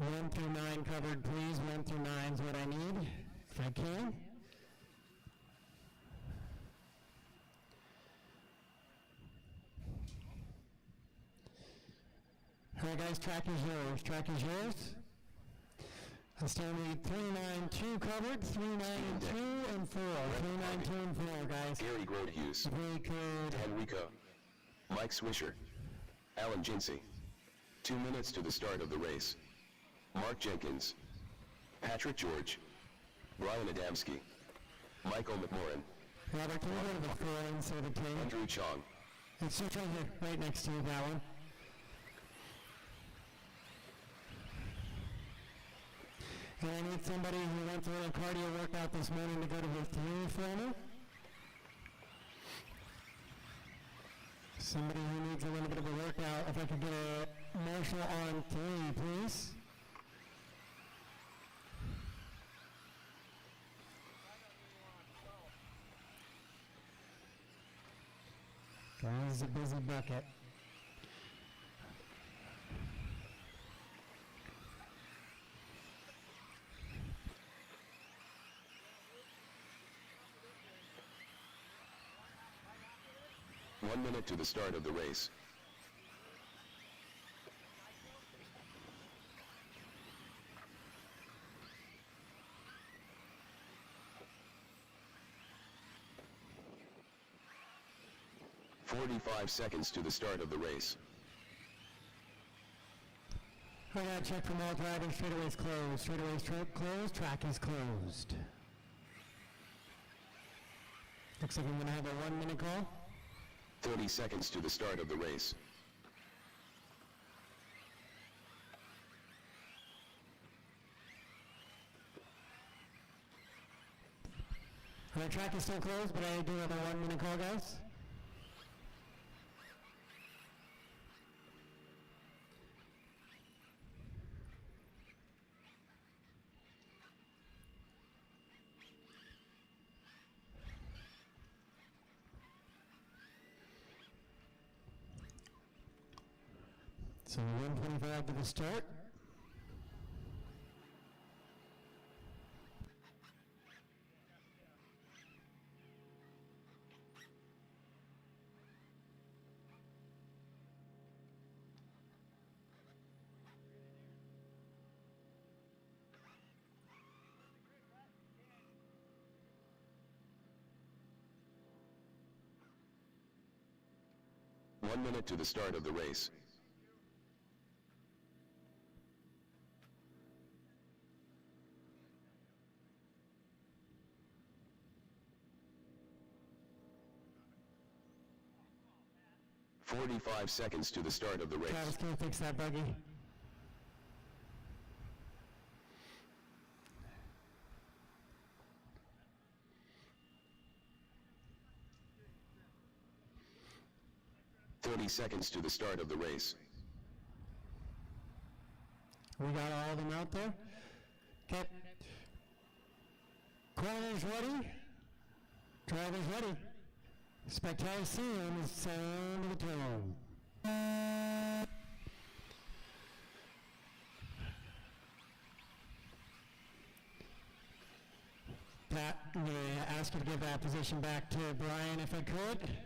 1 through 9 covered, please. 1 through 9 is what I need, if I can. All right, guys, track is yours. Track is yours. I still need 392 covered, 392 and 4. 392 and 4, guys. Gary Grote-Hughes. Very good. Dan Rico. Mike Swisher. Alan Jinsey. 2 minutes to the start of the race. Mark Jenkins. Patrick George. Brian Adamski. Michael McMorrin. Robert, can you go to the 4 instead of the 10? Andrew Chong. It's just right here, right next to you, that one. And I need somebody who went through a cardio workout this morning to go to the 3 for me. Somebody who needs a little bit of a workout. If I could get a Marshall on 3, please. Guys, a busy bucket. One minute to the start of the race. "45 seconds to the start of the race. I gotta check from all driving. Straightaway's closed. Straightaway's closed. Track is closed. Looks like I'm gonna have a 1 minute call. 30 seconds to the start of the race. The track is still closed, but I do have a 1 minute call, guys. So 1:25 to the start. One minute to the start of the race. "45 seconds to the start of the race. Travis, can you fix that buggy? Seconds to the start of the race. We got all of them out there. Okay. Corners ready. Drivers ready. Spectacular scene is sound of the tone. Pat, I'm going to ask you to give that position back to Brian if I could.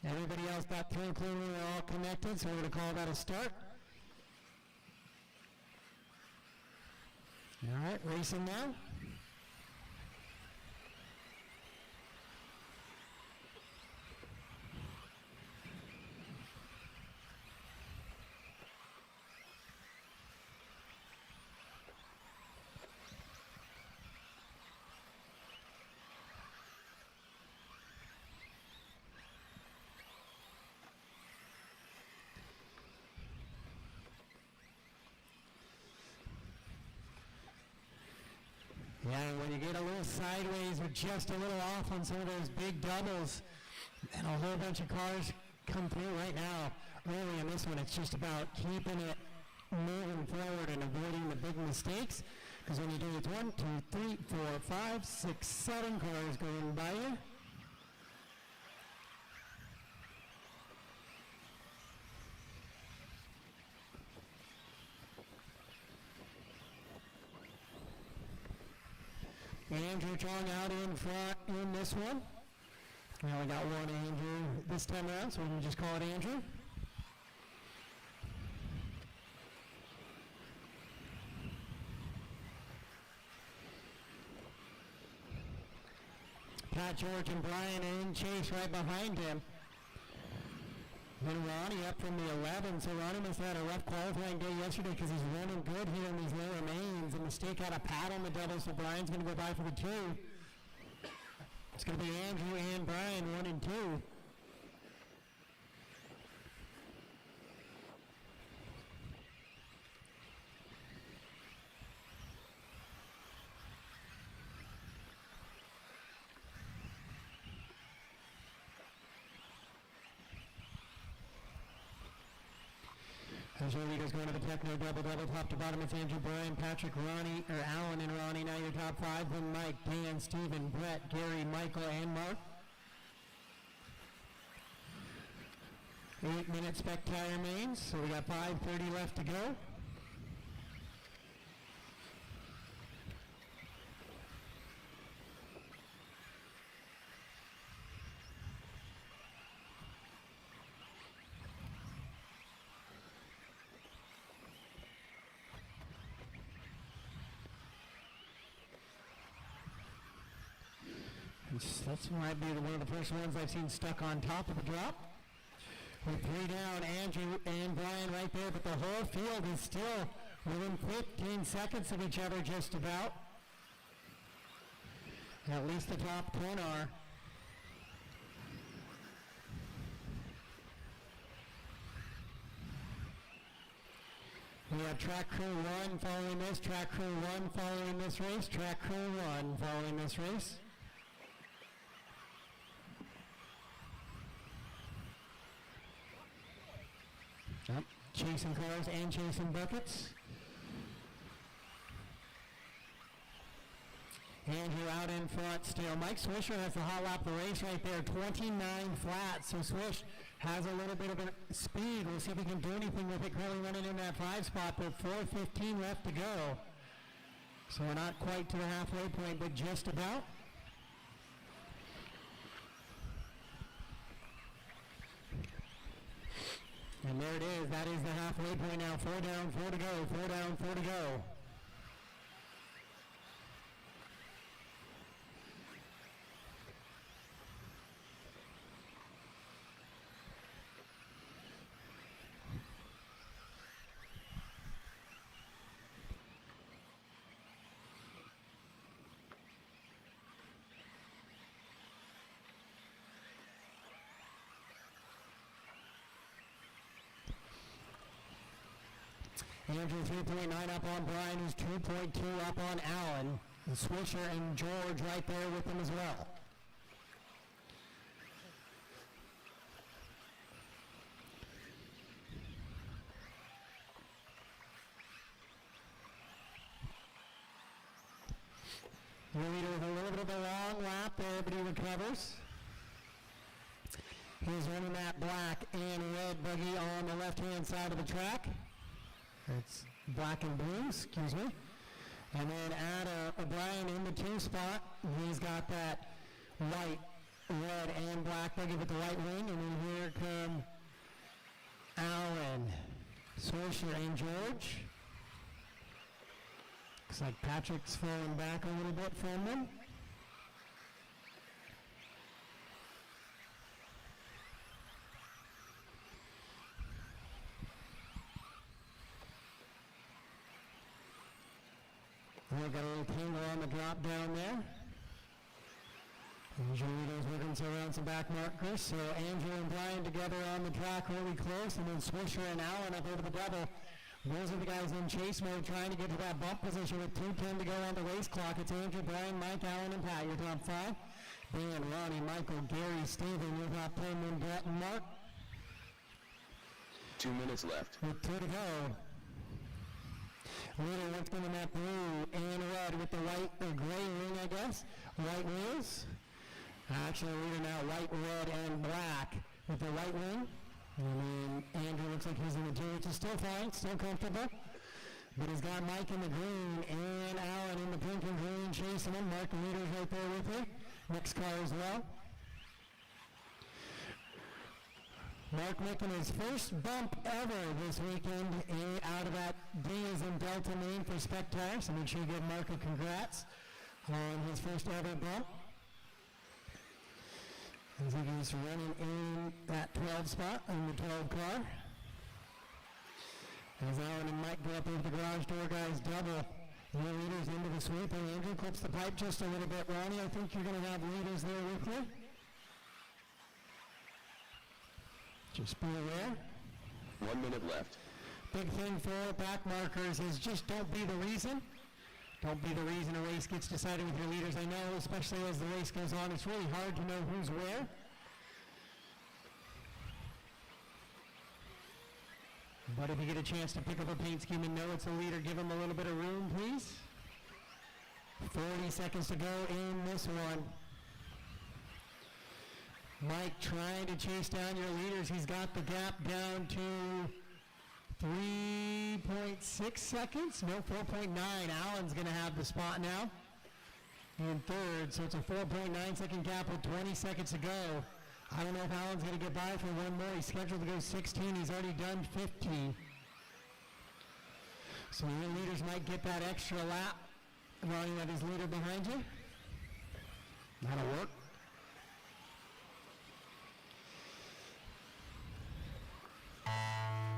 Everybody else got through cleanly, they're all connected, so we're going to call that a start. All right, racing now. Yeah, when you get a little sideways or just a little off on some of those big doubles, and a whole bunch of cars come through right now. Early in this one, it's just about keeping it moving forward and avoiding the big mistakes. Because when you do it, 1, 2, 3, 4, 5, 6, 7 cars going by you. Andrew Chong out in front in this one. We only got one Andrew this time around, so we can just call it Andrew. Pat George and Brian in chase right behind him. Then Ronnie up from the 11, so Ronnie must have had a rough qualifying day yesterday because he's running good here in these lower mains. A mistake out of Pat on the double, so Brian's going to go by for the 2. It's going to be Andrew and Brian, 1 and 2. As your leaders going to the techno double top to bottom, it's Andrew, Brian, Patrick, Ronnie, or Alan and Ronnie. Now your top 5, then Mike, Dan, Steven, Brett, Gary, Michael, and Mark. 8-minute Spec tire mains, so we got 5:30 left to go. That might be one of the first ones I've seen stuck on top of the drop. With 3 down, Andrew and Brian right there, but the whole field is still within 15 seconds of each other just about. At least the top 10 are. We have track crew 1 following this, track crew 1 following this race, track crew 1 following this race. Yep. Chasing cars and chasing buckets. Andrew out in front still. Mike Swisher has the hot lap of the race right there, 29 flat. So Swish has a little bit of a speed. We'll see if he can do anything with it. Currently running in that 5 spot, but 4:15 left to go. So we're not quite to the halfway point, but just about. And there it is. That is the halfway point now. 4 down, 4 to go. 4 down, 4 to go. Andrew 3.9 up on Brian, who's 2.2 up on Allen. And Swisher and George right there with him as well. The leader with a little bit of a long lap there, but he recovers. He's running that black and red buggy on the left-hand side of the track. It's black and blue, excuse me. And then add O'Brien in the 2 spot. He's got that white, red, and black buggy with the white wing. And then here come Allen, Swisher, and George. Looks like Patrick's falling back a little bit from them. We've got a little tangle on the drop down there. And Julio's working around some back markers. So Andrew and Brian together on the track really close, and then Swisher and Allen up over the double. Those are the guys in chase mode trying to get to that bump position with 2:10 to go on the race clock. It's Andrew, Brian, Mike, Allen, and Pat, your top 5. Dan, Ronnie, Michael, Gary, Steven, your top 10, and Brett and Mark. 2 minutes left. With 2 to go. Leader once again in that blue and red with the white or gray ring, I guess. White wheels. Actually, leader now white, red, and black with the white ring. And then Andrew looks like he's in the 2, which is still fine, still comfortable. But he's got Mike in the green and Alan in the pink and green chasing him. Mark, the leader's right there with you. Next car as well. Mark making his first bump ever this weekend out of that D as in Delta name for Spec tires. So make sure you give Mark a congrats on his first ever bump. As he is running in that 12 spot in the 12 car. As Alan and Mike go up over the garage door guys double. The leaders into the sweep, and Andrew clips the pipe just a little bit. Ronnie, I think you're going to have leaders there with you. Just be aware. 1 minute left. Big thing for back markers is just don't be the reason. Don't be the reason a race gets decided with your leaders. I know, especially as the race goes on, it's really hard to know who's where. But if you get a chance to pick up a paint scheme and know it's a leader, give them a little bit of room, please. 40 seconds to go in this one. Mike trying to chase down your leaders. He's got the gap down to 3.6 seconds. No, 4.9. Alan's going to have the spot now in third. So it's a 4.9 second gap with 20 seconds to go. I don't know if Alan's going to get by for one more. He's scheduled to go 16. He's already done 15. So your leaders might get that extra lap running at his leader behind you. That'll work.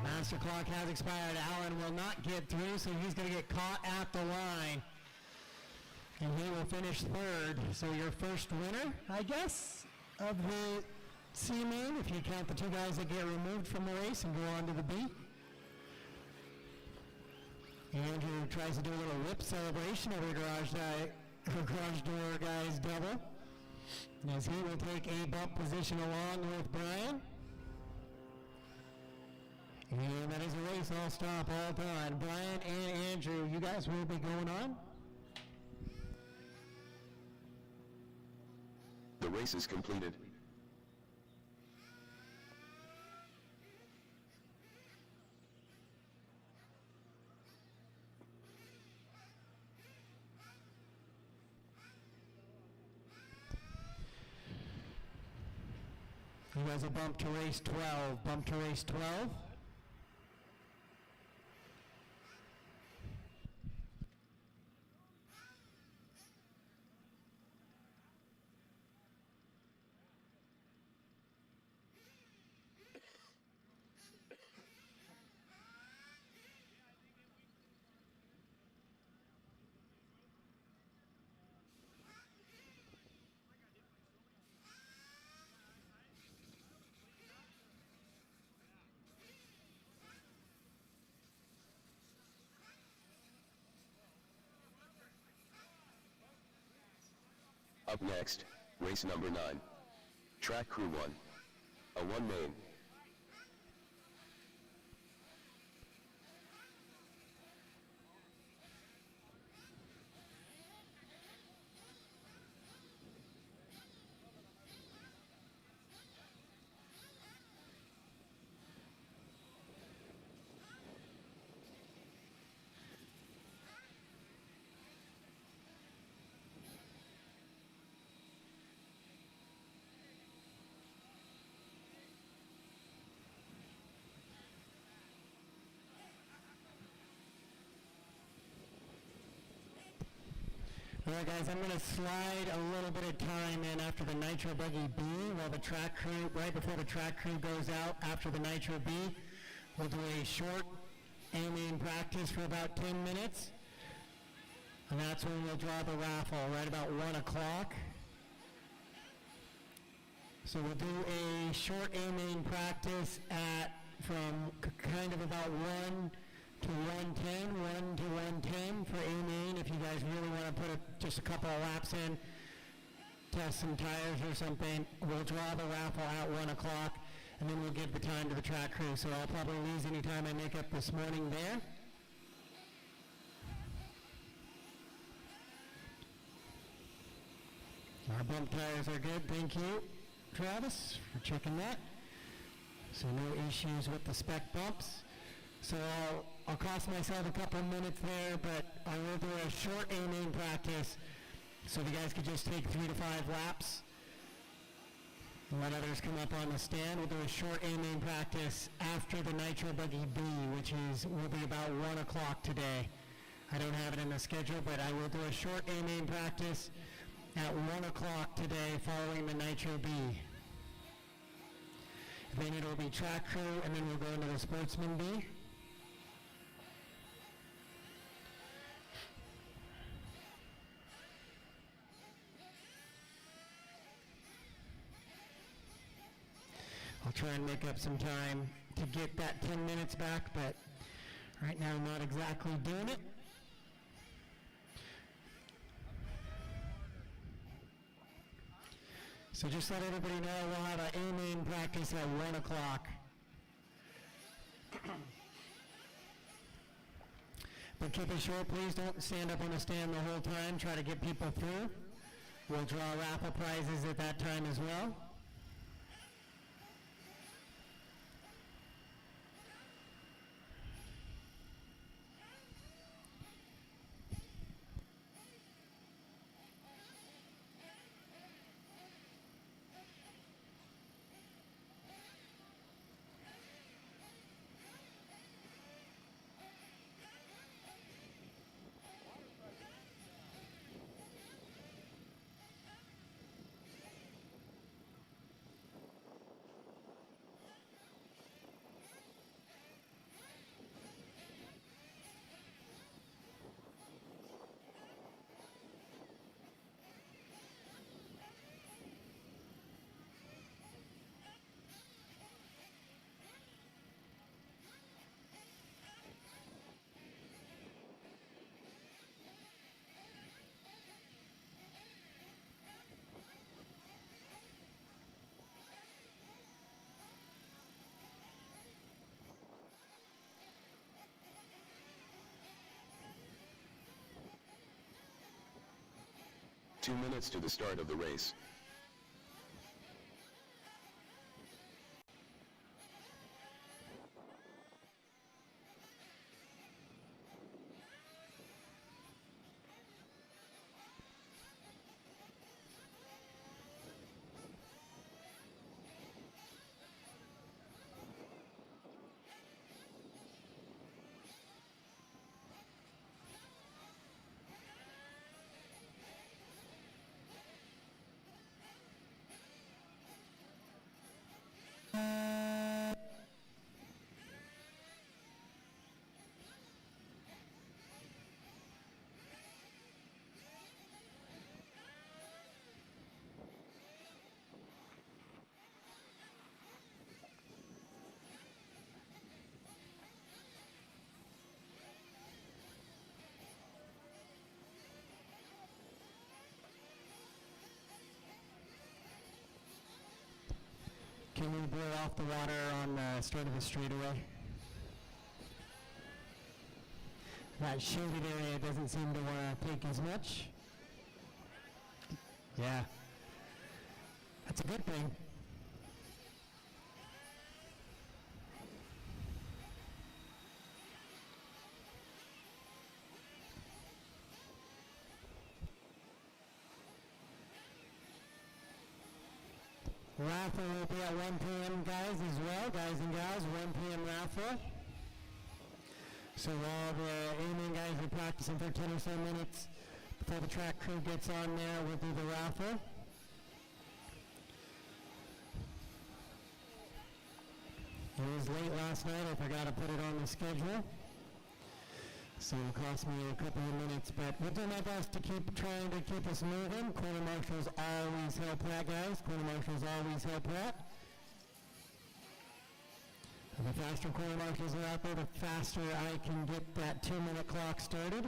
Master clock has expired. Alan will not get through, so he's going to get caught at the line. And he will finish third. So your first winner, I guess, of the C-main, if you count the two guys that get removed from the race and go on to the B. Andrew tries to do a little whip celebration over the garage door guys double. As he will take a bump position along with Brian. And that is a race all stop, all done. Brian and Andrew, you guys will be going on. The race is completed. You guys are bumped to race 12. Bump to race 12. Up next, race number 9. Track Crew 1. A 1 main. All right, guys, I'm going to slide a little bit of time in after the Nitro Buggy B while the track crew, right before the track crew goes out after the Nitro B. We'll do a short aiming practice for about 10 minutes. And that's when we'll draw the raffle, right about 1 o'clock. So we'll do a short aiming practice from kind of about 1 to 110, 1 to 110 for A-main. If you guys really want to put just a couple of laps in, test some tires or something, we'll draw the raffle at 1 o'clock, and then we'll give the time to the track crew. So I'll probably lose any time I make up this morning there. Our bump tires are good. Thank you, Travis, for checking that. So no issues with the Spec bumps. So I'll cost myself a couple minutes there, but I will do a short A-main practice, so if you guys could just take 3 to 5 laps. Let others come up on the stand. We'll do a short A-main practice after the Nitro Buggy B, which will be about 1 o'clock today. I don't have it in the schedule, but I will do a short A-main practice at 1 o'clock today following the Nitro B. Then it'll be track crew, and then we'll go into the Sportsman B. I'll try and make up some time to get that 10 minutes back, but right now I'm not exactly doing it. So just let everybody know we'll have an A-main practice at 1 o'clock. But keep it short, please. Don't stand up on the stand the whole time. Try to get people through. We'll draw raffle prizes at that time as well. Two minutes to the start of the race. Can we blow off the water on the start of the straightaway? That shaded area doesn't seem to want to take as much. Yeah. That's a good thing. Raffle will be at 1 p.m. guys as well, guys and gals, 1 p.m. raffle. So while the A-main guys are practicing for 10 or so minutes before the track crew gets on there, we'll do the raffle. It was late last night, I forgot to put it on the schedule. So it'll cost me a couple of minutes, but we'll do my best to keep trying to keep us moving. Quarter marshals always help that, guys. Quarter marshals always help that. And the faster quarter marshals are out there, the faster I can get that 2-minute clock started.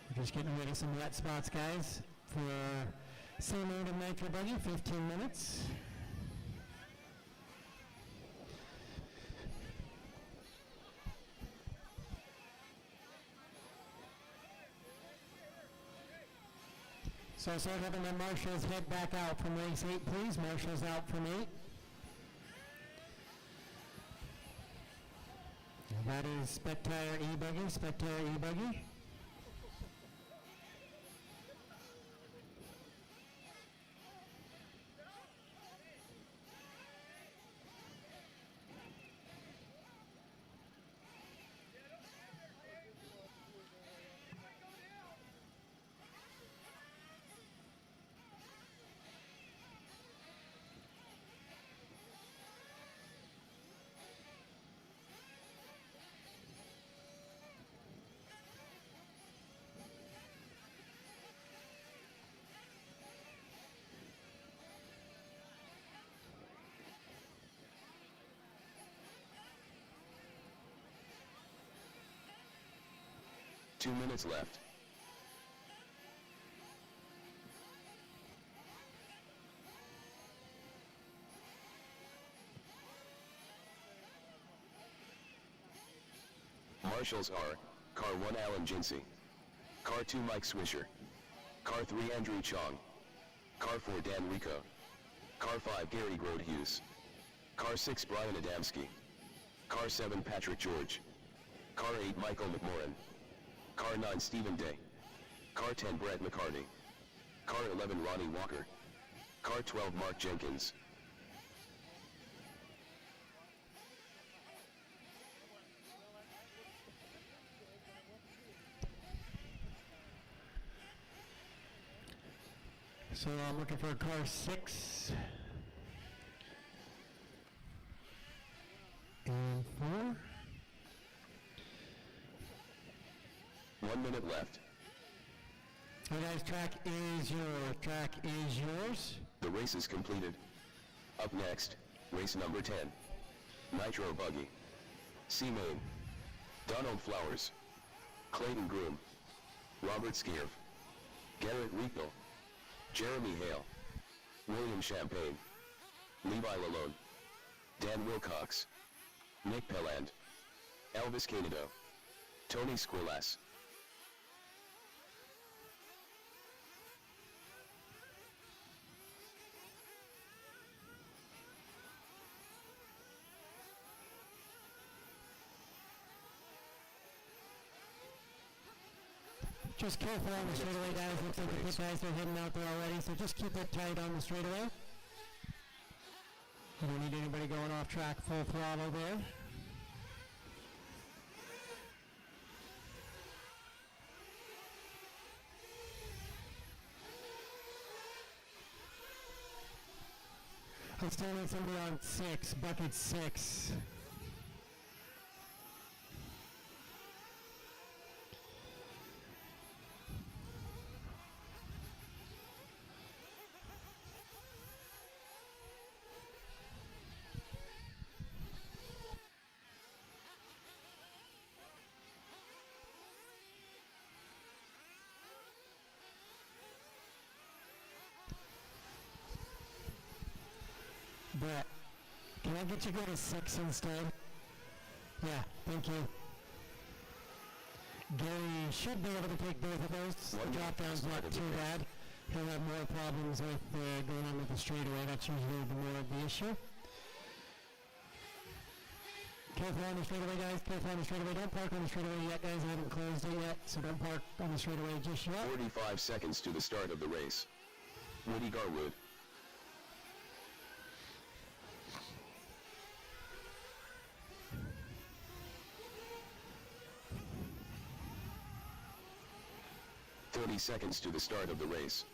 We're just getting rid of some wet spots, guys, for same mode of Nitro Buggy, 15 minutes. So start having the marshals head back out from race 8, please. Marshals out from 8. And that is Spec Tire E-buggy, Spec Tire E-buggy. Two minutes left. Marshals are Car 1 Alan Jinsey, Car 2 Mike Swisher, Car 3 Andrew Chong, Car 4 Dan Rico, Car 5 Gary Grote-Hughes, Car 6 Brian Adamski, Car 7 Patrick George, Car 8 Michael McMorrin, Car 9 Stephen Day, Car 10 Brett McCartney, Car 11 Ronnie Walker, Car 12 Mark Jenkins. So I'm looking for car 6 and 4. 1 minute left. Hey guys, track is yours. Track is yours. The race is completed. Up next, race number 10. Nitro Buggy. C-Main. Donald Flowers. Clayton Groom. Robert Skierv. Garrett Riegel. Jeremy Hale. William Champagne. Levi Lalone. Dan Wilcox. Nick Pelland. Elvis Canado. Tony Squillace. Just careful on the straightaway, guys. Looks like the pit guys are heading out there already, so just keep it tight on the straightaway. You don't need anybody going off track full throttle there. I still need somebody on 6, bucket 6. Brett, can I get you to go to 6 instead? Yeah, thank you. Gary should be able to take both of those. The drop down's not too bad. He'll have more problems with going on with the straightaway. That's usually the more of the issue. Careful on the straightaway, guys. Careful on the straightaway. Don't park on the straightaway yet, guys. I haven't closed it yet, so don't park on the straightaway just yet. 45 seconds to the start of the race. Woody Garwood. Seconds to the start of the race.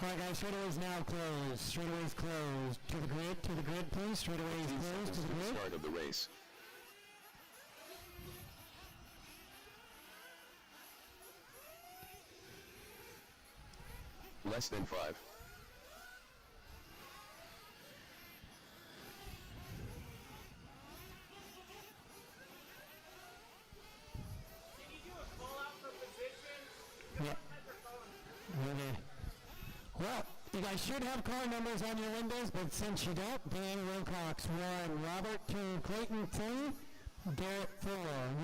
Alright guys, straightaway's now closed. Straightaway's closed. To the grid please. Straightaway's closed to the grid. Start of the race. Less than 5. Well, you guys should should have car numbers on your windows, but since you don't, Dan Wilcox 1, Robert 2, Clayton 3, Garrett 4,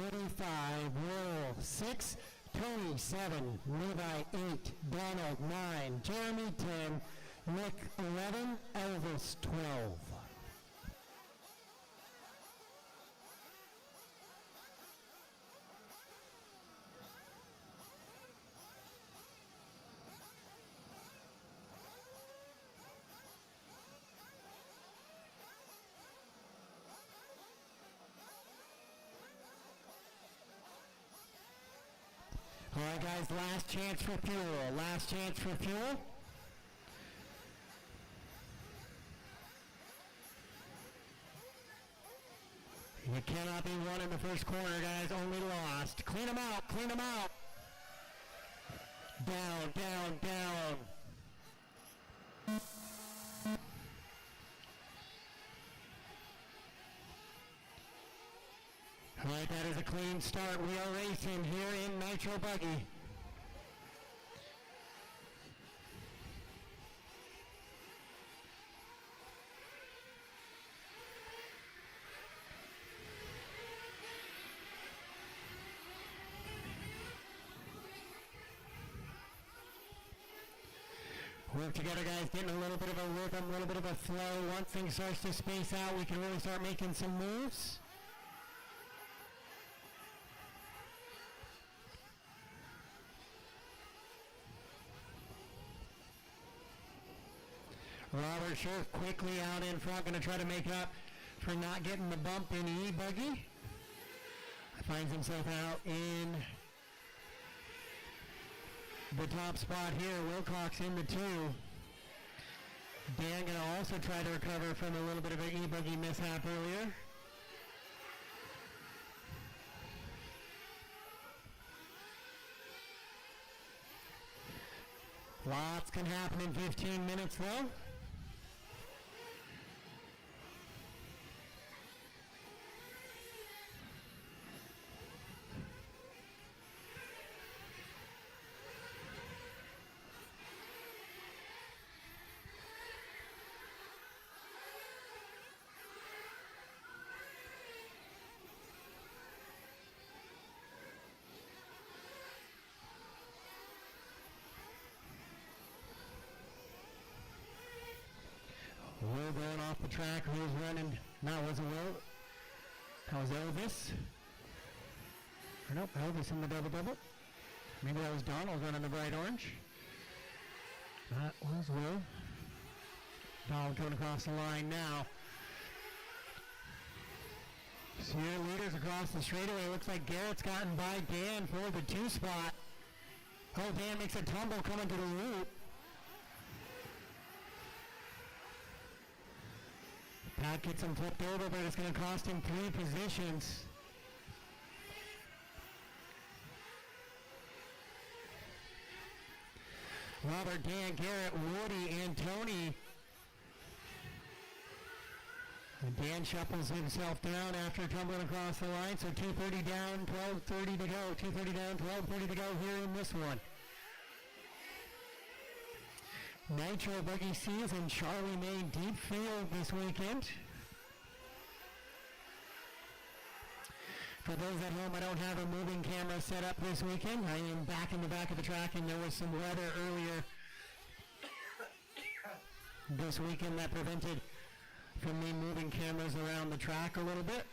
Woody 5, Will 6, Tony 7, Levi 8, Donald 9, Jeremy 10, Nick 11, Elvis 12. All right, guys, last chance for fuel. Last chance for fuel. You cannot be one in the first corner, guys. Only lost. Clean them out. Clean them out. Down, down, down. All right, that is a clean start. We are racing here in Nitro Buggy. Work together, guys, getting a little bit of a rhythm, a little bit of a flow. Once things starts to space out, we can really start making some moves. Robert Scherf quickly out in front, going to try to make up for not getting the bump in E-buggy. Finds himself out in the top spot here. Wilcox in the 2. Dan going to also try to recover from a little bit of an E-buggy mishap earlier. Lots can happen in 15 minutes though. Will going off the track. Who's running? No, it wasn't Will. That was Elvis. Or nope, Elvis in the double-double. Maybe that was Donald running the bright orange. That was Will. Donald coming across the line now. So your leaders across the straightaway. Looks like Garrett's gotten by Dan for the 2 spot. Oh, Dan makes a tumble coming to the loop. Pat gets him flipped over, but it's going to cost him 3 positions. Robert, Dan, Garrett, Woody, and Tony. And Dan shuffles himself down after tumbling across the line. So 2:30 down, 12:30 to go. 2:30 down, 12:30 to go here in this one. Nitro Buggy season, Charlie May Deep Field this weekend. For those at home, I don't have a moving camera set up this weekend. I am back in the back of the track, and there was some weather earlier this weekend that prevented from me moving cameras around the track a little bit.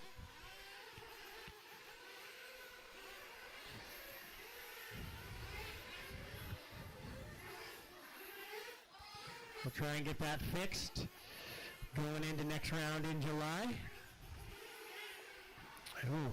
We'll try and get that fixed going into next round in July. Ooh.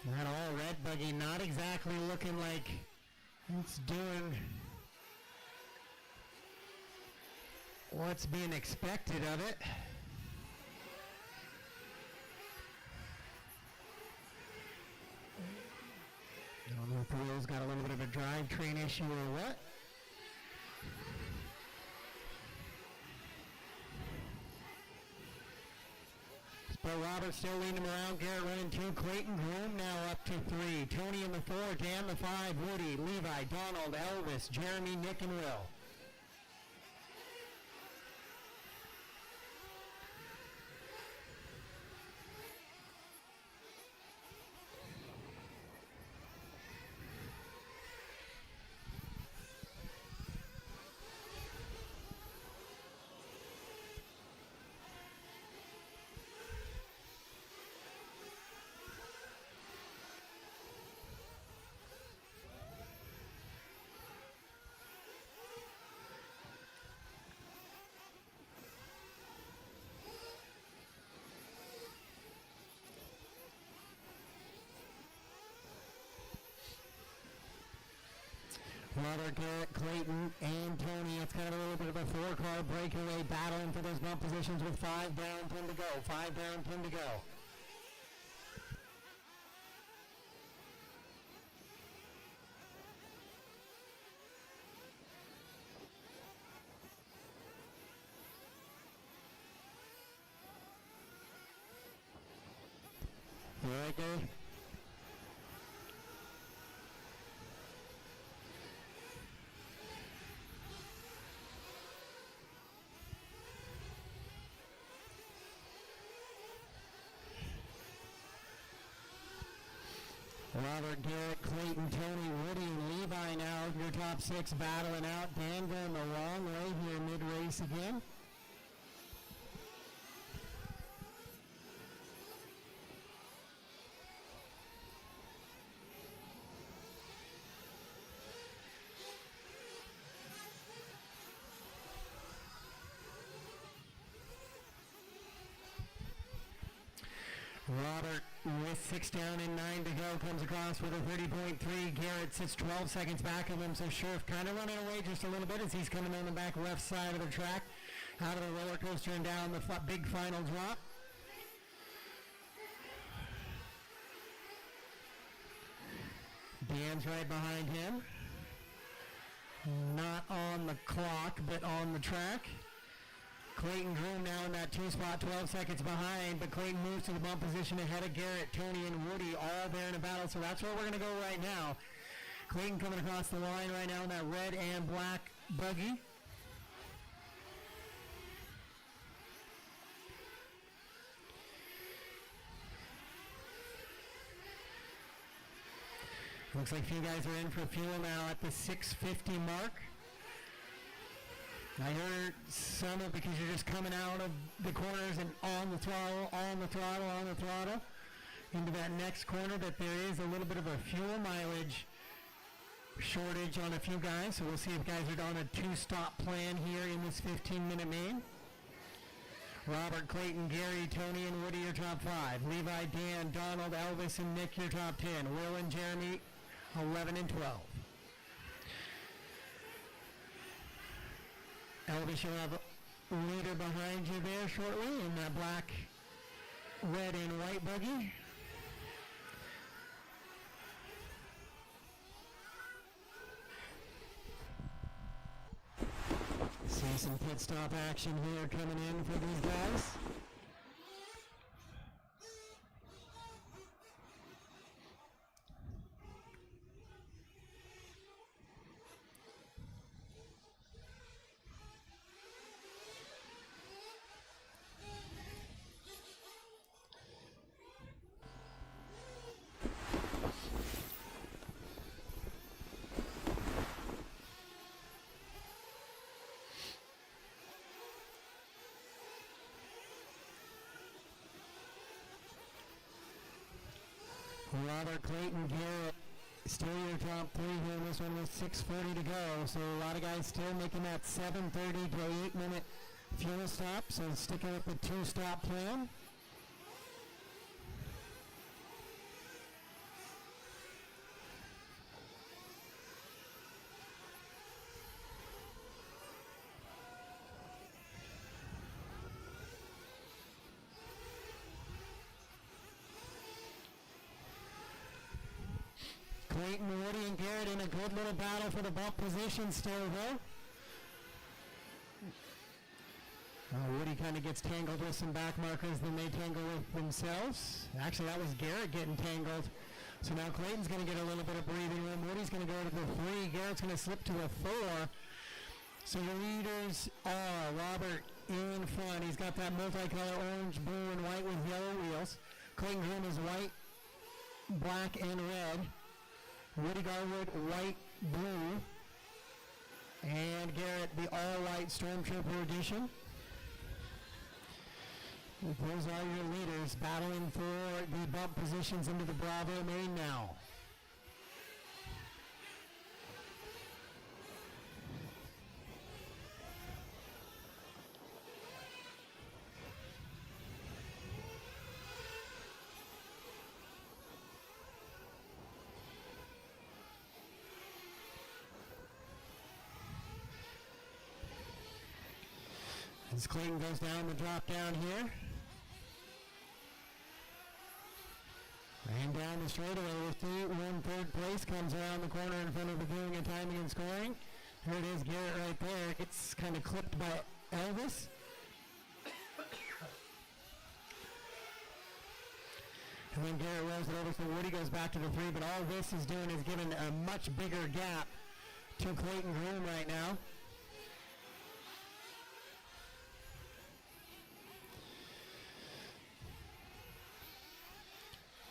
That all red buggy not exactly looking like it's doing what's being expected of it. I don't know if the wheel's got a little bit of a drivetrain issue or what. Robert still leading him around. Garrett running 2. Clayton Groom now up to 3. Tony in the 4. Dan the 5. Woody, Levi, Donald, Elvis, Jeremy, Nick, and Will. Robert, Garrett, Clayton, and Tony. It's kind of a little bit of a 4-car breakaway battling for those bump positions with 5 down, 10 to go. 5 down, 10 to go. You all right, Gary? Robert, Garrett, Clayton, Tony, Woody, and Levi now, your top 6 battling out. Dan going the wrong way here mid-race again. Robert with 6 down and 9 to go comes across with a 30.3. Garrett sits 12 seconds back of him, so Scherf kind of running away just a little bit as he's coming on the back left side of the track, out of the roller coaster and down the big final drop. Dan's right behind him. Not on the clock, but on the track. Clayton Groom now in that 2 spot, 12 seconds behind, but Clayton moves to the bump position ahead of Garrett, Tony, and Woody, all there in a battle, so that's where we're going to go right now. Clayton coming across the line right now in that red and black buggy. Looks like a few guys are in for fuel now at the 6:50 mark. I heard some of, because you're just coming out of the corners and on the throttle, into that next corner, that there is a little bit of a fuel mileage shortage on a few guys. So we'll see if guys are on a 2-stop plan here in this 15-minute main. Robert, Clayton, Gary, Tony, and Woody, your top 5. Levi, Dan, Donald, Elvis, and Nick, your top 10. Will and Jeremy, 11 and 12. Elvis, you'll have a leader behind you there shortly in that black, red, and white buggy. See some pit stop action here coming in for these guys. Robert, Clayton, Garrett, still your top 3 here in this one with 6:40 to go. So a lot of guys still making that 7:30 to 8-minute fuel stop. So sticking with the 2-stop plan. Clayton, Woody, and Garrett in a good little battle for the bump position still, though. Woody kind of gets tangled with some back markers, then they tangle with themselves. Actually, that was Garrett getting tangled. So now Clayton's going to get a little bit of breathing room. Woody's going to go to the 3. Garrett's going to slip to a 4. So your leaders are Robert in front. He's got that multicolor orange, blue, and white with yellow wheels. Clayton Groom is white, black, and red. Woody Garwood, white, blue. And Garrett, the all-white Stormtrooper edition. Those are your leaders battling for the bump positions into the Bravo main now. As Clayton goes down the drop down here. And down the straightaway with 3rd place, comes around the corner in front of the viewing and timing and scoring. Here it is, Garrett right there. Gets kind of clipped by Elvis. And then Garrett rolls it over, so Woody goes back to the 3, but all this is doing is giving a much bigger gap to Clayton Groom right now.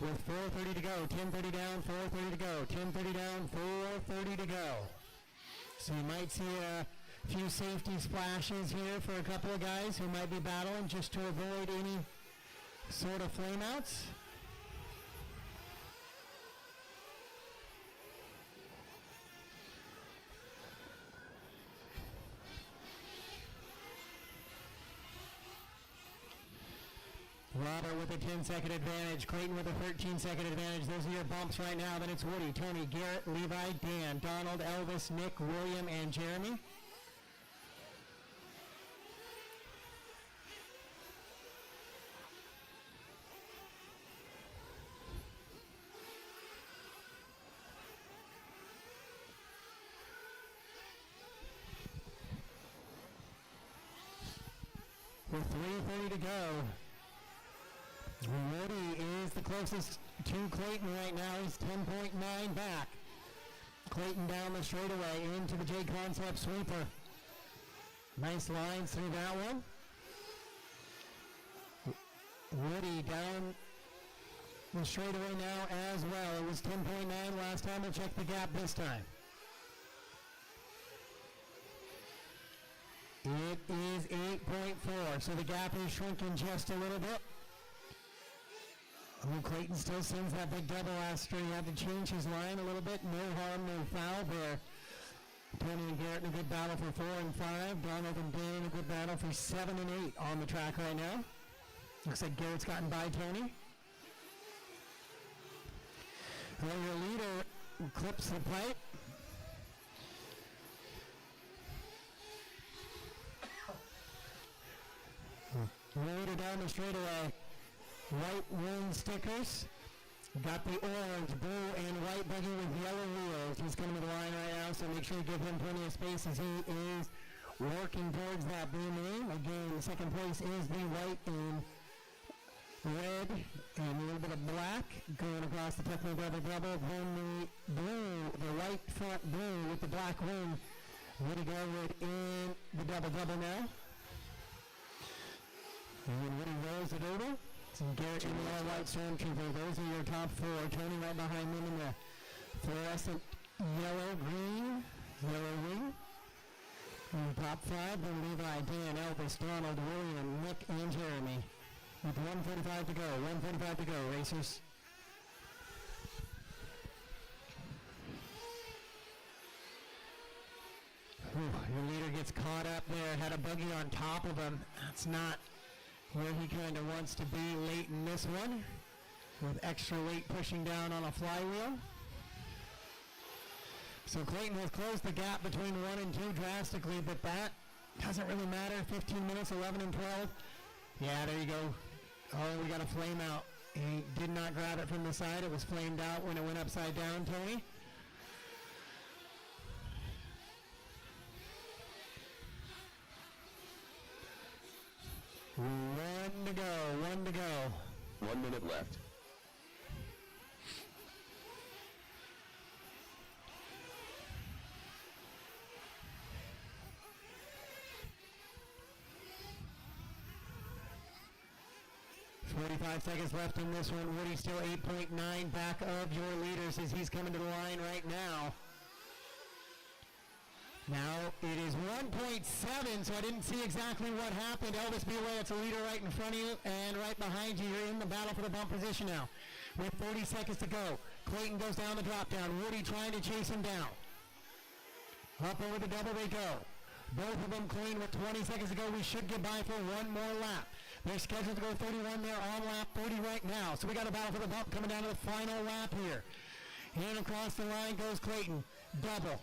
With 4:30 to go, 10:30 down, 4:30 to go, 10:30 down, 4:30 to go. So you might see a few safety splashes here for a couple of guys who might be battling just to avoid any sort of flameouts. Robert with a 10-second advantage. Clayton with a 13-second advantage. Those are your bumps right now. Then it's Woody, Tony, Garrett, Levi, Dan, Donald, Elvis, Nick, William, and Jeremy. With 3:30 to go. Woody is the closest to Clayton right now. He's 10.9 back. Clayton down the straightaway into the J-Concept sweeper. Nice lines through that one. Woody down the straightaway now as well. It was 10.9 last time. We'll check the gap this time. It is 8.4, so the gap is shrinking just a little bit. Oh, Clayton still sends that big double last year. He had to change his line a little bit. No harm, no foul there. Tony and Garrett in a good battle for 4 and 5. Donald and Dan in a good battle for 7 and 8 on the track right now. Looks like Garrett's gotten by Tony. Well, your leader clips the pipe. Leader down the straightaway. White wing stickers. Got the orange, blue, and white buggy with yellow wheels. He's coming to the line right now, so make sure you give him plenty of space as he is working towards that blue name. Again, second place is the white and red and a little bit of black going across the technical double-double. Then the blue, the white front blue with the black wing. Woody Garwood in the double-double now. And Woody rolls it over. And Garrett in the all-white Stormtrooper. Those are your top 4. Tony right behind them in the fluorescent yellow-green, yellow wing. And top 5, then Levi, Dan, Elvis, Donald, William, Nick, and Jeremy. With 1:45 to go. 1:45 to go, racers. Your leader gets caught up there. Had a buggy on top of him. That's not where he kind of wants to be late in this one, with extra weight pushing down on a flywheel. So Clayton has closed the gap between 1 and 2 drastically, but that doesn't really matter. 15 minutes, 11 and 12. Yeah, there you go. Oh, we got a flame out. He did not grab it from the side. It was flamed out when it went upside down, Tony. One to go, 1 to go. 1 minute left. .45 seconds left in this one. Woody still 8.9 back of your leaders as he's coming to the line right now. Now it is 1.7, so I didn't see exactly what happened. Elvis, be aware, it's a leader right in front of you and right behind you. You're in the battle for the bump position now. With 30 seconds to go, Clayton goes down the drop down. Woody trying to chase him down. Up over the double they go. Both of them clean with 20 seconds to go. We should get by for one more lap. They're scheduled to go 31. They're on lap 30 right now. So we got a battle for the bump coming down to the final lap here. And across the line goes Clayton. Double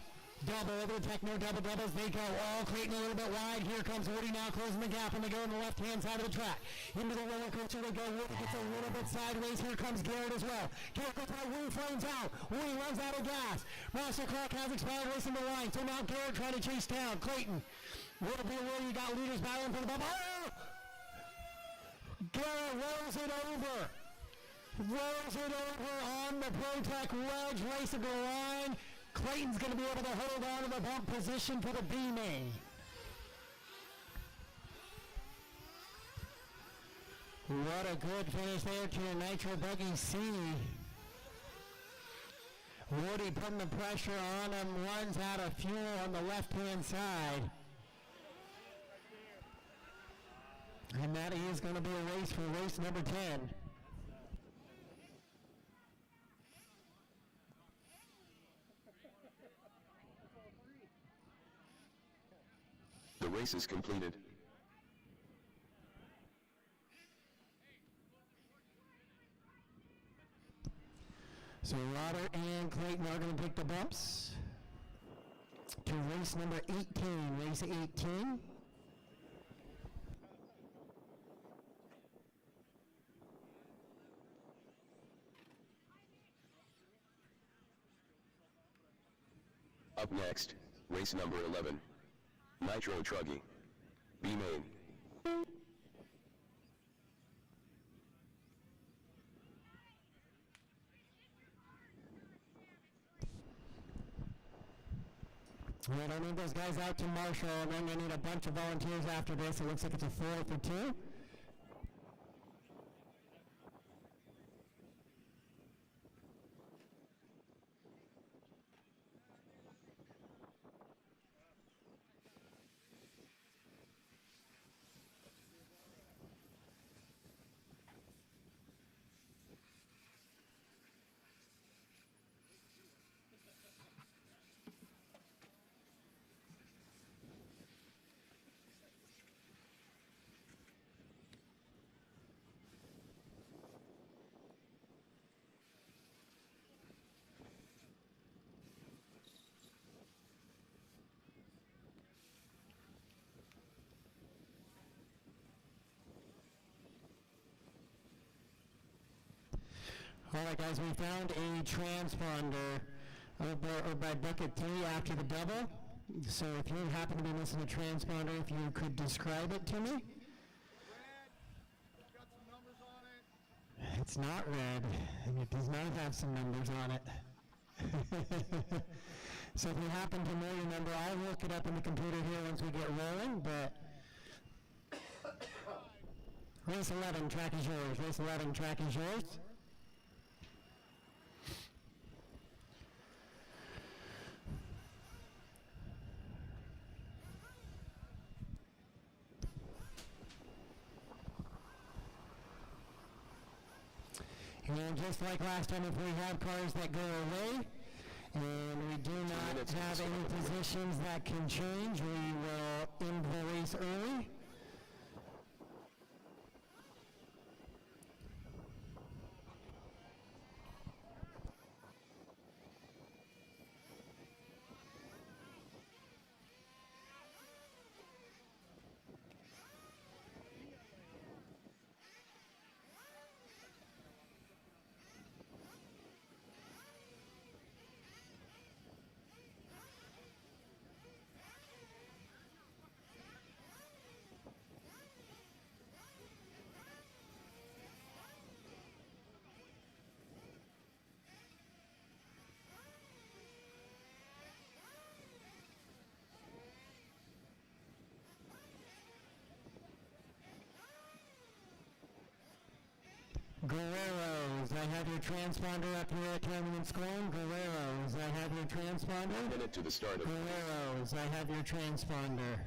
over the Techno, doubles, they go. Oh, Clayton a little bit wide. Here comes Woody now closing the gap, and they go on the left-hand side of the track. Into the roller coaster they go. Woody gets a little bit sideways. Here comes Garrett as well. Garrett goes high, Woody flames out. Woody runs out of gas. Master Clock has expired, racing the line. So now Garrett trying to chase down Clayton. Woody be aware you got leaders battling for the bump. Oh! Garrett rolls it over. Rolls it over on the ProTech wedge, racing the line. Clayton's going to be able to hold on to the bump position for the B main. What a good finish there to your Nitro Buggy C. Woody putting the pressure on him, runs out of fuel on the left-hand side. And that is going to be a race for race number 10. The race is completed. So Robert and Clayton are going to take the bumps to race number 18, race 18. Up next, race number 11. Nitro Truggy. B main. Well, I need those guys out to Marshall, and then I need a bunch of volunteers after this. It looks like it's a 4 for 2. All right, guys, we found a transponder over by bucket 3 after the double. So if you happen to be missing a transponder, if you could describe it to me. Red, got some numbers on it. It's not red, and it does not have some numbers on it. So if you happen to know your number, I'll look it up in the computer here once we get rolling, but race 11, track is yours. Race 11, track is yours. And just like last time, if we have cars that go away, and we do not have any positions that can change, we will end the race early. Guerreros, I have your transponder up here at Tournament Scorn. Guerreros, I have your transponder. 1 minute to the start of Guerreros, I have your transponder.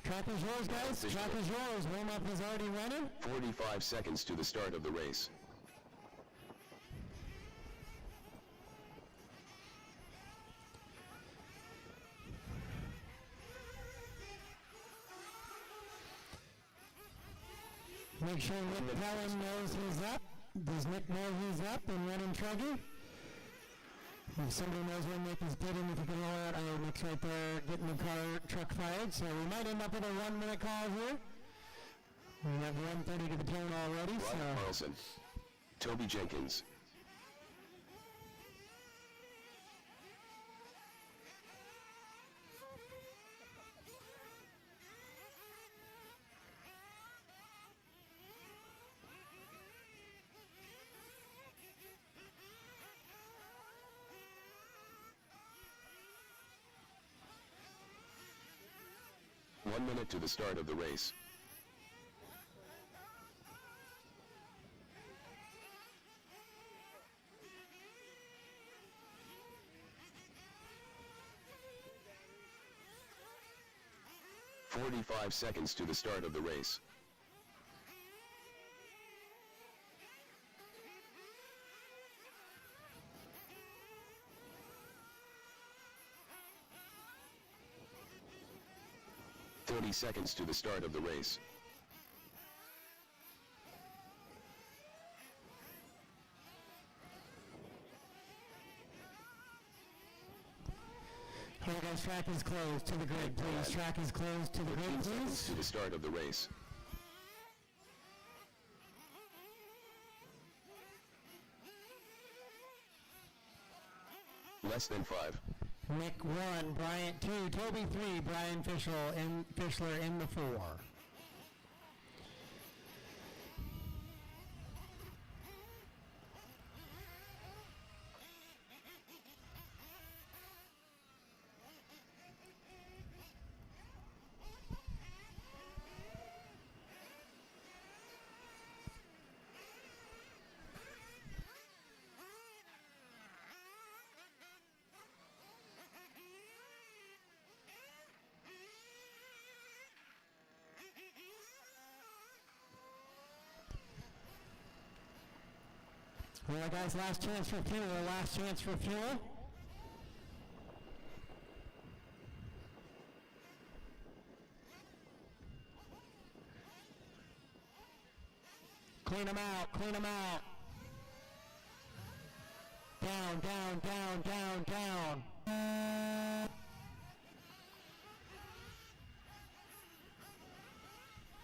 Track is yours, guys. Track is yours. Warm-up is already running. 45 seconds to the start of the race. Make sure Nick Pellin knows he's up. Does Nick know he's up and running E-truggy? If somebody knows when Nick is pitting, if you can roll out, oh, Nick's right there getting the truck fired. So we might end up with a 1 minute call here. We have 1:30 to the turn already. Ryan Carlson. Toby Jenkins. One minute to the start of the race. "45 seconds to the start of the race. Seconds to the start of the race. Here guys, track is closed to the grid, please. Track is closed to the grid, please. To the start of the race. Less than 5. Nick 1, Bryant 2, Toby 3, Brian Fischler in the 4. All right, guys, last chance for fuel, last chance for fuel. Clean them out, clean them out. Down, down, down, down, down.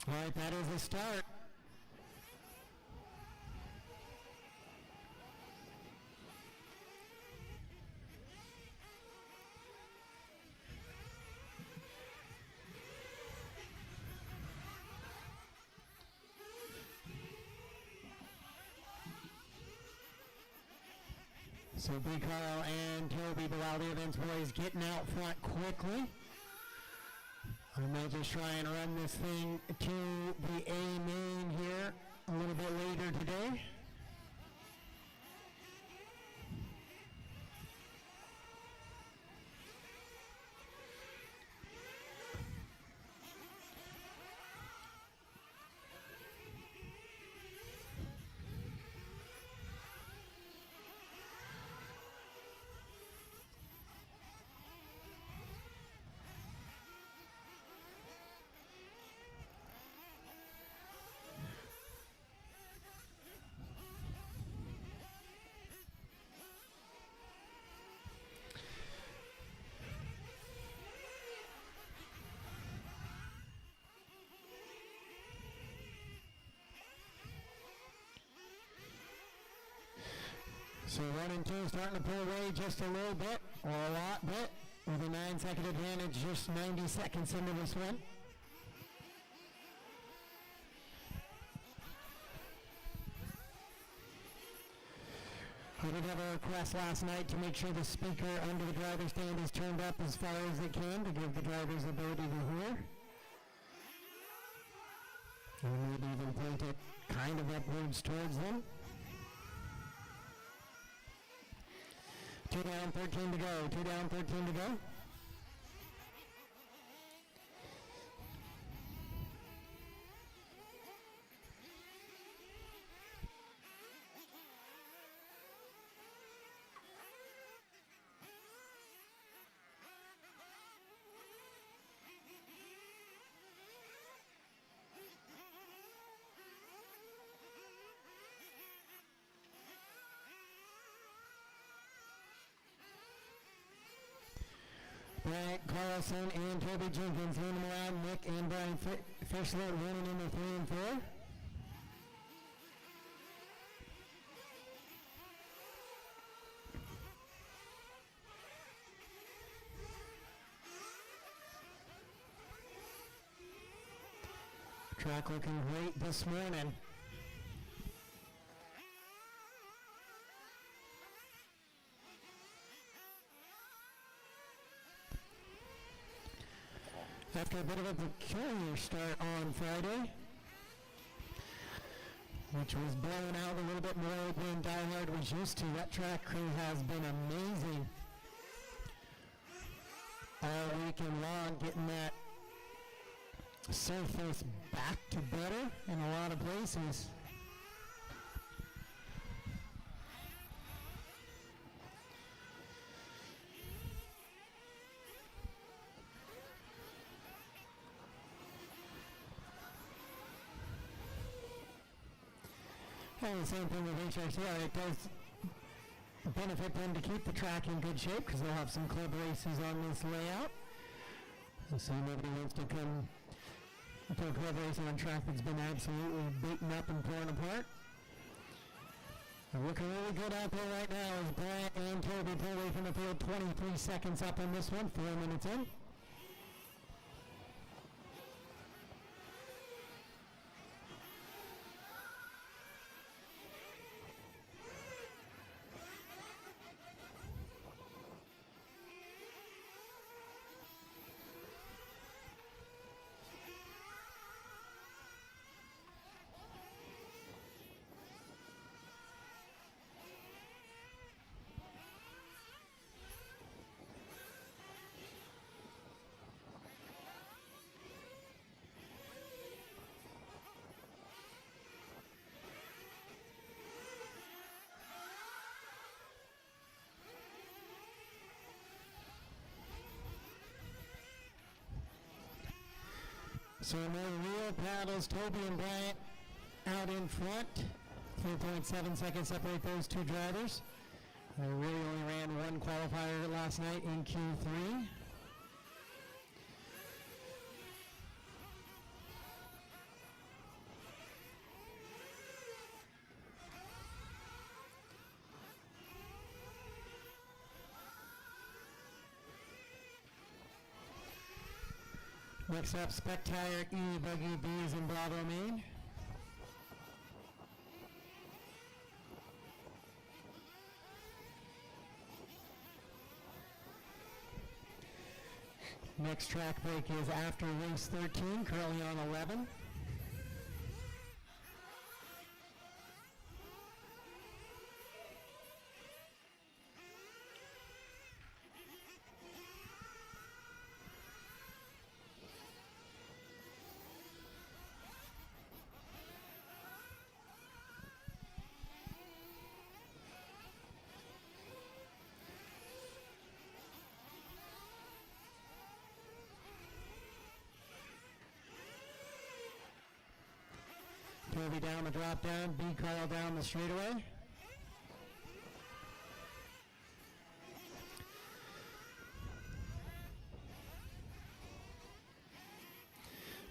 All right, that is the start. So B. Carl and Toby, the Wild Events boys, getting out front quickly. I might just try and run this thing to the A main here a little bit later today. So 1 and 2 starting to pull away just a little bit, or a lot bit, with a 9-second advantage just 90 seconds into this one. All We did have a request last night to make sure the speaker under the driver's stand is turned up as far as it can to give the drivers the ability to hear. And maybe even point it kind of upwards towards them. 2 down, 13 to go. 2 down, 13 to go. Bryant Carlson and Toby Jenkins leading them around. Nick and Brian Fischler running in the 3 and 4. Track looking great this morning. After a bit of a peculiar start on Friday, which was blown out a little bit more than DieHard was used to, that track crew has been amazing all weekend long, getting that surface back to better in a lot of places. And the same thing with HRCR, it does benefit them to keep the track in good shape because they'll have some club races on this layout. And so nobody wants to come to a club race on a track that's been absolutely beaten up and torn apart. They're looking really good out there right now as Bryant and Toby pull away from the field. 23 seconds up on this one, 4 minutes in. So more real paddles, Toby and Bryant out in front. 3.7 seconds separate those two drivers. They really only ran one qualifier last night in Q3. Next up, Spec Tire E-buggy B's in Bravo, Maine. Next track break is after race 13, currently on 11. Toby down the drop down, B Carl down the straightaway.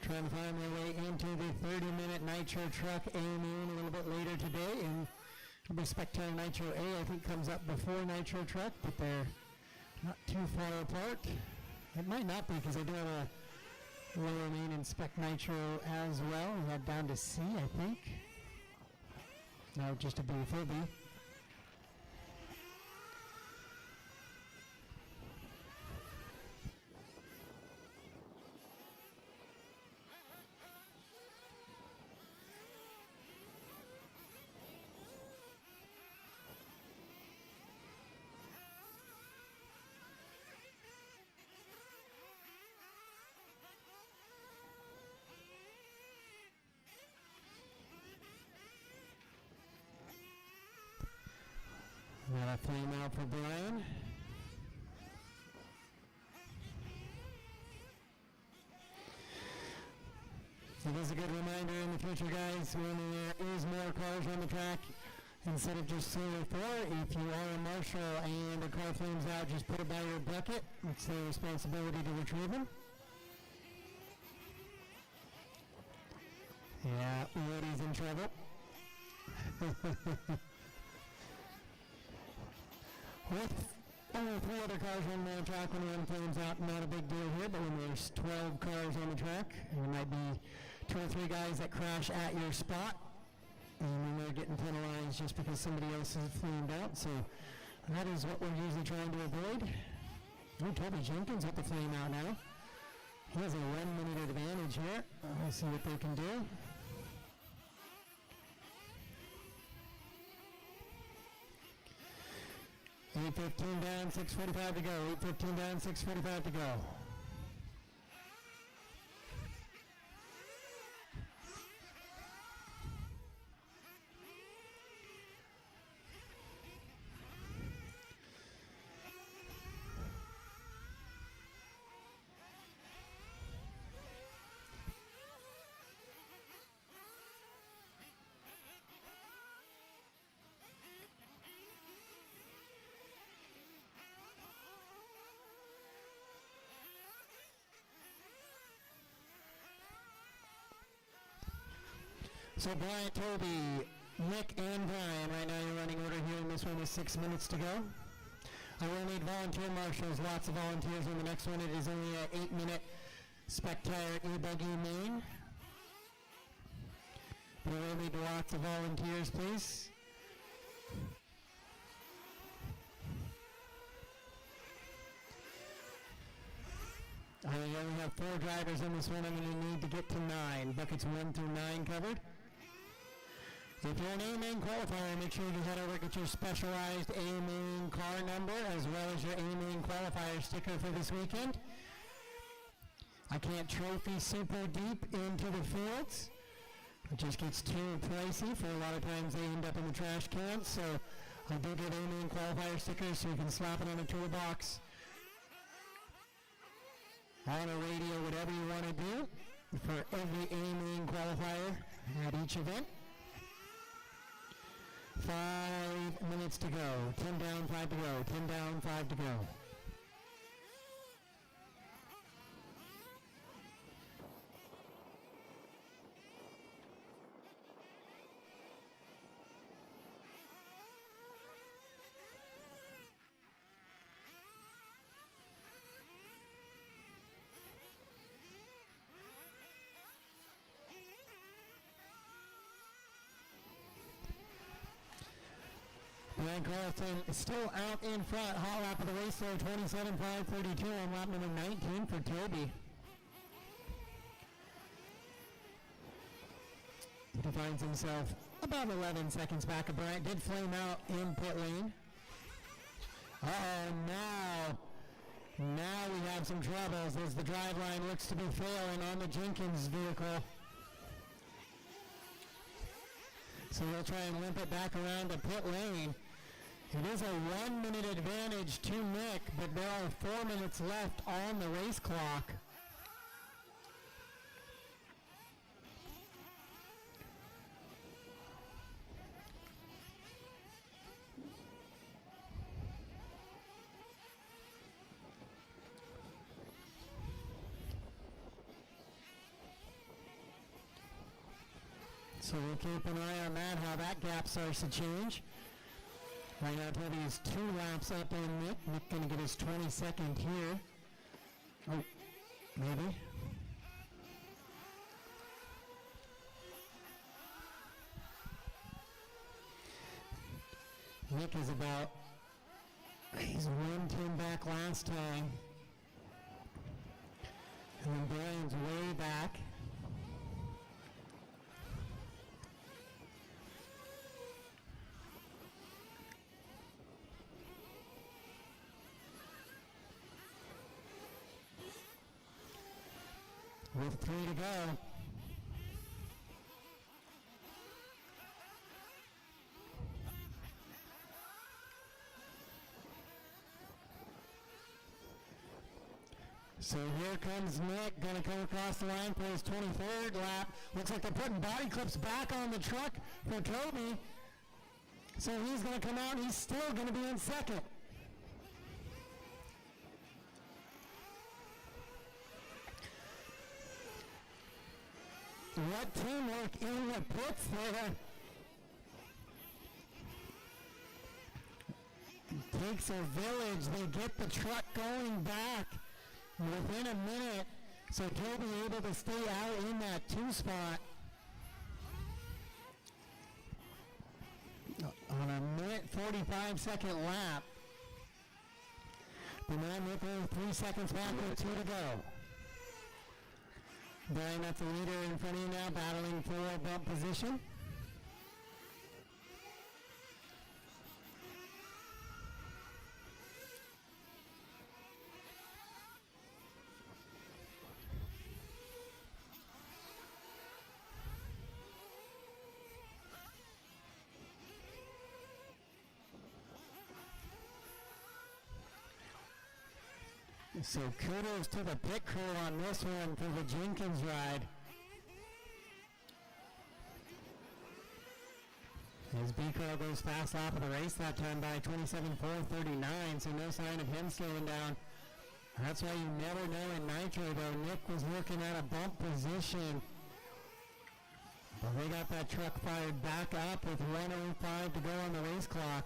Trying to find their way into the 30-minute Nitro Truck A Moon a little bit later today, and it'll be Spectator Nitro A, I think, comes up before Nitro Truck, but they're not too far apart. It might not be because they do have a Lower Main and Spec Nitro as well. We head down to C, I think. No, just a B, full B. Got a flame out for Brian. It is a good reminder in the future, guys, when there is more cars on the track, instead of just 3 or 4, if you are a marshal and a car flames out, just put it by your bucket. It's their responsibility to retrieve them. Yeah, Woody's in trouble. With only 3 other cars on the track when one flames out, not a big deal here, but when there's 12 cars on the track, and there might be 2 or 3 guys that crash at your spot, and then they're getting penalized just because somebody else is flamed out, so that is what we're usually trying to avoid. Oh, Toby Jenkins with the flame out now. He has a 1-minute advantage here. We'll see what they can do. $8:15 down, 6:45 to go. 8:15 down, 6:45 to go. So Bryant, Toby, Nick, and Brian, right now you're running order here, and this one is 6 minutes to go. I will need volunteer marshals, lots of volunteers in the next one. It is only an 8-minute Spec tire E-buggy main. But I will need lots of volunteers, please. I only have 4 drivers in this one. I'm going to need to get to 9. Buckets 1 through 9 covered. If you're an A-main qualifier, make sure you head over and get your specialized A-main car number as well as your A-main qualifier sticker for this weekend. I can't trophy super deep into the fields. It just gets too pricey. For a lot of times they end up in the trash cans. So I do get A-main qualifier stickers so you can slap it on a toolbox, on a radio, whatever you want to do for every A-main qualifier at each event. 5 minutes to go. 10 down, 5 to go. 10 down, 5 to go. Brian Carlson is still out in front. Hot lap of the race there, 27.532 on lap number 19 for Toby. He finds himself about 11 seconds back of Bryant. Did flame out in pit lane. Now we have some troubles as the driveline looks to be failing on the Jenkins vehicle. So we'll try and limp it back around to pit lane. It is a 1-minute advantage to Nick, but there are 4 minutes left on the race clock. So we'll keep an eye on that, how that gap starts to change. Right now, Toby is 2 laps up on Nick. Nick going to get his 22nd here. Oh, maybe. Nick is about, he's 1:10 back last time. And then Brian's way back. With 3 to go. So here comes Nick, going to come across the line for his 23rd lap. Looks like they're putting body clips back on the truck for Toby. So he's going to come out, he's still going to be in second. What teamwork in the pits there. It takes a village. They get the truck going back within a minute. So Toby able to stay out in that 2 spot. On a minute 45-second lap. The man with 3 seconds back with 2 to go. Brian, that's the leader in front of you now, battling for bump position. So kudos to the pit crew on this one for the Jenkins ride. As B-Car goes fast lap of the race that time by 27.439, so no sign of him slowing down. That's why you never know in Nitro though. Nick was looking at a bump position. But they got that truck fired back up with 1:05 to go on the race clock.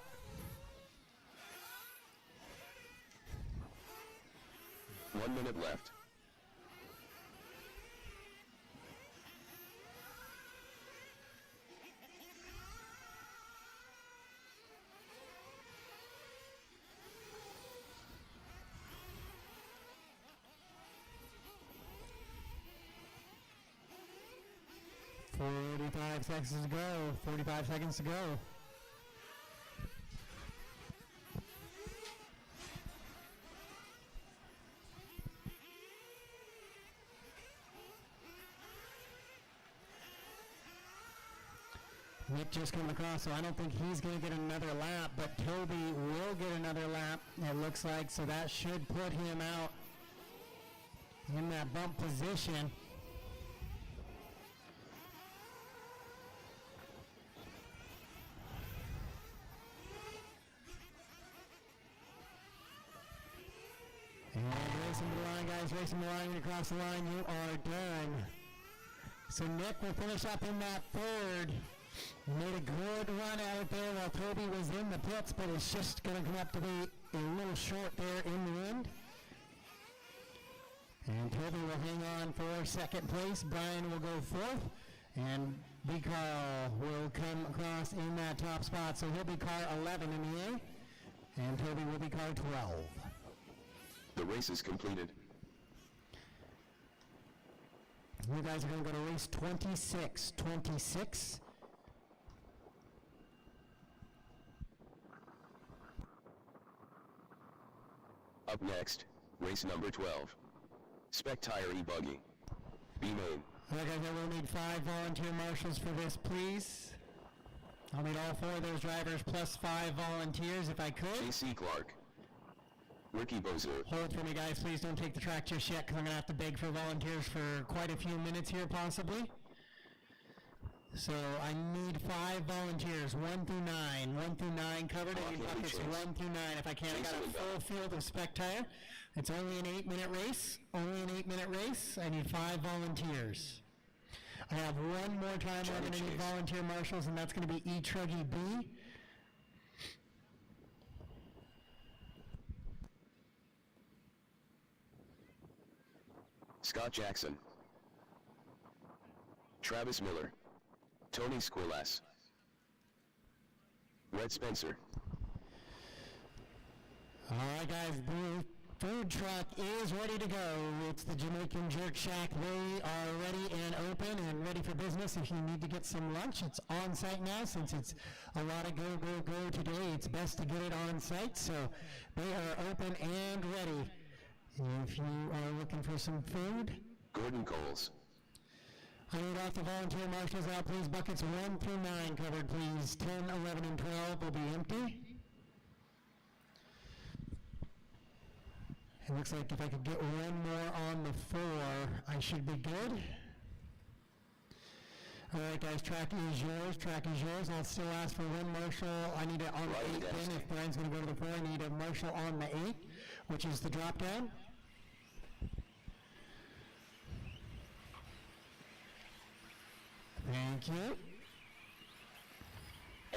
One minute left. Forty-five seconds to go. 45 seconds to go. Nick just came across, so I don't think he's going to get another lap, but Toby will get another lap, it looks like, so that should put him out in that bump position. And racing to the line, guys, racing the line, across the line, you are done. So Nick will finish up in that 3rd. Made a good run at it there while Toby was in the pits, but it's just going to come up to be a little short there in the end. And Toby will hang on for 2nd place. Brian will go 4th. And B-Car will come across in that top spot. So he'll be car 11 in the A. And Toby will be car 12. The race is completed. You guys are going to go to race 26. 26. Up next, race number 12. Spec Tire E-buggy. B-main. All right, guys, I will need 5 volunteer marshals for this, please. I'll need all 4 of those drivers plus 5 volunteers if I could. J.C. Clark. Ricky Bozer. Hold for me, guys. Please don't take the track just yet, because I'm going to have to beg for volunteers for quite a few minutes here, possibly. So I need 5 volunteers, 1 through 9. 1 through 9 covered. I need buckets 1 through 9 if I can. I got a full field of Spec Tire. It's only an 8-minute race. Only an 8-minute race. I need 5 volunteers. I have one more time where I'm going to need volunteer marshals, and that's going to be E-truggy B. Scott Jackson. Travis Miller. Tony Squillace. Red Spencer. All right, guys, the food truck is ready to go. It's the Jamaican Jerk Shack. They are ready and open and ready for business. If you need to get some lunch, it's on site now. Since it's a lot of go, go, go today, it's best to get it on site. So they are open and ready. If you are looking for some food. Gordon Coles. I need off the volunteer marshals out, please. Buckets 1 through 9 covered, please. 10, 11, and 12 will be empty. Looks like if I could get one more on the 4, I should be good. All right, guys, track is yours. Track is yours. I'll still ask for one marshal. I need it on the 8 pin. If Brian's going to go to the 4, I need a marshal on the 8, which is the drop down. Thank you.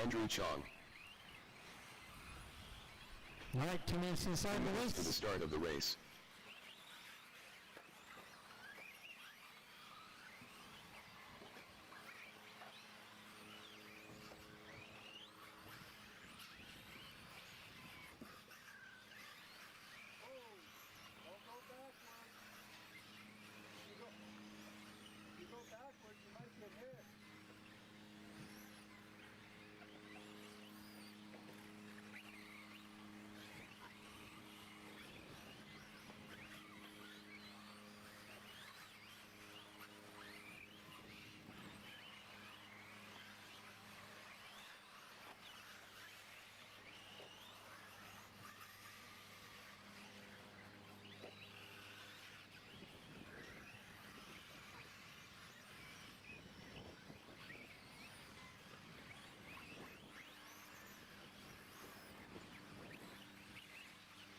Andrew Chong. All right, 2 minutes to the start of the race. To the start of the race. You go backwards, you might get hit.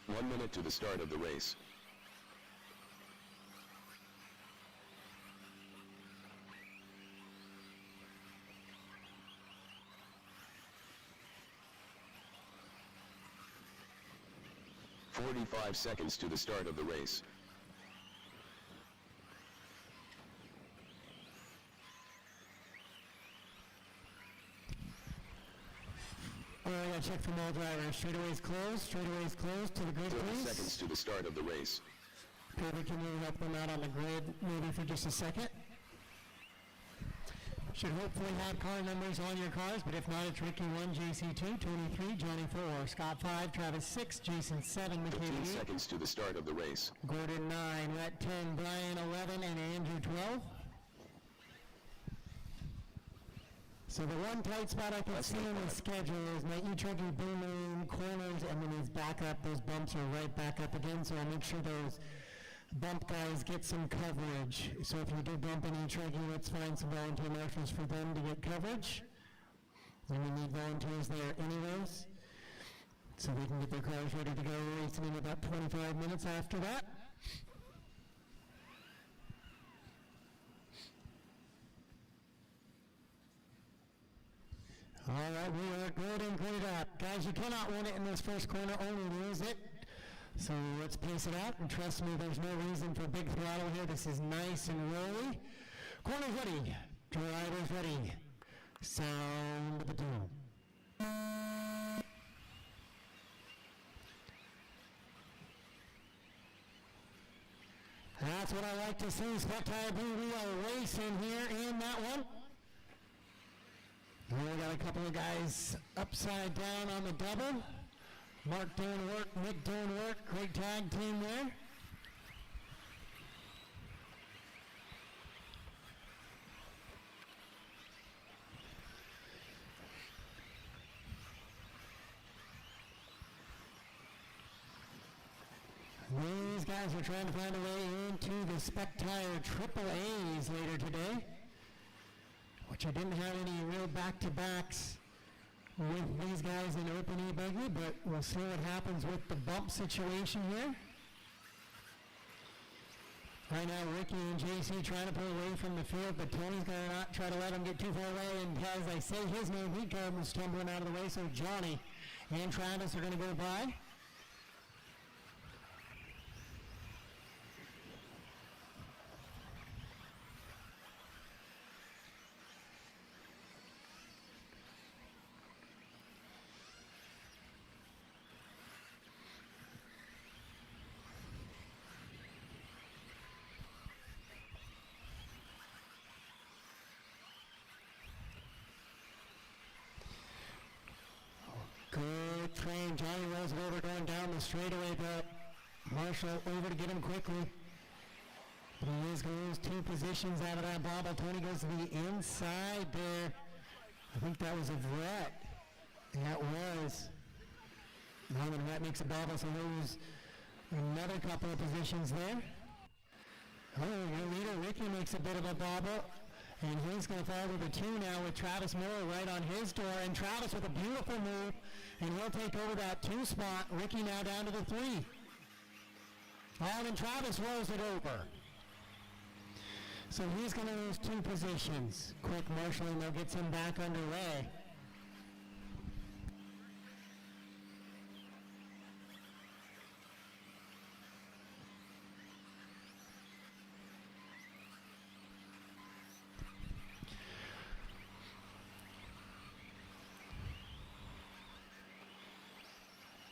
One minute to the start of the race. "45 seconds to the start of the race. All right, I gotta check from all drivers. Straightaways closed to the grid, 30 please. seconds to the start of the race. Peter, can you help them out on the grid maybe for just a second? Should hopefully have car numbers on your cars, but if not, it's Ricky 1, JC 2, Tony 3, Johnny 4, Scott 5, Travis 6, Jason 7, 15 McKay 8, seconds to the start of the race. Gordon 9, Rhett 10, Brian 11, and Andrew 12. So the one tight spot I can see in the schedule is my E-truggy boom lane corners, and then his back up. Those bumps are right back up again, so I'll make sure those bump guys get some coverage. So if you do bump an E-truggy, let's find some volunteer marshals for them to get coverage. And we need volunteers there anyways, so they can get their cars ready to go, racing in about 25 minutes after that. All right, we are good and cleared up. Guys, you cannot win it in this first corner, only lose it. So let's pace it out, and trust me, there's no reason for big throttle here. This is nice and rolly. Corners ready, drivers ready. Sound of the doom. That's what I like to see. Spec Tire Blue, we are racing here in that one. We got a couple of guys upside down on the double. Mark doing work, Nick doing work. Great tag team there. These guys are trying to find a way into the Spec Tire Triple A's later today, which I didn't have any real back-to-backs with these guys in open E-buggy, but we'll see what happens with the bump situation here. Right now, Ricky and JC trying to pull away from the field, but Tony's going to not try to let him get too far away, and as I say his name, he comes tumbling out of the way, so Johnny and Travis are going to go by. Good train. Johnny rolls over going down the straightaway, but Marshall over to get him quickly. But he is going to lose 2 positions out of that bobble. Tony goes to the inside there. I think that was a Rhett. That was. And then Rhett makes a bobble, so he'll lose Another couple of positions there. Oh, your leader Ricky makes a bit of a bobble. And he's going to fall to the 2 now with Travis Miller right on his door. And Travis with a beautiful move. And he'll take over that 2 spot. Ricky now down to the 3. Oh, and Travis rolls it over. So he's going to lose 2 positions. Quick marshalling though gets him back underway.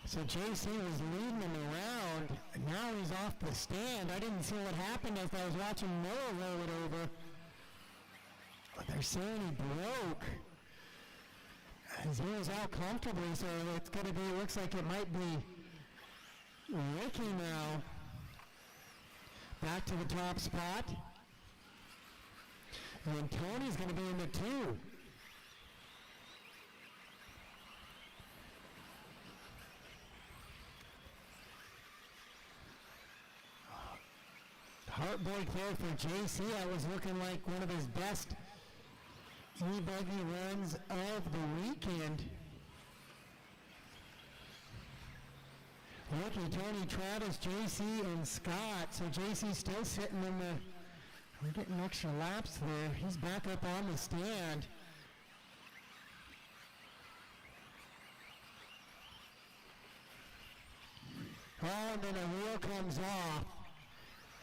So JC was leading him around, and now he's off the stand. I didn't see what happened as I was watching Noah roll it over. But they're saying he broke. As he was out comfortably, so it's going to be, looks like it might be Ricky now. Back to the top spot. And Tony's going to be in the 2. Heartbreak there for JC. That was looking like one of his best E-buggy runs of the weekend. Ricky, Tony, Travis, JC, and Scott. So JC's still sitting in the, we're getting extra laps there. He's back up on the stand. Oh, and then a wheel comes off.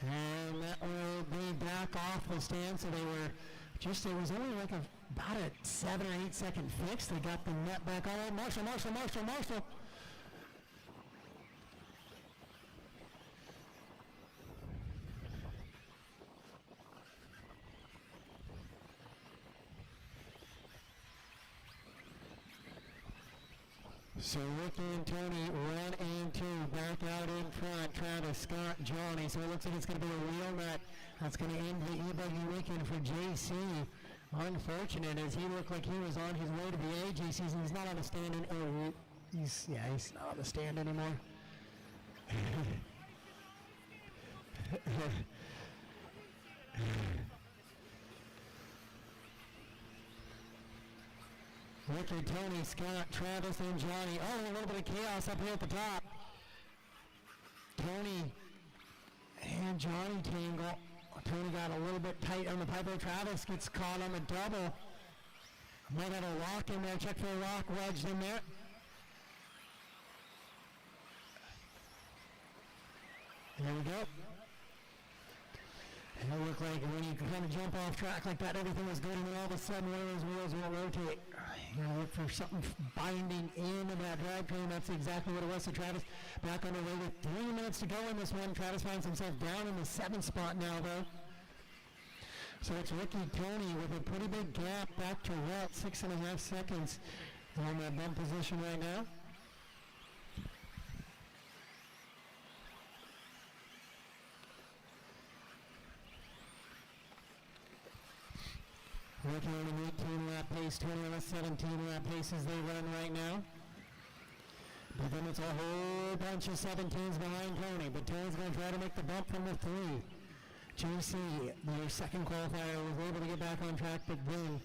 And that will be back off the stand, so they were just, it was only like about a 7 or 8 second fix. They got the net back on. Marshall. So Ricky and Tony, 1 and 2, back out in front. Travis, Scott, Johnny. So it looks like it's going to be a wheel nut. That's going to end the E-buggy weekend for JC. Unfortunate, as he looked like he was on his way to the AG season. He's not on the stand anymore. He's not on the stand anymore. Ricky, Tony, Scott, Travis, and Johnny. Oh, a little bit of chaos up here at the top. Tony and Johnny tangle. Tony got a little bit tight on the pipe. Travis gets caught on the double. Might have a lock in there. Check for a lock wedged in there. There we go. And it looked like when you kind of jump off track like that, everything was good, and then all of a sudden one of those wheels will rotate. You know, look for something binding into that drivetrain. That's exactly what it was. So Travis back on the way with 3 minutes to go in this one. Travis finds himself down in the 7th spot now, though. So it's Ricky, Tony with a pretty big gap back to Walt, 6.5 seconds on that bump position right now. Ricky on an 18 lap pace, Tony on a 17 lap pace as they run right now. But then it's a whole bunch of 17s behind Tony. But Tony's going to try to make the bump from the 3. JC, their second qualifier, was able to get back on track, but then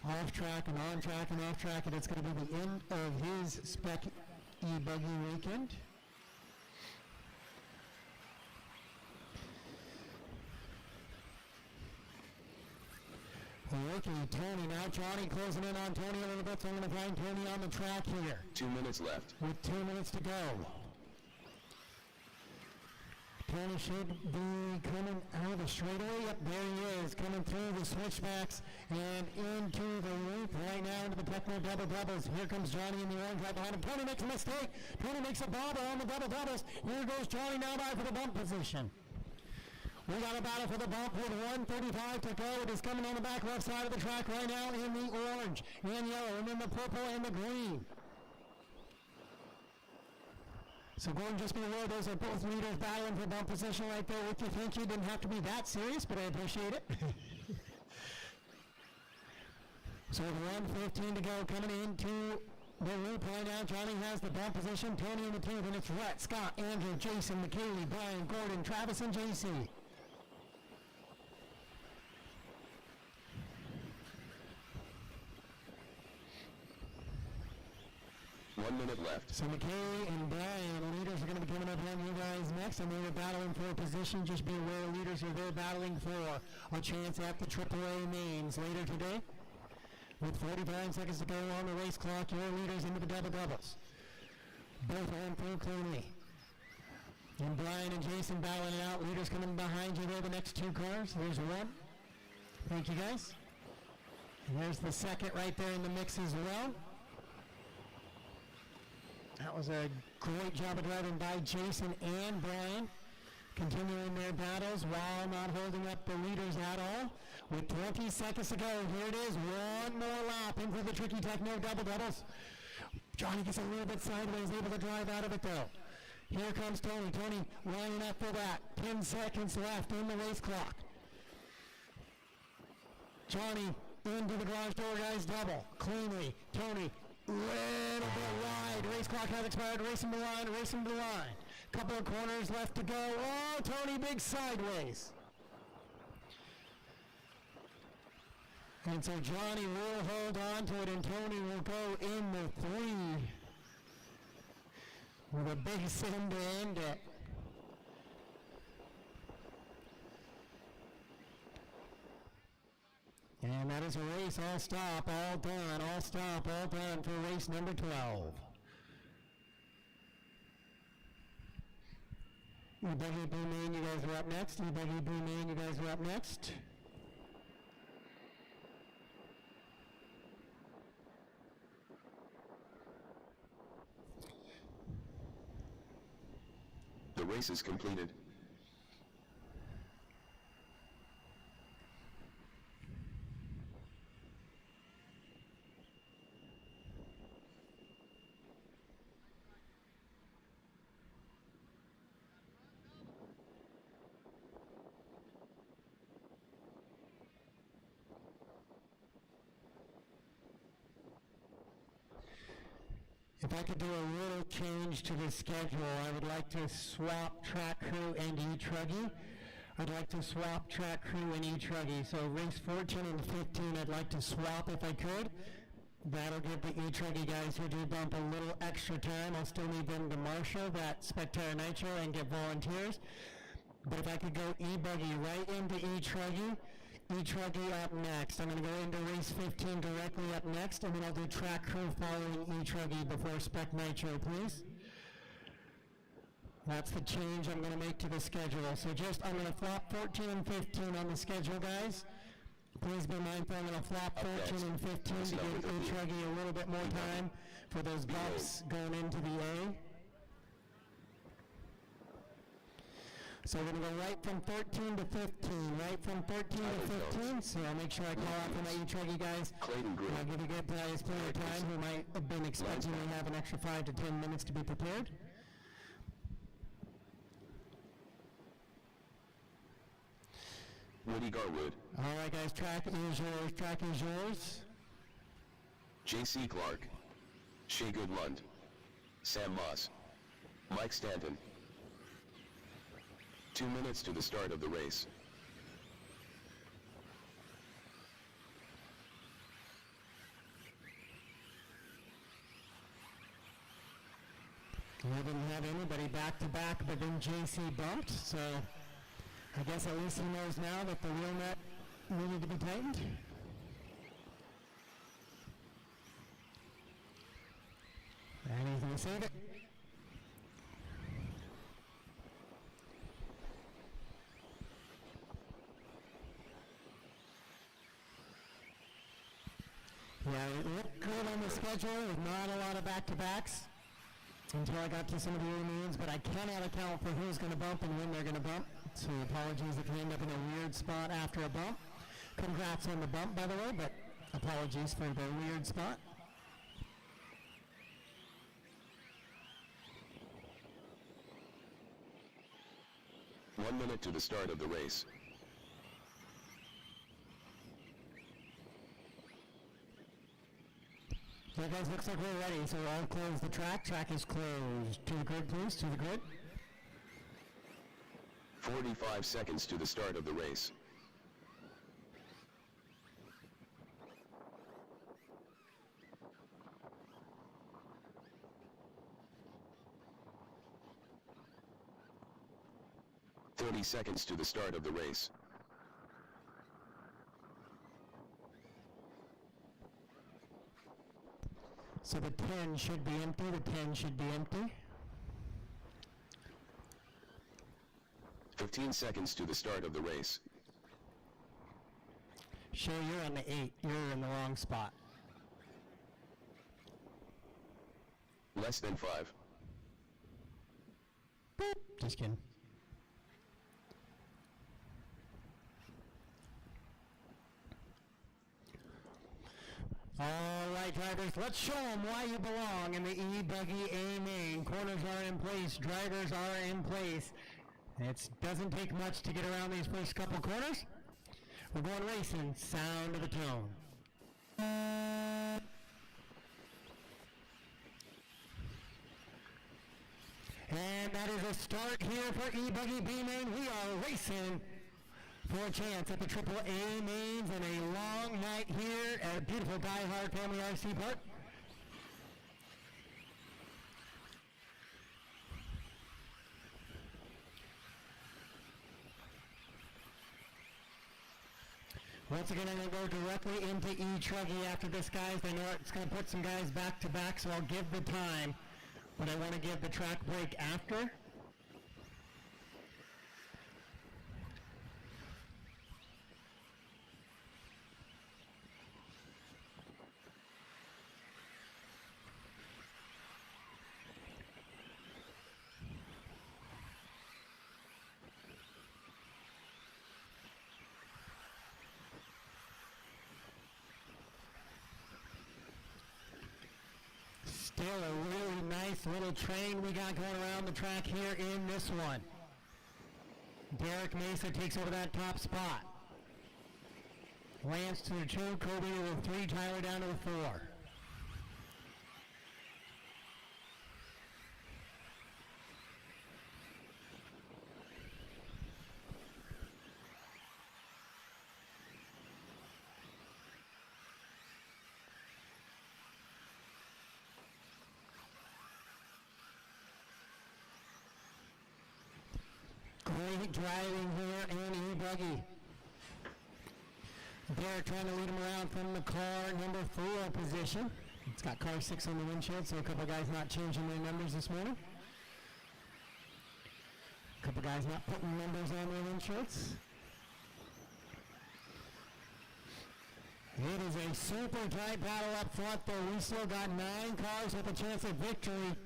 off track and on track and off track, and it's going to be the end of his Spec E-buggy weekend. Ricky, Tony, now Johnny closing in on Tony a little bit, so I'm going to find Tony on the track here. 2 minutes left. With 2 minutes to go. Tony should be coming out of the straightaway. Yep, there he is, coming through the switchbacks and into the loop right now into the Techno double doubles. Here comes Johnny in the orange right behind him. Tony makes a mistake. Tony makes a bobble on the double doubles. Here goes Johnny now back for the bump position. We got a battle for the bump with 1:35 to go. It is coming on the back left side of the track right now in the orange and yellow, and then the purple and the green. So going just below, those are both leaders battling for bump position right there. Ricky, thank you. Didn't have to be that serious, but I appreciate it. So with 1:15 to go, coming into the loop right now. Johnny has the bump position. Tony in the team, and it's Rhett, Scott, Andrew, Jason, McKaylee, Brian, Gordon, Travis, and JC. 1 minute left. So McKay and Brian, leaders are going to be coming up on you guys next, and they're battling for a position. Just be aware, leaders are there battling for a chance at the AAA mains later today. With 45 seconds to go on the race clock, your leaders into the double-doubles. Both on through cleanly. And Brian and Jason battling it out. Leaders coming behind you there, the next two cars. There's one. Thank you, guys. And there's the second right there in the mix as well. That was a great job of driving by Jason and Brian, continuing their battles while not holding up the leaders at all. With 20 seconds to go, here it is, one more lap into the tricky techno double-doubles. Johnny gets a little bit sideways, able to drive out of it though. Here comes Tony. Tony lining up for that. 10 seconds left in the race clock. Johnny into the garage door, guys, double, cleanly. Tony, little bit wide. Race clock has expired. Racing the line, racing the line. Couple of corners left to go. Oh, Tony, big sideways. And so Johnny will hold on to it, and Tony will go in the 3 with a big send to end it. And that is a race, all stop, all done, all stop, all done for race number 12. E-buggy, Blue Main, you guys are up next. E-buggy, Blue Main, you guys are up next. The race is completed. If I could do a little change to the schedule, I would like to swap track crew and E-truggy. I'd like to swap track crew and E-truggy. So race 14 and 15, I'd like to swap if I could. That'll give the E-truggy guys who do bump a little extra time. I'll still need them to marshal that Spec Nitro and get volunteers. But if I could go E-buggy right into E-truggy, E-truggy up next. I'm going to go into race 15 directly up next, and then I'll do track crew following E-truggy before Spec Nitro, please. That's the change I'm going to make to the schedule. So I'm going to flop 14 and 15 on the schedule, guys. Please be mindful, I'm going to flop 14 and 15 to give E-truggy a little bit more time for those bumps going into the A. So we're going to go right from 13 to 15, right from 13 to 15. So I'll make sure I call out for my E-truggy guys. I'll give you good guys plenty of time who might have been expecting to have an extra 5 to 10 minutes to be prepared. Woody Garwood. All right, guys, track is yours. Track is yours. J.C. Clark. Shea Goodlund. Sam Moss. Mike Stanton. 2 minutes to the start of the race. We didn't have anybody back-to-back, but then JC bumped, so I guess at least he knows now that the wheel nut needed to be tightened. And he's going to save it. Yeah, it looked good on the schedule with not a lot of back-to-backs until I got to some of the early means, but I cannot account for who's going to bump and when they're going to bump. So apologies if you end up in a weird spot after a bump. Congrats on the bump, by the way, but apologies for the weird spot. One minute to the start of the race. Yeah, guys, looks like we're ready. So I'll close the track. Track is closed. To the grid, please. To the grid. 45 seconds to the start of the race. Seconds to the start of the race. So the 10 should be empty, the 10 should be empty. 15 seconds to the start of the race. Shay, you're on the 8, you're in the wrong spot. Less than 5. Boop. Just kidding. All right, drivers, let's show them why you belong in the E-buggy A main. Corners are in place, drivers are in place. It doesn't take much to get around these first couple corners. We're going racing, sound of the tone. And that is a start here for E-buggy B main. We are racing for a chance at the Triple A mains and a long night here at beautiful DieHard Family RC Park. Once again, I'm going to go directly into E-truggy after this, guys. I know it's going to put some guys back to back, so I'll give the time, but I want to give the track break after. Still a really nice little train we got going around the track here in this one. Derek Mesa takes over that top spot. Lance to the 2, Kobe to the 3, Tyler down to the 4. Great driving here in E-buggy. Derek trying to lead him around from the car number 4 position. It's got car 6 on the windshield, so a couple guys not changing their numbers this morning. A couple guys not putting numbers on their windshields. It is a super tight battle up front, though. We still got 9 cars with a chance of victory.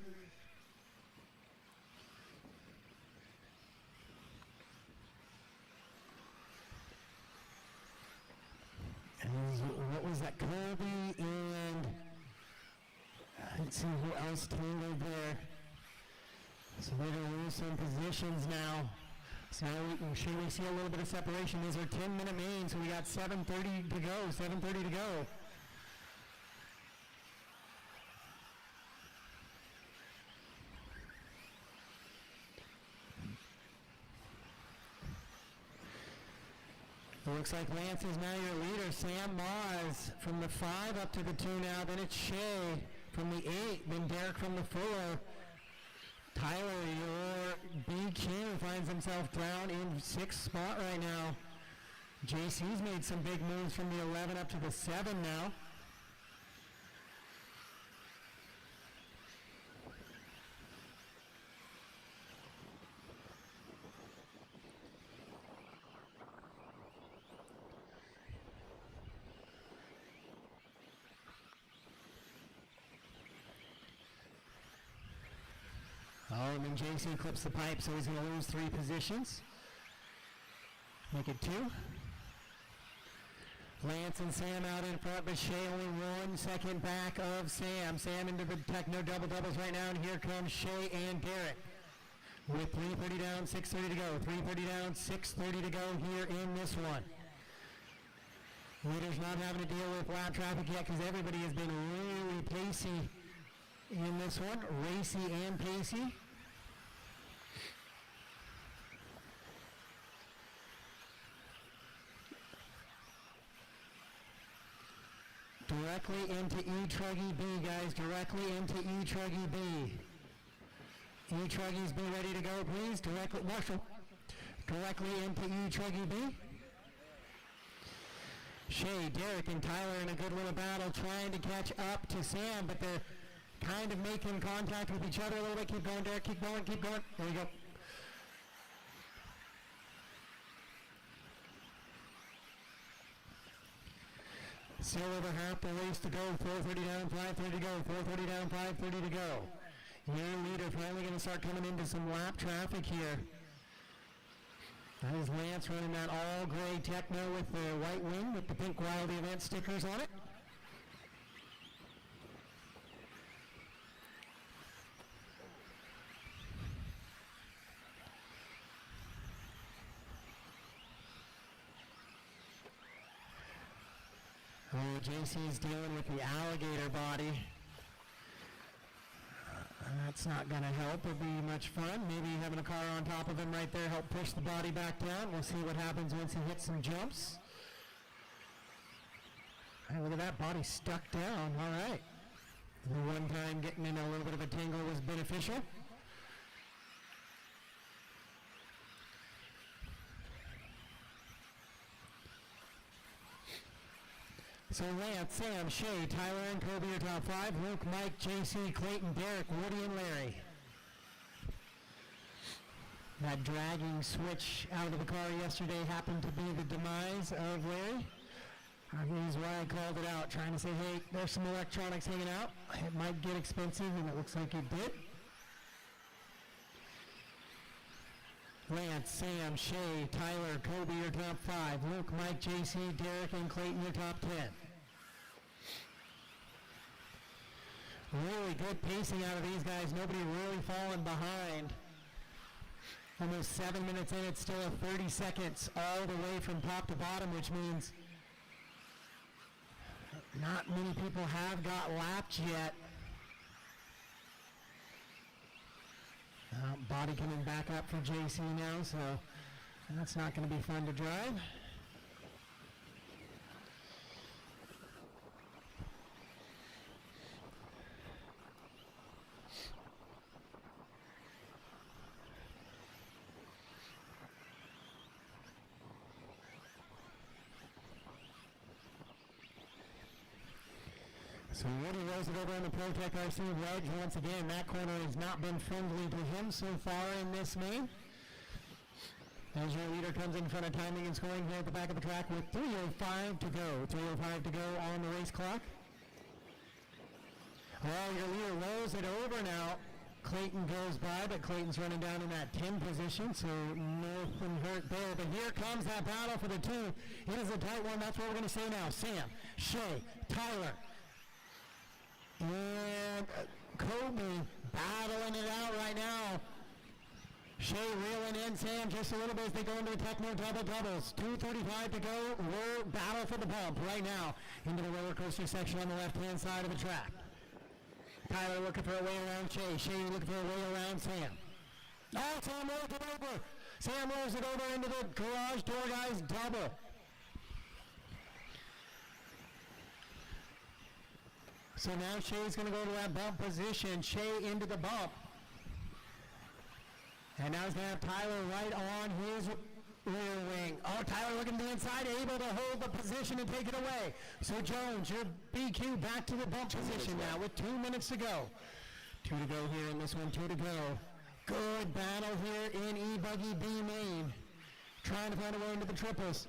What was that? Kobe and let's see who else tangled there. So they're going to lose some positions now. So now should we see a little bit of separation? These are 10-minute mains, so we got 7:30 to go. 7:30 to go. It looks like Lance is now your leader. Sam Mars from the 5 up to the 2 now. Then it's Shay from the 8. Then Derek from the 4. Tyler, your BQ, finds himself down in 6th spot right now. JC's made some big moves from the 11 up to the 7 now. Oh, and then JC clips the pipe, so he's going to lose 3 positions. Make it 2. Lance and Sam out in front, but Shay only 1 second back of Sam. Sam into the Techno double-doubles right now, and here comes Shay and Derek. With 3:30 down, 6:30 to go. 3:30 down, 6:30 to go here in this one. Leaders not having to deal with lap traffic yet because everybody has been really pacey in this one, racy and pacey. Directly into E-truggy B, guys, directly into E-truggy B. E-truggies, be ready to go, please. Directly, Marshall, directly into E-truggy B. Shay, Derek, and Tyler in a good little battle trying to catch up to Sam, but they're kind of making contact with each other a little bit. Keep going, Derek, keep going, keep going. There you go. Still over half the race to go, 4:30 down, 5:30 to go, 4:30 down, 5:30 to go. Your leader finally going to start coming into some lap traffic here. That is Lance running that all-gray Techno with the white wing with the pink Wildy event stickers on it. Oh, JC's dealing with the alligator body. That's not going to help. It'll be much fun. Maybe having a car on top of him right there help push the body back down. We'll see what happens once he hits some jumps. Hey, look at that body stuck down. All right. The one time getting in a little bit of a tangle was beneficial. So Lance, Sam, Shay, Tyler, and Kobe are top five. Luke, Mike, JC, Clayton, Derek, Woody, and Larry. That dragging switch out of the car yesterday happened to be the demise of Larry. Here's why I called it out, trying to say, hey, there's some electronics hanging out. It might get expensive, and it looks like it did. Lance, Sam, Shay, Tyler, Kobe, your top five. Luke, Mike, JC, Derek, and Clayton, your top 10. Really good pacing out of these guys. Nobody really falling behind. Almost 7 minutes in, it's still a 30 seconds all the way from top to bottom, which means not many people have got lapped yet. Body coming back up for JC now, so that's not going to be fun to drive. So Woody rolls it over on the ProTech RC wedge once again. That corner has not been friendly to him so far in this main. As your leader comes in front of timing and scoring here at the back of the track with 3:05 to go. 3:05 to go on the race clock. Well, your leader rolls it over now. Clayton goes by, but Clayton's running down in that 10 position, so nothing hurt there. But here comes that battle for the two. It is a tight one. That's what we're going to say now. Sam, Shay, Tyler, and Kobe battling it out right now. Shay reeling in Sam just a little bit as they go into the Techno double-doubles. 2:35 to go. We're battle for the bump right now into the roller coaster section on the left-hand side of the track. Tyler looking for a way around Shay. Shay looking for a way around Sam. Oh, Sam rolls it over. Sam rolls it over into the garage door, guys. Double. So now Shay's going to go to that bump position. Shay into the bump. And now he's going to have Tyler right on his rear wing. Oh, Tyler looking to the inside, able to hold the position and take it away. So Jones, your BQ back to the bump position now with 2 minutes to go. 2 to go here in this one, 2 to go. Good battle here in E-buggy B main. Trying to find a way into the triples.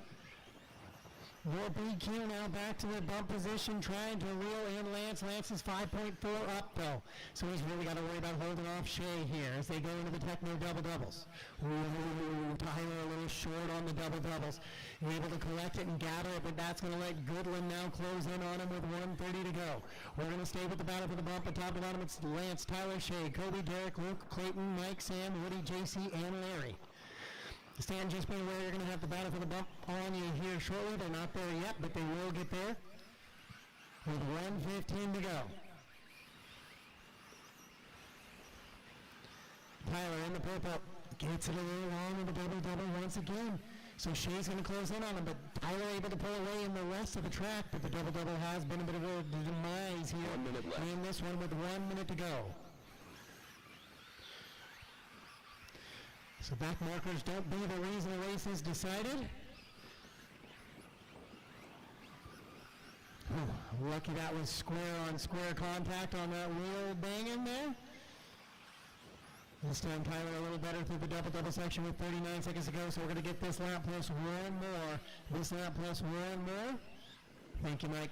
Your BQ now back to the bump position, trying to reel in Lance. Lance is 5.4 up, though. So he's really got to worry about holding off Shay here as they go into the Techno double-doubles. Ooh, Tyler a little short on the double-doubles. You're able to collect it and gather it, but that's going to let Goodland now close in on him with 1:30 to go. We're going to stay with the battle for the bump. At top to bottom, it's Lance, Tyler, Shay, Kobe, Derek, Luke, Clayton, Mike, Sam, Woody, JC, and Larry. Stand just be aware you're going to have the battle for the bump on you here shortly. They're not there yet, but they will get there. With 1:15 to go. Tyler in the purple gets it a little long in the double-double once again. So Shea's going to close in on him, but Tyler able to pull away in the rest of the track, but the double-double has been a bit of a demise here 1 minute left. in this one with 1 minute to go. So back markers don't be the reason the race is decided. Lucky that was square on square contact on that wheel banging there. This time Tyler a little better through the double-double section with 39 seconds to go, so we're going to get this lap plus one more. This lap plus one more. Thank you, Mike.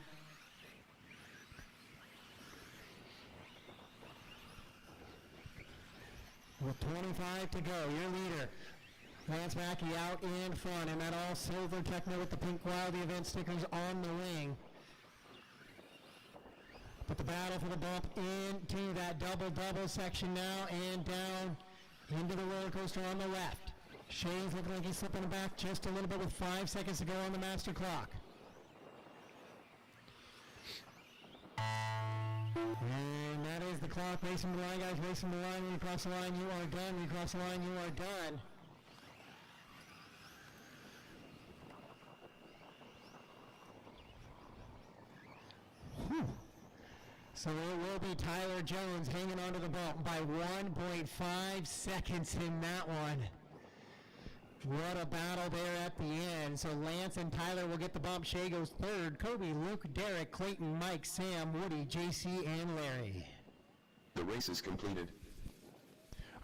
With 25 to go, your leader, Lance Mackey out in front, and that all silver Techno with the pink Wild event stickers on the wing. But the battle for the bump into that double-double section now and down into the roller coaster on the left. Shane's looking like he's slipping back just a little bit with 5 seconds to go on the master clock. And that is the clock racing the line, guys. Racing the line. When you cross the line, you are done. When you cross the line, you are done. Whew. So it will be Tyler Jones hanging onto the bump by 1.5 seconds in that one. What a battle there at the end. So Lance and Tyler will get the bump. Shea goes third. Kobe, Luke, Derek, Clayton, Mike, Sam, Woody, JC, and Larry. The race is completed.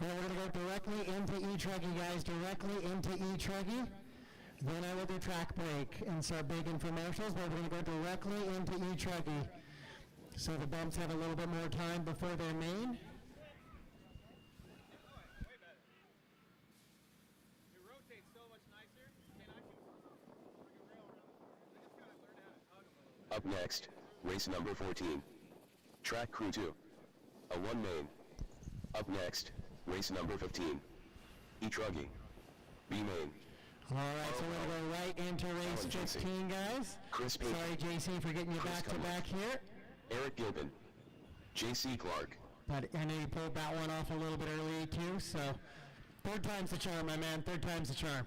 All right, we're going to go directly into E-truggy, guys. Directly into E-truggy. Then I will do track break and start big infomercials, but we're going to go directly into E-truggy. So the bumps have a little bit more time before their main. Up next, race number 14. Track Crew 2. A 1 main. Up next, race number 15. E-truggy B main. All right, so we're going to go right into race 15, guys. Chris Payton. Sorry, JC, for getting you Chris back to Cunliffe. back here. Eric Gilpin. J.C. Clark. But I know you pulled that one off a little bit early, too, so third time's the charm, my man. Third time's the charm.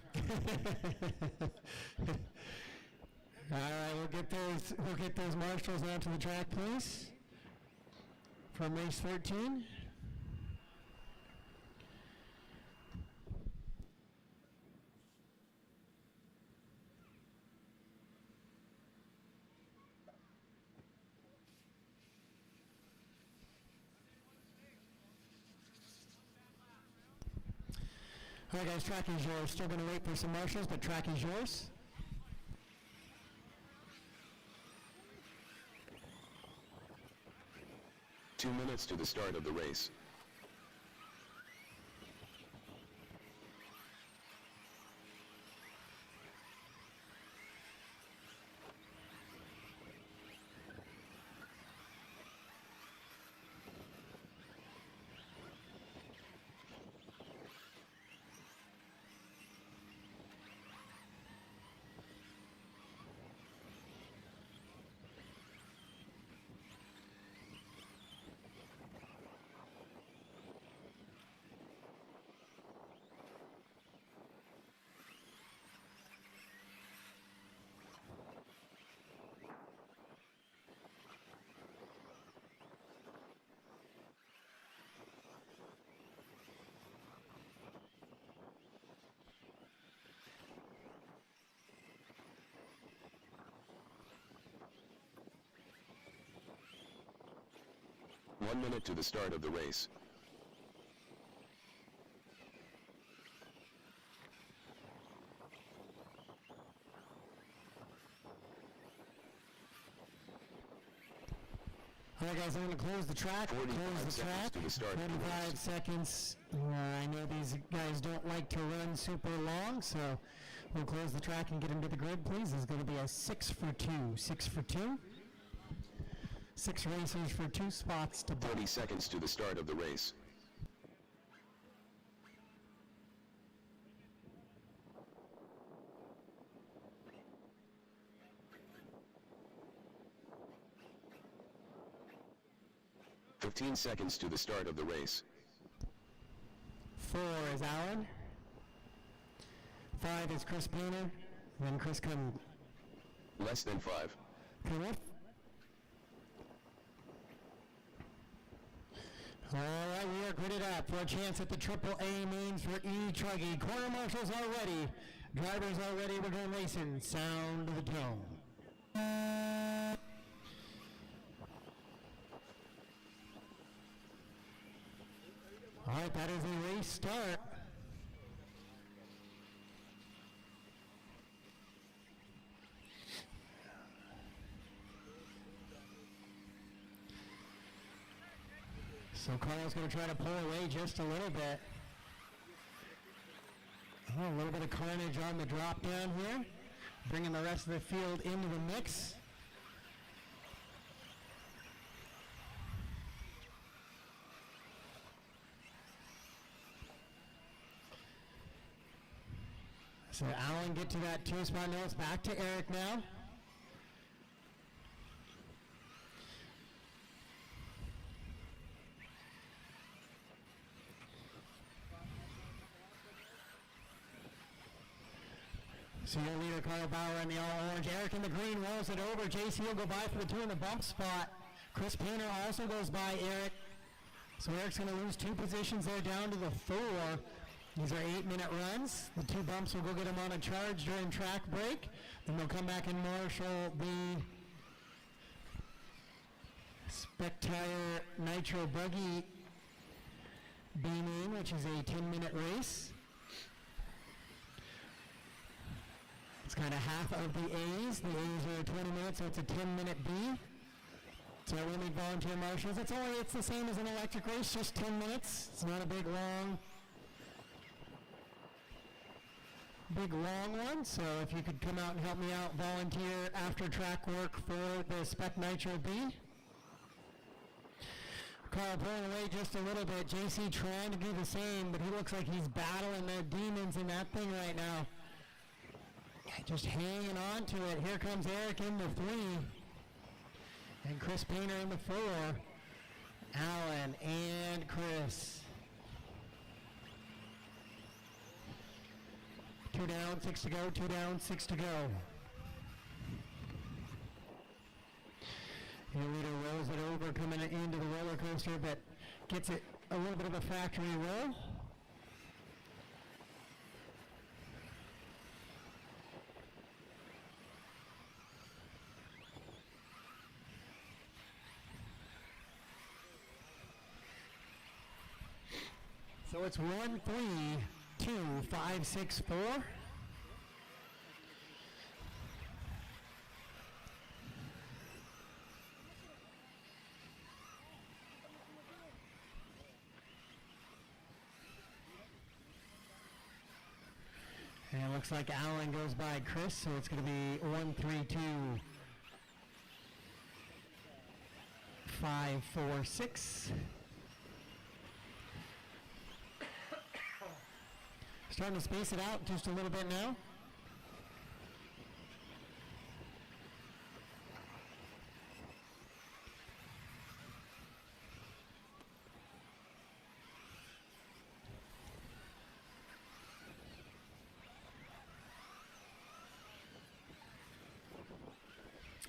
All right, we'll get those marshals onto the track, please. From race 13. All right, guys, track is yours. Still going to wait for some marshals, but track is yours. Two minutes to the start of the race. One minute to the start of the race. All right, guys, I'm going to close the track. 45 seconds. I know these guys don't like to run super long, so we'll close the track and get into the grid, please. There's going to be a 6 for 2. 6 for 2. 6 racers for 2 spots to bump. 30 seconds to the start of the race. 15 seconds to the start of the race. 4 is Alan. 5 is Chris Painter. Then Chris come Less than 5. up. All right, we are gridded up for a chance at the AAA mains for E-truggy. Corner marshals are ready. Drivers are ready. We're going racing. Sound of the dome. All right, that is a race start. So Carl's going to try to pull away just a little bit. Oh, a little bit of carnage on the drop down here, bringing the rest of the field into the mix. So Alan get to that 2-spot. No, it's back to Eric now. So your leader, Carl Bauer, in the all-orange. Eric in the green rolls it over. JC will go by for the 2 in the bump spot. Chris Painter also goes by Eric. So Eric's going to lose 2 positions there down to the 4. These are 8-minute runs. The 2 bumps will go get them on a charge during track break. Then they'll come back and marshal the Spec Tire Nitro Buggy B-main, which is a 10-minute race. It's kind of half of the A's. The A's are 20 minutes, so it's a 10-minute B. So we need volunteer marshals. It's the same as an electric race, just 10 minutes. It's not a big long one. So if you could come out and help me out, volunteer after track work for the Spec Nitro B. Carl pulling away just a little bit. JC trying to do the same, but he looks like he's battling the demons in that thing right now. Just hanging on to it. Here comes Eric in the 3. And Chris Painter in the 4. Alan and Chris. 2 down, 6 to go. 2 down, 6 to go. Your leader rolls it over, coming into the roller coaster, but gets it a little bit of a factory roll. So it's 1, 3, 2, 5, 6, 4. And it looks like Alan goes by Chris, so it's going to be 1, 3, 2, 5, 4, 6. Starting to space it out just a little bit now.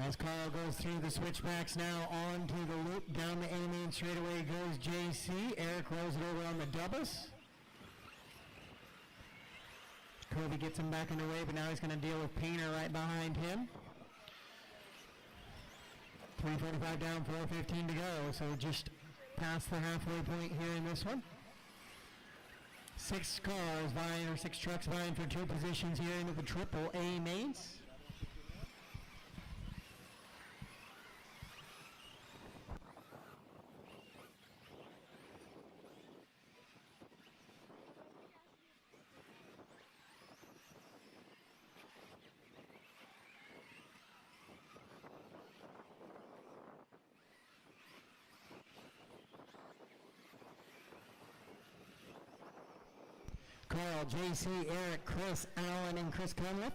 As Carl goes through the switchbacks now onto the loop, down the A-main straightaway goes JC. Eric rolls it over on the doubles. Kobe gets him back in the way, but now he's going to deal with Painter right behind him. 3:45 down, 4:15 to go, so just past the halfway point here in this one. 6 cars vying, or 6 trucks vying for 2 positions here into the AAA mains. Carl, JC, Eric, Chris, Alan, and Chris Conlip.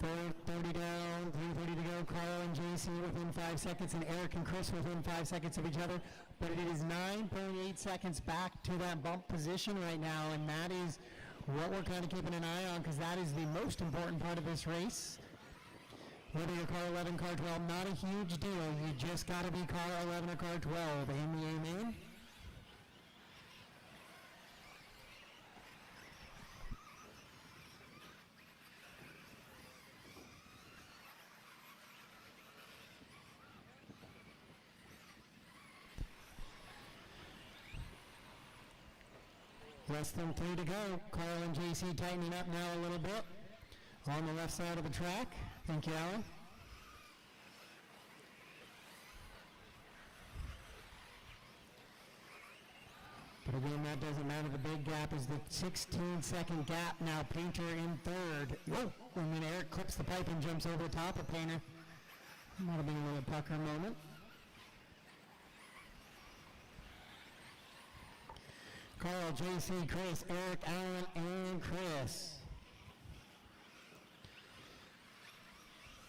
4 4:30 down, 3:30 to go. Carl and JC within 5 seconds, and Eric and Chris within 5 seconds of each other. But it is 9.8 seconds back to that bump position right now, and that is what we're kind of keeping an eye on, because that is the most important part of this race. Whether you're car 11, car 12, not a huge deal. You just got to be car 11 or car 12. Amy, amen? Less than 3 to go. Carl and JC tightening up now a little bit on the left side of the track. Thank you, Alan. But again, that doesn't matter. The big gap is the 16-second gap now. Painter in third. Whoa! And then Eric clips the pipe and jumps over the top of Painter. Might have been a little pucker moment. Carl, JC, Chris, Eric, Alan, and Chris.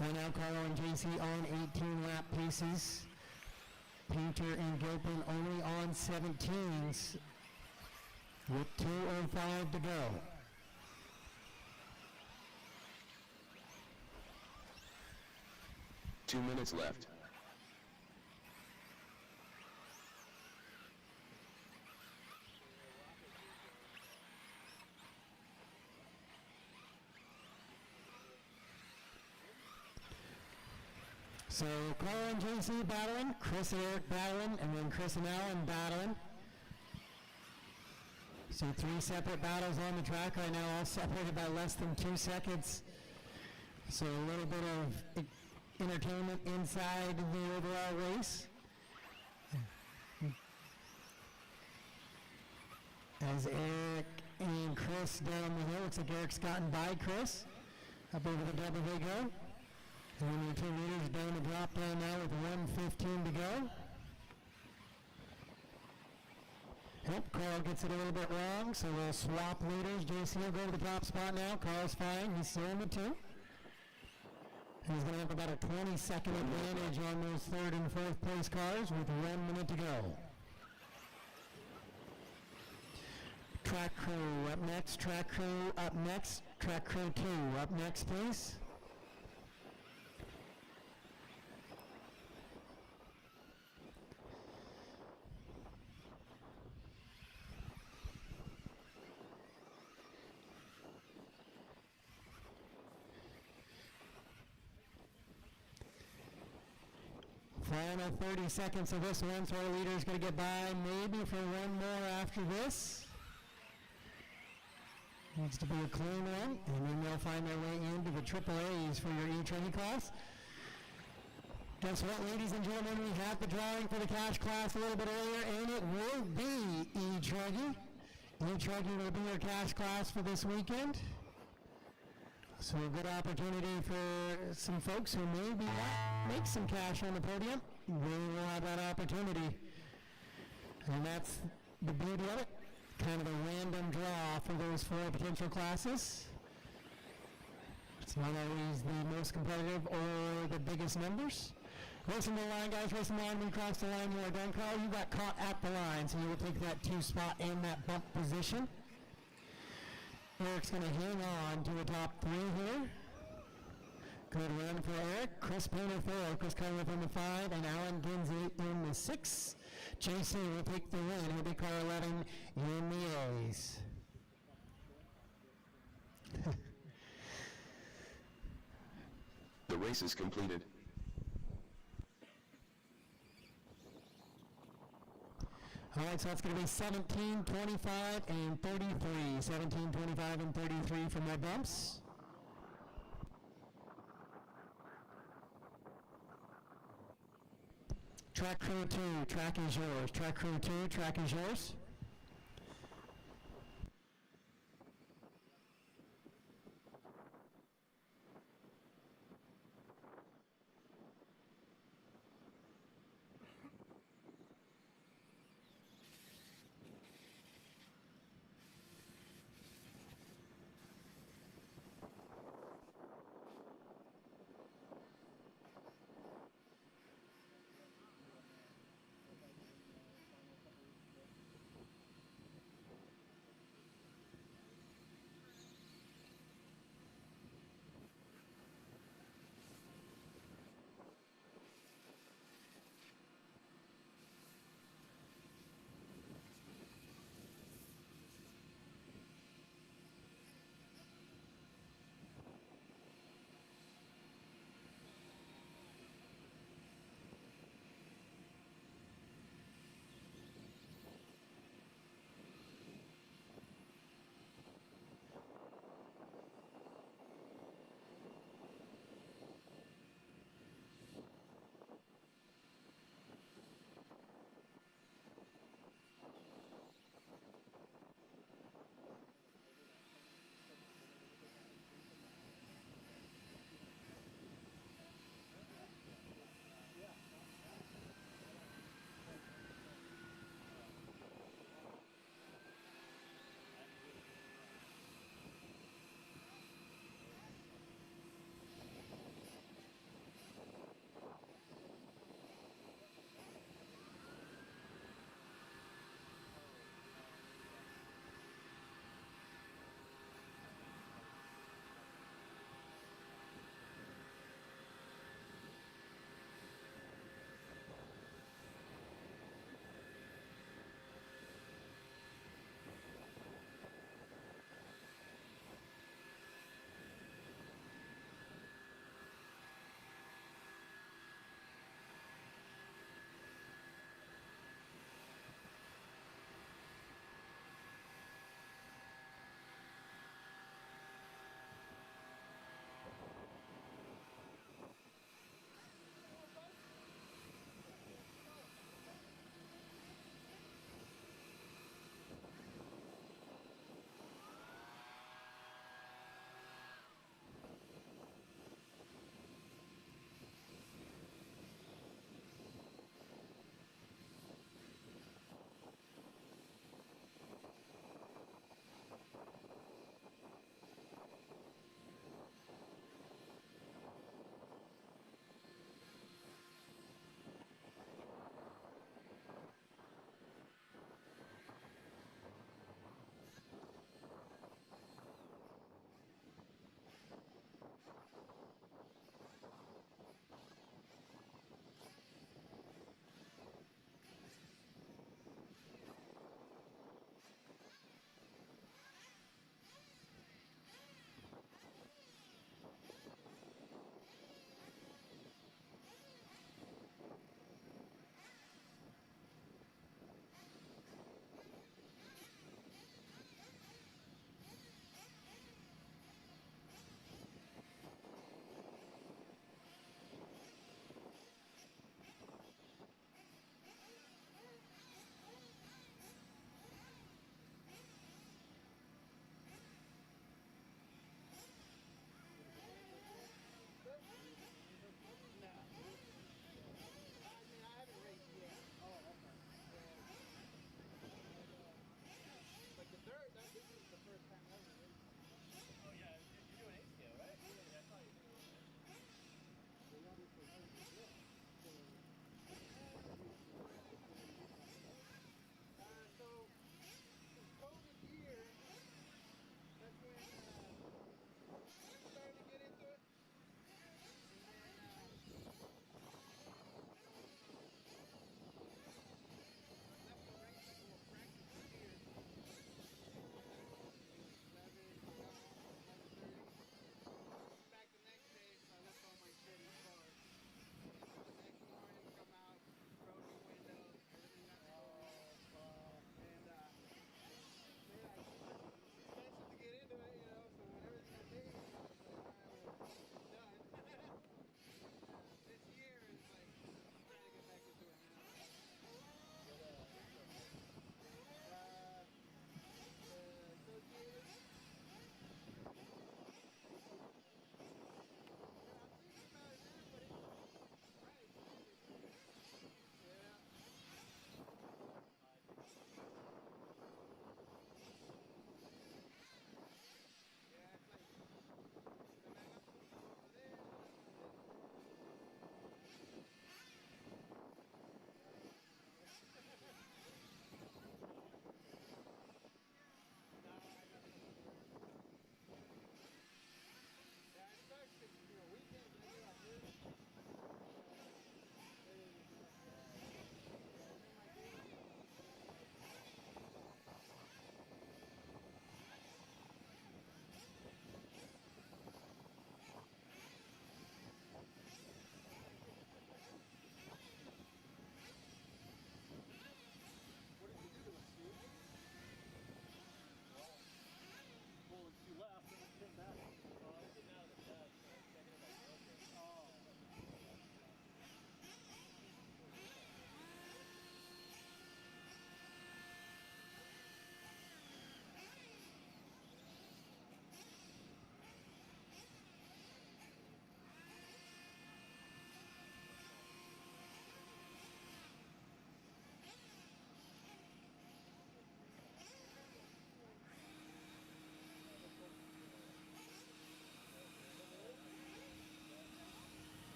Right now, Carl and JC on 18 lap paces. Painter and Gilpin only on 17s with 2:05 to go. Two minutes left. So Carl and JC battling, Chris and Eric battling, and then Chris and Alan battling. So 3 separate battles on the track right now, all separated by less than 2 seconds. So a little bit of entertainment inside the overall race. As Eric and Chris down the hill, looks like Eric's gotten by Chris. Up over the double they go. And then 2 meters down the drop down now with 1:15 to go. Yep, Carl gets it a little bit wrong, so we'll swap leaders. JC will go to the top spot now. Carl's fine, he's still in the 2. And he's going to have about a 20-second advantage on those 3rd and 4th place cars with 1 minute to go. Track crew up next, track crew up next, track crew 2 up next, please. Final 30 seconds of this one, so our leader's going to get by maybe for one more after this. Needs to be a clean one, and then they'll find their way into the AAAs for your E-truggy class. Guess what, ladies and gentlemen, we had the drawing for the cash class a little bit earlier, and it will be E-truggy. E-truggy will be your cash class for this weekend. So a good opportunity for some folks who maybe make some cash on the podium. We will have that opportunity. And that's the beauty of it. Kind of a random draw for those 4 potential classes. It's not always the most competitive or the biggest numbers. Racing the line, guys, racing the line. We cross the line, you are done. Carl, you got caught at the line, so you will take that 2 spot in that bump position. Eric's going to hang on to a top 3 here. Good run for Eric. Chris Painter 4, Chris Conley in the 5, and Alan Ginsey in the 6. JC will take the win. He'll be car 11 in the A's. The race is completed. All right, so it's going to be 17, 25, and 33. 17, 25, and 33 for more bumps. Track crew 2, track is yours. Track crew 2, track is yours.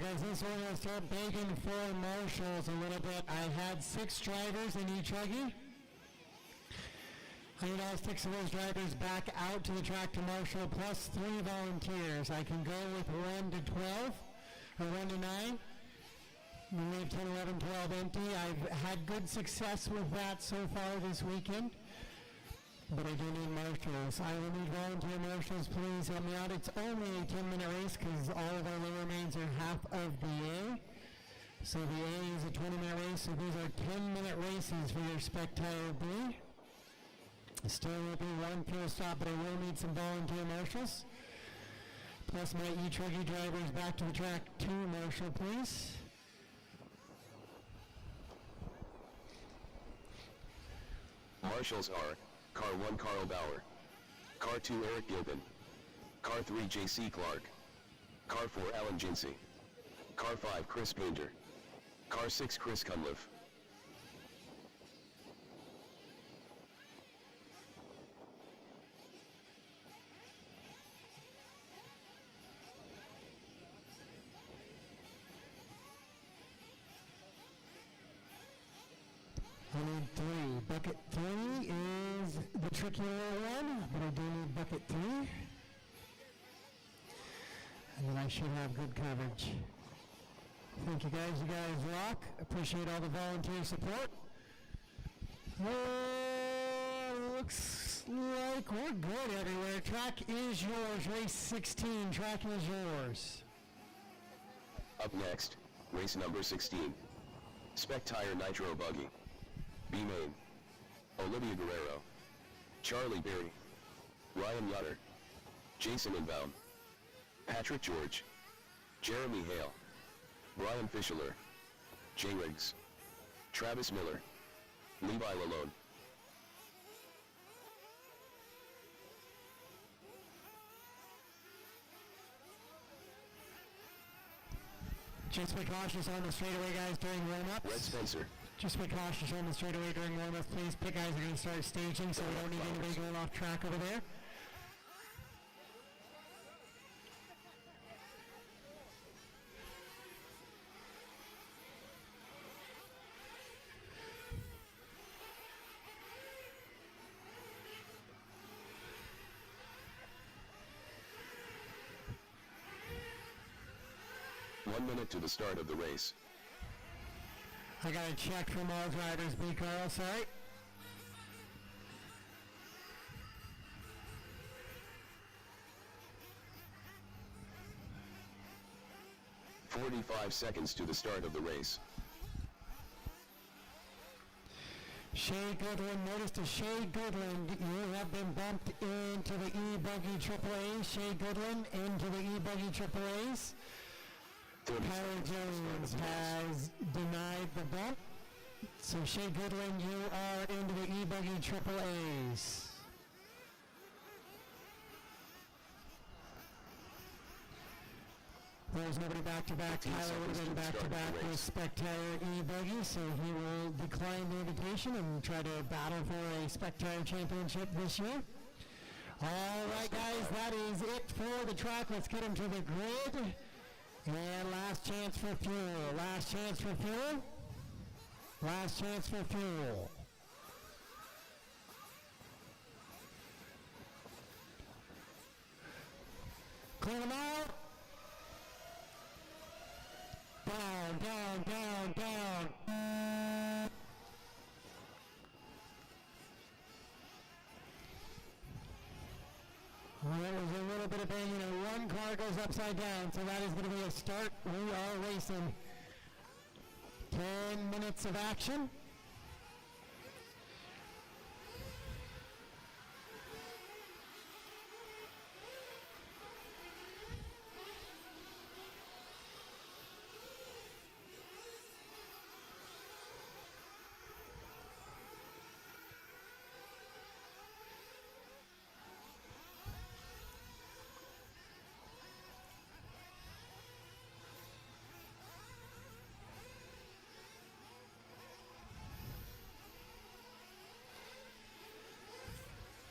guys, this one will start begging for marshals a little bit. I had 6 drivers in E-truggy. I need all 6 of those drivers back out to the track to marshal, plus 3 volunteers. I can go with 1 to 12, or 1 to 9. We leave 10, 11, 12 empty. I've had good success with that so far this weekend. But I do need marshals. I will need volunteer marshals. Please help me out. It's only a 10-minute race because all of our lower mains are half of the A. So the A is a 20-minute race. So these are 10-minute races for your Spec Tire B. Still will be 1 fuel stop, but I will need some volunteer marshals. Plus my E-truggy drivers back to the track. 2 marshal, please. Marshals are Car 1 Carl Bauer, Car 2 Eric Gilpin, Car 3 JC Clark, Car 4 Alan Jinsey, Car 5 Chris Painter, Car 6 Chris Cunliffe. I need 3. Bucket 3 is the tricky one, but I do need bucket 3. And then I should have good coverage. Thank you guys. You guys rock. Appreciate all the volunteer support. Looks like we're good everywhere. Track is yours. Race 16. Track is yours. Up next, race number 16. Spec Tire Nitro Buggy. B main. Olivia Guerrero. Charlie Berry. Ryan Yoder. Jason Inbaum. Patrick George. Jeremy Hale. Brian Fischler. Jay Riggs. Travis Miller. Levi Lalone. Just be cautious on the straightaway, guys, during warm-ups. Red Spencer. Just be cautious on the straightaway during warm-ups, please. Pit guys are going to start staging, so we don't need anybody going off track over there. One minute to the start of the race. I got a check from all drivers, B. Carl, sorry. "45 seconds to the start of the race. Shay Goodland, notice to Shay Goodland, you have been bumped into the E-buggy AAA. Shay Goodland into the E-buggy AAAs. Tyler Jones has denied the bump. So Shay Goodland, you are into the E-buggy AAAs. There was nobody back-to-back. Tyler would have been back-to-back with Spec Tire E-buggy, so he will decline the invitation and try to battle for a Spec Tire championship this year. All right, guys, that is it for the track. Let's get him to the grid. And last chance for fuel. Last chance for fuel. Last chance for fuel. Clean them out. Down, down, down, down. Well, there was a little bit of banging, and one car goes upside down, so that is going to be a start. We are racing. 10 minutes of action.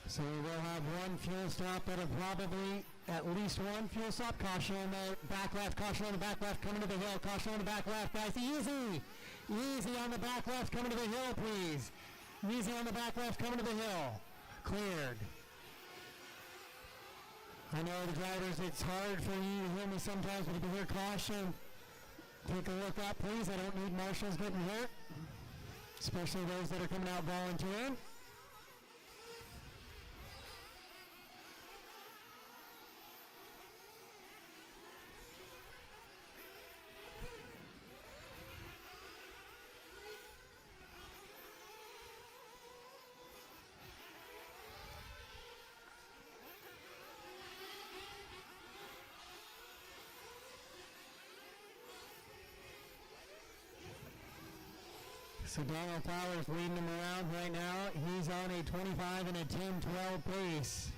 So we will have one fuel stop. That'll probably at least one fuel stop. Caution on the back left, caution on the back left, coming to the hill, caution on the back left, guys, easy! Easy on the back left, coming to the hill, please. Easy on the back left, coming to the hill. Cleared. I know the drivers, it's hard for you to hear me sometimes, but if you hear caution, take a look up, please. I don't need marshals getting hurt, especially those that are coming out volunteering. So Donald Flowers leading him around right now. He's on a 25 and a 10-12 pace.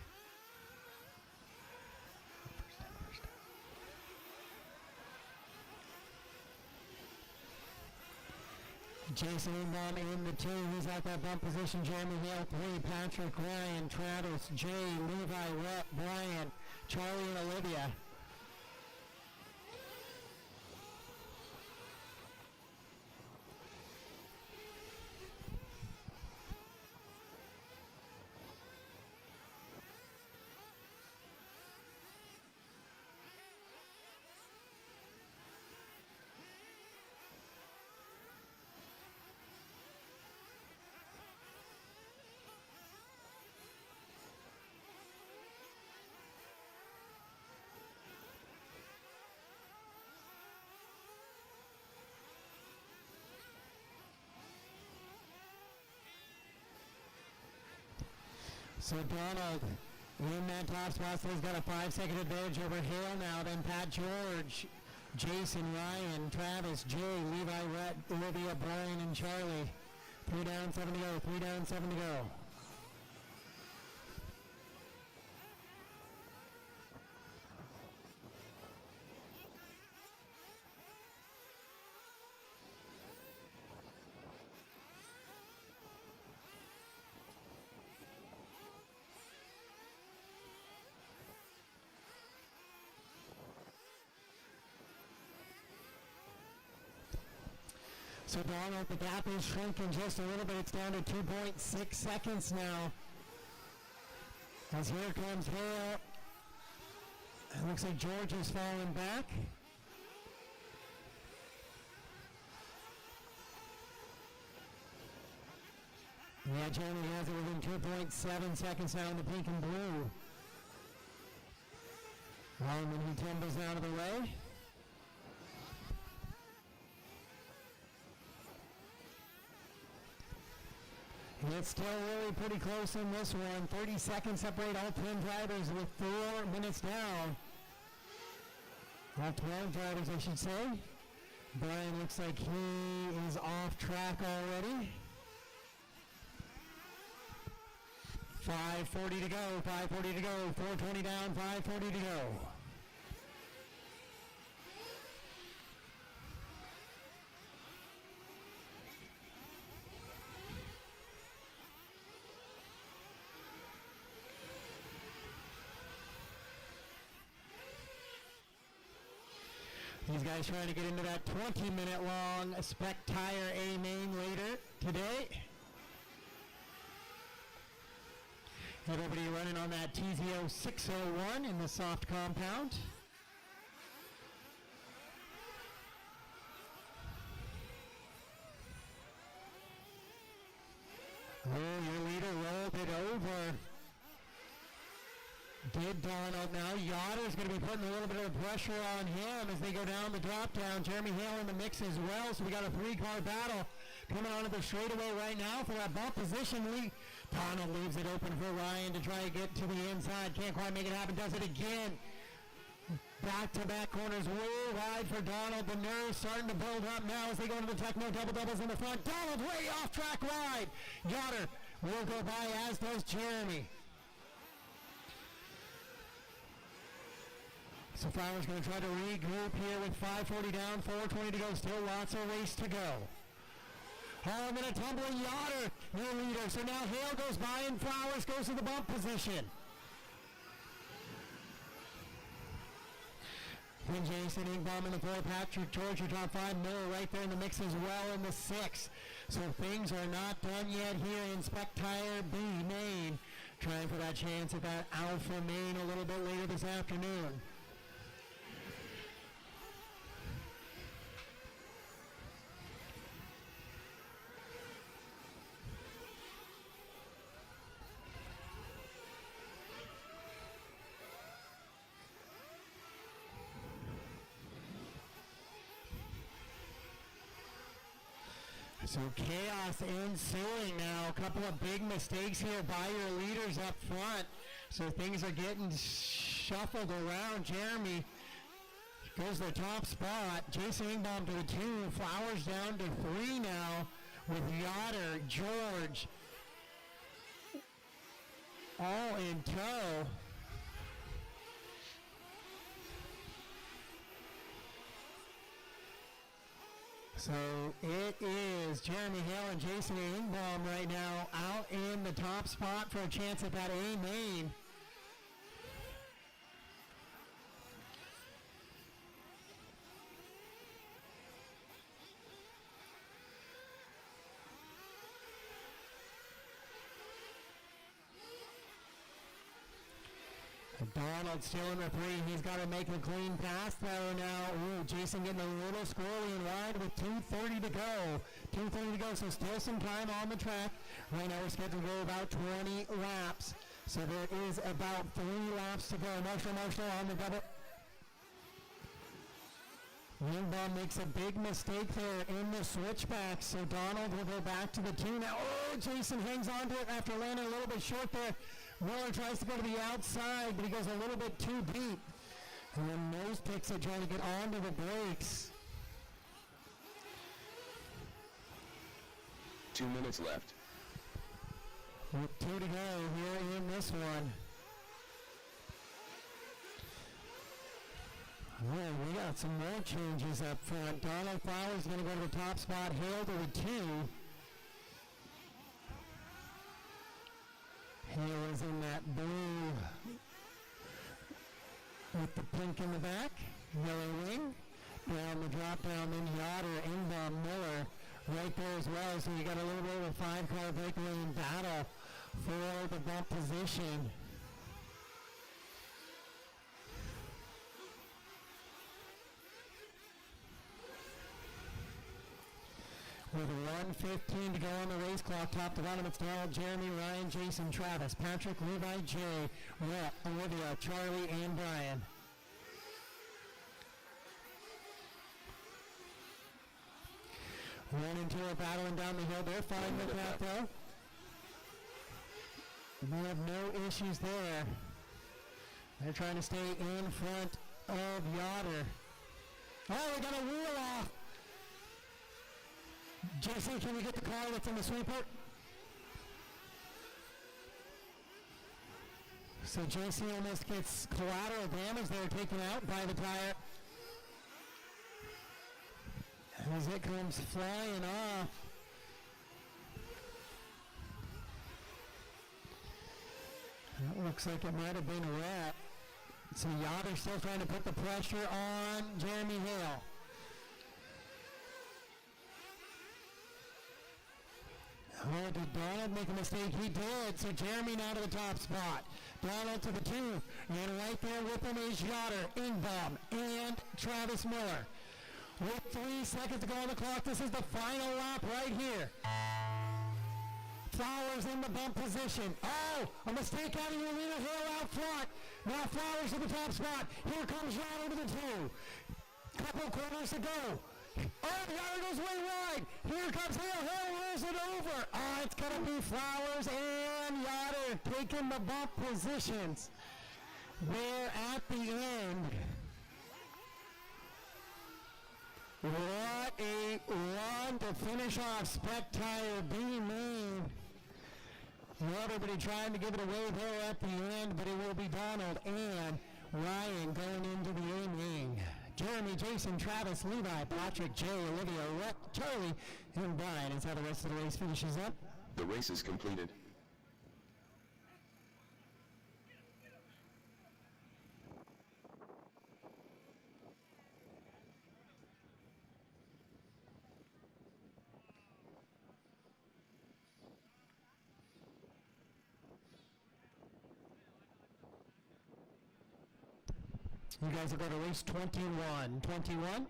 Jason Inbaum in the 2. He's at that bump position. Jeremy Hale 3. Patrick, Ryan, Travis, Jay, Levi, Rhett, Brian, Charlie, and Olivia. So Donald in that top spot, so he's got a 5-second advantage over Hale now. Then Pat George, Jason, Ryan, Travis, Jay, Levi, Rhett, Olivia, Brian, and Charlie. 3 down, 7 to go. 3 down, 7 to go. So Donald, the gap is shrinking just a little bit. It's down to 2.6 seconds now. As here comes Hale. It looks like George is falling back. Yeah, Jeremy has it within 2.7 seconds now in the pink and blue. And then he tumbles out of the way. It's still really pretty close in this one. 30 seconds separate all 10 drivers with 4 minutes down. All 12 drivers, I should say. Brian looks like he is off track already. 5:40 to go, 5:40 to go, 4:20 down, 5:40 to go. These guys trying to get into that 20-minute long Spec Tire A main later today. Everybody running on that TZO 601 in the soft compound. Oh, your leader rolled it over. Did Donald now. Yachter's going to be putting a little bit of pressure on him as they go down the drop down. Jeremy Hale in the mix as well, so we got a 3-car battle coming onto the straightaway right now for that bump position. Donald leaves it open for Ryan to try to get to the inside. Can't quite make it happen. Does it again. Back-to-back corners way wide for Donald. The nerves starting to build up now as they go into the Techno double-doubles in the front. Donald way off track wide. Yachter will go by, as does Jeremy. So Flowers going to try to regroup here with 5:40 down, 4:20 to go. Still lots of race to go. Oh, and then a tumbling Yachter, new leader. So now Hale goes by and Flowers goes to the bump position. Then Jason Ingbaum in the 4, Patrick George, your top 5, Miller right there in the mix as well in the 6. So things are not done yet here in Spec Tire B Main. Trying for that chance at that Alpha Main a little bit later this afternoon. So chaos ensuing now. A couple of big mistakes here by your leaders up front. So things are getting shuffled around. Jeremy goes to the top spot. Jason Ingbaum to the 2. Flowers down to 3 now with Yoder, George all in tow. So it is Jeremy Hale and Jason Ingbaum right now out in the top spot for a chance at that A main. Donald still in the 3. He's got to make a clean pass though now. Ooh, Jason getting a little squirrely and wide with 2:30 to go. 2:30 to go, so still some time on the track. Right now we're scheduled to go about 20 laps. So there is about 3 laps to go. Marshall on the double. Ingbaum makes a big mistake there in the switchback, so Donald will go back to the 2 now. Oh, Jason hangs on to it after landing a little bit short there. Miller tries to go to the outside, but he goes a little bit too deep. And then Nose picks it, trying to get onto the brakes. 2 minutes left. With 2 to go here in this one. Well, we got some more changes up front. Donald Flowers going to go to the top spot. Hale to the 2. Hale is in that blue with the pink in the back. Yellow wing. Down the drop down, then Yoder, Ingbaum, Miller right there as well. So you got a little bit of a 5-car breakaway in battle for the bump position. With 1:15 to go on the race clock, top to bottom, it's Donald, Jeremy, Ryan, Jason, Travis, Patrick, Levi, Jay, Rhett, Olivia, Charlie, and Brian. One and 2 are battling down the hill. They're fine with that, though. We have no issues there. They're trying to stay in front of Yoder. Oh, they got a wheel off. Jesse, can we get the car that's in the sweeper? So Jesse almost gets collateral damage there taken out by the tire. As it comes flying off. That looks like it might have been a wreck. So Yoder still trying to put the pressure on Jeremy Hale. Oh, did Donald make a mistake? He did. So Jeremy now to the top spot. Donald to the 2. And right there with him is Yoder, Ingbaum, and Travis Miller. With 3 seconds to go on the clock, this is the final lap right here. Flowers in the bump position. Oh, a mistake out of Yelena Hale out front. Now Flowers to the top spot. Here comes Yoder to the 2. Couple corners to go. Oh, Yoder goes way wide. Here comes Hale. Hale rolls it over. Oh, it's going to be Flowers and Yoder taking the bump positions. There at the end. What a run to finish off Spec Tire B Main. Everybody trying to give it away there at the end, but it will be Donald and Ryan going into the A Main. Jeremy, Jason, Travis, Levi, Patrick, Jay, Olivia, Rhett, Charlie, and Brian is how the rest of the race finishes up. The race is completed. You guys will go to race 21. 21.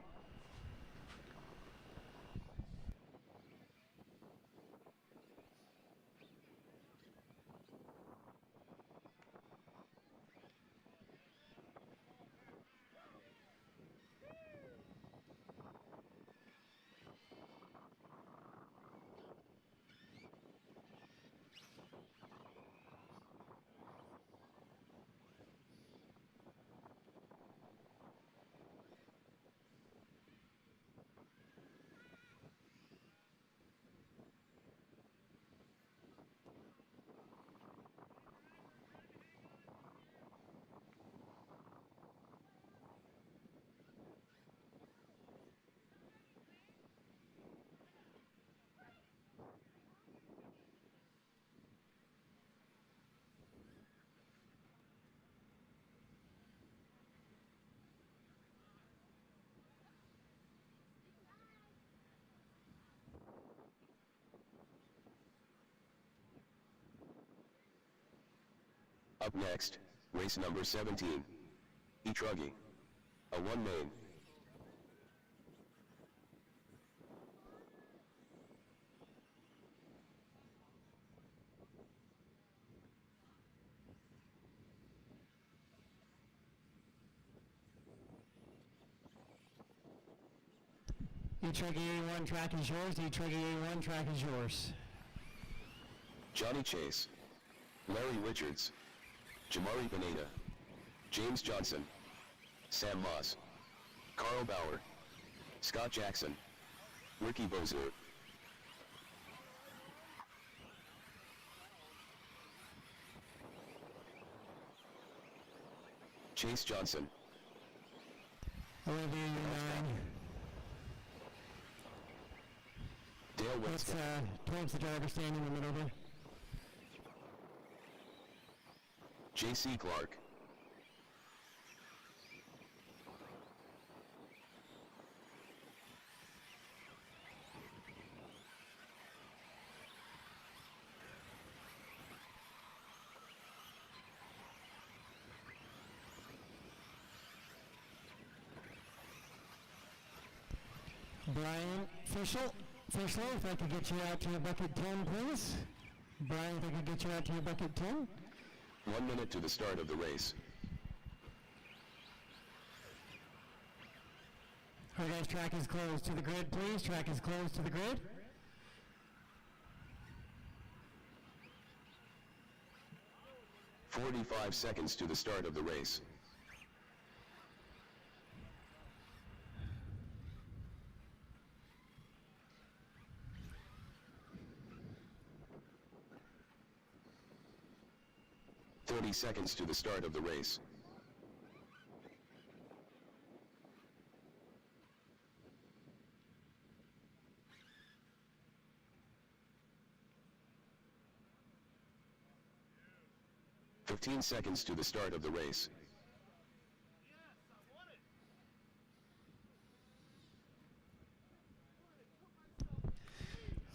Up next, race number 17. E-truggy A1 main. E-truggy A1 track is yours. E-truggy A1 track is yours. Johnny Chase, Larry Richards, Jamari Pineda, James Johnson, Sam Moss, Carl Bauer, Scott Jackson, Ricky Bozer. Chase Johnson, Olivia, you're 9. Dale That's West, towards the driver standing in the middle there. J.C. Clark, Brian Fischel, if I could get you out to your bucket 10, please. Brian, if I could get you out to your bucket 10. 1 minute to the start of the race. All right, guys, track is closed to the grid, please. Track is closed to the grid. "45 seconds to the start of the race. Seconds to the start of the race. "15 seconds to the start of the race.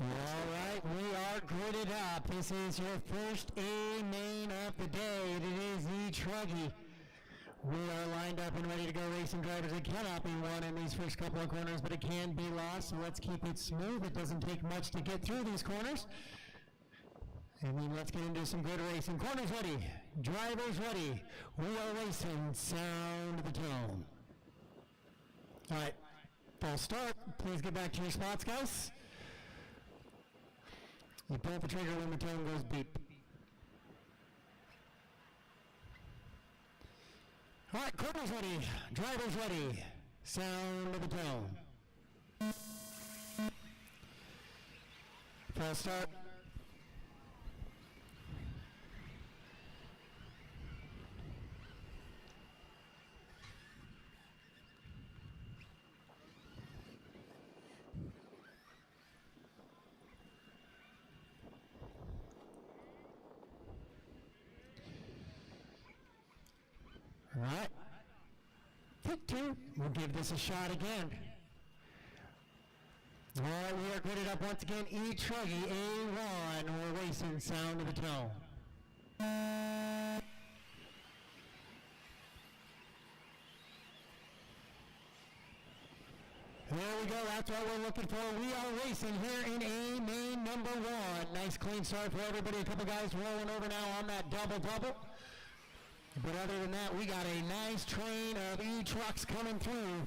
All right, we are gridded up. This is your first A main of the day. It is E-truggy. We are lined up and ready to go racing drivers. It cannot be won in these first couple of corners, but it can be lost, so let's keep it smooth. It doesn't take much to get through these corners. I mean, let's get into some good racing. Corners ready, drivers ready. We are racing, sound the tone. All right, full start. Please get back to your spots, guys. You pull the trigger when the tone goes beep. All right, corners ready, drivers ready, sound of the tone. Full start. All right. Pick 2. We'll give this a shot again. All right, we are gridded up once again. E-truggy A1. We're racing, sound of the tone. There we go. That's what we're looking for. We are racing here in A main number 1. Nice clean start for everybody. A couple guys rolling over now on that double-double. But other than that, we got a nice train of E-trucks coming through.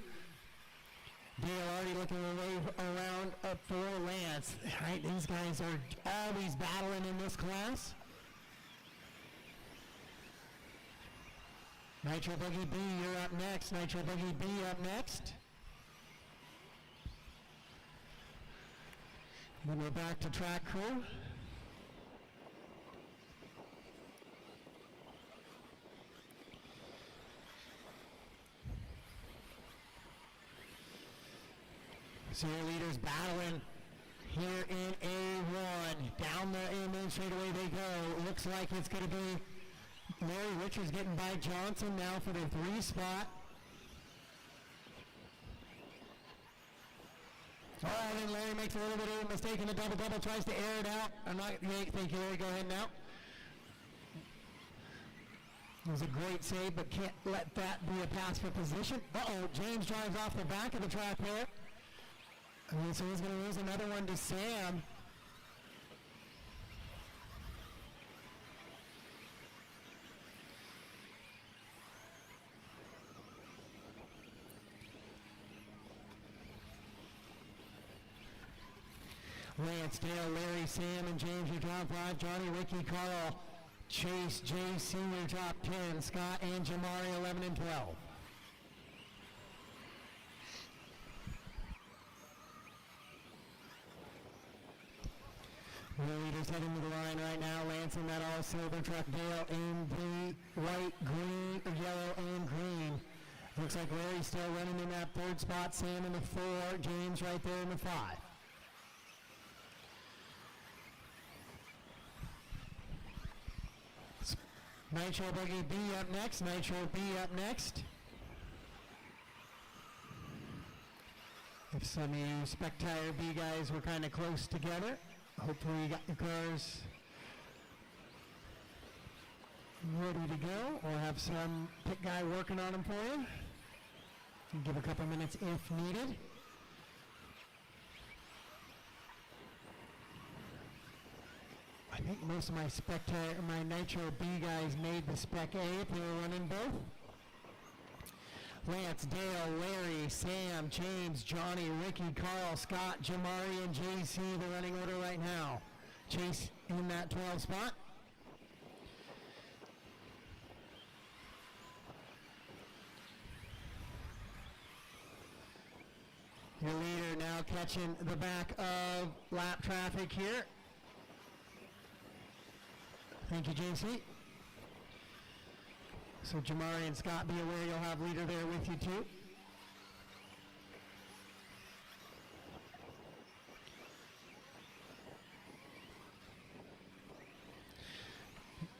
Dale already looking around up for Lance. Right, these guys are always battling in this class. Nitro Buggy B, you're up next. Nitro Buggy B up next. Then we're back to track crew. So your leaders battling here in A1. Down the A-main straightaway they go. Looks like it's going to be Larry Richards getting by Johnson now for the 3 spot. Oh, and then Larry makes a little bit of a mistake in the double-double, tries to air it out. Thank you, Larry. Go ahead now. It was a great save, but can't let that be a pass for position. Uh-oh, James drives off the back of the track there. And so he's going to lose another one to Sam. Lance, Dale, Larry, Sam, and James, your top 5. Johnny, Ricky, Carl, Chase, JC, your top 10. Scott and Jamari, 11 and 12. The leaders heading to the line right now. Lance in that all-silver truck. Dale in the white, green, yellow, and green. Looks like Larry's still running in that 3rd spot. Sam in the 4. James right there in the 5. Nitro Buggy B up next. Nitro B up next. If some of you Spec Tire B guys were kind of close together, hopefully you got your cars ready to go, or have some pit guy working on them for you. You can give a couple minutes if needed. I think most of my Spec Tire, my Nitro B guys made the Spec A if they were running both. Lance, Dale, Larry, Sam, James, Johnny, Ricky, Carl, Scott, Jamari, and JC, the running order right now. Chase in that 12 spot. Your leader now catching the back of lap traffic here. Thank you, JC. So Jamari and Scott, be aware you'll have leader there with you too.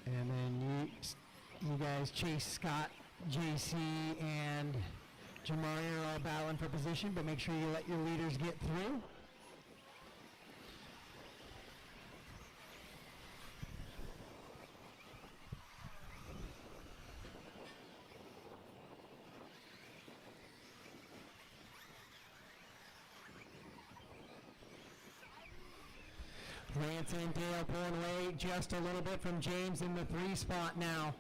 And then you guys, Chase, Scott, JC, and Jamari are all battling for position, but make sure you let your leaders get through. Lance and Dale pulling away just a little bit from James in the 3 spot now.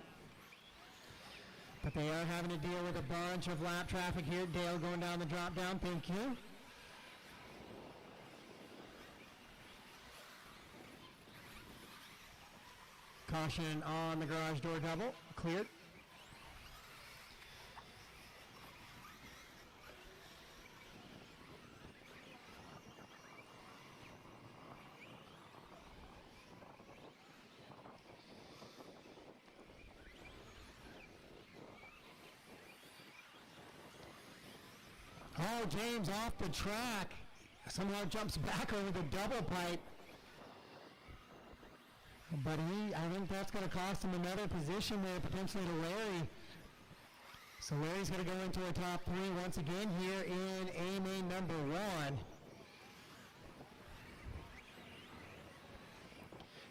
But they are having to deal with a bunch of lap traffic here. Dale going down the drop down, thank you. Caution on the garage door double, cleared. Oh, James off the track. Somehow jumps back over the double pipe. But I think that's going to cost him another position there, potentially to Larry. So Larry's going to go into a top 3 once again here in A-main number 1.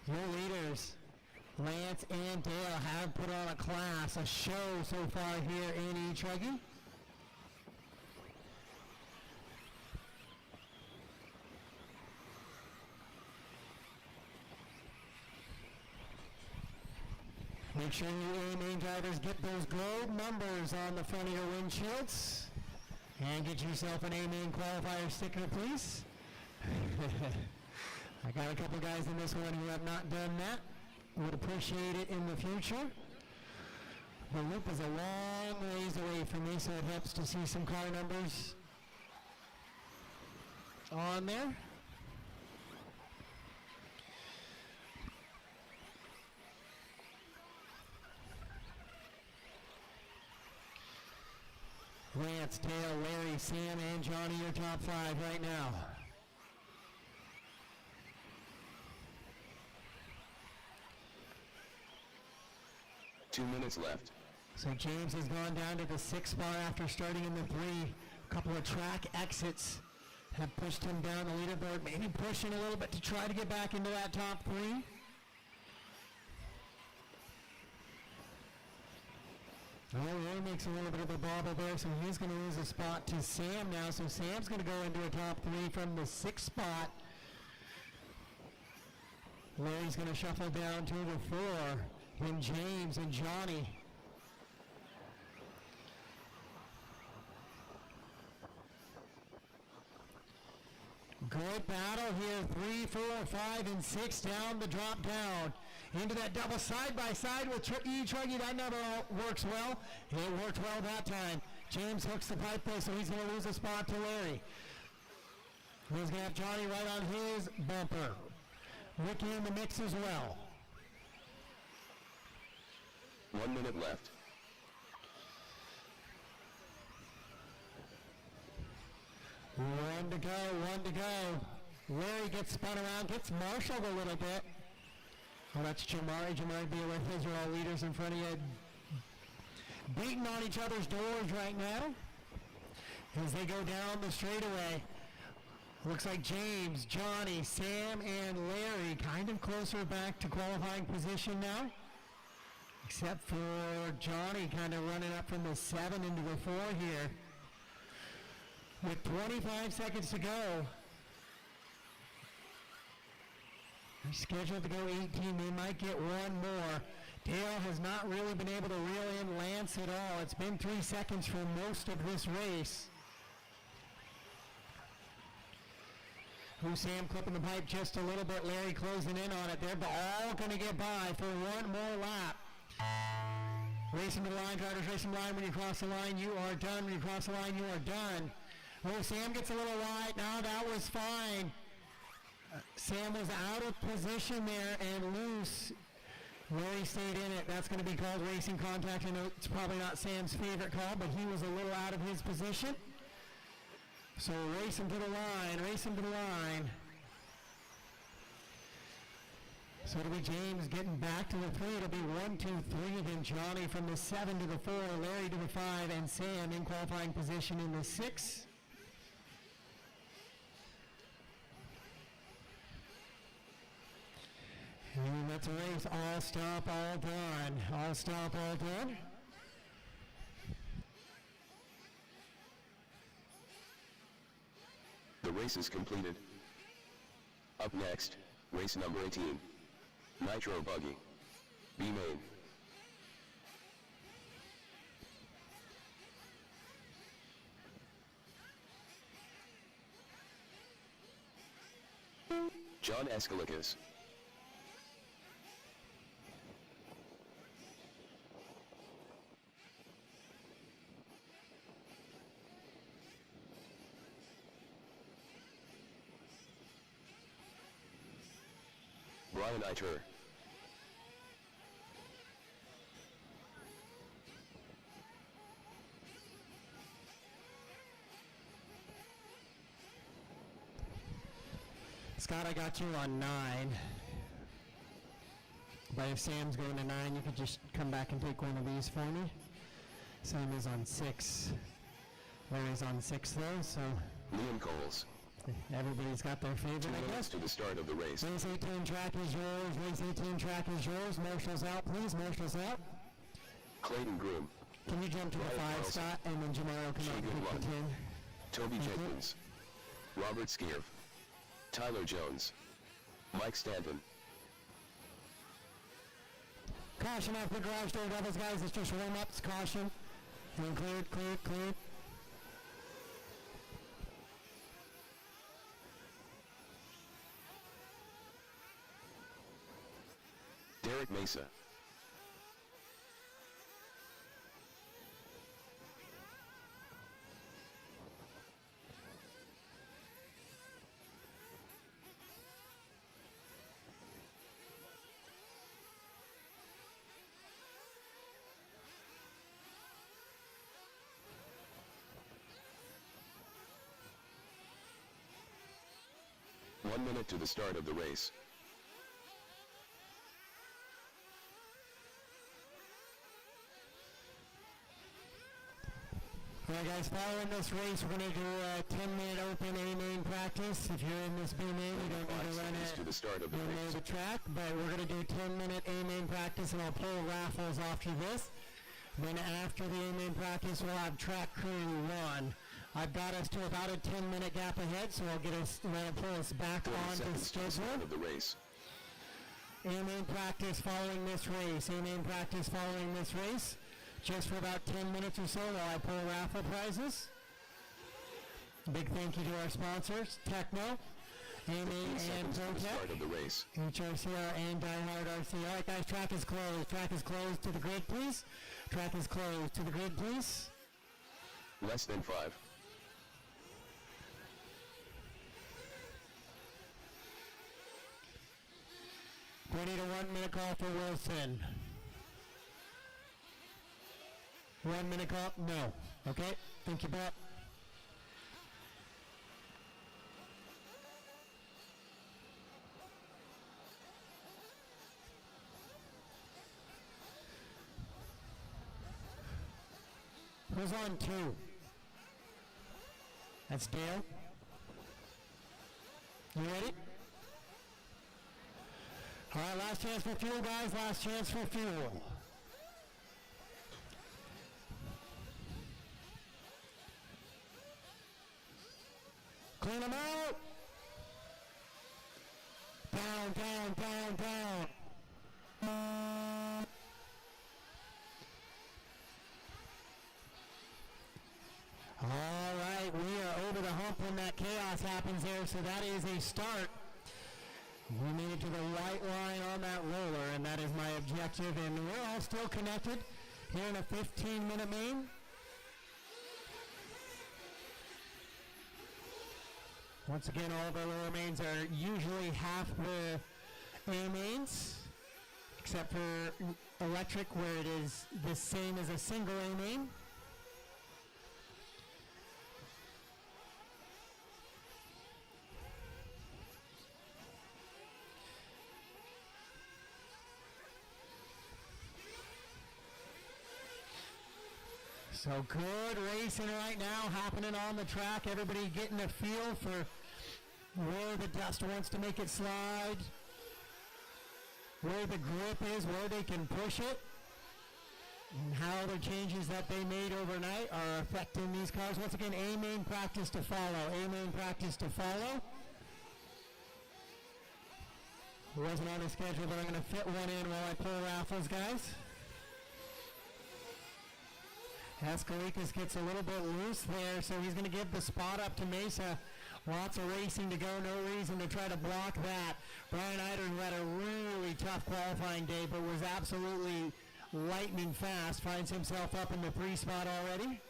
Your leaders, Lance and Dale, have put on a show so far here in E-truggy. Make sure you main drivers get those gold numbers on the front of your windshields. And get yourself an A-main qualifier sticker, please. I got a couple guys in this one who have not done that. Would appreciate it in the future. The loop is a long ways away from me, so it helps to see some car numbers on there. Lance, Dale, Larry, Sam, and Johnny, your top 5 right now. Two minutes left. So James has gone down to the 6th spot after starting in the 3. A couple of track exits have pushed him down the leaderboard, maybe pushing a little bit to try to get back into that top 3. Well, Ray makes a little bit of a bobble there, so he's going to lose a spot to Sam now. So Sam's going to go into a top 3 from the 6th spot. Larry's going to shuffle down to the 4. Then James and Johnny. Good battle here, 3, 4, 5, and 6 down the drop down. Into that double side-by-side with E-truggy. That never works well. It worked well that time. James hooks the pipe though, so he's going to lose a spot to Larry. He's going to have Johnny right on his bumper. Ricky in the mix as well. 1 minute left. One to go. Larry gets spun around, gets marshaled a little bit. Well, that's Jamari. Jamari Beal, those are all leaders in front of you. Beating on each other's doors right now as they go down the straightaway. Looks like James, Johnny, Sam, and Larry kind of closer back to qualifying position now. Except for Johnny kind of running up from the 7 into the 4 here. With 25 seconds to go. They're scheduled to go 18. They might get one more. Dale has not really been able to reel in Lance at all. It's been 3 seconds for most of this race. Sam clipping the pipe just a little bit. Larry closing in on it. They're all going to get by for one more lap. Racing to the line, drivers racing the line. When you cross the line, you are done. When you cross the line, you are done. Oh, Sam gets a little wide. Now that was fine. Sam was out of position there and loose. Larry stayed in it. That's going to be called racing contact. I know it's probably not Sam's favorite call, but he was a little out of his position. So race him to the line, race him to the line. So it'll be James getting back to the 3. It'll be 1, 2, 3. Then Johnny from the 7 to the 4, Larry to the 5, and Sam in qualifying position in the 6. And that's a race. All stop, all done. All stop, all done. The race is completed. Up next, race number 18. Nitro Buggy. B main. John Escalicus. Brian Iter. Scott, I got you on 9. But if Sam's going to 9, you could just come back and take one of these for me. Sam is on 6. Larry's on 6 though, so Liam Coles. everybody's got their favorite, 2 I minutes guess. to the start of the race. Race 18 track is yours. Race 18 track is yours. Marshall's out, please. Marshall's out. Clayton Groom. Can you jump to the 5, Carlson. Scott? And then Jamaro come out and Shagan pick the 10. Lund. Toby Thank you. Jenkins. Robert Skierv. Tyler Jones. Mike Stanton. Caution off the garage door doubles, guys. It's just warm-ups. Caution. And cleared, cleared, cleared. Derek Mesa. One minute to the start of the race. Alright guys, following this race, we're going to do a 10-minute open A-main practice. If you're in this B-main, you don't need to run it. To the start of the race. The track, but we're going to do 10-minute A-main practice, and I'll pull raffles after this. Then after the A-main practice, we'll have track crew 1. I've got us to about a 10-minute gap ahead, so I'll get us, pull us back on the schedule. Of the race. A-main practice following this race. A-main practice following this race. Just for about 10 minutes or so while I pull raffle prizes. Big thank you to our sponsors, Techno, A-main and Start of the race. HRCR and DieHard RC. All right, guys, track is closed. Track is closed to the grid, please. Track is closed to the grid, please. Less than 5. Ready to 1 minute call for Wilson. 1 minute call? No. Okay, thank you, Bob. Who's on 2? That's Dale. You ready? All right, last chance for fuel, guys. Last chance for fuel. Clean them out. Down, down, down, down. All right, we are over the hump when that chaos happens there, so that is a start. We made it to the white line on that roller, and that is my objective, and we're all still connected here in a 15-minute main. Once again, all of our lower mains are usually half the A mains, except for electric, where it is the same as a single A main. So good racing right now happening on the track. Everybody getting a feel for where the dust wants to make it slide, where the grip is, where they can push it, and how the changes that they made overnight are affecting these cars. Once again, A-main practice to follow. A-main practice to follow. Wasn't on the schedule, but I'm going to fit one in while I pull raffles, guys. Escalikas gets a little bit loose there, so he's going to give the spot up to Mesa. Lots of racing to go, no reason to try to block that. Brian Eider, who had a really tough qualifying day, but was absolutely lightning fast, finds himself up in the 3 spot already.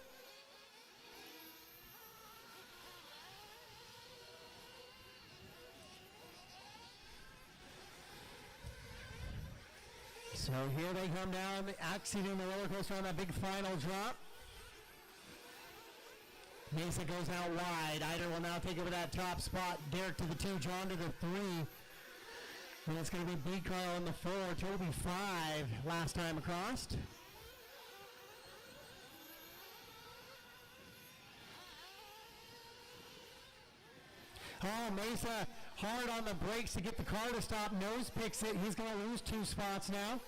So here they come down, exiting the roller coaster on that big final drop. Mesa goes out wide. Eider will now take over that top spot. Derek to the 2, John to the 3. And it's going to be B. Carl on the 4, Toby 5 last time across. Oh, Mesa hard on the brakes to get the car to stop. Nose picks it. He's going to lose 2 spots now.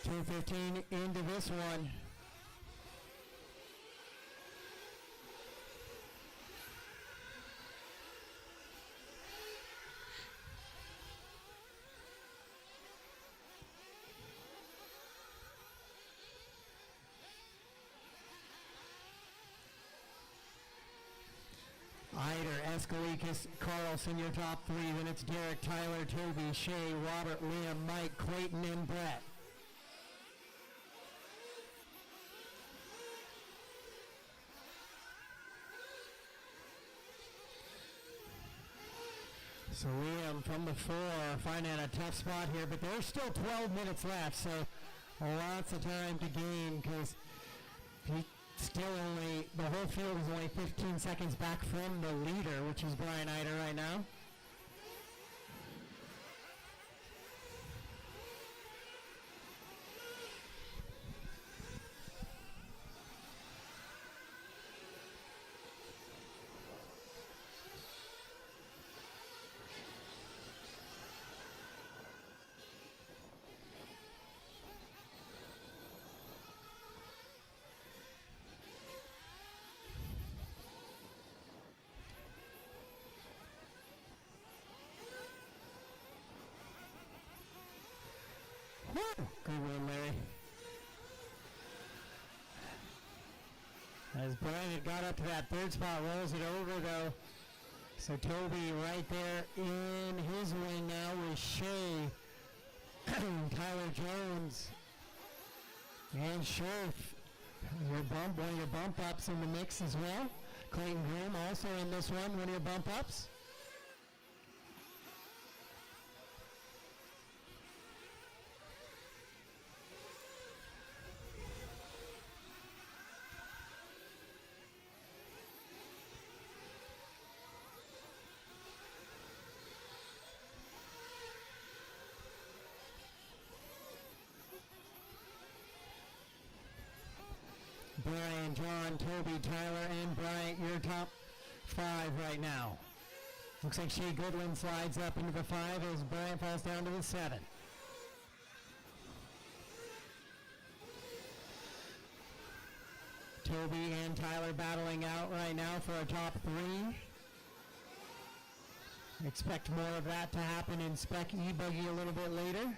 2:15 into this one. Escalikas, Carlson, your top three. Then it's Derek, Tyler, Toby, Shay, Robert, Liam, Mike, Clayton, and Brett. So Liam from the 4 finding a tough spot here, but there's still 12 minutes left, so lots of time to gain because he still only, the whole field is only 15 seconds back from the leader, which is Brian Eider right now. Woo! Good one, Larry. As Brian had got up to that third spot, rolls it over though. So Toby right there in his wing now with Shea, Tyler Jones, and Scherf. One of your bump ups in the mix as well. Clayton Groom also in this one of your bump ups. Brian, John, Toby, Tyler, and Bryant, your top 5 right now. Looks like Shea Goodwin slides up into the 5 as Bryant falls down to the 7. Toby and Tyler battling out right now for a top 3. Expect more of that to happen in Spec E-buggy a little bit later.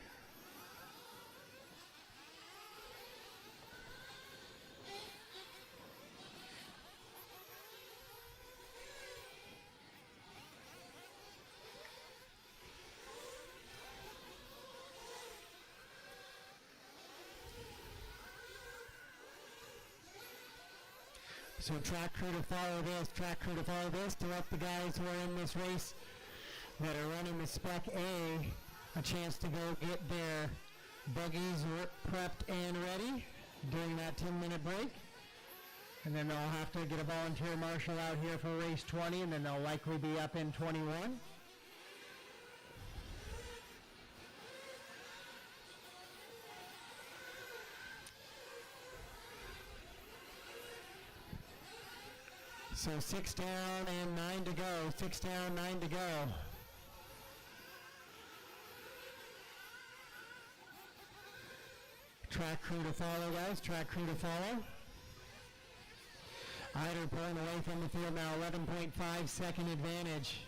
So track crew to follow this, to let the guys who are in this race that are running the Spec A chance to go get their buggies prepped and ready during that 10-minute break. And then they'll have to get a volunteer marshal out here for race 20, and then they'll likely be up in 21. So 6 down and 9 to go. 6 down, 9 to go. Track crew to follow, guys. Track crew to follow. Eider pulling away from the field now. 11.5 second advantage.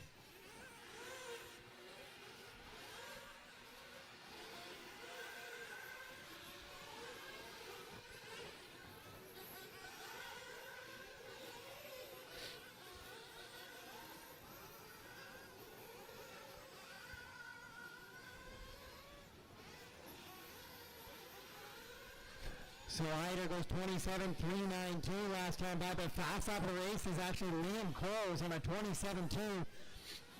So Eider goes 27.392 last time by, but fast off the race is actually Liam Close on a 27.2,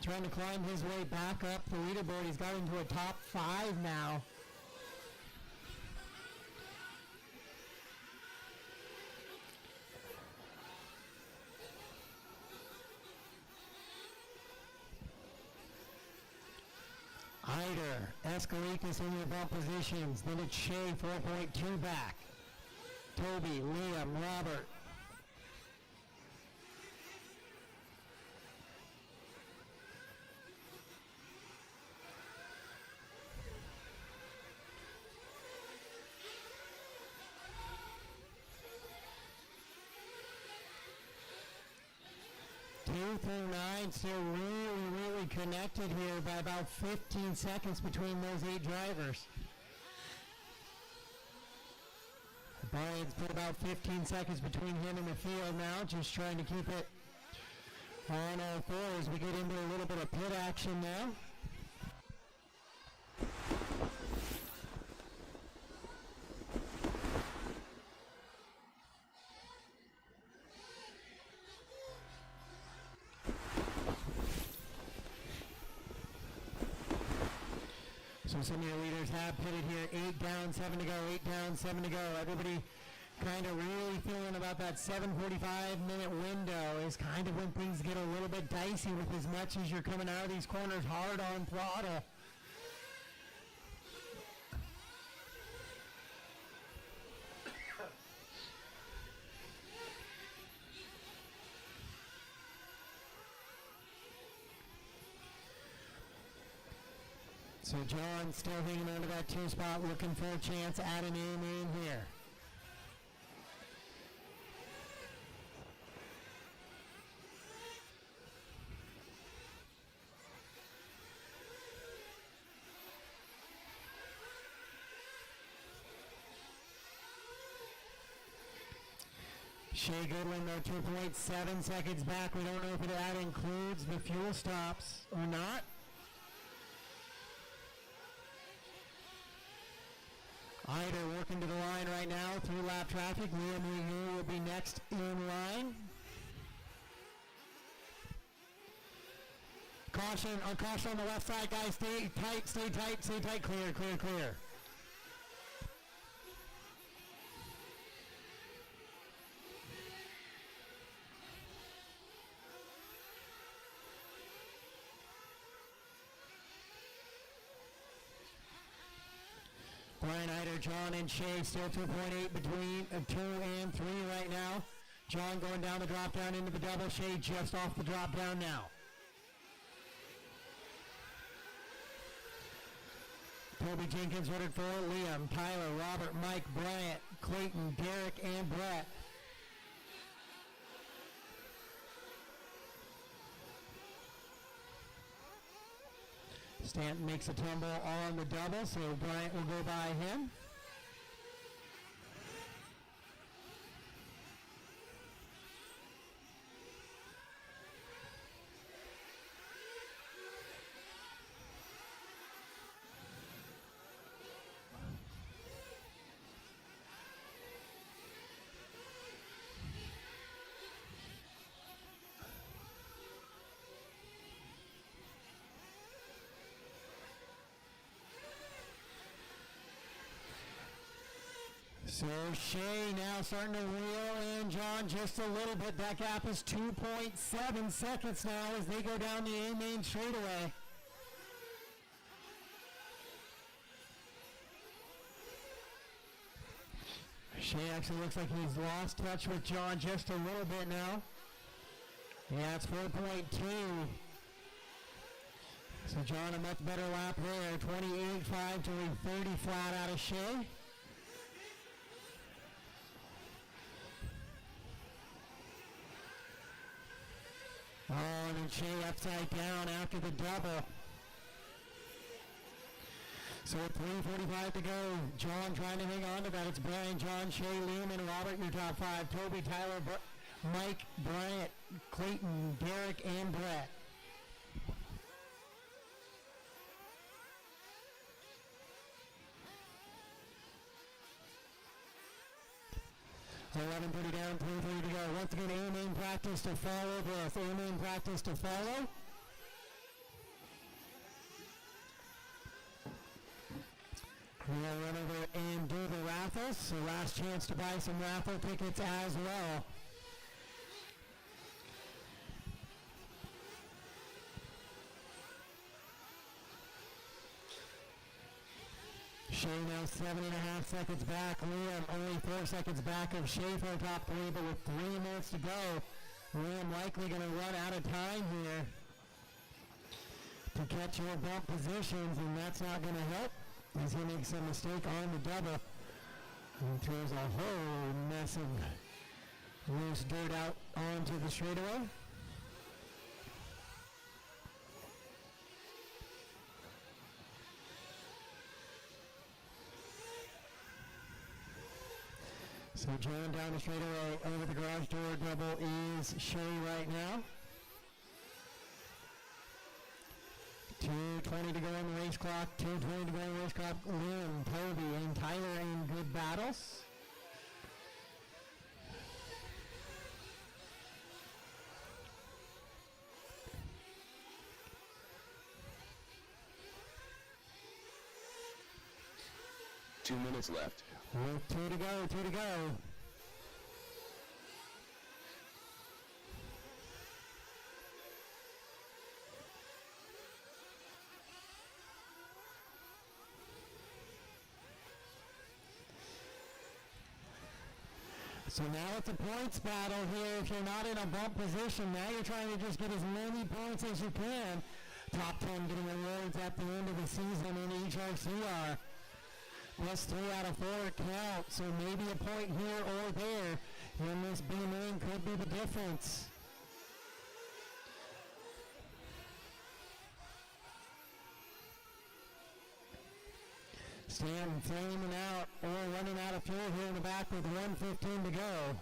trying to climb his way back up the leaderboard. He's got into a top 5 now. Eider, Escalikas in your bump positions, then it's Shea 4.2 back. Toby, Liam, Robert. Two through 9 still really connected here by about 15 seconds between those 8 drivers. Brian's put about 15 seconds between him and the field now, just trying to keep it On all fours, we get into a little bit of pit action now. So some of your leaders have pitted here. 8 down, 7 to go, 8 down, 7 to go. Everybody kind of really feeling about that 7:45-minute window is kind of when things get a little bit dicey with as much as you're coming out of these corners hard on throttle. So John still hanging on to that 2 spot, looking for a chance at an A-main here. Shea Goodwin, though, 2.7 seconds back. We don't know if that includes the fuel stops or not. Eider working to the line right now through lap traffic. Liam Renew will be next in line. Caution on the left side, guys. Stay tight, stay tight, stay tight. Clear, clear, clear. Brian Eider, John, and Shea still 2.8 between 2 and 3 right now. John going down the drop down into the double. Shea just off the drop down now. Toby Jenkins ordered for Liam, Tyler, Robert, Mike, Bryant, Clayton, Derek, and Brett. Stanton makes a tumble on the double, so Bryant will go by him. So Shea now starting to reel in John just a little bit. That gap is 2.7 seconds now as they go down the A-main straightaway. Shea actually looks like he's lost touch with John just a little bit now. Yeah, it's 4.2. So John a much better lap there. 28.5 to a 30 flat out of Shea. Oh, and then Shea upside down after the double. So with 3:45 to go, John trying to hang on to that. It's Brian, John, Shea, Liam, and Robert, your top 5. Toby, Tyler, Mike, Bryant, Clayton, Derek, and Brett. So 11:30 down, 3:30 to go. Once again, A-main practice to follow this. A-main practice to follow. We'll run over and do the raffles. So last chance to buy some raffle tickets as well. Shea now 7.5 seconds back. Liam only 4 seconds back of Shea for top 3, but with 3 minutes to go, Liam likely going to run out of time here to catch your bump positions, and that's not going to help as he makes a mistake on the double and throws a whole mess of loose dirt out onto the straightaway. So John down the straightaway over the garage door double is Shea right now. 2:20 to go on the race clock. 2:20 to go on the race clock. Liam, Toby, and Tyler in good battles. Two minutes left. With 2 to go, 2 to go. So now it's a points battle here. If you're not in a bump position, now you're trying to just get as many points as you can. Top 10 getting awards at the end of the season in E-truggy. Plus 3 out of 4 count, so maybe a point here or there in this B main could be the difference. Stan flaming out or running out of fuel here in the back with 1:15 to go.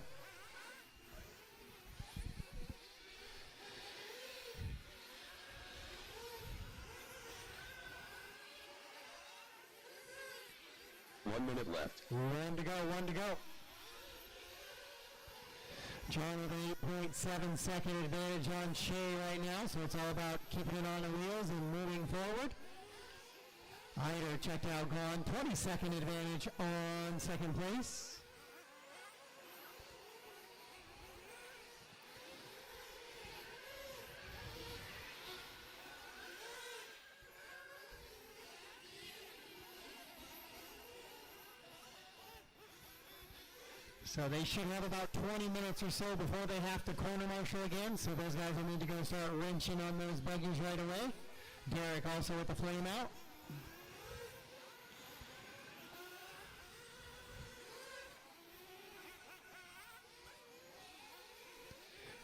One minute left. 1 to go, 1 to go. John with an 8.7 second advantage on Shea right now, so it's all about keeping it on the wheels and moving forward. Eider checked out, gone. 20-second advantage on second place. So they should have about 20 minutes or so before they have to corner marshal again, so those guys will need to go start wrenching on those buggies right away. Derek also with the flame out.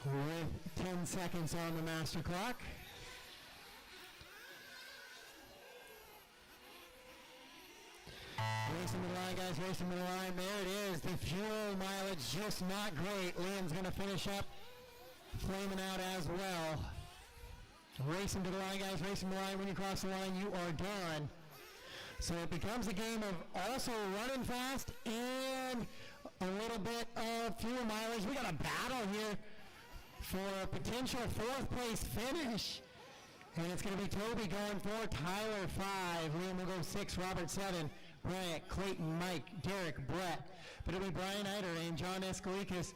With 10 seconds on the master clock. Racing to the line, guys, racing to the line. There it is. The fuel mileage just not great. Liam's going to finish up flaming out as well. Racing to the line, guys, racing to the line. When you cross the line, you are done. So it becomes a game of also running fast and a little bit of fuel mileage. We got a battle here for a potential fourth place finish. And it's going to be Toby going 4, Tyler 5, Liam will go 6, Robert 7, Bryant, Clayton, Mike, Derek, Brett. But it'll be Brian Eider and John Escalikas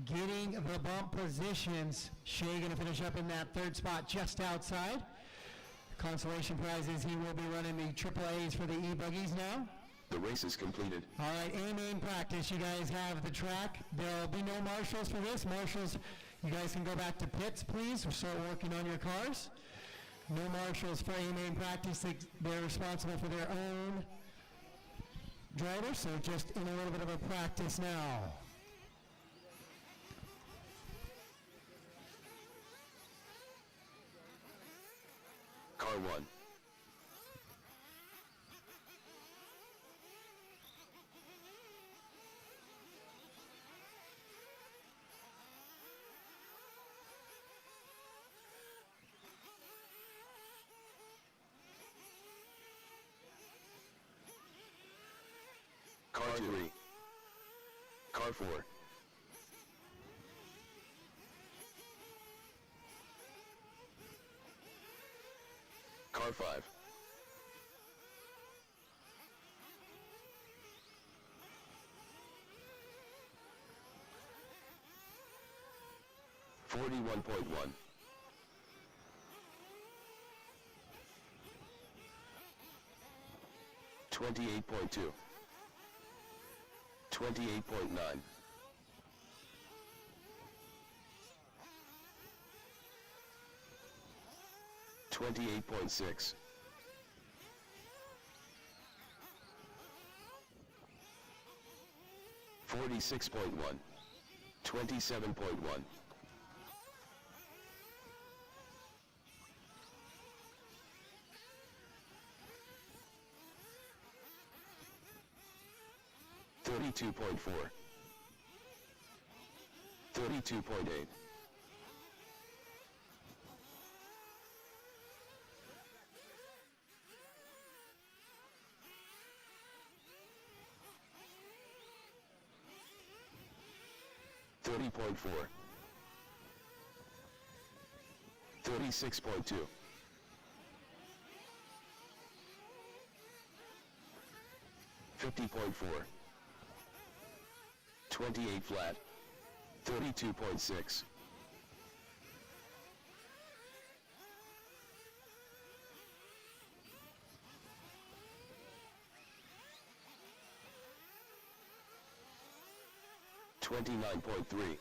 getting the bump positions. Shea going to finish up in that third spot just outside. Consolation prize is he will be running the AAAs for the E-buggies now. The race is completed. All right, A-main practice. You guys have the track. There'll be no marshals for this. Marshals, you guys can go back to pits, please, or start working on your cars. No marshals for A-main practice. They're responsible for their own drivers, so just in a little bit of a practice now. Car 1. Car 3. Car 4. Car 5. $41.1. $28.2. 28.9. 28.6. 46.1. 27.1. 32.4. 32.8. 32.9. 30.4, 36.2, 50.4, 28 flat, 32.6, 29.3,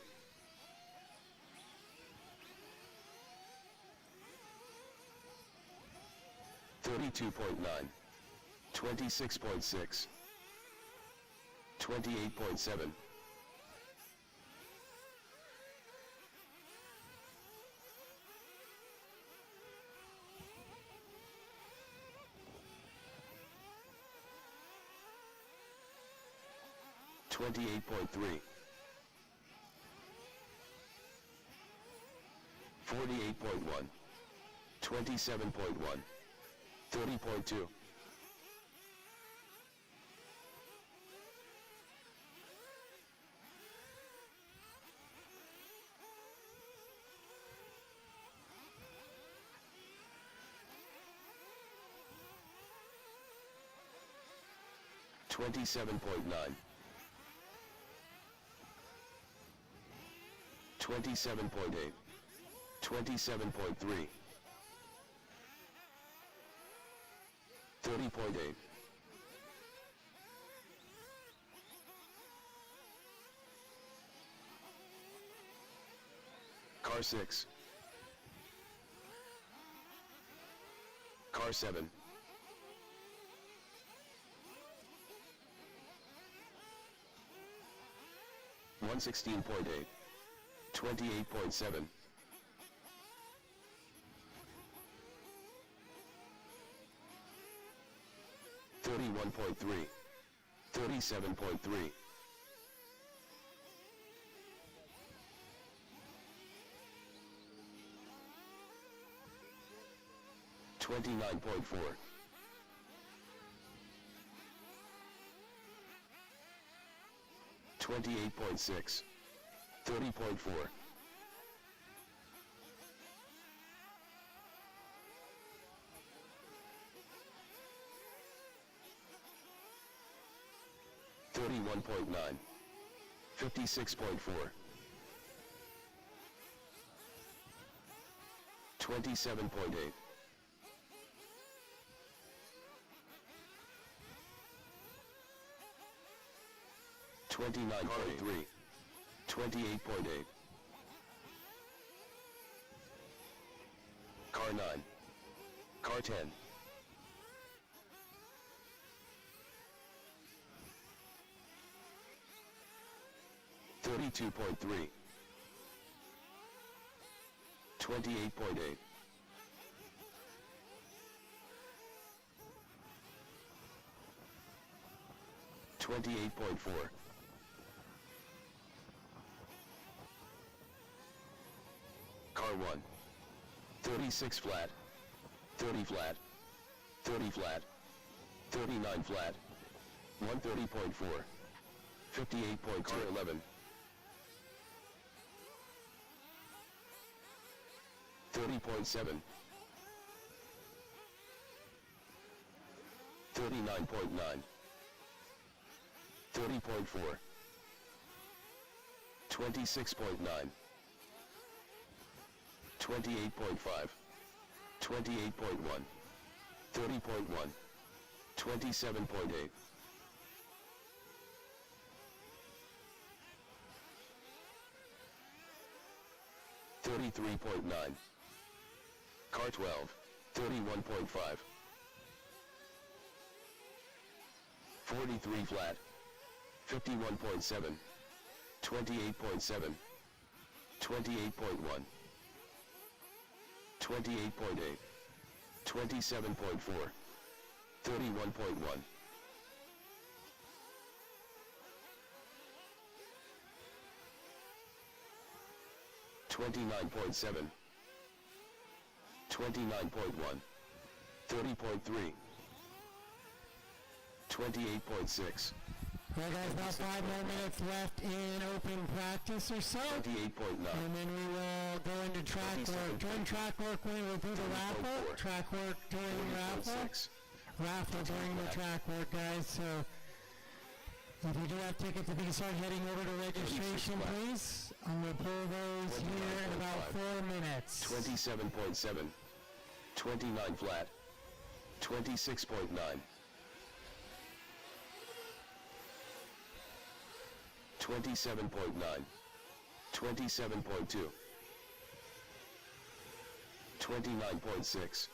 32.9, 26.6, 28.7, 28.3, 48.1, 27.1, 30.2, 27.9, 27.8, 27.3, 30.8, car 6, car 7, 116.8, 28.7, 31.3, 37.3, 29.4, $28.6, 30.4, 31.9, 56.4, 27.8, 29.3, 28.8, car 9, car 10, 32.3, 28.8, 28.4, car 1, 36 flat, 30 flat, 30 flat, 39 flat, 130.4, 58.11, 30.7, 39.9, 30.4, 26.9, 28.5, 28.1, 30.1, 27.8, 33.9, car 12, 31.5, 43 flat, 51.7, 28.7, 28.1, 28.8, 27.4, 31.1, 29.7, 29.1, 30.3, 28.6, All right, guys, about 5 more minutes left in open practice or so. 28.9. And then we will go into track work. During track work, we will do the raffle. Track work during the raffle. Raffle during the track work, guys. So if you do have tickets, if you can start heading over to registration, please. I'm going to pull those here in about 4 minutes. 27.7. 29 flat. 26.9. 27.9. 27.2. 29.6.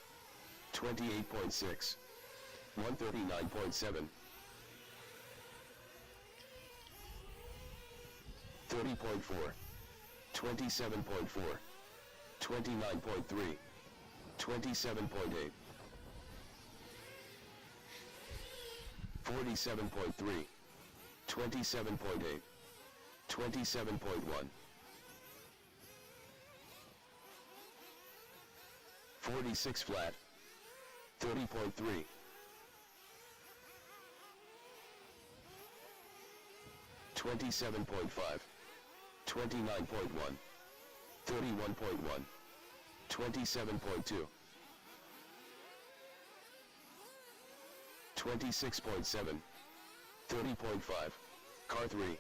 28.6. 139.7. 30.4. 27.4. 29.3. 27.8. 47.3. 27.8. 27.1. 46 flat. 30.3. 27.5. 29.1. 31.1. 27.2. 26.7. 30.5. Car 3.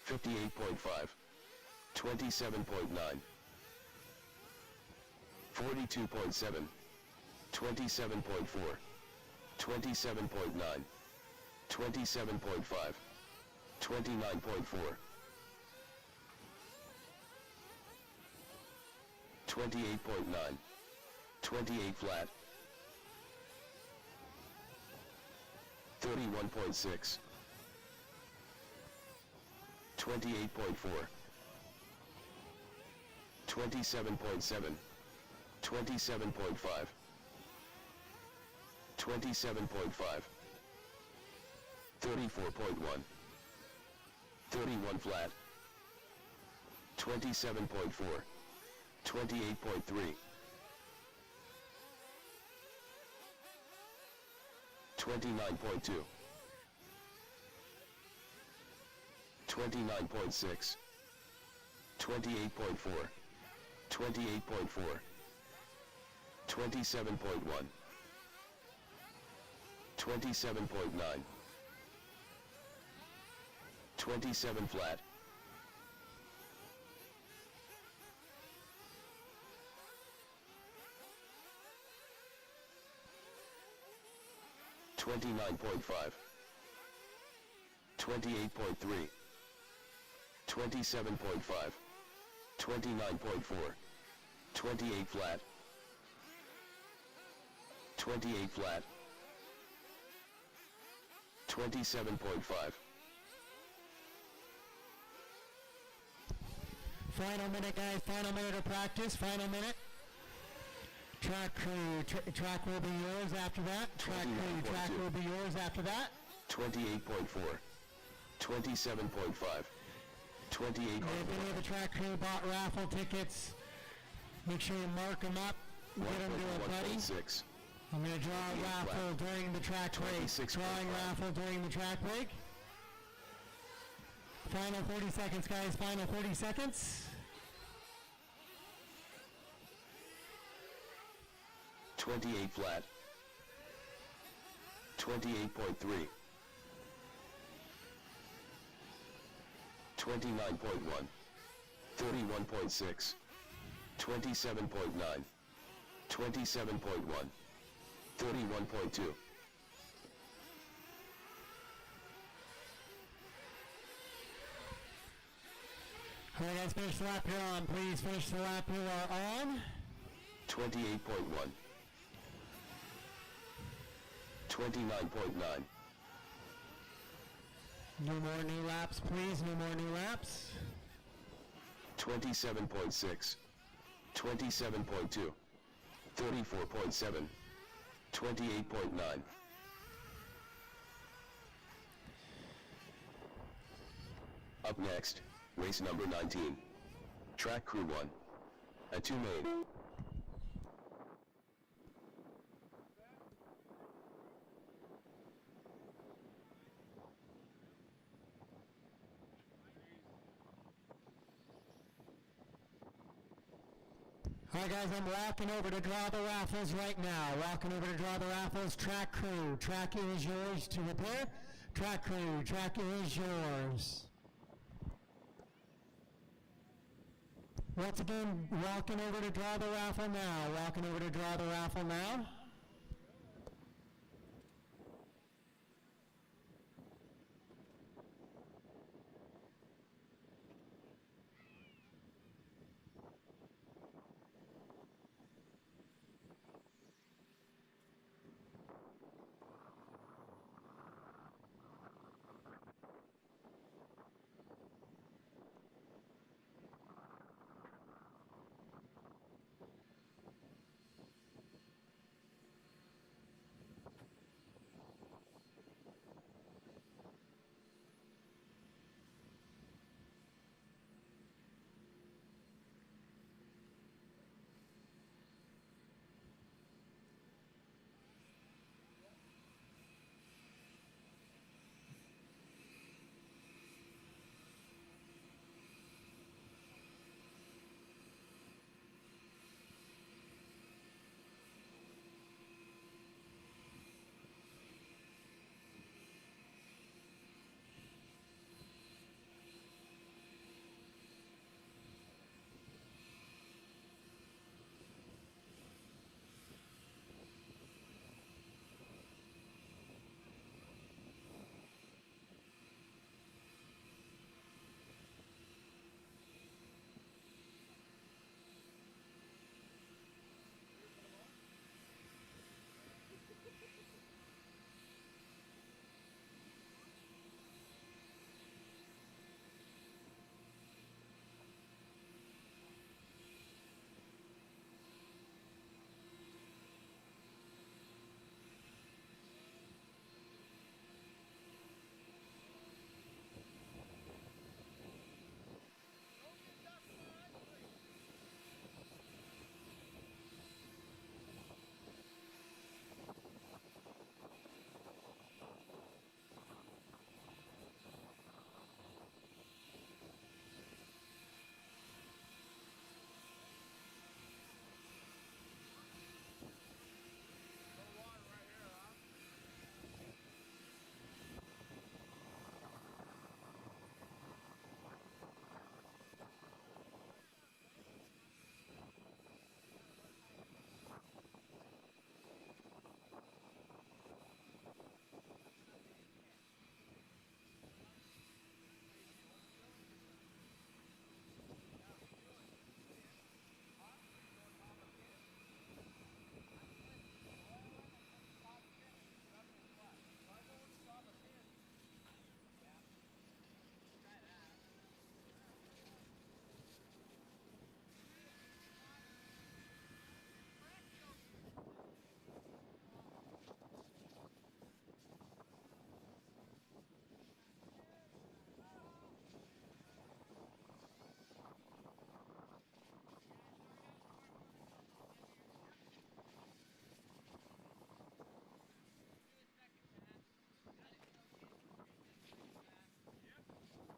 58.5. 27.9. 42.7. 27.4. 27.9. 27.5. 29.4. 28.9. 28 flat. 31.6. 28.4. 27.7. 27.5. 27.5. 34.1. 31 flat. 27.4. 28.3. 29.2. 29.6. 28.4. 28.4. 27.1. 27.9. 27 flat. 29.5. 28.3. 27.5. 29.4. 28 flat. 28 flat. 27.5. Final minute, guys. Final minute of practice. Final minute. Track crew. Track will be yours after that. Track crew. Track will be yours after that. 28.4. 27.5. 28. If any of the track crew bought raffle tickets, make sure you mark them up. Get them to a buddy. 1.6. I'm going to draw a raffle during the track race. Drawing raffle during the track break. Final 30 seconds, guys. Final 30 seconds. 28 flat. 28.3. 29.1. 31.6. 27.9. 27.1. 31.2. All right, guys, finish the lap you're on. Please finish the lap you are on. 28.1. 29.9. No more new laps, please. No more new laps. 27.6. 27.2. 34.7. 28.9. Up next, race number 19. Track crew 1. A 2 main. All right, guys, I'm walking over to draw the raffles right now. Walking over to draw the raffles. Track crew, track is yours to repair. Track crew, track is yours. Once again, walking over to draw the raffle now. Walking over to draw the raffle now.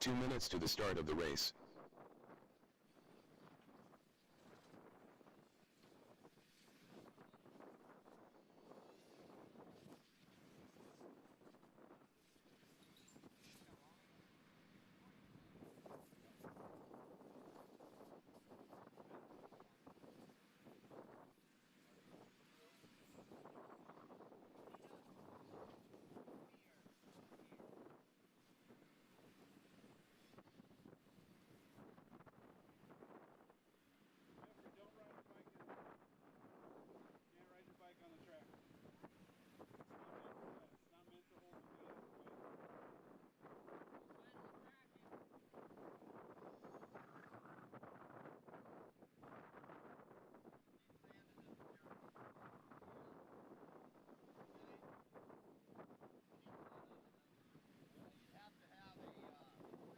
Two minutes to the start of the race. On the track. It's not meant to hold the wheel.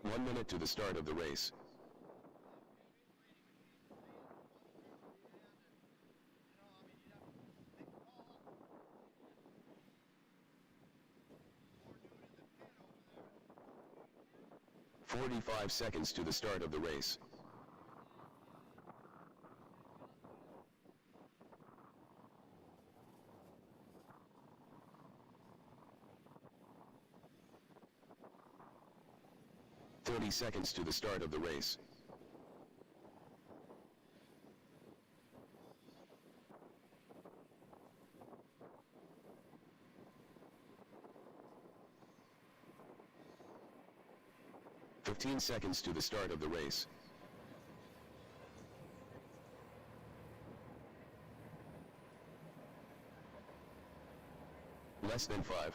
One minute to the start of the race. 45 seconds to the start of the race. 30 seconds to the start of the race. "15 seconds to the start of the race. Less than 5.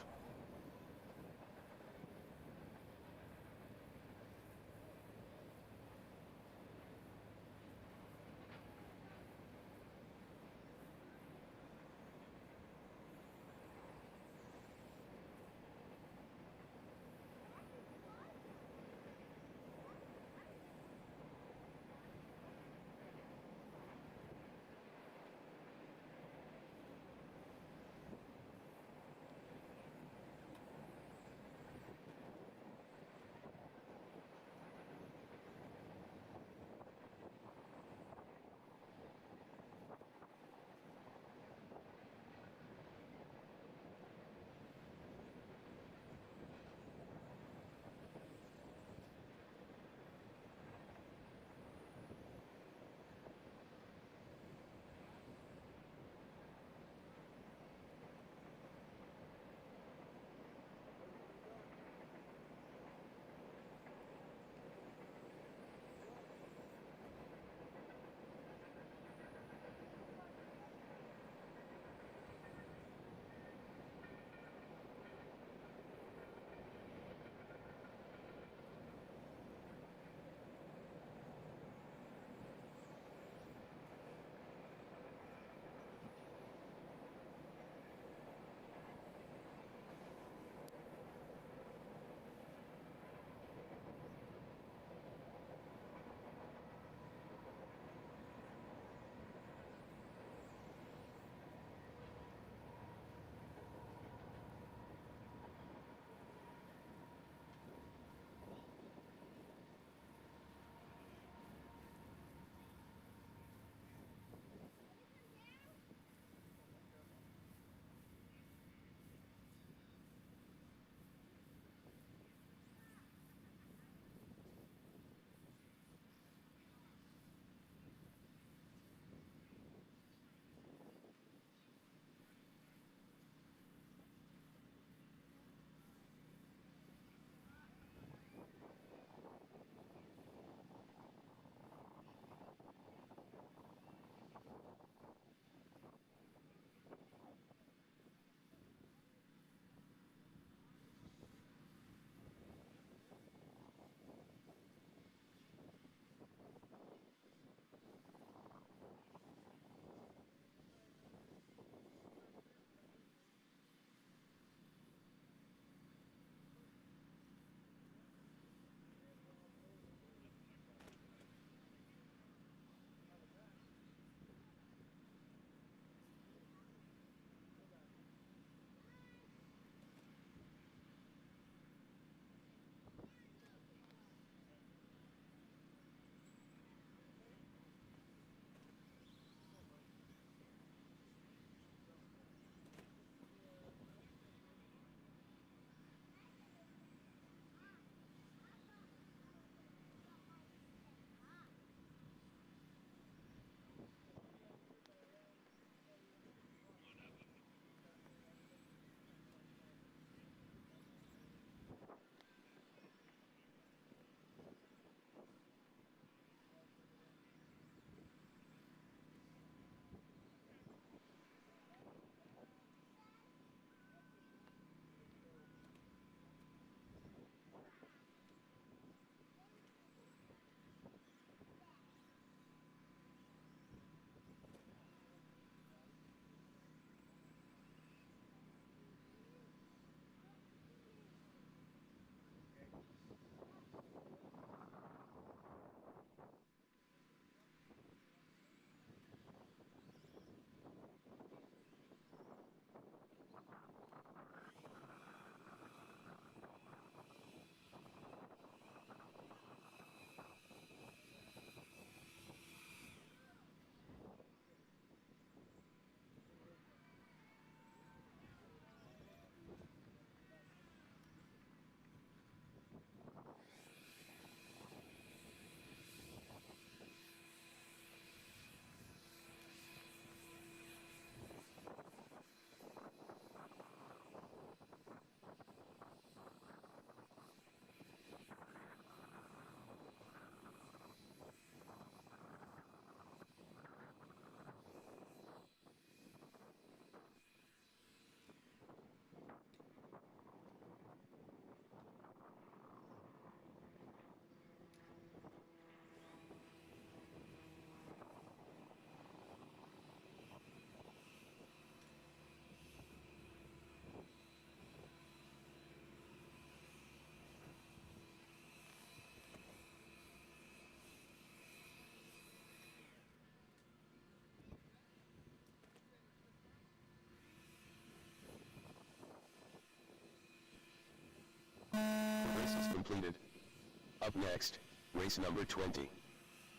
Up next, race number 20.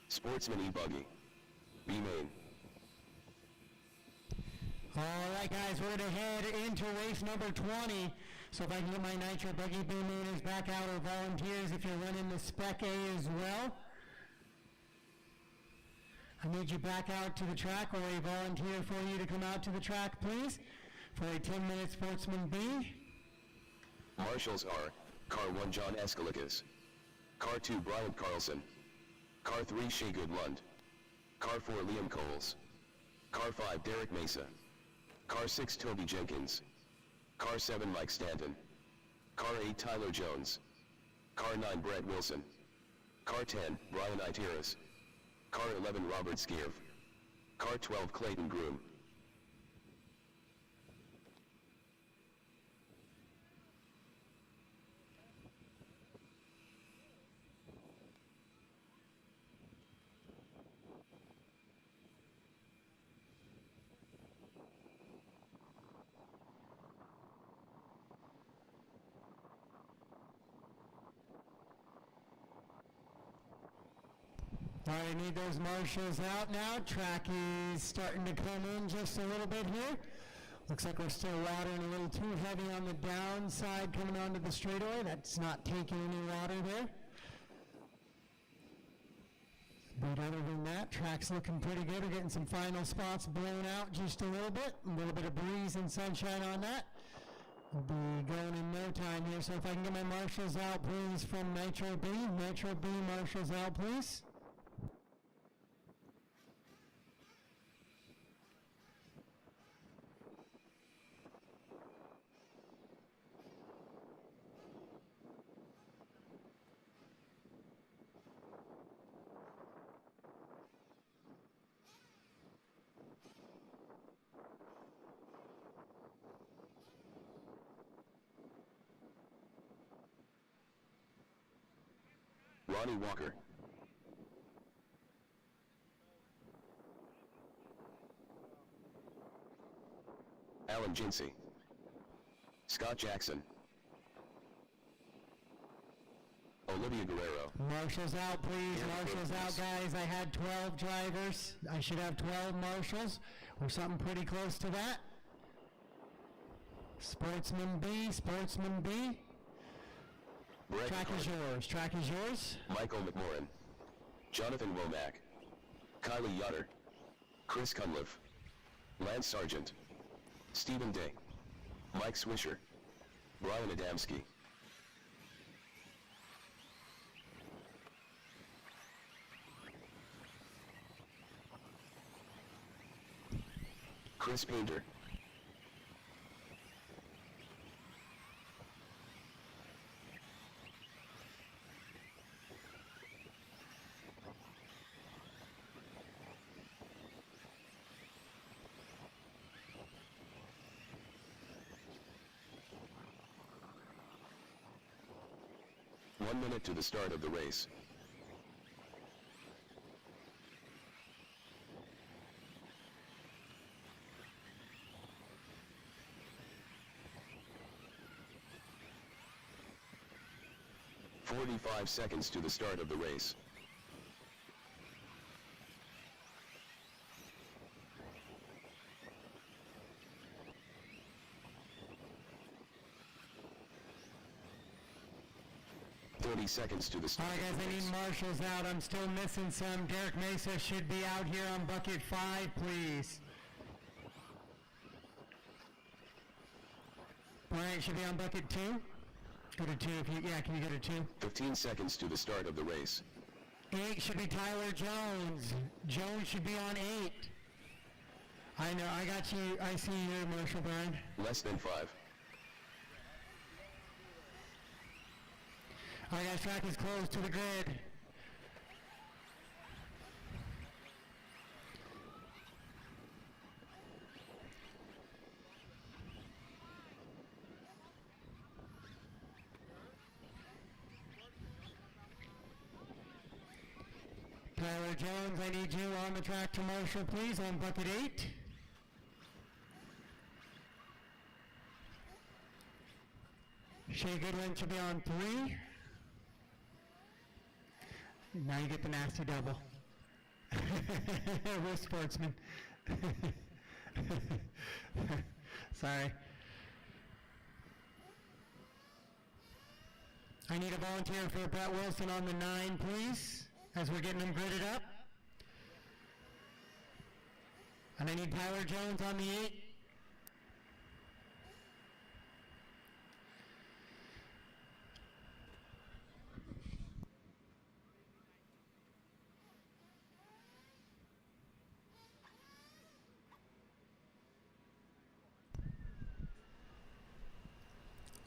Sportsman E-buggy. B main. All right, guys, we're going to head into race number 20. So if I can get my Nitro Buggy B mainers back out, or volunteers if you're running the Spec A as well. I need you back out to the track, or a volunteer for you to come out to the track, please, for a 10-minute Sportsman B. Marshals are, Car 1 John Escalicas. Car 2 Brian Carlson. Car 3 Shea Goodlund. Car 4 Liam Coles. Car 5 Derek Mesa. Car 6 Toby Jenkins. Car 7 Mike Stanton. Car 8 Tyler Jones. Car 9 Brett Wilson. Car 10 Brian Iteras. Car 11 Robert Skierv. Car 12 Clayton Groom. All right, I need those marshals out now. Track is starting to come in just a little bit here. Looks like we're still watering a little too heavy on the downside coming onto the straightaway. That's not taking any water there. But other than that, track's looking pretty good. We're getting some final spots blown out just a little bit of breeze and sunshine on that. We'll be going in no time here. So if I can get my marshals out, please, from Nitro B. Nitro B marshals out, please. Ronnie Walker. Alan Jinsey. Scott Jackson. Olivia Guerrero. Marshals out, please. Marshals out, guys. I had 12 drivers. I should have 12 marshals or something pretty close to that. Sportsman B, Sportsman B. Brett Track is yours. Track is yours. Michael McMorrin. Jonathan Womack. Kylie Yoder. Chris Cunliffe. Lance Sargent. Stephen Day. Mike Swisher. Brian Adamski. Chris Painter. One minute to the start of the race. "45 seconds to the start of the race. Seconds to the start. All right, guys, I need marshals out. I'm still missing some. Derek Mesa should be out here on bucket 5, please. Brian should be on bucket 2. Go to 2 if you, yeah, can you go to 2? 15 seconds to the start of the race. 8 should be Tyler Jones. Jones should be on 8. I know, I got you. I see you, Marshal Brian. Less than 5. All right, guys, track is close to the grid. Tyler Jones, I need you on the track to marshal, please, on bucket 8. Shea Goodwin should be on 3. Now you get the nasty double. We're Sportsman. Sorry. I need a volunteer for Brett Wilson on the 9, please, as we're getting them gridded up. And I need Tyler Jones on the 8.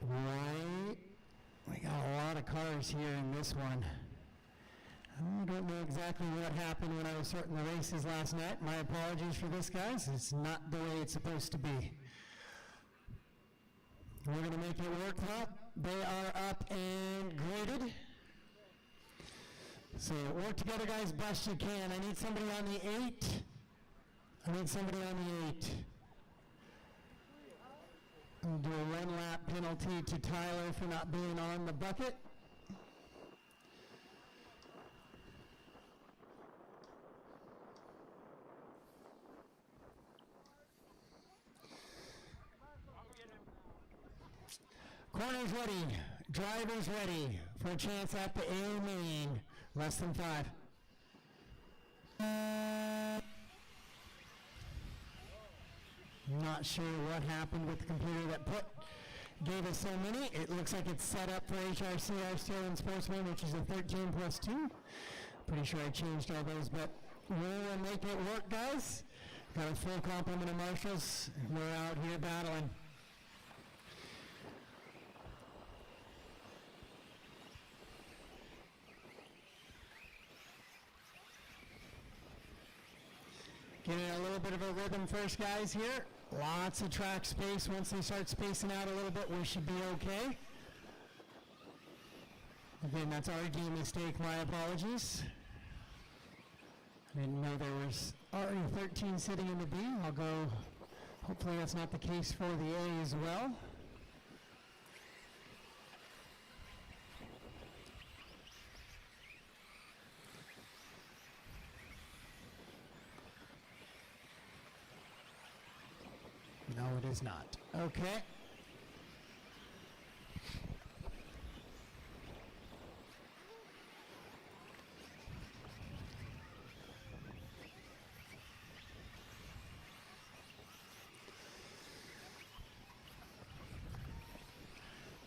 Right. We got a lot of cars here in this one. I don't know exactly what happened when I was sorting the races last night. My apologies for this, guys. It's not the way it's supposed to be. We're going to make it work up. They are up and graded. So work together, guys, best you can. I need somebody on the 8. I need somebody on the 8. I'll do a 1-lap penalty to Tyler for not being on the bucket. Corners ready, drivers ready for a chance at the A main. Less than 5. Not sure what happened with the computer that gave us so many. It looks like it's set up for HRC, RCO, and Sportsman, which is a 13 plus 2. Pretty sure I changed all those, but we'll make it work, guys. Got a full complement of marshals. We're out here battling. Getting a little bit of a rhythm first, guys, here. Lots of track space. Once they start spacing out a little bit, we should be okay. Again, that's RD mistake. My apologies. I didn't know there was already 13 sitting in the B. I'll go. Hopefully that's not the case for the A as well. No, it is not. Okay.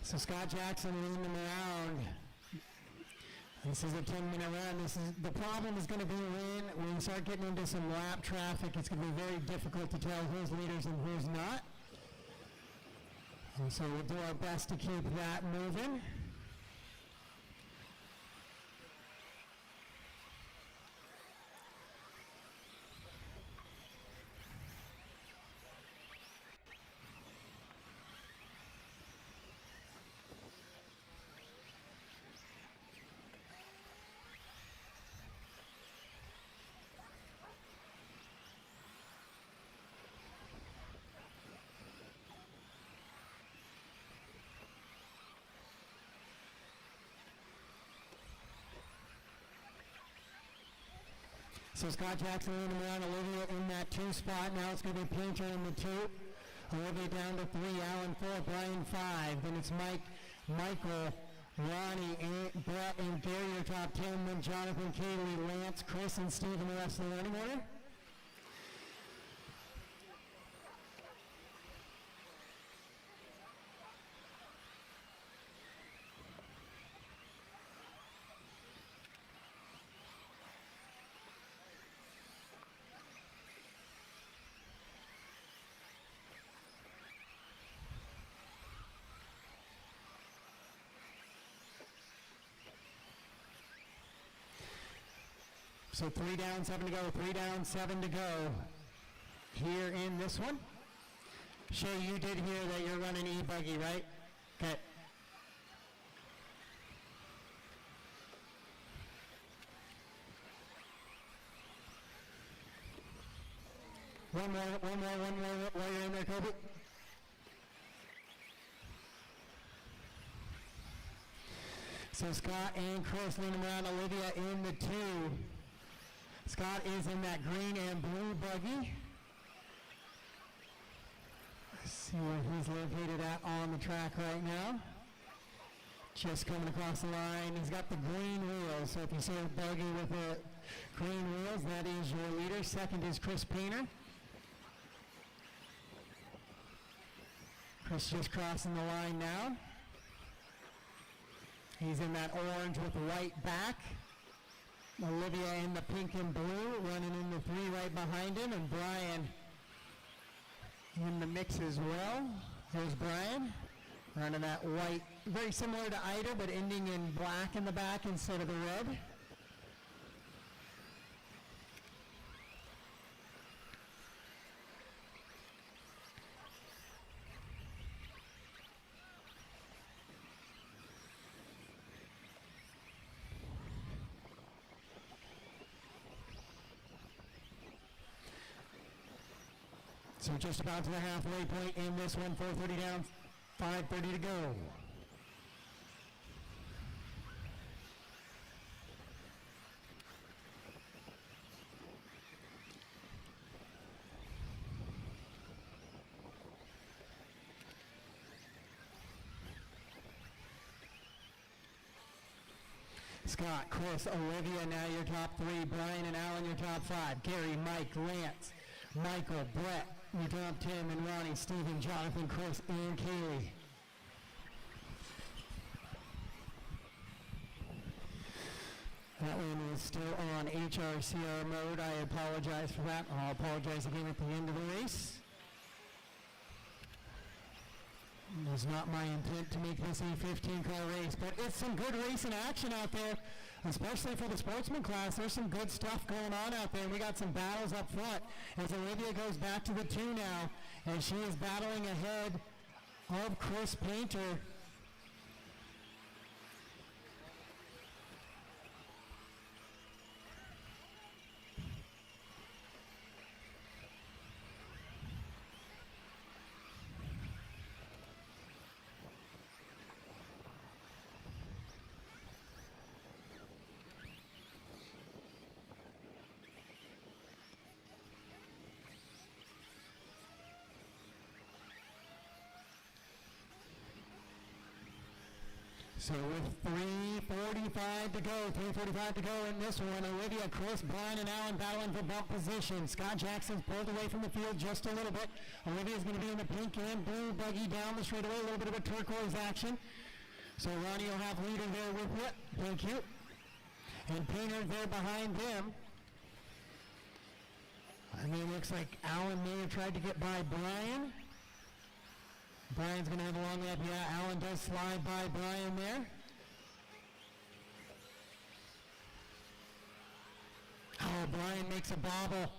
So Scott Jackson leading them around. This is a 10-minute run. The problem is going to be when we start getting into some lap traffic, it's going to be very difficult to tell who's leaders and who's not. And so we'll do our best to keep that moving. So Scott Jackson leading around, Olivia in that 2 spot. Now it's going to be Painter in the 2. Olivia down to 3, Alan 4, Brian 5. Then it's Mike, Michael, Ronnie, Brett, and Gary are top 10. Then Jonathan, Kaylee, Lance, Chris, and Steve in the rest of the running order. So 3 down, 7 to go, 3 down, 7 to go here in this one. Shay, you did hear that you're running E-buggy, right? Okay. One more while you're in there, Kobe. So Scott and Chris leading around Olivia in the 2. Scott is in that green and blue buggy. Let's see where he's located at on the track right now. Just coming across the line. He's got the green wheels. So if you see a buggy with the green wheels, that is your leader. Second is Chris Painter. Chris just crossing the line now. He's in that orange with the white back. Olivia in the pink and blue, running in the 3 right behind him, and Brian in the mix as well. There's Brian, running that white, very similar to Ida, but ending in black in the back instead of the red. So just about to the halfway point in this one, 4:30 down, 5:30 to go. Scott, Chris, Olivia, now your top 3. Brian and Alan, your top 5. Gary, Mike, Lance, Michael, Brett, your top 10, and Ronnie, Stephen, Jonathan, Chris, and Kaylee. That one is still on HRCR mode. I apologize for that. I'll apologize again at the end of the race. It was not my intent to make this a 15-car race, but it's some good racing action out there, especially for the Sportsman class. There's some good stuff going on out there, and we got some battles up front as Olivia goes back to the 2 now, and she is battling ahead of Chris Painter. So with 3:45 to go in this one, Olivia, Chris, Brian, and Alan battling for bump position. Scott Jackson's pulled away from the field just a little bit. Olivia's going to be in the pink and blue buggy down the straightaway, a little bit of a turquoise action. So Ronnie will have leader there with it. Thank you. And Painter there behind them. I mean, it looks like Alan may have tried to get by Brian. Brian's going to have a long lap. Yeah, Alan does slide by Brian there. Oh, Brian makes a bobble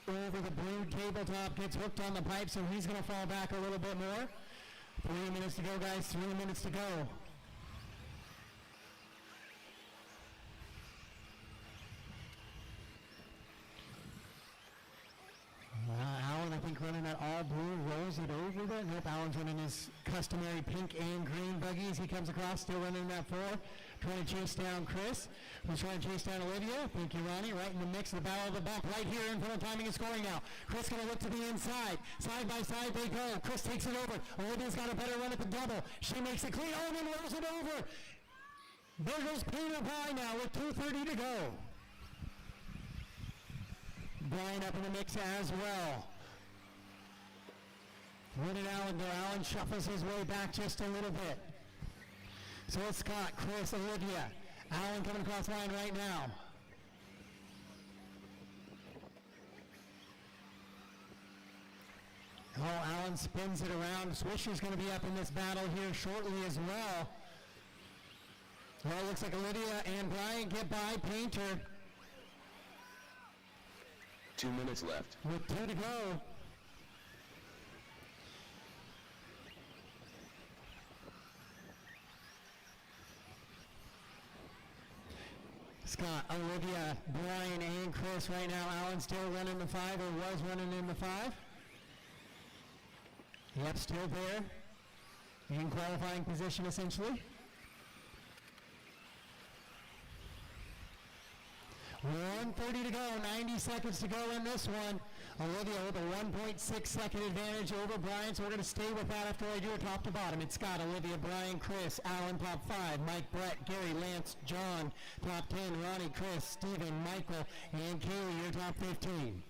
over the blue tabletop, gets hooked on the pipe, so he's going to fall back a little bit more. 3 minutes to go, guys. 3 minutes to go. Alan, I think, running that all blue, rolls it over there. Nope, Alan's running his customary pink and green buggies. He comes across, still running that 4. Trying to chase down Chris. Who's trying to chase down Olivia. Thank you, Ronnie. Right in the mix of the battle of the bump. Right here in front of timing and scoring now. Chris going to look to the inside. Side by side they go. Chris takes it over. Olivia's got a better run at the double. She makes it clean. Oh, and then rolls it over. There goes Painter by now with 2:30 to go. Brian up in the mix as well. Where did Alan go? Alan shuffles his way back just a little bit. So it's Scott, Chris, Olivia. Alan coming across the line right now. Oh, Alan spins it around. Swisher's going to be up in this battle here shortly as well. Well, it looks like Olivia and Brian get by Painter. 2 minutes left. With 2 to go. Scott, Olivia, Brian, and Chris right now. Alan still running the 5, or was running in the 5. Yep, still there. In qualifying position, essentially. 1:30 to go, 90 seconds to go in this one. Olivia with a 1.6 second advantage over Brian, so we're going to stay with that after I do a top to bottom. It's Scott, Olivia, Brian, Chris, Alan, top 5, Mike, Brett, Gary, Lance, John, top 10, Ronnie, Chris, Steven, Michael, and Kaylee, your top 15.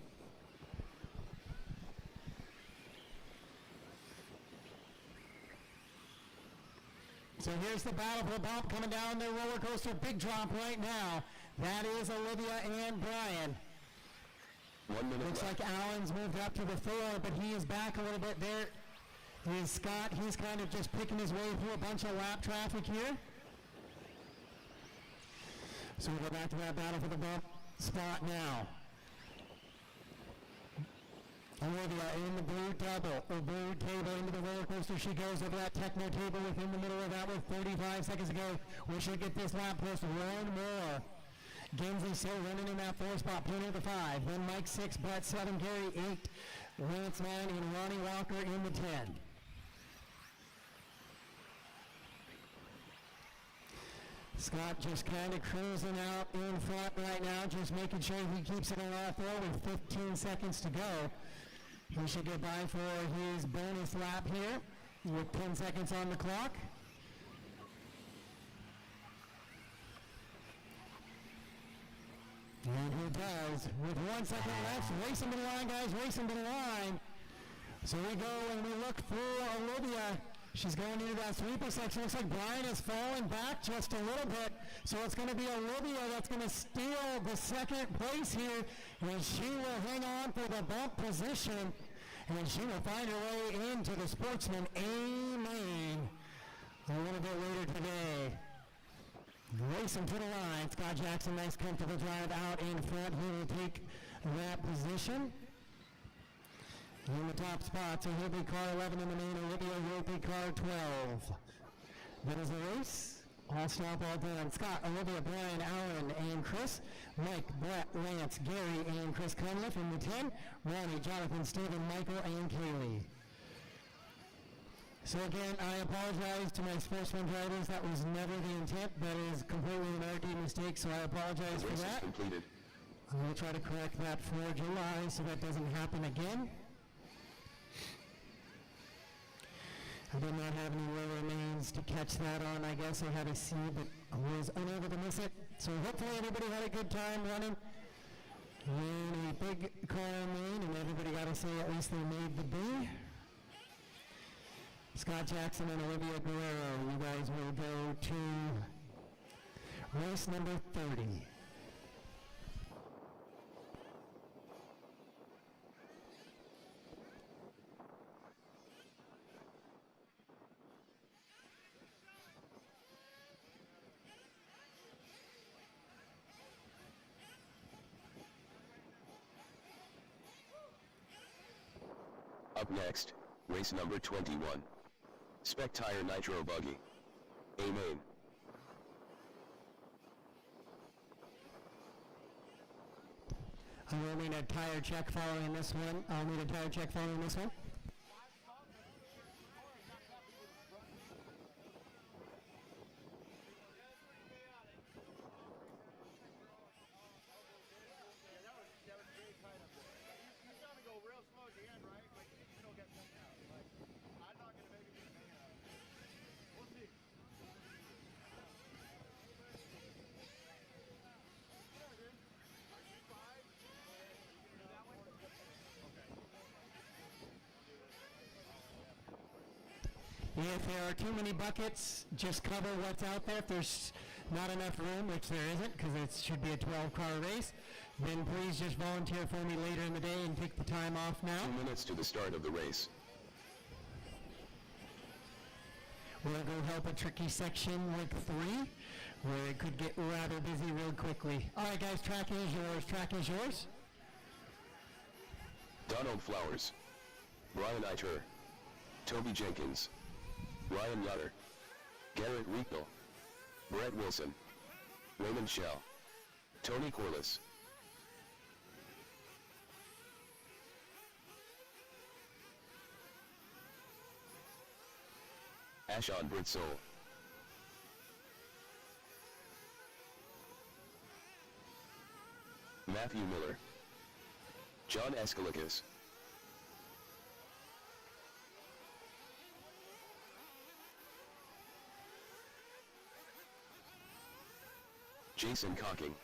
So here's the battle for the bump coming down the roller coaster. Big drop right now. That is Olivia and Brian. 1 minute Looks left. like Alan's moved up to the 4, but he is back a little bit. There is Scott. He's kind of just picking his way through a bunch of lap traffic here. So we go back to that battle for the bump spot now. Olivia in the blue double, or blue table into the roller coaster. She goes over that techno table within the middle of that with 35 seconds to go. We should get this lap post one more. Gensley still running in that 4 spot, Pino the 5. Then Mike 6, Brett 7, Gary 8, Lance 9, and Ronnie Walker in the 10. Scott just kind of cruising out in front right now, just making sure he keeps it on all 4 with 15 seconds to go. He should get by for his bonus lap here with 10 seconds on the clock. And he does. With 1 second left, racing to the line, guys, racing to the line. So we go and we look for Olivia. She's going into that sweeper section. Looks like Brian has fallen back just a little bit. So it's going to be Olivia that's going to steal the second place here. And she will hang on for the bump position. And she will find her way into the Sportsman A main a little bit later today. Racing to the line. Scott Jackson, nice comfortable drive out in front. He will take that position. In the top spot, so he'll be car 11 in the main. Olivia will be car 12. That is the race. All stop, all done. Scott, Olivia, Brian, Alan, and Chris. Mike, Brett, Lance, Gary, and Chris Cunliffe in the 10. Ronnie, Jonathan, Stephen, Michael, and Kaylee. So again, I apologize to my Sportsman drivers. That was never the intent. That is completely an RD mistake, so I apologize for Race is that. completed. I'm going to try to correct that for July so that doesn't happen again. I did not have any lower remains to catch that on. I guess I had a C, but I was unable to miss it. So hopefully everybody had a good time running in a big car main, and everybody got to say at least they made the B. Scott Jackson and Olivia Guerrero, you guys will go to race number 30. Up next, race number 21. Spec Tire Nitro Buggy. A main. I will need a tire check following this one. I'll need a tire check following this one. If there are too many buckets, just cover what's out there. If there's not enough room, which there isn't, because it should be a 12-car race, then please just volunteer for me later in the day and take the time off now. 2 minutes to the start of the race. We'll go help a tricky section like 3, where it could get rather busy real quickly. All right, guys, track is yours. Track is yours. Donald Flowers. Brian Iter. Toby Jenkins. Ryan Yoder. Garrett Riegel. Brett Wilson. Raymond Shell. Tony Corliss. Ashon Britsol. Matthew Miller, John Escalicus, Jason Cocking,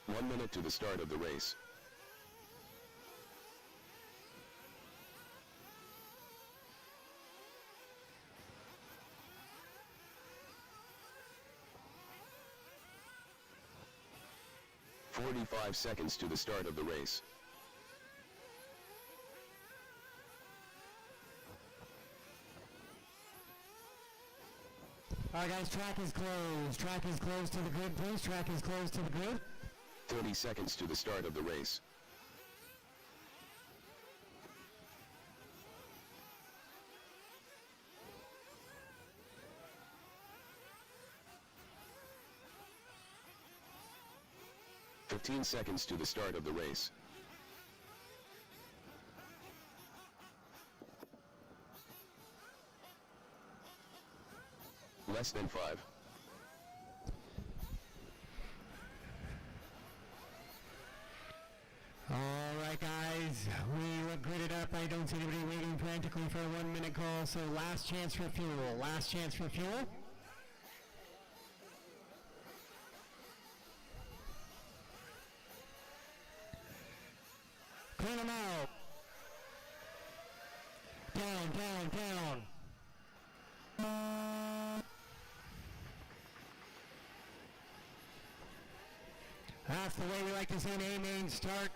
One minute to the start of the race. "45 seconds to the start of the race. All right, guys, track is closed. Track is closed to the grid, please. Track is closed to the grid. 30 seconds to the start of the race. "15 seconds to the start of the race. Less than 5. All right, guys, we look gridded up. I don't see anybody waiting frantically for a 1 minute call, so last chance for fuel. Last chance for fuel. Clean them out. Down, down, down. That's the way we like to see an A-main start.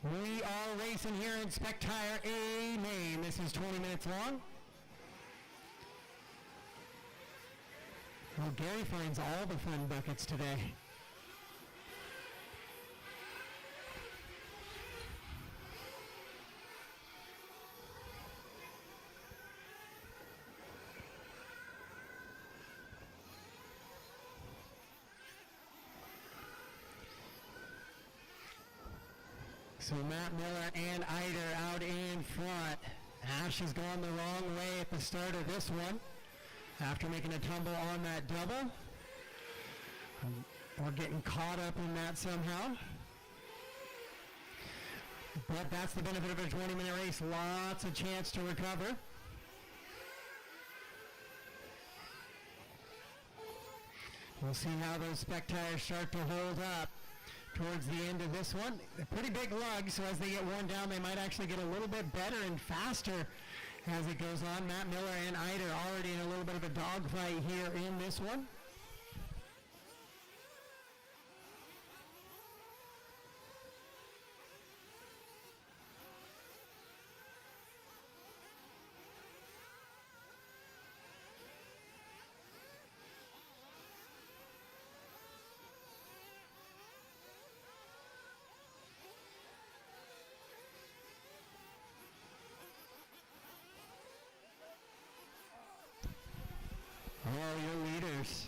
We are racing here in Spec Tire A-main. This is 20 minutes long. Well, Gary finds all the fun buckets today. So Matt Miller and Eider out in front. Ash has gone the wrong way at the start of this one after making a tumble on that double. We're getting caught up in that somehow. But that's the benefit of a 20-minute race. Lots of chance to recover. We'll see how those Spec tires start to hold up towards the end of this one. They're pretty big lugs, so as they get worn down, they might actually get a little bit better and faster as it goes on. Matt Miller and Eider already in a little bit of a dogfight here in this one. Oh, your leaders.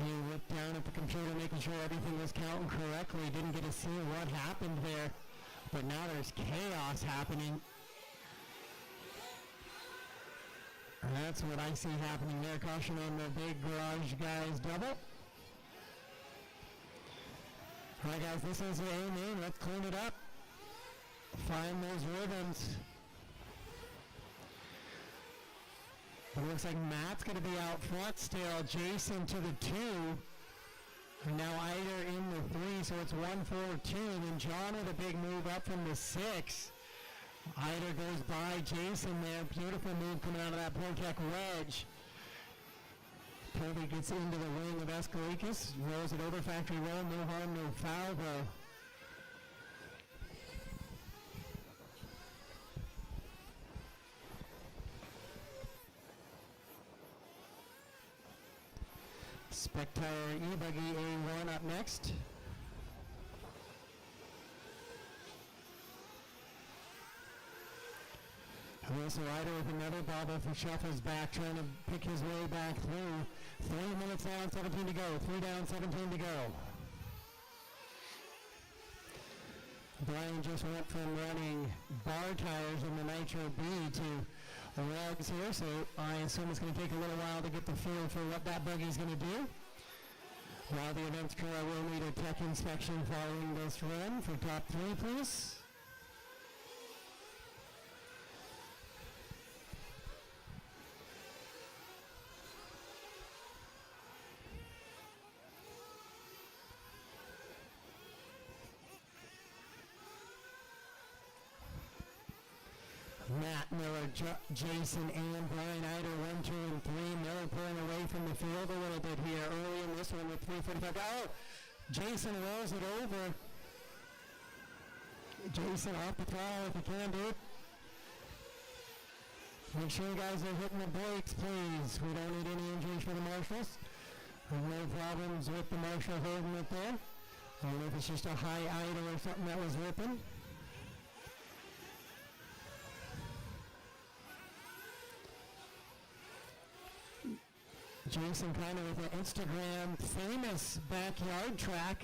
You looked down at the computer making sure everything was counting correctly. Didn't get to see what happened there. But now there's chaos happening. And that's what I see happening there. Caution on the big garage guys double. All right, guys, this is the A-main. Let's clean it up. Find those rhythms. It looks like Matt's going to be out front still. Jason to the 2. And now Eider in the 3, so it's 1-4-2. And then John with a big move up from the 6. Eider goes by Jason there. Beautiful move coming out of that Portec wedge. Toby gets into the wing of Escalicus. Rolls it over factory roll. No harm, no foul though. Spec Tire E-buggy A1 up next. Also Eider with another bobble for Shuffles back, trying to pick his way back through. 3 minutes down, 17 to go. 3 down, 17 to go. Brian just went from running bar tires in the Nitro B to lugs here, so I assume it's going to take a little while to get the feel for what that buggy is going to do. While the event's crew, I will need a tech inspection following this run for top 3, please. Matt Miller, Jason, and Brian Eider, 1, 2, and 3. Miller pulling away from the field a little bit here early in this one with 3:45. Oh, Jason rolls it over. Jason off the throttle if you can, dude. Make sure you guys are hitting the brakes, please. We don't need any injuries for the marshals. No problems with the marshal holding it there. I don't know if it's just a high idle or something that was ripping. Jason kind of with an Instagram famous backyard track.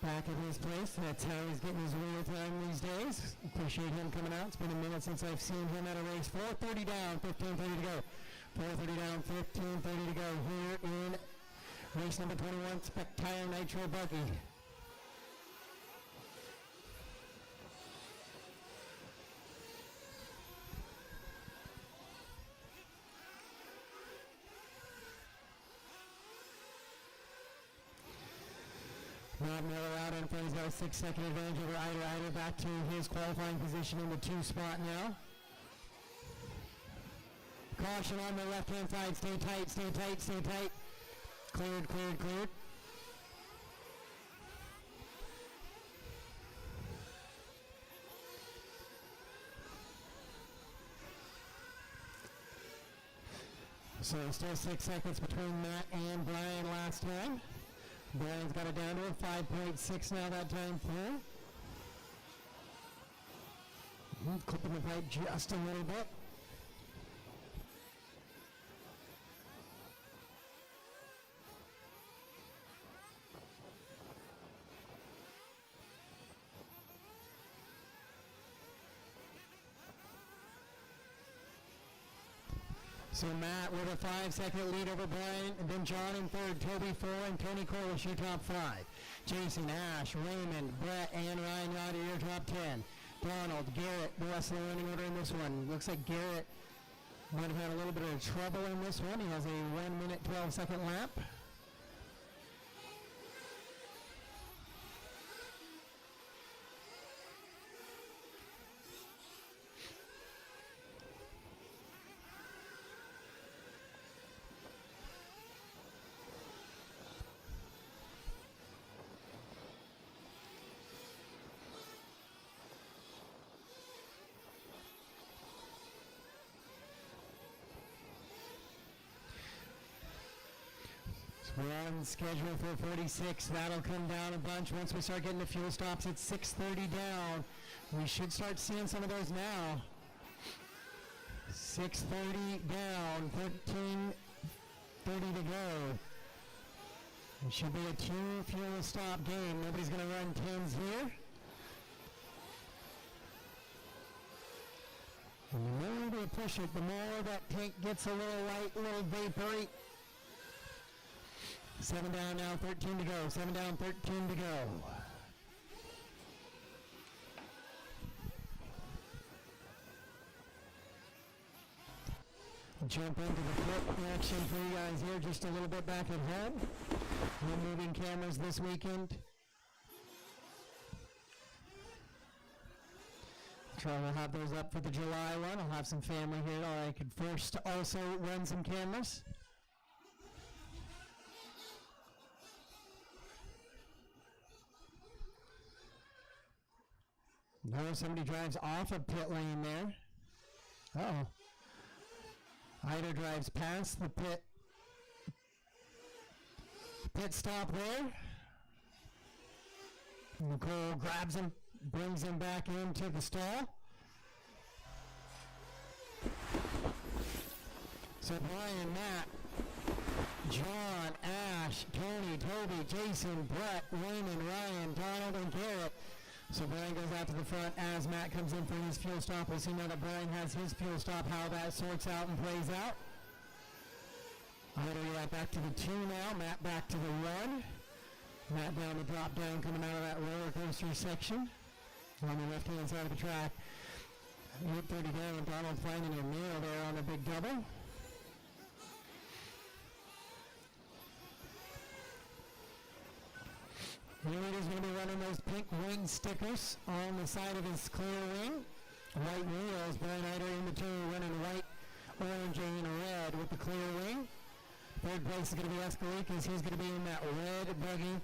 Back at his place, that's how he's getting his real time these days. Appreciate him coming out. It's been a minute since I've seen him at a race. 4:30 down, 15:30 to go. 4:30 down, 15:30 to go here in race number 21, Spec Tire Nitro Buggy. Matt Miller out in front. He's got a 6-second advantage over Eider. Eider back to his qualifying position in the 2 spot now. Caution on the left-hand side. Stay tight, stay tight, stay tight. Cleared, cleared, cleared. So still 6 seconds between Matt and Brian last time. Brian's got it down to a 5.6 now that time through. Clipping the pipe just a little bit. So Matt with a 5-second lead over Brian, and then John in third, Toby 4, and Tony Corliss your top 5. Jason, Ash, Raymond, Brett, and Ryan Yoder your top 10. Donald, Garrett, the rest of the running order in this one. Looks like Garrett might have had a little bit of trouble in this one. He has a 1 minute 12-second lap. We're on schedule for 46. That'll come down a bunch once we start getting the fuel stops at 6:30 down. We should start seeing some of those now. 6:30 down, 13:30 to go. It should be a 2 fuel stop game. Nobody's going to run 10s here. And the more they push it, the more that tank gets a little light, a little vapory. 7 down now, 13 to go. 7 down, 13 to go. Jump into the pit action for you guys here just a little bit back at home. No moving cameras this weekend. Try to have those up for the July one. I'll have some family here or I could force to also run some cameras. No, somebody drives off a pit lane there. Uh-oh. Eider drives past the pit stop there. Nicole grabs him, brings him back into the stall. So Brian and Matt John, Ash, Tony, Toby, Jason, Brett, Raymond, Ryan, Donald, and Garrett. So Brian goes out to the front as Matt comes in for his fuel stop. We'll see now that Brian has his fuel stop, how that sorts out and plays out. Idle right back to the 2 now. Matt back to the 1. Matt down the drop down coming out of that roller coaster section on the left-hand side of the track. 8:30 down, Donald finding a nail there on the big double. Leader is going to be running those pink wing stickers on the side of his clear wing. White wheels, Brian Eider in the 2 running white, orange, and red with the clear wing. Third place is going to be Escalikas. He's going to be in that red buggy.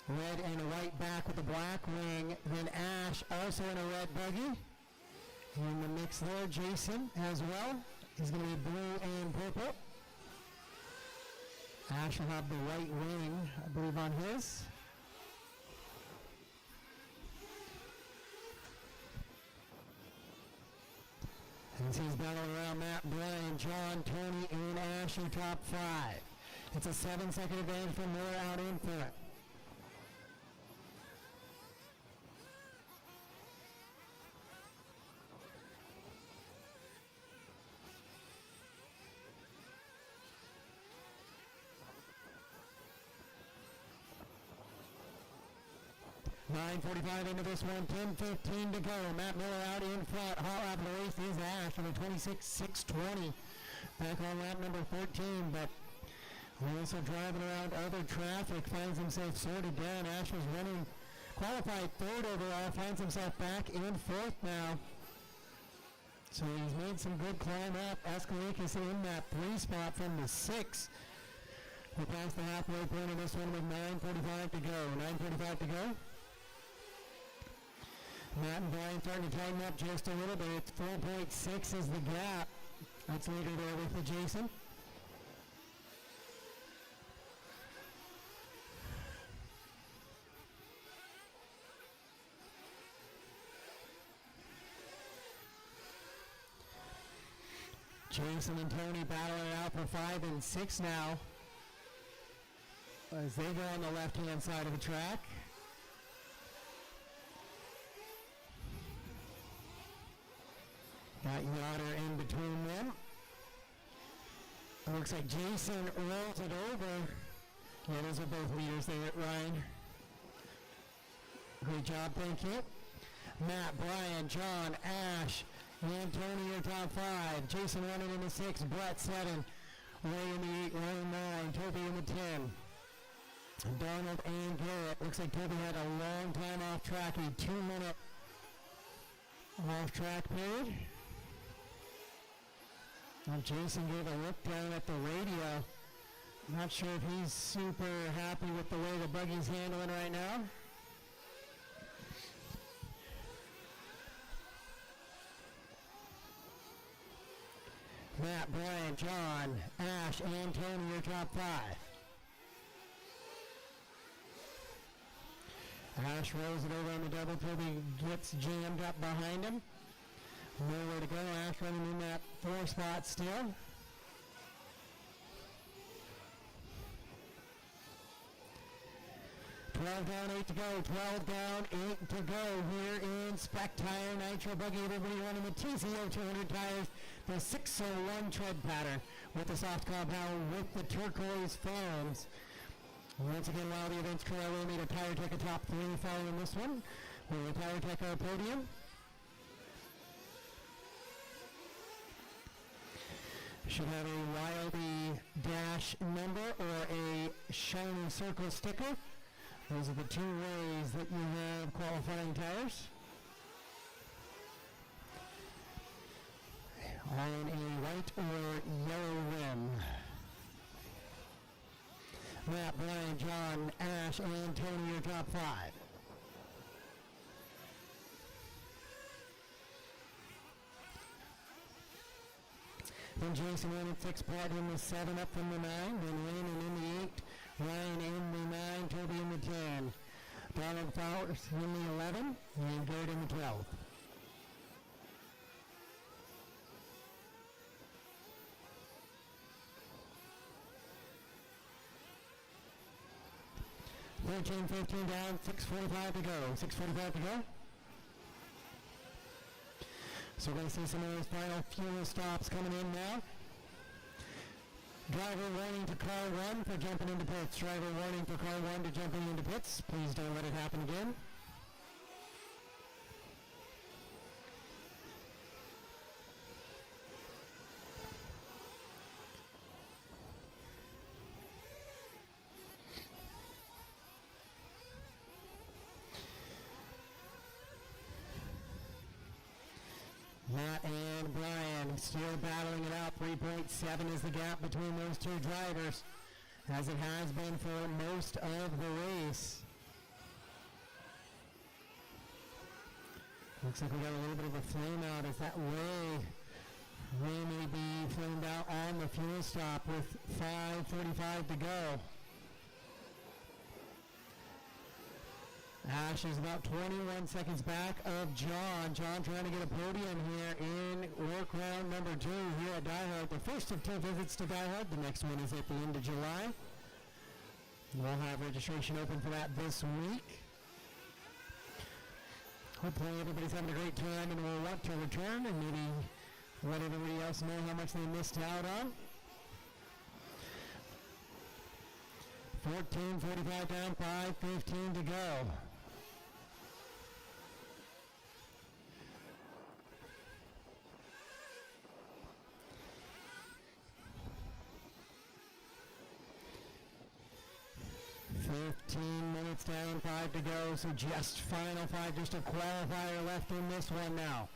Red and white back with the black wing. Then Ash also in a red buggy. In the mix there, Jason as well. He's going to be blue and purple. Ash will have the white wing, I believe, on his. As he's battling around Matt, Brian, John, Tony, and Ash in top 5. It's a 7-second advantage for Miller out in front. .45 into this one, 10:15 to go. Matt Miller out in front. Hot lap of the race is Ash on the 26.620. Back on lap number 14, but also driving around other traffic, finds himself sorted down. Ash was running, qualified 3rd overall, finds himself back in 4th now. So he's made some good climb up. Escalikas in that 3 spot from the 6. We're past the halfway point in this one with 9:45 to go. 9:45 to go. Matt and Brian starting to tighten up just a little bit. It's 4.6 is the gap. That's leader there with the Jason. Jason and Tony battling it out for 5 and 6 now as they go on the left-hand side of the track. Got Yoder in between them. It looks like Jason rolls it over. Yeah, those are both leaders there, Ryan. Great job, thank you. Matt, Brian, John, Ash, and Tony your top 5. Jason running in the 6, Brett 7, Ray in the 8, Ray 9, Toby in the 10. Donald and Garrett. Looks like Toby had a long time off track, a 2-minute off track period. And Jason gave a look down at the radio. Not sure if he's super happy with the way the buggy's handling right now. Matt, Brian, John, Ash, and Tony, your top 5. Ash rolls it over on the double. Toby gets jammed up behind him. Nowhere to go. Ash running in that 4 spot still. $12 down, 8 to go. 12 down, 8 to go here in Spec Tire Nitro Buggy. Everybody running the TCO 200 tires. The 601 tread pattern with the soft compound with the turquoise foams. Once again, while the event's crew will need a Tire Tech a top 3 following this one. With a Tire Tech our podium. Should have a Wildy dash number or a shiny circle sticker. Those are the 2 ways that you have qualifying tires. On a white or yellow rim. Matt, Brian, John, Ash, and Tony, your top 5. Then Jason in at 6, Brett in the 7, up from the 9. Then Raymond in the 8, Ryan in the 9, Toby in the 10. Donald Fowler in the 11, and Garrett in the 12. 13-15 down, 6:45 to go. 6:45 to go. So we're going to see some of those final fuel stops coming in now. Driver warning to car 1 for jumping into pits. Driver warning for car 1 to jumping into pits. Please don't let it happen again. Matt and Brian still battling it out. 3.7 is the gap between those two drivers, as it has been for most of the race. Looks like we got a little bit of a flame out as that Ray may be flamed out on the fuel stop with 5:45 to go. Ash is about 21 seconds back of John. John trying to get a podium here in work round number 2 here at DieHard. The first of 2 visits to DieHard. The next one is at the end of July. We'll have registration open for that this week. Hopefully everybody's having a great time and will want to return and maybe let everybody else know how much they missed out on. 14:45 down, 5:15 to go. Minutes down, 5 to go, so just final 5, just a qualifier left in this one now.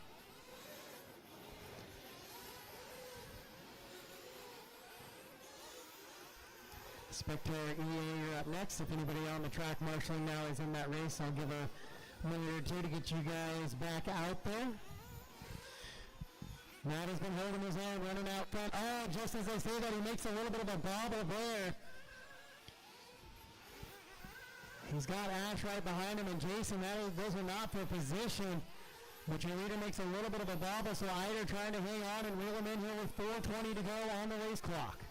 Spectator EA, you're up next. If anybody on the track marshalling now is in that race, I'll give a minute or two to get you guys back out there. Matt has been holding his own, running out front. Oh, just as I say that, he makes a little bit of a bobble there. He's got Ash right behind him, and Jason, those are not for position. But your leader makes a little bit of a bobble, so Eider trying to hang on and reel him in here with 4:20 to go on the race clock.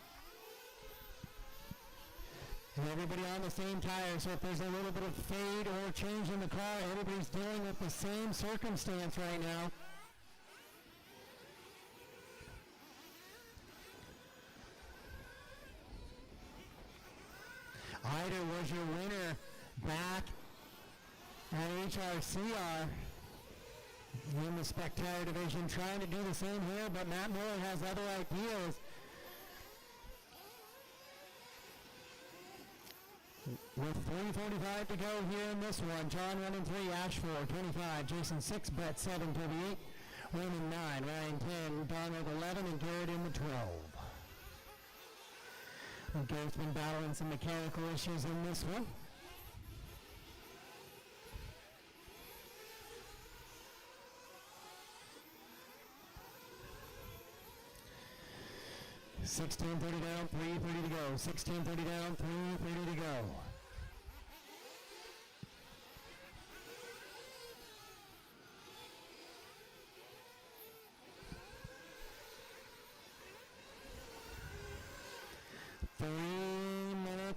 And everybody on the same tire, so if there's a little bit of fade or change in the car, everybody's dealing with the same circumstance right now. Eider was your winner back at HRCR in the Spec Tire division, trying to do the same here, but Matt Miller has other ideas. With 3:45 to go here in this one, John running 3, Ash 4, 25, Jason 6, Brett 7, Toby 8, Raymond 9, Ryan 10, Donald 11, and Garrett in the 12. And Garrett's been battling some mechanical issues in this one. $16.30 down, $3.30 to go. $16.30 down, $3.30 to go.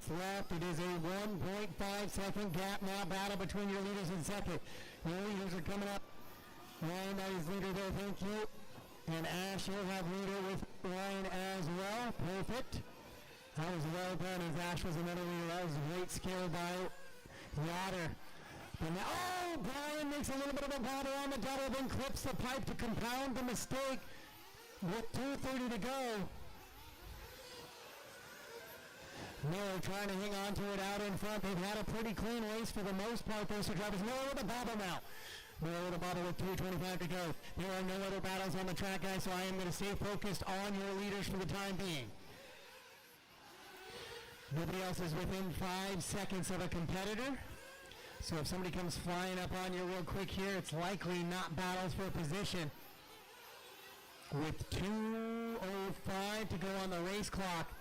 Left. It is a 1.5 second gap now. Battle between your leaders in second. Your leaders are coming up. Ryan, that is leader there. Thank you. And Ash will have leader with Ryan as well. Perfect. That was well done as Ash was another leader. That was great skill by Yoder. And now, oh, Brian makes a little bit of a bobble on the double, then clips the pipe to compound the mistake with 2:30 to go. Miller trying to hang on to it out in front. They've had a pretty clean race for the most part. Those two drivers. Miller with a bobble now. Miller with a bobble with 2:25 to go. There are no other battles on the track, guys, so I am going to stay focused on your leaders for the time being. Nobody else is within 5 seconds of a competitor. So if somebody comes flying up on you real quick here, it's likely not battles for a position. With 2:05 to go on the race clock,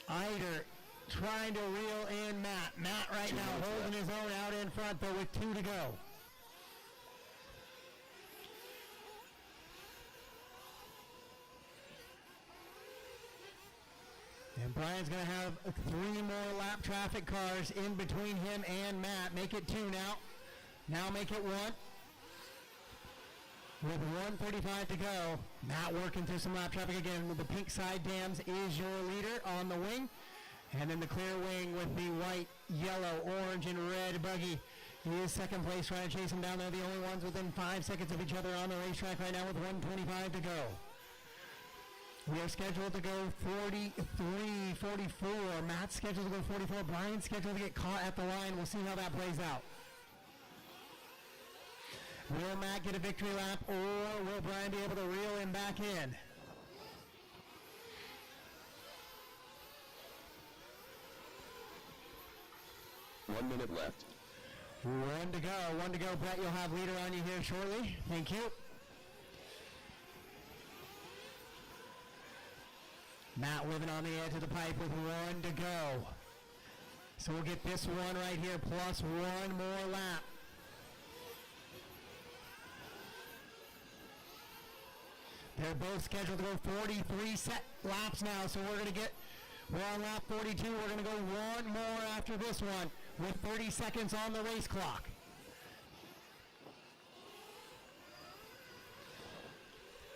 Eider trying to reel in Matt. Matt right now holding his own out in front, but with 2 to go. And Brian's going to have 3 more lap traffic cars in between him and Matt. Make it 2 now. Now make it 1. With 1:35 to go, Matt working through some lap traffic again. With the pink side dams is your leader on the wing. And then the clear wing with the white, yellow, orange, and red buggy is second place, trying to chase them down. They're the only ones within 5 seconds of each other on the racetrack right now with 1:25 to go. We are scheduled to go 43, 44. Matt's scheduled to go 44. Brian's scheduled to get caught at the line. We'll see how that plays out. Will Matt get a victory lap, or will Brian be able to reel him back in? One minute left. 1 to go. 1 to go. Brett, you'll have leader on you here shortly. Thank you. Matt living on the edge of the pipe with 1 to go. So we'll get this one right here plus 1 more lap. They're both scheduled to go 43 set laps now, so we're going to get, we're on lap 42. We're going to go 1 more after this one with 30 seconds on the race clock.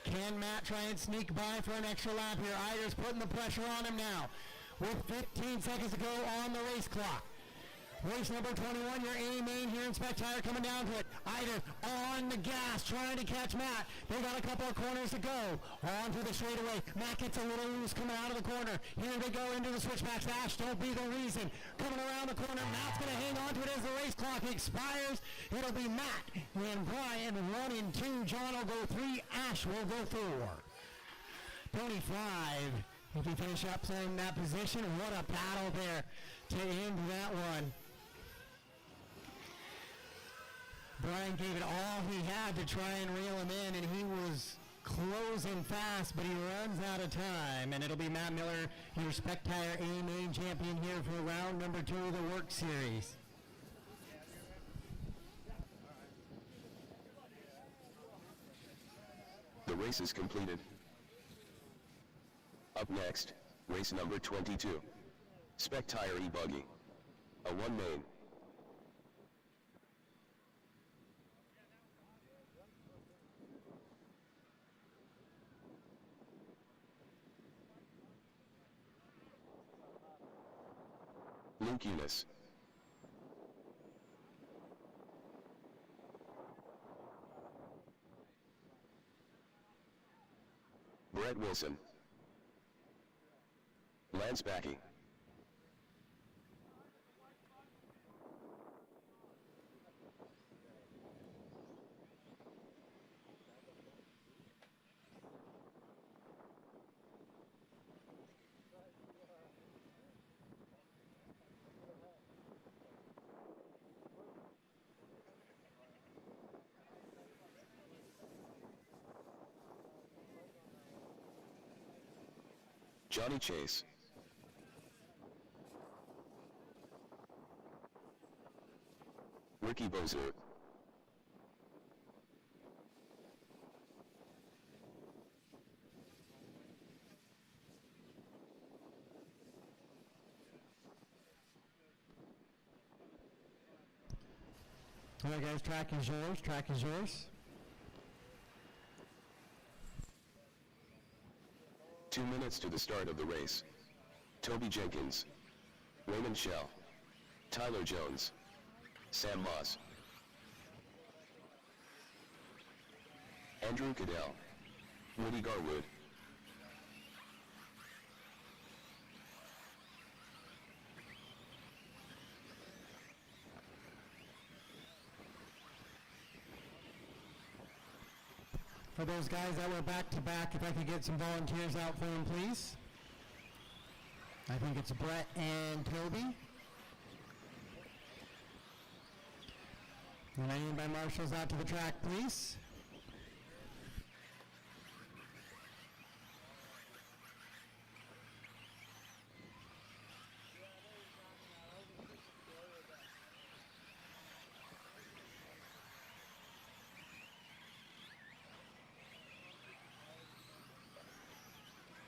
Can Matt try and sneak by for an extra lap here? Eider's putting the pressure on him now with 15 seconds to go on the race clock. Race number 21, your A-main here in Spec Tire coming down to it. Eider on the gas, trying to catch Matt. They got a couple of corners to go. On to the straightaway. Matt gets a little loose coming out of the corner. Here they go into the switchbacks. Ash, don't be the reason. Coming around the corner. Matt's going to hang on to it as the race clock expires. It'll be Matt and Brian 1 and 2. John will go 3. Ash will go 4. 25. If you finish up in that position, what a battle there to end that one. Brian gave it all he had to try and reel him in, and he was closing fast, but he runs out of time. And it'll be Matt Miller, your Spec Tire A-main champion here for round number 2 of the WERC Series. The race is completed. Up next, race number 22. Spec Tire E-buggy. A 1 main. Luke Eunice. Brett Wilson. Lance Backey. Johnny Chase. Ricky Bozer. All right, guys, track is yours. Track is yours. 2 minutes to the start of the race. Toby Jenkins. Raymond Shell. Tyler Jones. Sam Moss. Andrew Cadell. Woody Garwood. For those guys that were back-to-back, if I could get some volunteers out for them, please. I think it's Brett and Toby. And I need my marshals out to the track, please.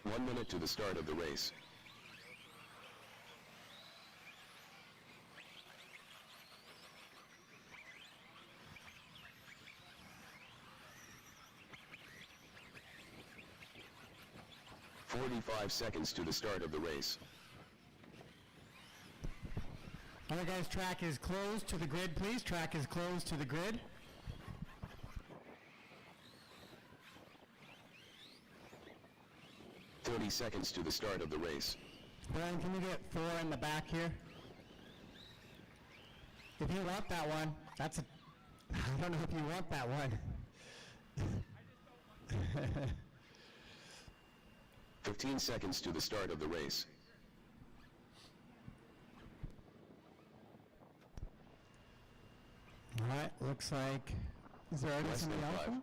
One minute to the start of the race. 5 seconds to the start of the race. All right, guys, track is closed to the grid, please. Track is closed to the grid. "30 seconds to the start of the race. Brian, can you get 4 in the back here? If you want that one, that's a... I don't know if you want that one. 15 seconds to the start of the race. All right, looks like... Is there already Less than somebody else? 5.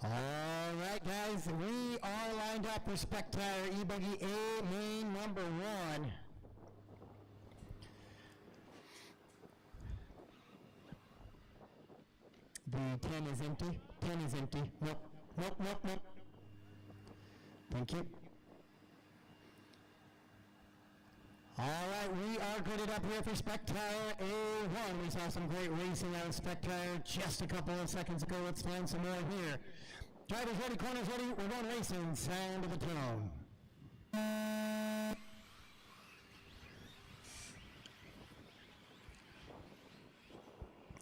All right, guys, we are lined up for Spec E-buggy A main number 1. The 10 is empty. 10 is empty. Nope. Nope, nope, nope. Thank you. All right, we are gridded up here for Spec A1. We saw some great racing out of Spec just a couple of seconds ago. Let's find some more here. Drivers ready, corners ready. We're going racing. Sound of the tone.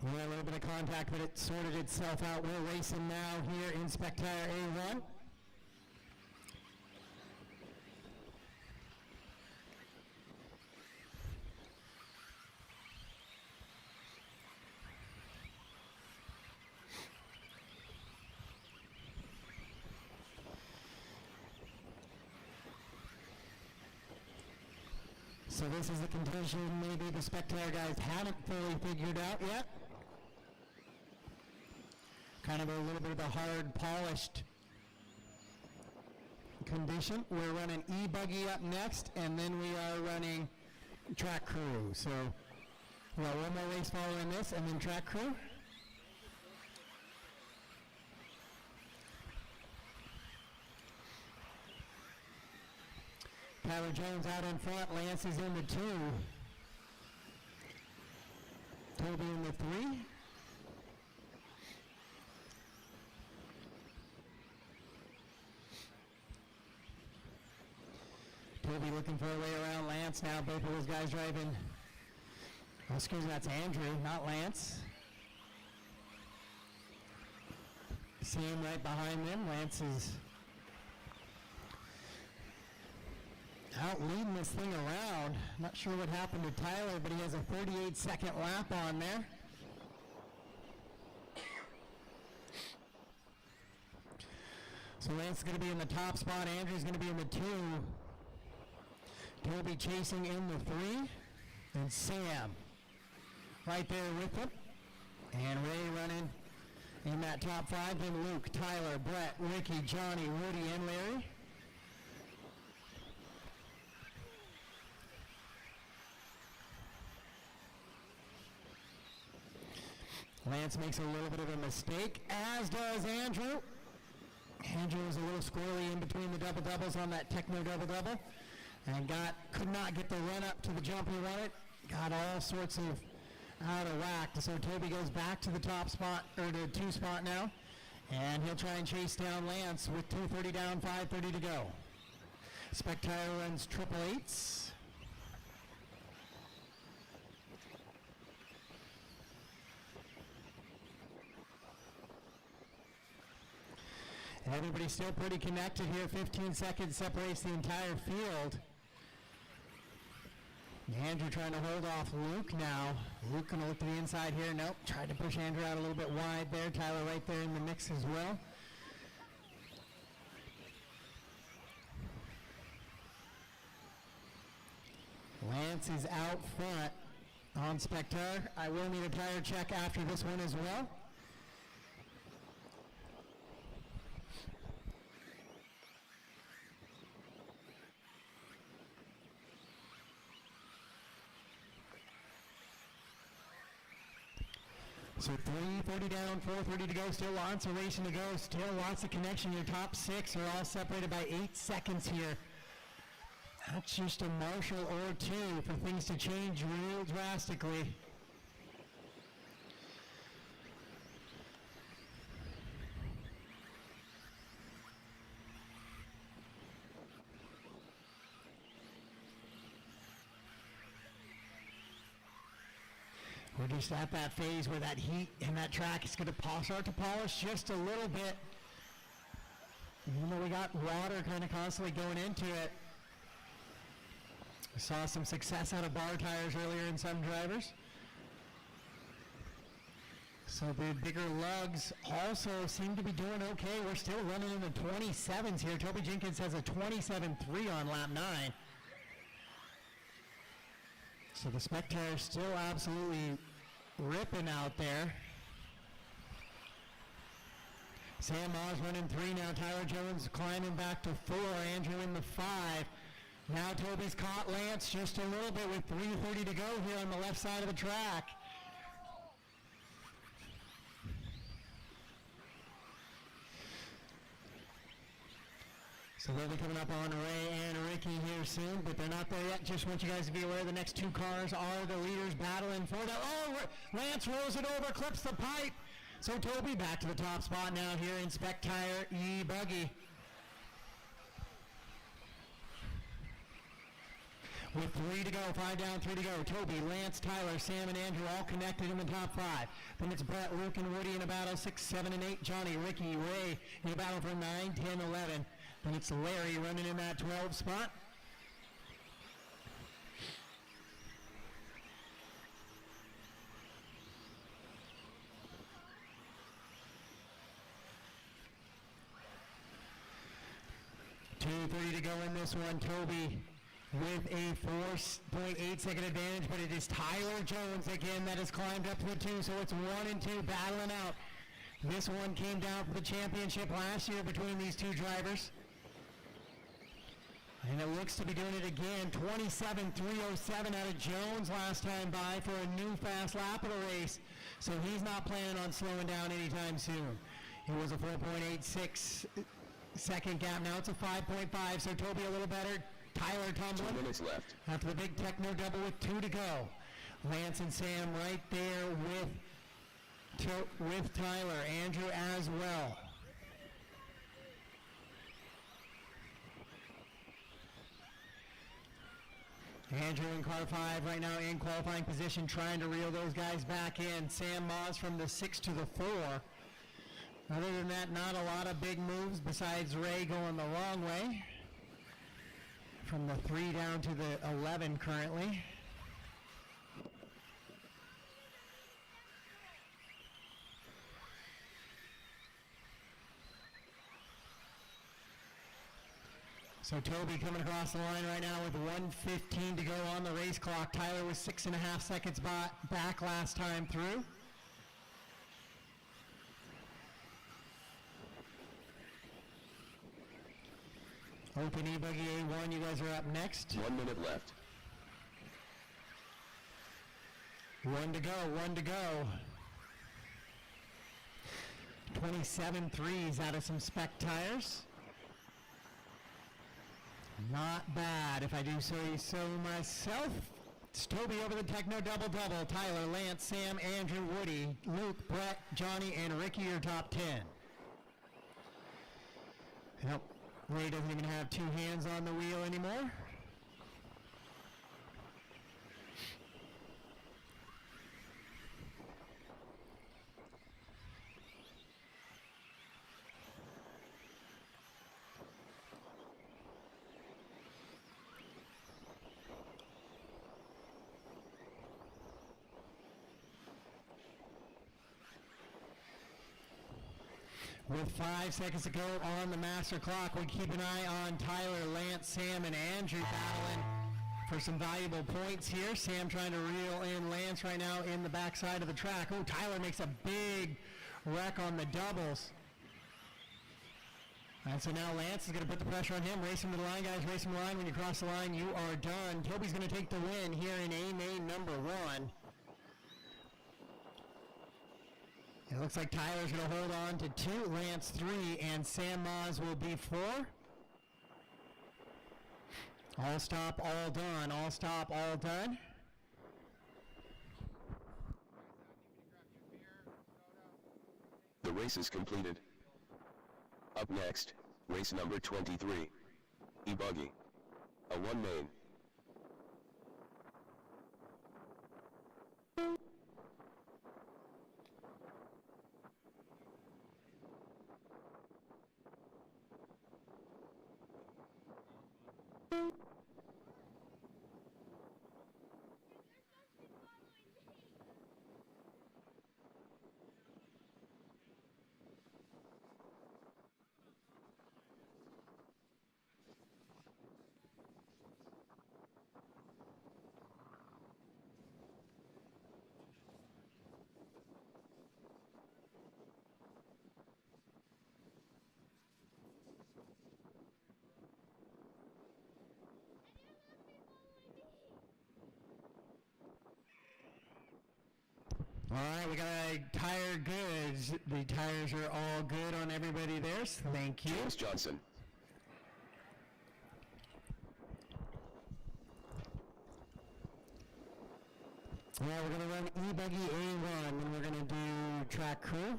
We had a little bit of contact, but it sorted itself out. We're racing now here in Spec A1. So this is the condition maybe the Spectator guys haven't fully figured out yet. Kind of a little bit of a hard, polished condition. We're running E-buggy up next, and then we are running track crew. So we got one more race following this, and then track crew. Tyler Jones out in front, Lance is in the 2. Toby in the 3. Toby looking for a way around Lance now. Both of those guys driving. Oh, excuse me, that's Andrew, not Lance. See him right behind them. Lance is out leading this thing around. Not sure what happened to Tyler, but he has a 38-second lap on there. So Lance is going to be in the top spot. Andrew's going to be in the 2. Toby chasing in the 3. And Sam right there with him. And Ray running in that top 5. Then Luke, Tyler, Brett, Ricky, Johnny, Woody, and Larry. Lance makes a little bit of a mistake, as does Andrew. Andrew was a little squirrely in between the double-doubles on that Techno double-double, and could not get the run up to the jump he wanted. Got all sorts of out of whack. So Toby goes back to the top spot, or the 2 spot now, and he'll try and chase down Lance with 2:30 down, 5:30 to go. Spectator runs 888s. And everybody's still pretty connected here. 15 seconds separates the entire field. Andrew trying to hold off Luke now. Luke going to look to the inside here. Nope. Tried to push Andrew out a little bit wide there. Tyler right there in the mix as well. Lance is out front on Spectator. I will need a tire check after this one as well. So 3:30 down, 4:30 to go, still lots of racing to go, still lots of connection. Your top 6 are all separated by 8 seconds here. That's just a marshal or 2 for things to change real drastically. We're just at that phase where that heat and that track is going to start to polish just a little bit. Even though we got water kind of constantly going into it. We saw some success out of bar tires earlier in some drivers. So the bigger lugs also seem to be doing okay. We're still running in the 27s here. Toby Jenkins has a 27.3 on lap 9. So the Spec tires still absolutely ripping out there. Sam Ma's running 3 now. Tyler Jones climbing back to 4. Andrew in the 5. Now Toby's caught Lance just a little bit with 3:30 to go here on the left side of the track. So they'll be coming up on Ray and Ricky here soon, but they're not there yet. Just want you guys to be aware the next 2 cars are the leaders battling for that. Oh, Lance rolls it over, clips the pipe. So Toby back to the top spot now here in Spec Tire E-buggy. With 3 to go, 5 down, 3 to go. Toby, Lance, Tyler, Sam, and Andrew all connected in the top 5. Then it's Brett, Luke, and Woody in a battle, 6, 7, and 8. Johnny, Ricky, Ray in a battle for 9, 10, 11. Then it's Larry running in that 12 spot. .230 to go in this one. Toby with a 4.8 second advantage, but it is Tyler Jones again that has climbed up to the 2, so it's 1 and 2 battling out. This one came down for the championship last year between these 2 drivers. And it looks to be doing it again. 27.307 out of Jones last time by for a new fast lap of the race. So he's not planning on slowing down anytime soon. It was a 4.86 second gap. Now it's a 5.5, so Toby a little better. Tyler tumbling. 2 minutes left. After the big techno double with 2 to go. Lance and Sam right there with Tyler. Andrew as well. Andrew in car 5 right now in qualifying position, trying to reel those guys back in. Sam Moss from the 6 to the 4. Other than that, not a lot of big moves besides Ray going the wrong way. From the 3 down to the 11 currently. So Toby coming across the line right now with 1:15 to go on the race clock. Tyler was 6.5 seconds back last time through. Open E-buggy A1, you guys are up next. 1 minute left. 1 to go. 27.3s out of some Spec tires. Not bad, if I do say so myself. It's Toby over the Techno double-double. Tyler, Lance, Sam, Andrew, Woody, Luke, Brett, Johnny, and Ricky are top 10. Nope, Ray doesn't even have 2 hands on the wheel anymore. With 5 seconds to go on the master clock, we keep an eye on Tyler, Lance, Sam, and Andrew battling for some valuable points here. Sam trying to reel in Lance right now in the backside of the track. Oh, Tyler makes a big wreck on the doubles. And so now Lance is going to put the pressure on him. Race him to the line, guys. Race him to the line. When you cross the line, you are done. Toby's going to take the win here in A-main number 1. It looks like Tyler's going to hold on to 2, Lance 3, and Sam Moz will be 4. All stop, all done. All stop, all done. The race is completed. Up next, race number 23. E-buggy A1 main. All right, we got a tire goods. The tires are all good on everybody there, so thank you. James Johnson. All right, we're going to run E-buggy A1, and we're going to do track crew.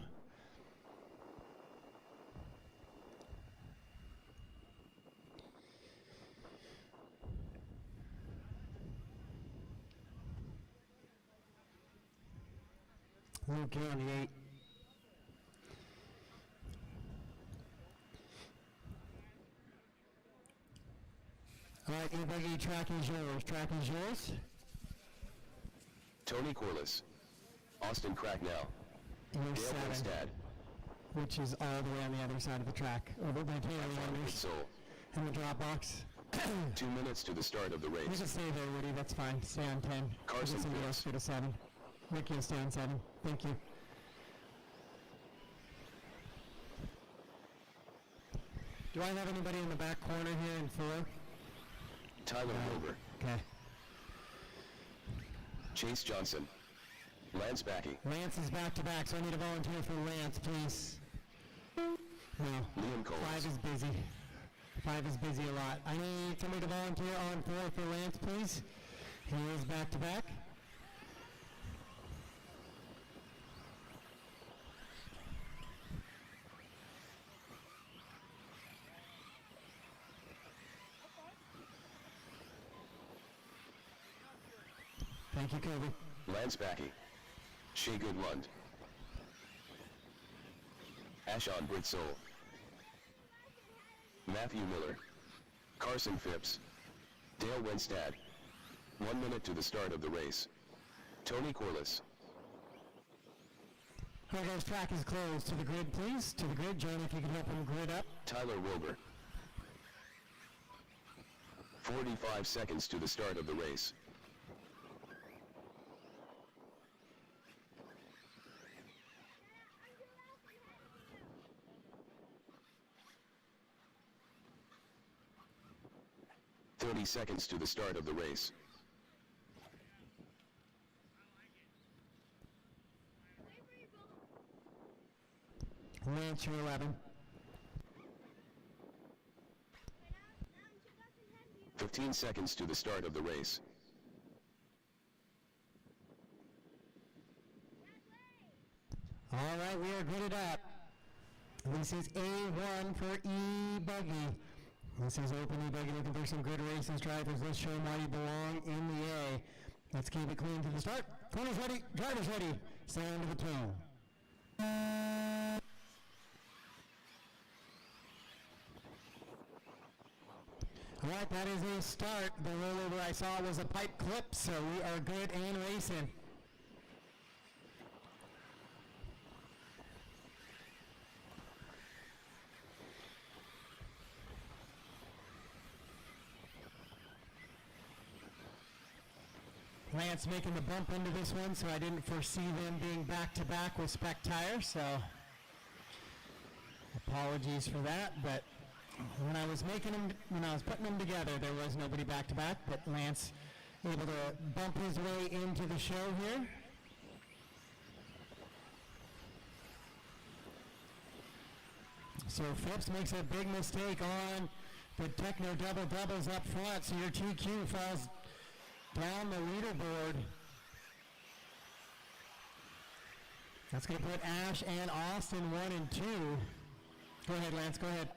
Okay, on the 8. All right, E-buggy, track is yours. Track is yours. Tony Corliss. Austin Cracknell. You're Dale 7, Winstad. which is all the way on the other side of the track, over by Taylor Wonders Soul. in the drop box. 2 minutes to the start of the You race. can stay there, Woody. That's fine. Stay on 10. Carson Somebody Phillips. else go to 7. Ricky will stay on 7. Thank you. Do I have anybody in the back corner here in 4? Tyler Wilbur. Okay. Chase Johnson. Lance Backey. Lance is back to back, so I need a volunteer for Lance, please. No. Liam Coles. 5 is busy. 5 is busy a lot. I need somebody to volunteer on 4 for Lance, please. He is back to back. Thank you, Kobe. Lance Backey. Shea Goodlund. Ashon Britsol. Matthew Miller. Carson Phipps. Dale Winstad. 1 minute to the start of the race. Tony Corliss. All right, guys, track is closed. To the grid, please. To the grid. John, if you could help him grid up. Tyler Wilbur. 45 seconds to the start of the race. Seconds to the start of the race. Lance, you're 11. 15 seconds to the start of the race. All right, we are gridded up. This is A1 for E-buggy. This is open E-buggy, looking for some good races, drivers. Let's show them why you belong in the A. Let's keep it clean to the start. Corners ready, drivers ready. Sound of the tone. All right, that is a start. The rollover I saw was a pipe clip, so we are good and racing. Lance making the bump into this one, so I didn't foresee them being back-to-back with Spec tires, so apologies for that, but when I was putting them together, there was nobody back-to-back, but Lance able to bump his way into the show here. So Phipps makes a big mistake on the Techno double-doubles up front, so your TQ falls down the leaderboard. That's going to put Ash and Austin 1 and 2. Go ahead, Lance, go ahead.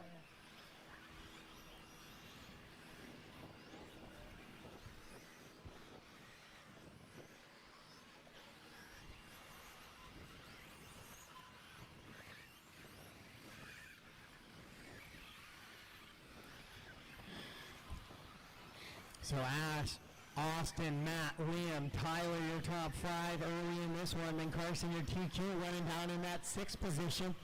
So Ash, Austin, Matt, Liam, Tyler, your top 5 early in this one. Then Carson, your TQ, running down in that 6th position.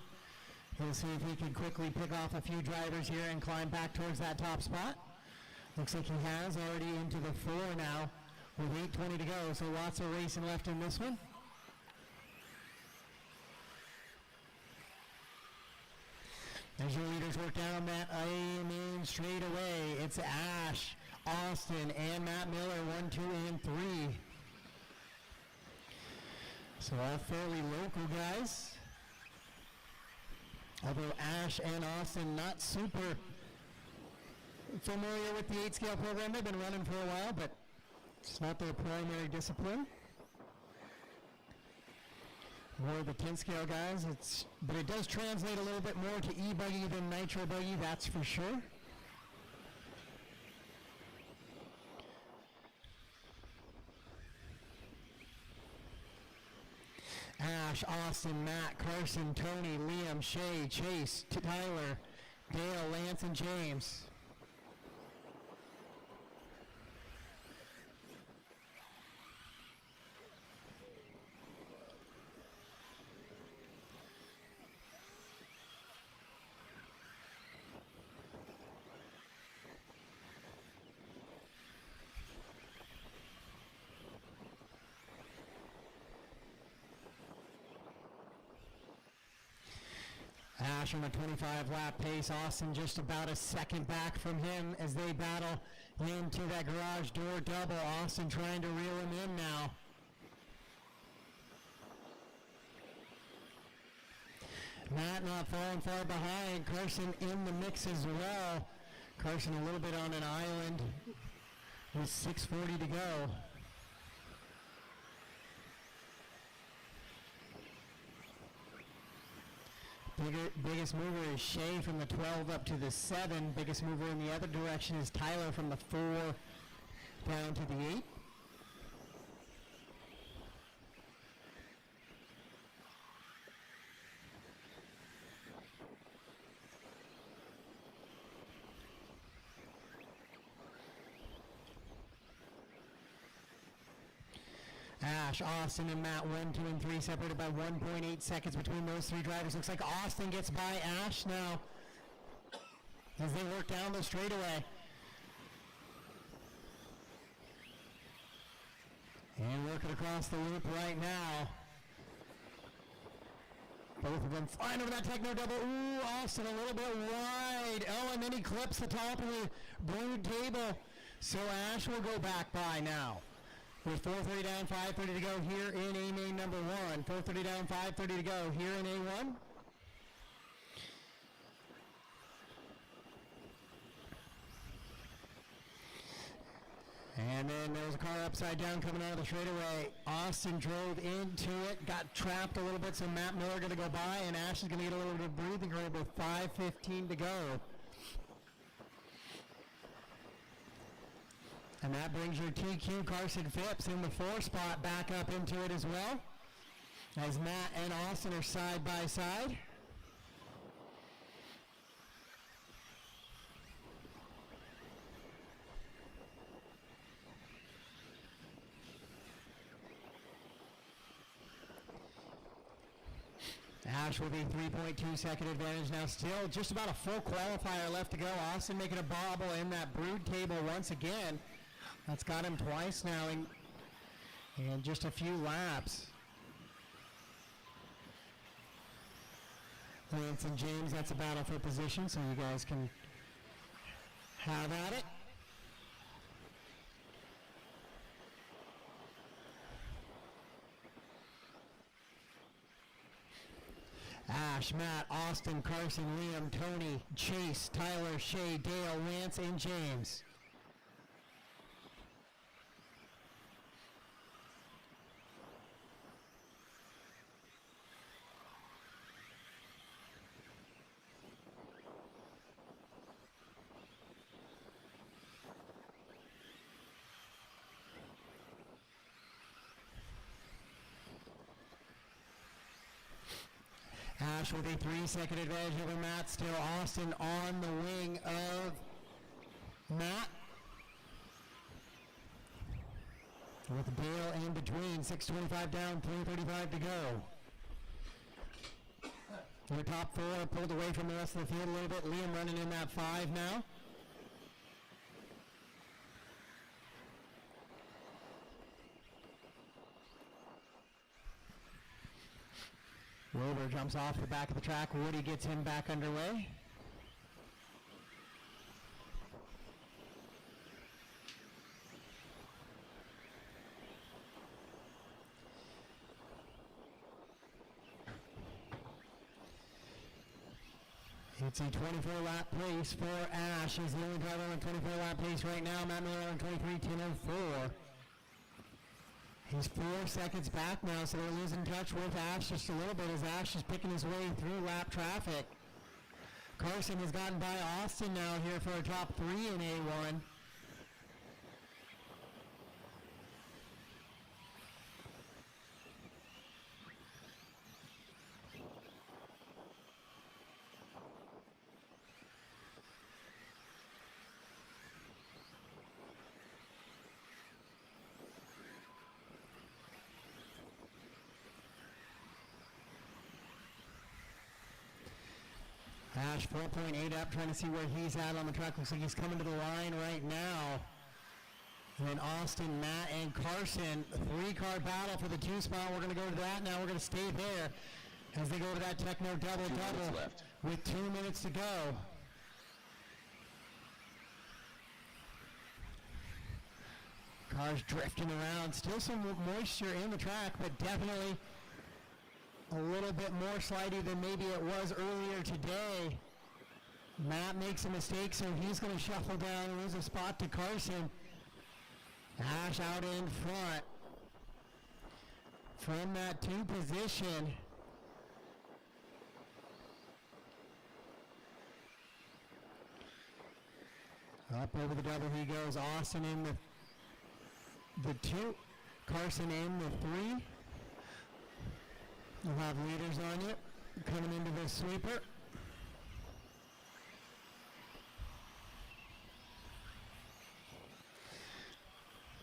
We'll see if he can quickly pick off a few drivers here and climb back towards that top spot. Looks like he has already into the 4 now with 8:20 to go, so lots of racing left in this one. As your leaders work down that main straightaway, it's Ash, Austin, and Matt Miller, 1, 2, and 3. So all fairly local guys. Although Ash and Austin not super familiar with the 8-scale program. They've been running for a while, but it's not their primary discipline. More the 10-scale guys, but it does translate a little bit more to E-buggy than Nitro Buggy, that's for sure. Ash, Austin, Matt, Carson, Tony, Liam, Shay, Chase, Tyler, Dale, Lance, and James. Ash on a 25-lap pace. Austin just about a second back from him as they battle into that garage door double. Austin trying to reel him in now. Matt not falling far behind. Carson in the mix as well. Carson a little bit on an island with 6:40 to go. Biggest mover is Shay from the 12 up to the 7. Biggest mover in the other direction is Tyler from the 4 down to the 8. Ash, Austin, and Matt 1, 2, and 3 separated by 1.8 seconds between those 3 drivers. Looks like Austin gets by Ash now as they work down the straightaway. And working across the loop right now. Both of them flying over that techno double. Ooh, Austin a little bit wide. Oh, and then he clips the top of the brood table. So Ash will go back by now. With 4:30 down, 5:30 to go here in A main number 1. 4:30 down, 5:30 to go here in A1. And then there was a car upside down coming out of the straightaway. Austin drove into it, got trapped a little bit, so Matt Miller going to go by, and Ash is going to get a little bit of breathing room with 5:15 to go. And that brings your TQ Carson Phipps in the 4 spot back up into it as well, as Matt and Austin are side by side. Ash with a 3.2 second advantage now. Still just about a full qualifier left to go. Austin making a bobble in that brood table once again. That's got him twice now in just a few laps. Lance and James, that's a battle for position, so you guys can have at it. Ash, Matt, Austin, Carson, Liam, Tony, Chase, Tyler, Shay, Dale, Lance, and James. Ash with a 3-second advantage over Matt. Still Austin on the wing of Matt. With Dale in between, 6:25 down, 3:35 to go. The top four pulled away from the rest of the field a little bit. Liam running in that 5 now. Wilbur jumps off the back of the track. Woody gets him back underway. It's a 24-lap pace for Ash. He's the only driver on a 24-lap pace right now. Matt Miller on 23:10:04. He's 4 seconds back now, so they're losing touch with Ash just a little bit as Ash is picking his way through lap traffic. Carson has gotten by Austin now here for a top 3 in A1. Ash 4.8 up, trying to see where he's at on the track. Looks like he's coming to the line right now. And then Austin, Matt, and Carson, 3-car battle for the 2 spot. We're going to go to that now. We're going to stay there as they go to that Techno double-double with 2 minutes to go. Cars drifting around. Still some moisture in the track, but definitely a little bit more slidey than maybe it was earlier today. Matt makes a mistake, so he's going to shuffle down and lose a spot to Carson. Ash out in front from that 2 position. Up over the double he goes. Austin in the 2. Carson in the 3. We'll have leaders on you coming into the sweeper.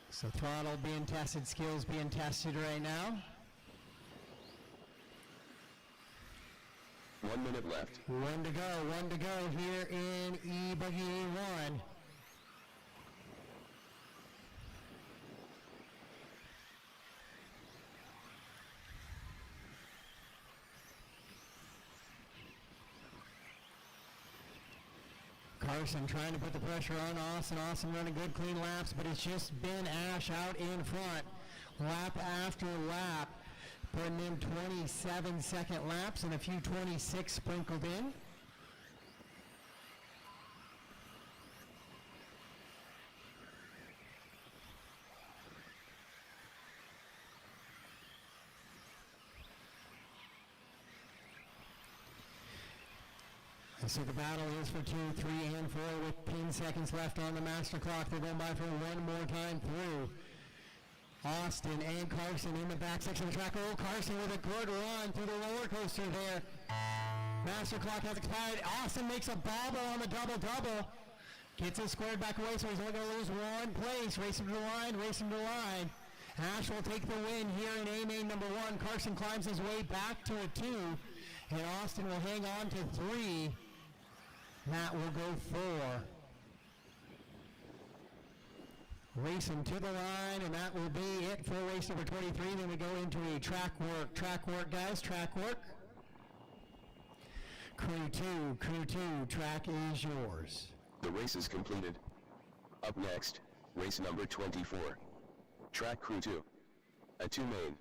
So throttle being tested, skills being tested right now. 1 minute left. 1 to go here in E-buggy A1. Carson trying to put the pressure on Austin. Austin running good, clean laps, but it's just been Ash out in front, lap after lap, putting in 27-second laps and a few 26 sprinkled in. And so the battle is for 2, 3, and 4 with 10 seconds left on the master clock. They're going by for one more time through. Austin and Carson in the back section of the track. Oh, Carson with a good run through the roller coaster there. Master clock has expired. Austin makes a bobble on the double-double. Gets it squared back away, so he's only going to lose 1 place. Racing to the line, racing to the line. Ash will take the win here in A-main number 1. Carson climbs his way back to a 2. And Austin will hang on to 3. Matt will go 4. Racing to the line, and that will be it for race number 23. Then we go into a track work. Track work, guys, track work. Crew 2, track is yours. The race is completed. Up next, race number 24. Track Crew 2. A 2 main.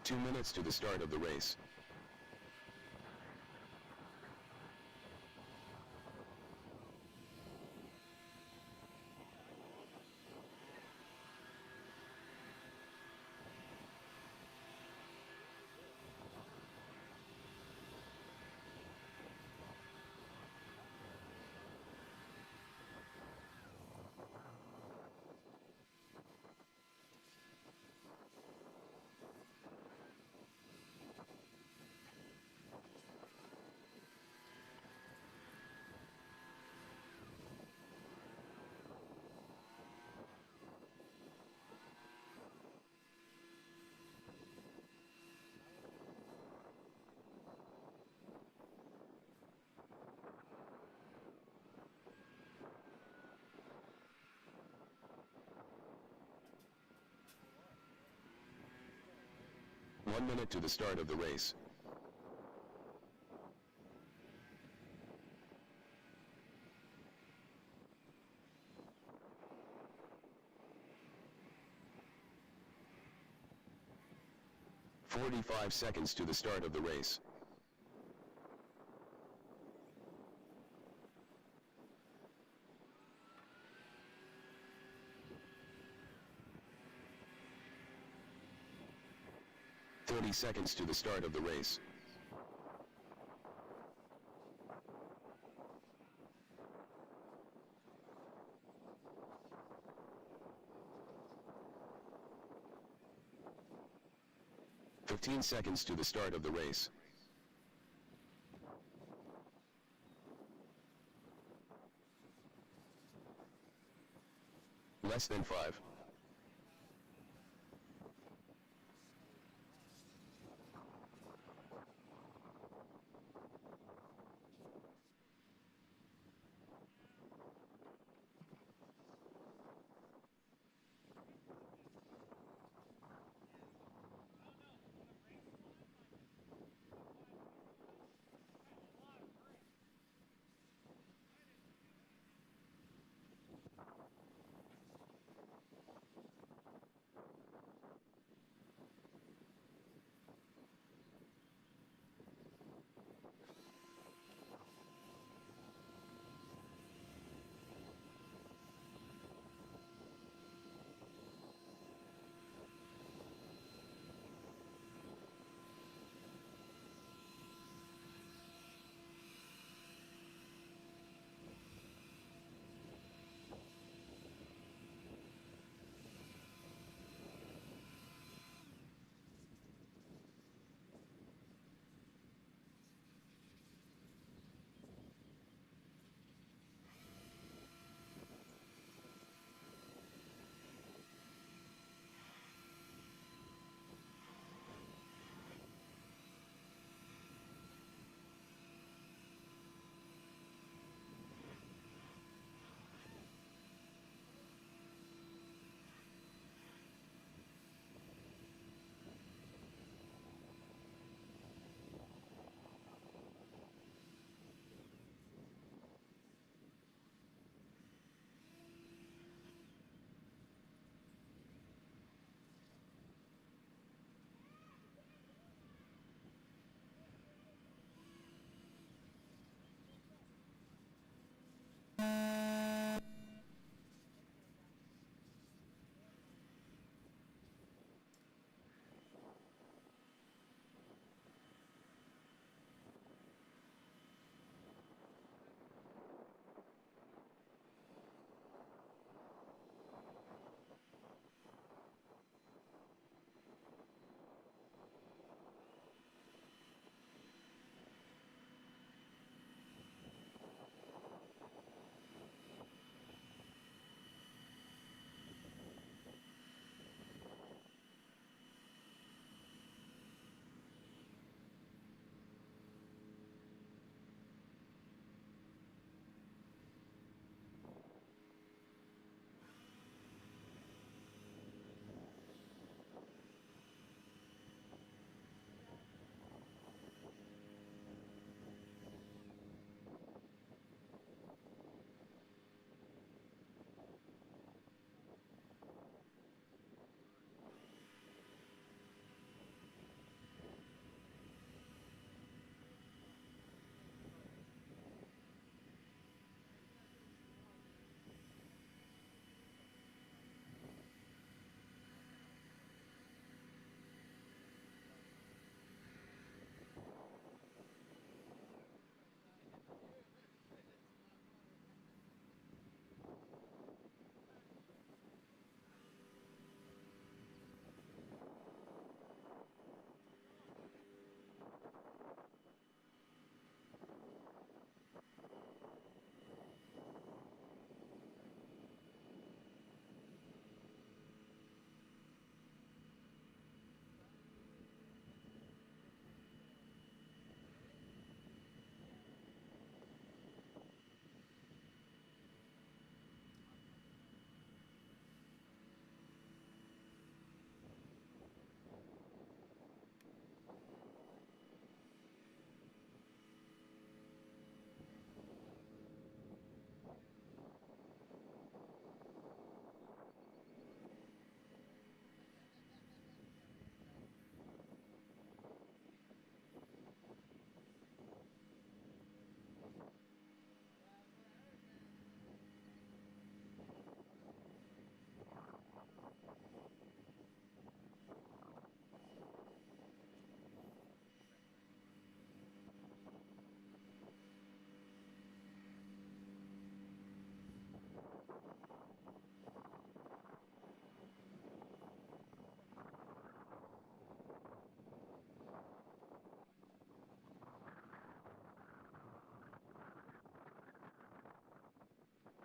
2 minutes to the start of the race. One minute to the start of the race. "45 seconds to the start of the race. "30 seconds to the start of the race. "15 seconds to the start of the race. Less than 5.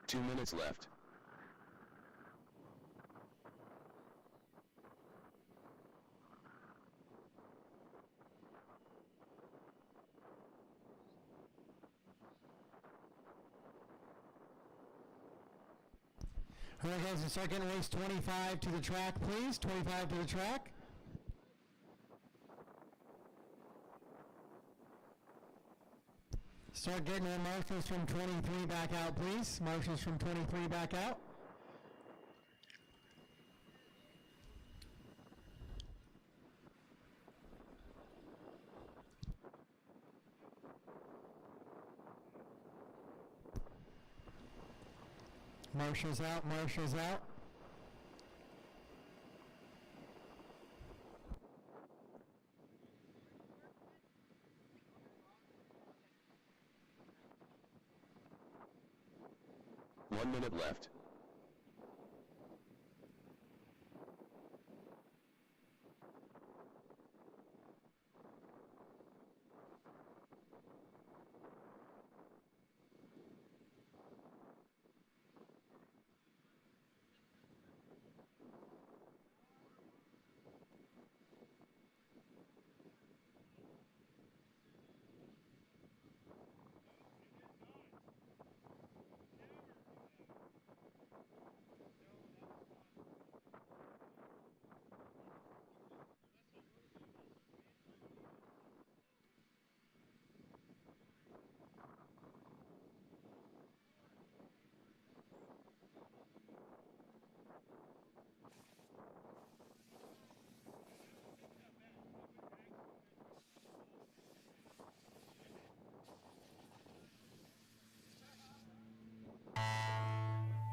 2 minutes left. All right, guys, the second race, 25 to the track, please. 25 to the track. Start getting the marshals from 23 back out, please. Marshals from 23 back out. Marshals out, marshals out. One minute left.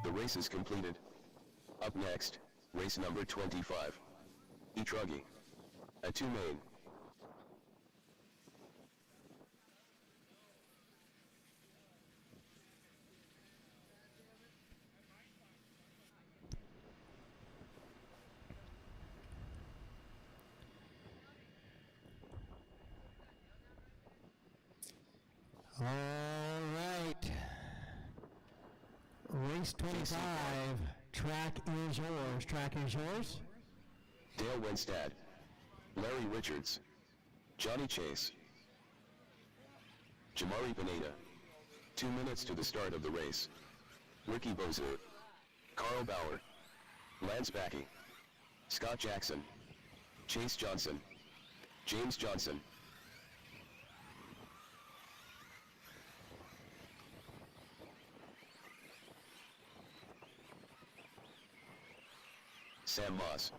The race is completed. Up next, race number 25. E-truggy A1 main. All right. Race 25. Track is yours. Track is yours. Dale Winstad, Larry Richards, Johnny Chase, Jamari Pineda. 2 minutes to the start of the race. Ricky Bozu, Carl Bauer, Lance Backey, Scott Jackson, Chase Johnson, James Johnson. Sam Moss.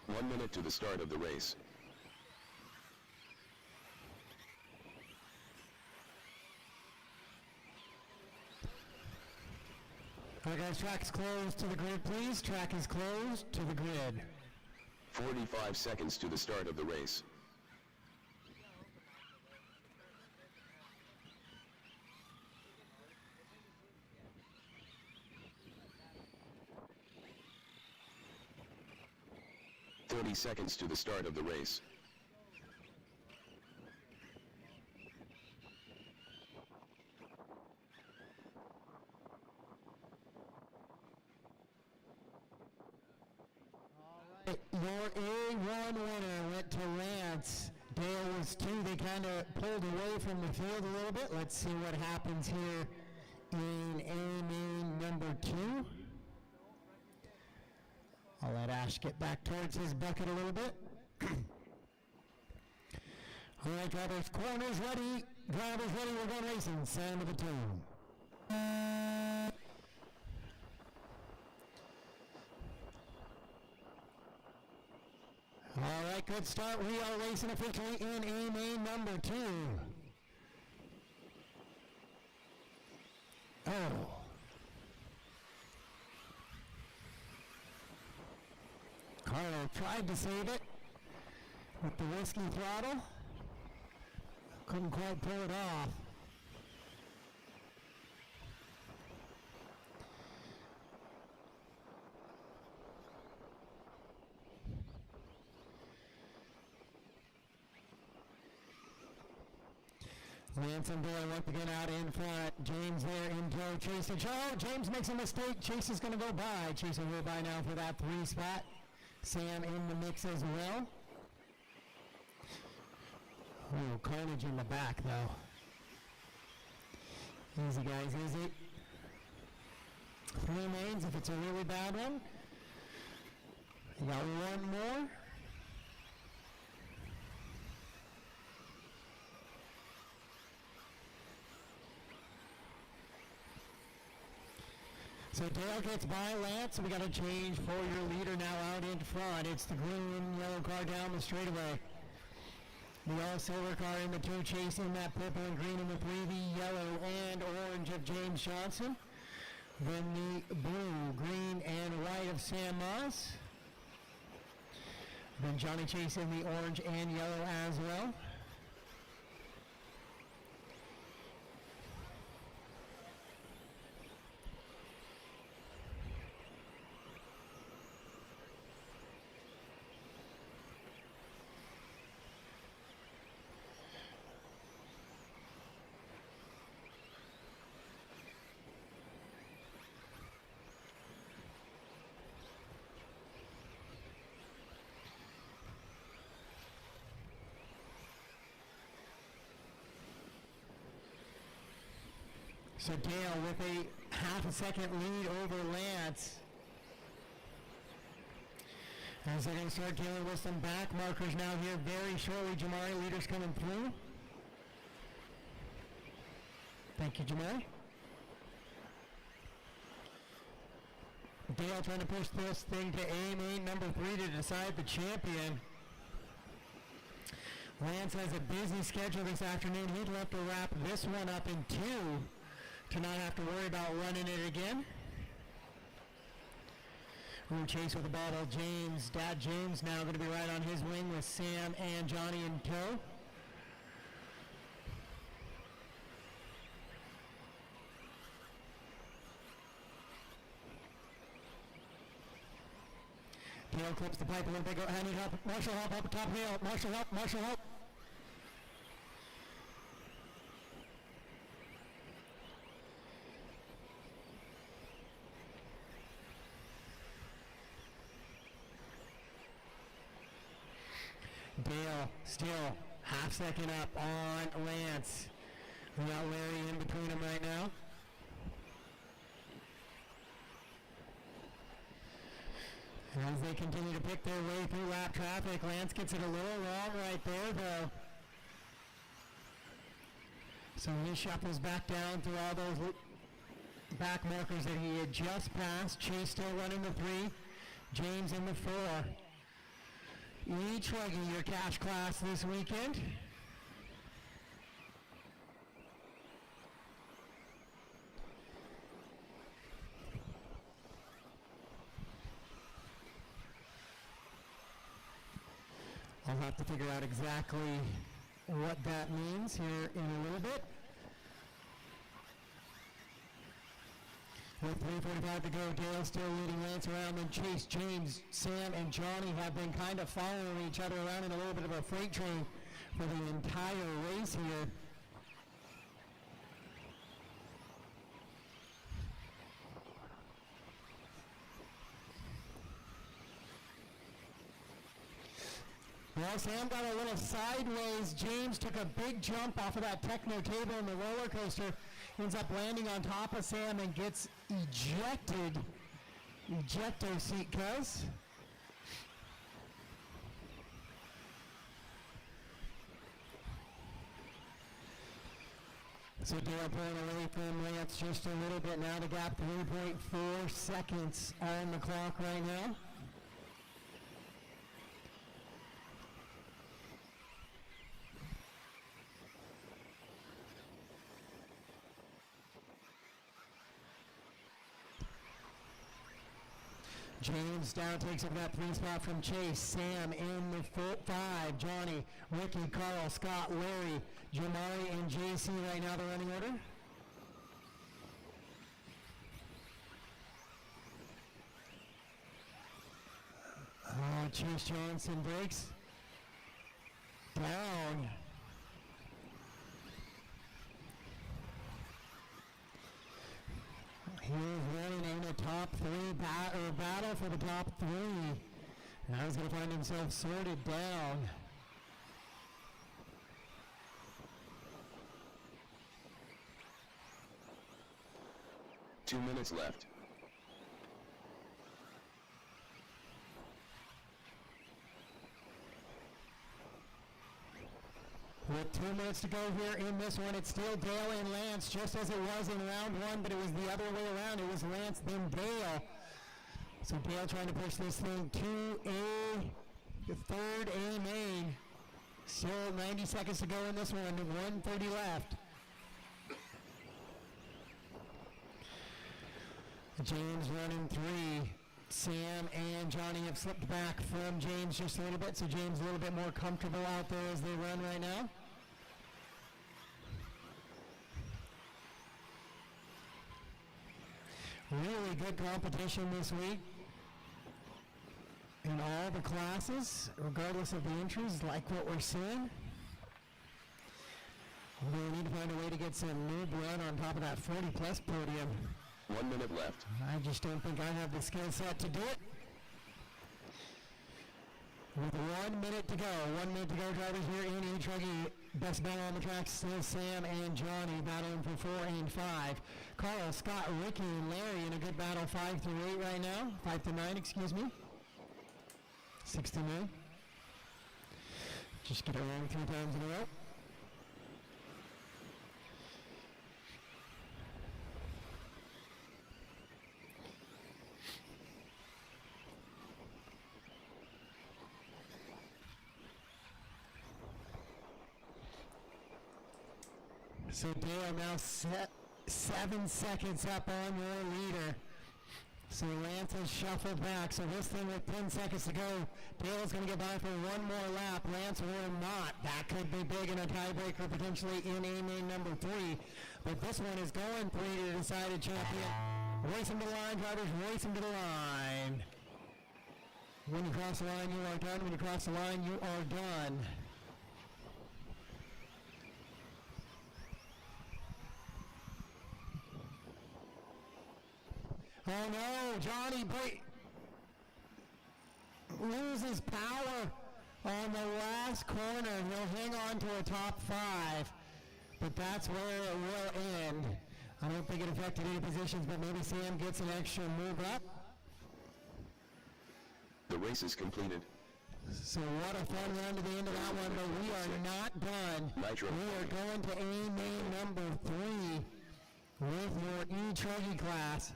One minute to the start of the race. All right, guys, track is closed to the grid, please. Track is closed to the grid. 45 seconds to the start of the race. Seconds to the start of the race. All right, your A1 winner went to Lance. Dale was 2. They kind of pulled away from the field a little bit. Let's see what happens here in A main number 2. I'll let Ash get back towards his bucket a little bit. All right, drivers, corners ready. Drivers ready, we're going racing. Sound of the tune. All right, good start. We are racing officially in A main number 2. Oh. Carlo tried to save it with the whiskey throttle. Couldn't quite pull it off. Lance and Doyle once again out in front. James there in tow, chasing. Oh, James makes a mistake. Chase is going to go by. Chase will go by now for that 3 spot. Sam in the mix as well. Oh, carnage in the back though. Easy guys, easy. 3 mains if it's a really bad one. You got 1 more. So Dale gets by Lance, we got a change for your leader now out in front. It's the green and yellow car down the straightaway. The all silver car in the 2 chasing that purple and green in the 3, the yellow and orange of James Johnson. Then the blue, green, and white of Sam Moss. Then Johnny chasing the orange and yellow as well. So Dale with a half a second lead over Lance. As they're going to start dealing with some back markers now here very shortly. Jamari, leaders coming through. Thank you, Jamari. Dale trying to push this thing to A main number 3 to decide the champion. Lance has a busy schedule this afternoon. He'd love to wrap this one up in 2 to not have to worry about running it again. We'll chase with the bottle. James, Dad James now going to be right on his wing with Sam and Johnny in tow. Dale clips the pipe a little bit. I need help. Marshall help up top hill. Marshall help. Marshall help. Dale still half second up on Lance. We got Larry in between them right now. And as they continue to pick their way through lap traffic, Lance gets it a little long right there though. So he shuffles back down through all those back markers that he had just passed. Chase still running the 3. James in the 4. E-truggy your cash class this weekend. I'll have to figure out exactly what that means here in a little bit. With 3:45 to go, Dale still leading Lance around, then Chase, James, Sam, and Johnny have been kind of following each other around in a little bit of a freight train for the entire race here. Well, Sam got a little sideways. James took a big jump off of that techno table in the roller coaster. Ends up landing on top of Sam and gets ejected. Ejecto seat, cuz. So Dale pulling away from Lance just a little bit now. The gap 3.4 seconds on the clock right now. James down takes up that 3 spot from Chase. Sam in the 5. Johnny, Ricky, Carl, Scott, Larry, Jamari, and JC right now the running order. Oh, Chase Johnson breaks. Down. He is running in a top 3 battle for the top 3. Now he's going to find himself sorted down. Two minutes left. With 2 minutes to go here in this one, it's still Dale and Lance, just as it was in round 1, but it was the other way around. It was Lance, then Dale. So Dale trying to push this thing to the third A main. Still 90 seconds to go in this one, 1:30 left. James running 3. Sam and Johnny have slipped back from James just a little bit, so James a little bit more comfortable out there as they run right now. Really good competition this week in all the classes, regardless of the entries, like what we're seeing. We need to find a way to get some new blood on top of that 40-plus podium. 1 minute left. I just don't think I have the skill set to do it. With 1 minute to go, 1 minute to go, drivers here in E-truggy. Best battle on the track, still Sam and Johnny battling for 4 and 5. Carl, Scott, Ricky, and Larry in a good battle, 5 through 8 right now. 5 to 9, excuse me. 6 to 9. Just get it wrong 3 times in a row. So Dale now set 7 seconds up on your leader. So Lance has shuffled back. So this thing with 10 seconds to go, Dale's going to get by for 1 more lap. Lance will not. That could be big in a tiebreaker potentially in A main number 3. But this one is going 3 to decide a champion. Race him to the line, drivers, race him to the line. When you cross the line, you are done. When you cross the line, you are done. Oh no, Johnny loses power on the last corner. He'll hang on to a top 5, but that's where it will end. I don't think it affected any positions, but maybe Sam gets an extra move up. The race is completed. So what a fun run to the end of that one, but we are not done. Nitro. We are going to A main number 3 with your E-truggy class.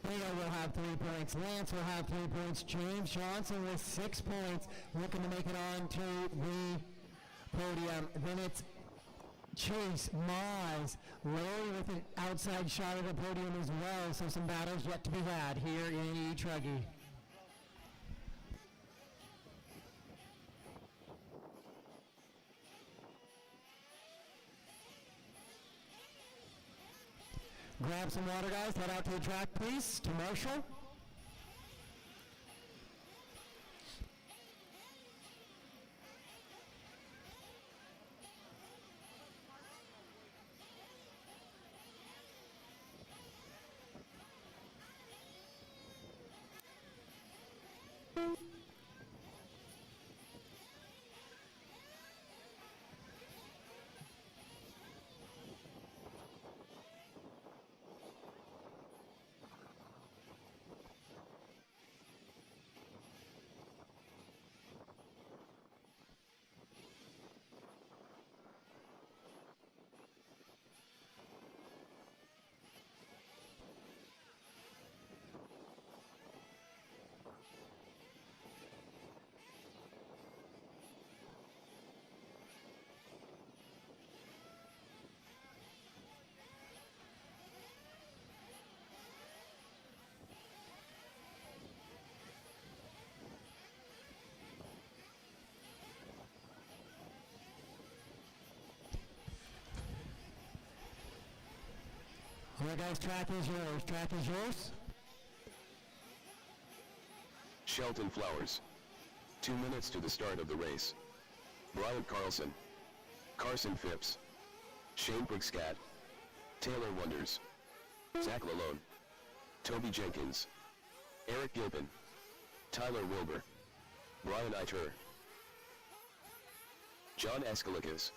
Dale will have 3 points. Lance will have 3 points. James Johnson with 6 points, looking to make it on to the podium. Then it's Chase, Maz, Larry with an outside shot at the podium as well. So some battles yet to be had here in E-truggy. Grab some water, guys. Head out to the track, please, to Marshall. Here, guys, track is yours. Track is yours. Shelton Flowers. 2 minutes to the start of the race. Bryant Carlson. Carson Phipps. Shane Brickscat. Taylor Wonders. Zach Lalone. Toby Jenkins. Eric Gilpin. Tyler Wilbur. Brian Iter. John Escalikas.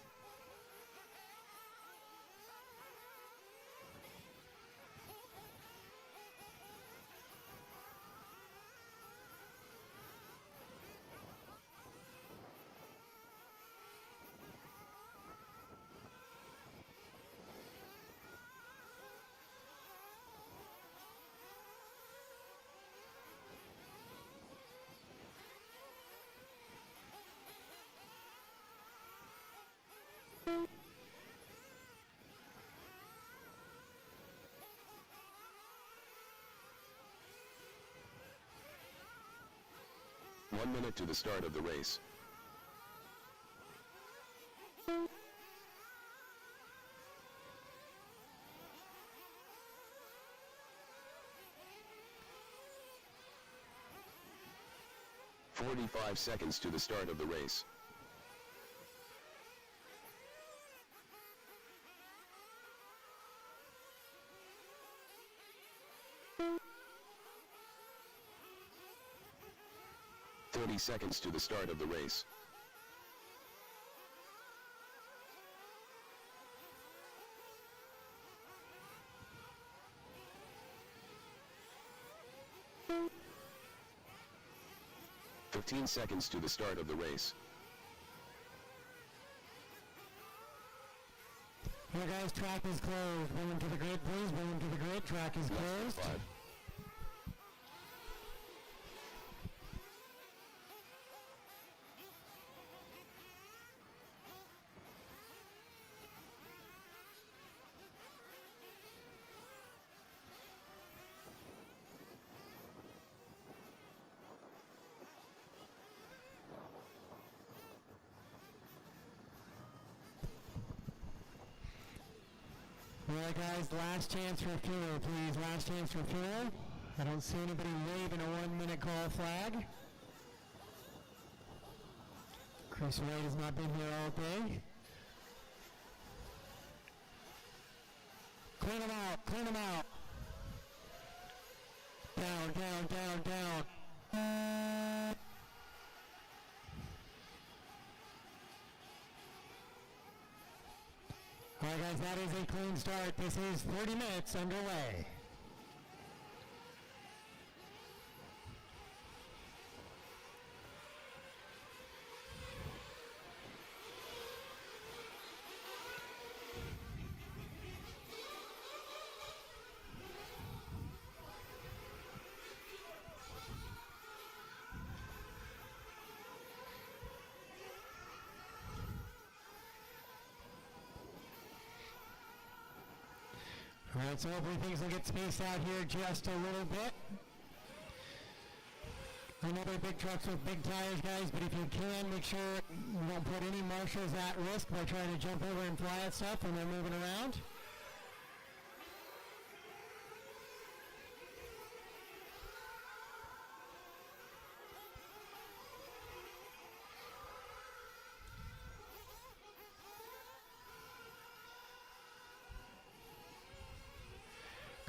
One minute to the start of the race. "45 seconds to the start of the race. Seconds to the start of the race. "15 seconds to the start of the race. Here, guys, track is closed. Bring them to the grid, please. Bring them to the grid. Track is closed. 5. All right, guys, last chance for fuel, please. Last chance for fuel. I don't see anybody waving a 1 minute call flag. Chris Wright has not been here all day. Clean them out, clean them out. Down, down, down, down. All right, guys, that is a clean start. This is 30 minutes underway. All right, so hopefully things will get spaced out here just a little bit. I know they're big trucks with big tires, guys, but if you can, make sure you don't put any marshals at risk by trying to jump over and fly at stuff when they're moving around.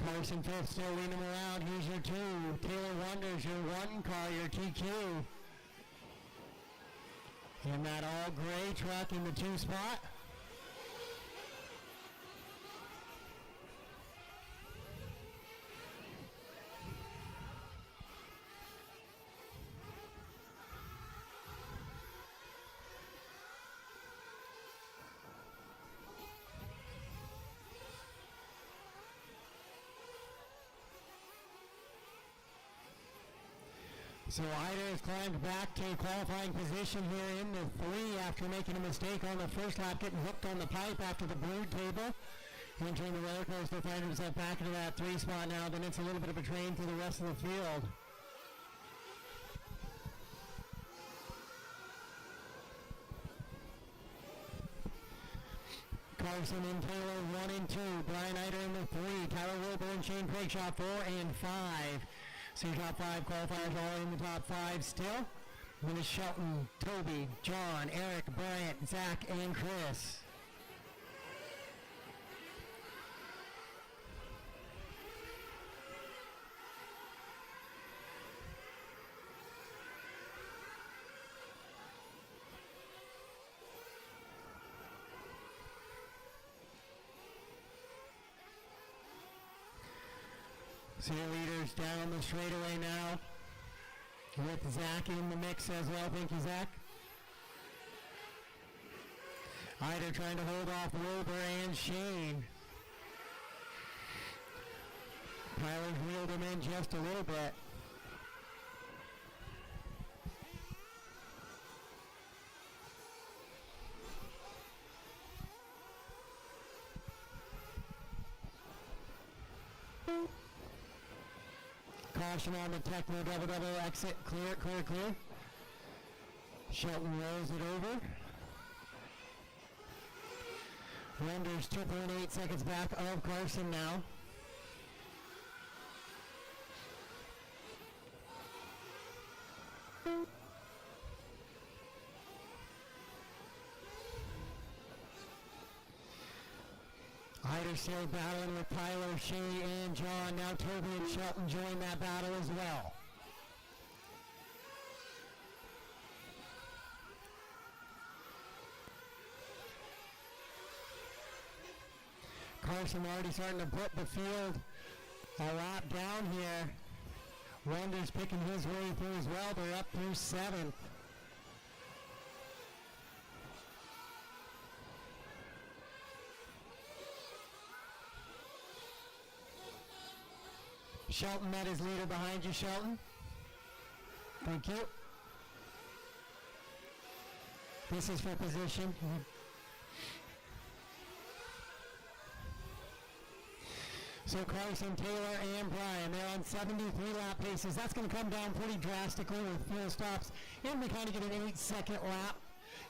Carson Fifth still leading them around. Here's your 2. Taylor Wonders, your 1 car, your TQ. In that all gray truck in the 2 spot. So Ida has climbed back to qualifying position here in the 3 after making a mistake on the first lap, getting hooked on the pipe after the blue table. Entering the roller coaster, finds himself back into that 3 spot now. Then it's a little bit of a train through the rest of the field. Carson and Taylor 1 and 2. Brian Eider in the 3. Tyler Wilbur and Shane Cragshaw 4 and 5. So your top 5 qualifiers all in the top 5 still. Then it's Shelton, Toby, John, Eric, Bryant, Zach, and Chris. So your leaders down the straightaway now, with Zach in the mix as well. Thank you, Zach. Eider trying to hold off Wilbur and Shane. Tyler's reeled him in just a little bit. Caution on the Techno double exit. Clear, clear, clear. Shelton rolls it over. Renders 2.8 seconds back of Carson now. Eider still battling with Tyler, Shay, and John. Now Toby and Shelton join that battle as well. Carson already starting to put the field a lap down here. Wonders picking his way through as well. They're up through 7th. Shelton met his leader behind you, Shelton. Thank you. This is for position. So Carson, Taylor, and Brian, they're on 73 lap paces. That's going to come down pretty drastically with fuel stops. And we kind of get an 8-second lap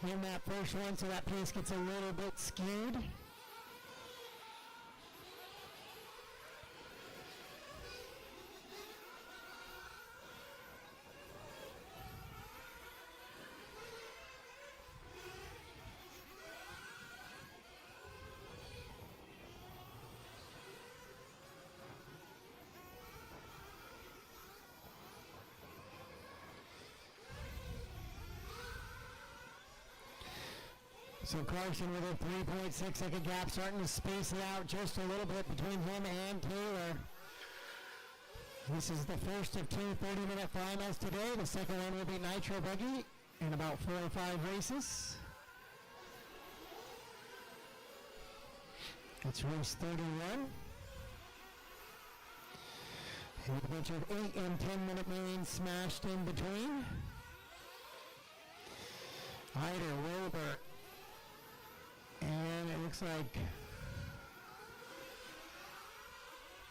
in that first one, so that pace gets a little bit skewed. So Carson with a 3.6 second gap, starting to space it out just a little bit between him and Taylor. This is the first of 2 30-minute finals today. The second one will be Nitro Buggy in about 4 or 5 races. It's race 31. And a bunch of 8 and 10-minute mains smashed in between. Eider, Wilbur, and it looks like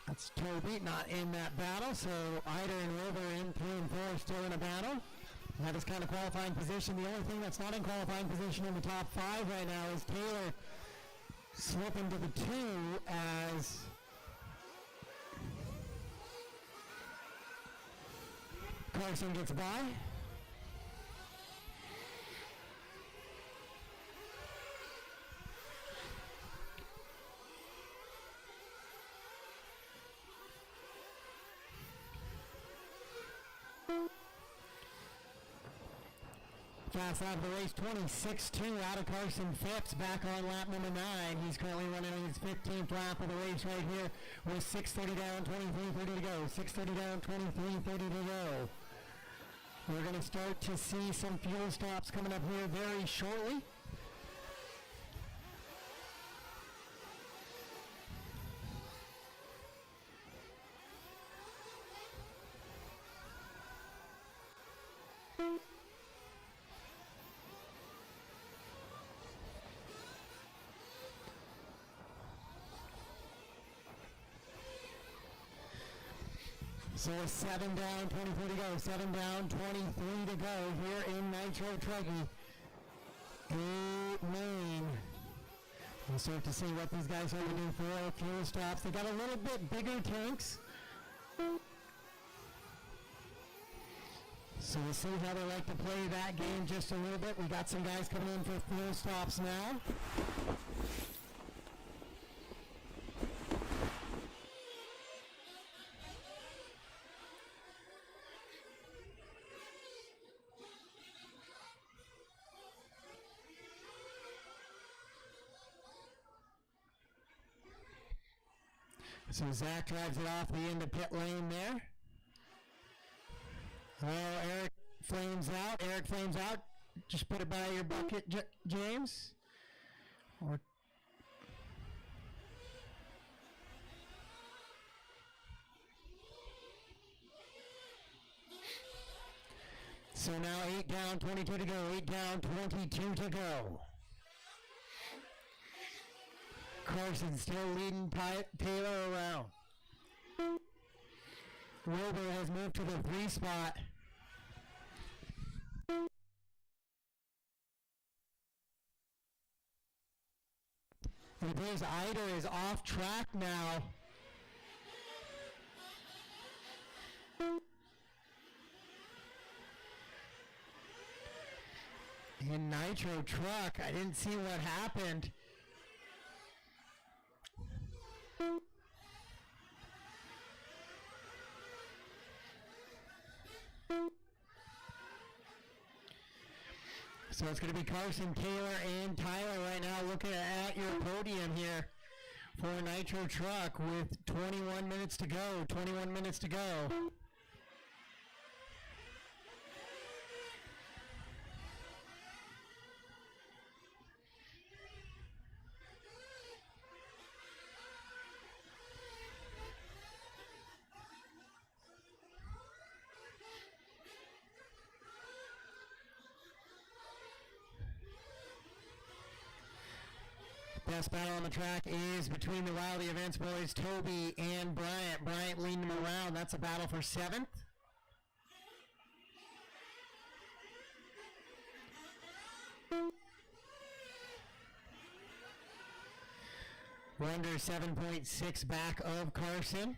that's Toby not in that battle, so Eider and Wilbur in 3 and 4 still in a battle. That is kind of qualifying position. The only thing that's not in qualifying position in the top 5 right now is Taylor slipping to the 2 as Carson gets by. Fast out of the race, 26-2 out of Carson Phipps, back on lap number 9. He's currently running his 15th lap of the race right here with 6:30 down, 23:30 to go. 6:30 down, 23:30 to go. We're going to start to see some fuel stops coming up here very shortly. So 7 down, 23 to go. 7 down, 23 to go here in Nitro Buggy. 8 main. We'll start to see what these guys are going to do for fuel stops. They got a little bit bigger tanks. So we'll see how they like to play that game just a little bit. We got some guys coming in for fuel stops now. So Zach drives it off the end of pit lane there. Oh, Eric flames out. Eric flames out. Just put it by your bucket, James. Or so now 8 down, 22 to go. 8 down, 22 to go. Carson still leading Taylor around. Wilbur has moved to the 3 spot. It appears Ida is off track now. In Nitro truck, I didn't see what happened. So it's going to be Carson, Taylor, and Tyler right now looking at your podium here for Nitro truck with 21 minutes to go. 21 minutes to go. Best battle on the track is between the Rowley Events boys, Toby and Bryant. Bryant leading them around. That's a battle for 7th. We're under 7.6 back of Carson.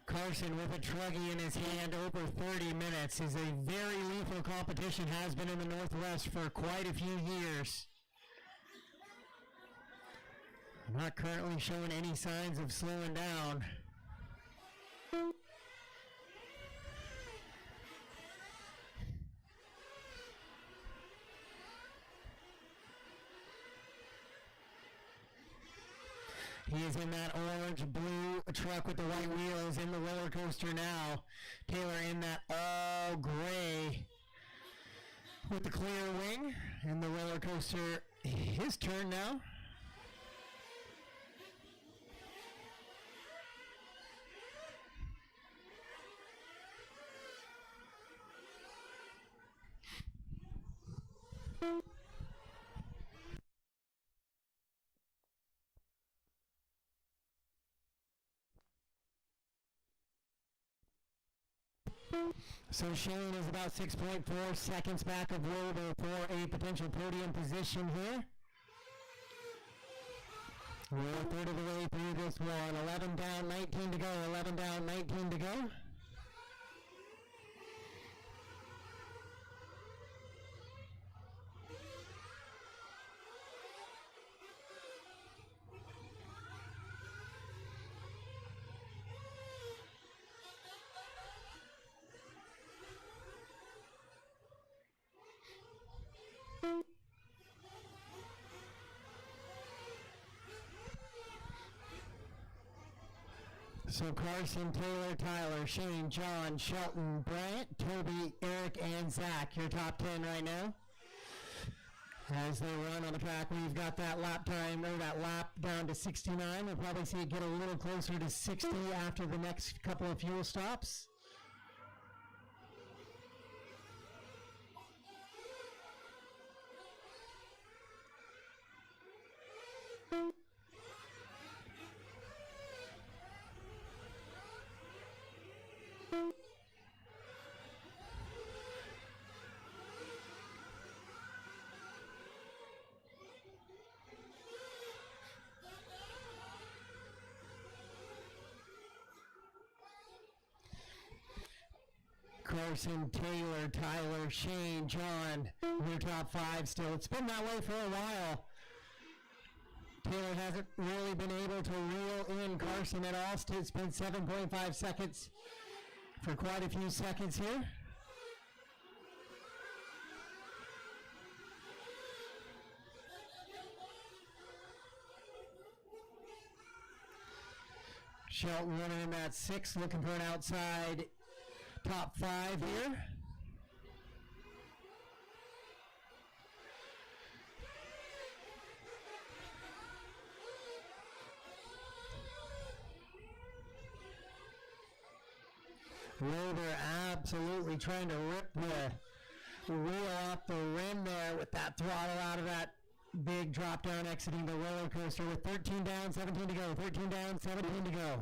Carson with a truggy in his hand over 30 minutes is a very lethal competition, has been in the Northwest for quite a few years. Not currently showing any signs of slowing down. He is in that orange-blue truck with the white wheels in the roller coaster now. Taylor in that all gray with the clear wing in the roller coaster. His turn now. So Shane is about 6.4 seconds back of Wilbur for a potential podium position here. We're a third of the way through this one. 11 down, 19 to go. 11 down, 19 to go. So Carson, Taylor, Tyler, Shane, John, Shelton, Bryant, Toby, Eric, and Zach, your top 10 right now. As they run on the track, we've got that lap time, or that lap down to 69. We'll probably see it get a little closer to 60 after the next couple of fuel stops. Carson, Taylor, Tyler, Shane, John, your top 5 still. It's been that way for a while. Taylor hasn't really been able to reel in Carson at all. It's been 7.5 seconds for quite a few seconds here. Shelton running in that 6, looking for an outside top 5 here. Wilbur absolutely trying to rip the wheel off the rim there with that throttle out of that big drop down exiting the roller coaster with 13 down, 17 to go, 13 down, 17 to go.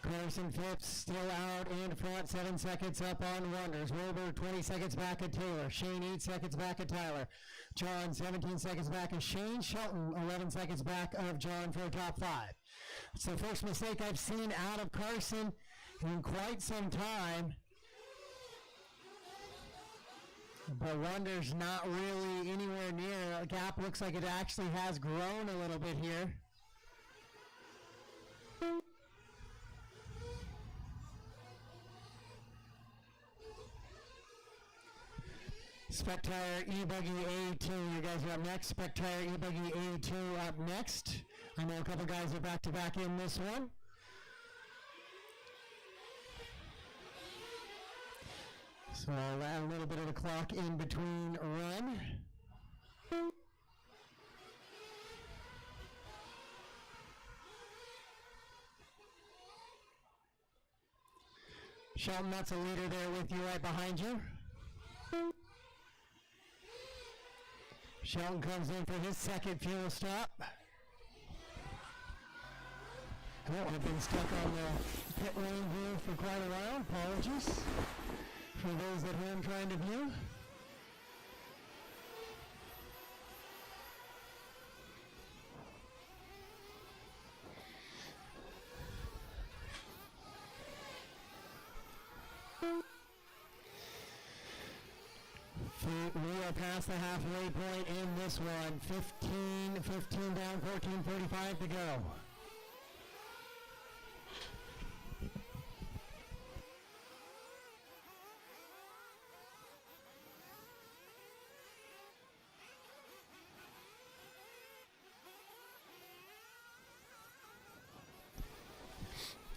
Carson Phipps still out in front, 7 seconds up on Wonders. Wilbur 20 seconds back at Taylor. Shane 8 seconds back at Tyler. John 17 seconds back at Shane. Shelton 11 seconds back of John for a top 5. It's the first mistake I've seen out of Carson in quite some time. But Wonders not really anywhere near. The gap looks like it actually has grown a little bit here. Spec Tire E-buggy A2, you guys are up next. Spec Tire E-buggy A2 up next. I know a couple guys are back-to-back in this one. So I'll add a little bit of the clock in between run. Shelton, that's a leader there with you right behind you. Shelton comes in for his second fuel stop. Oh, I've been stuck on the pit lane here for quite a while. Apologies for those at home trying to view. We are past the halfway point in this one. 15 down, 14:45 to go.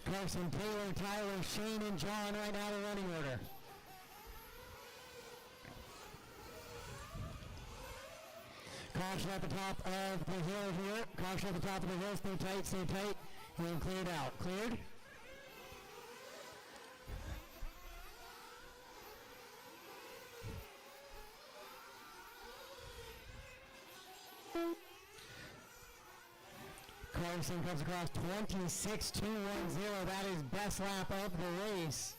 Carson, Taylor, Tyler, Shane, and John right now the running order. Caution at the top of the hill here. Caution at the top of the hill. Stay tight. And cleared out. Cleared. Carson comes across 26.210. That is best lap of the race.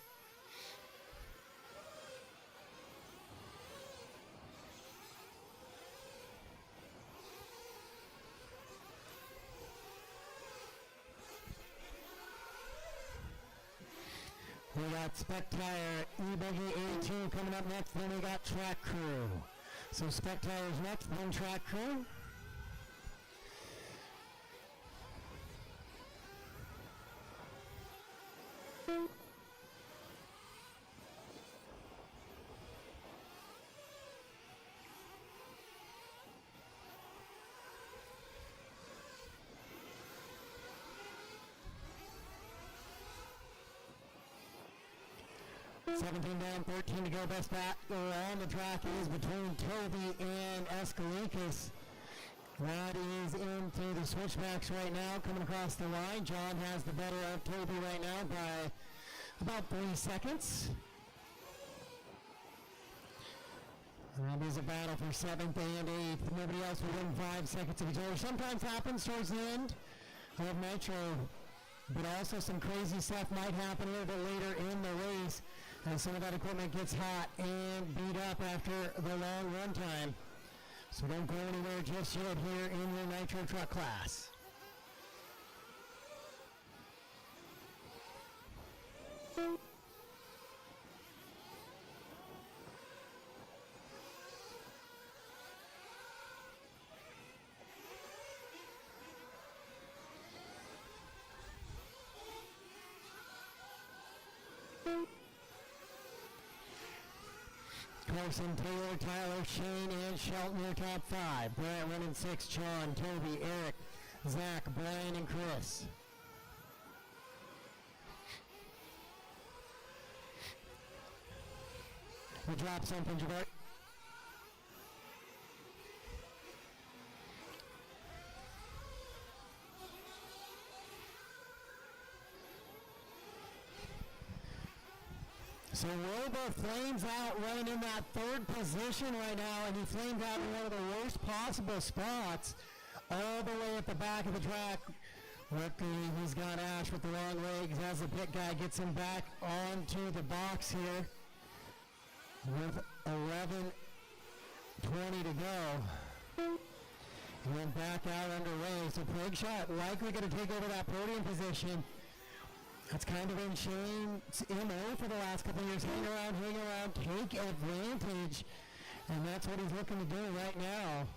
We got Spec Tire E-buggy A2 coming up next, then we got Track Crew. So Spec Tire's next, then Track Crew. Seventeen down, 13 to go. Best battler on the track is between Toby and Escalikas. That is into the switchbacks right now, coming across the line. John has the better of Toby right now by about 3 seconds. And it is a battle for 7th and 8th. Nobody else within 5 seconds of each other. Sometimes happens towards the end of Nitro, but also some crazy stuff might happen a little bit later in the race as some of that equipment gets hot and beat up after the long run time. So don't go anywhere just yet here in your Nitro truck class. Carson, Taylor, Tyler, Shane, and Shelton your top 5. Brant running 6, John, Toby, Eric, Zach, Brian, and Chris. We'll drop something, Javert. So Wilbur flames out running in that 3rd position right now, and he flames out in one of the worst possible spots, all the way at the back of the track. Luckily, he's got Ash with the wrong legs as the pit guy gets him back onto the box here with 11:20 to go. He went back out underway, so Craigshot likely going to take over that podium position. That's kind of been Shane's MO for the last couple of years. Hang around, take advantage. And that's what he's looking to do right now.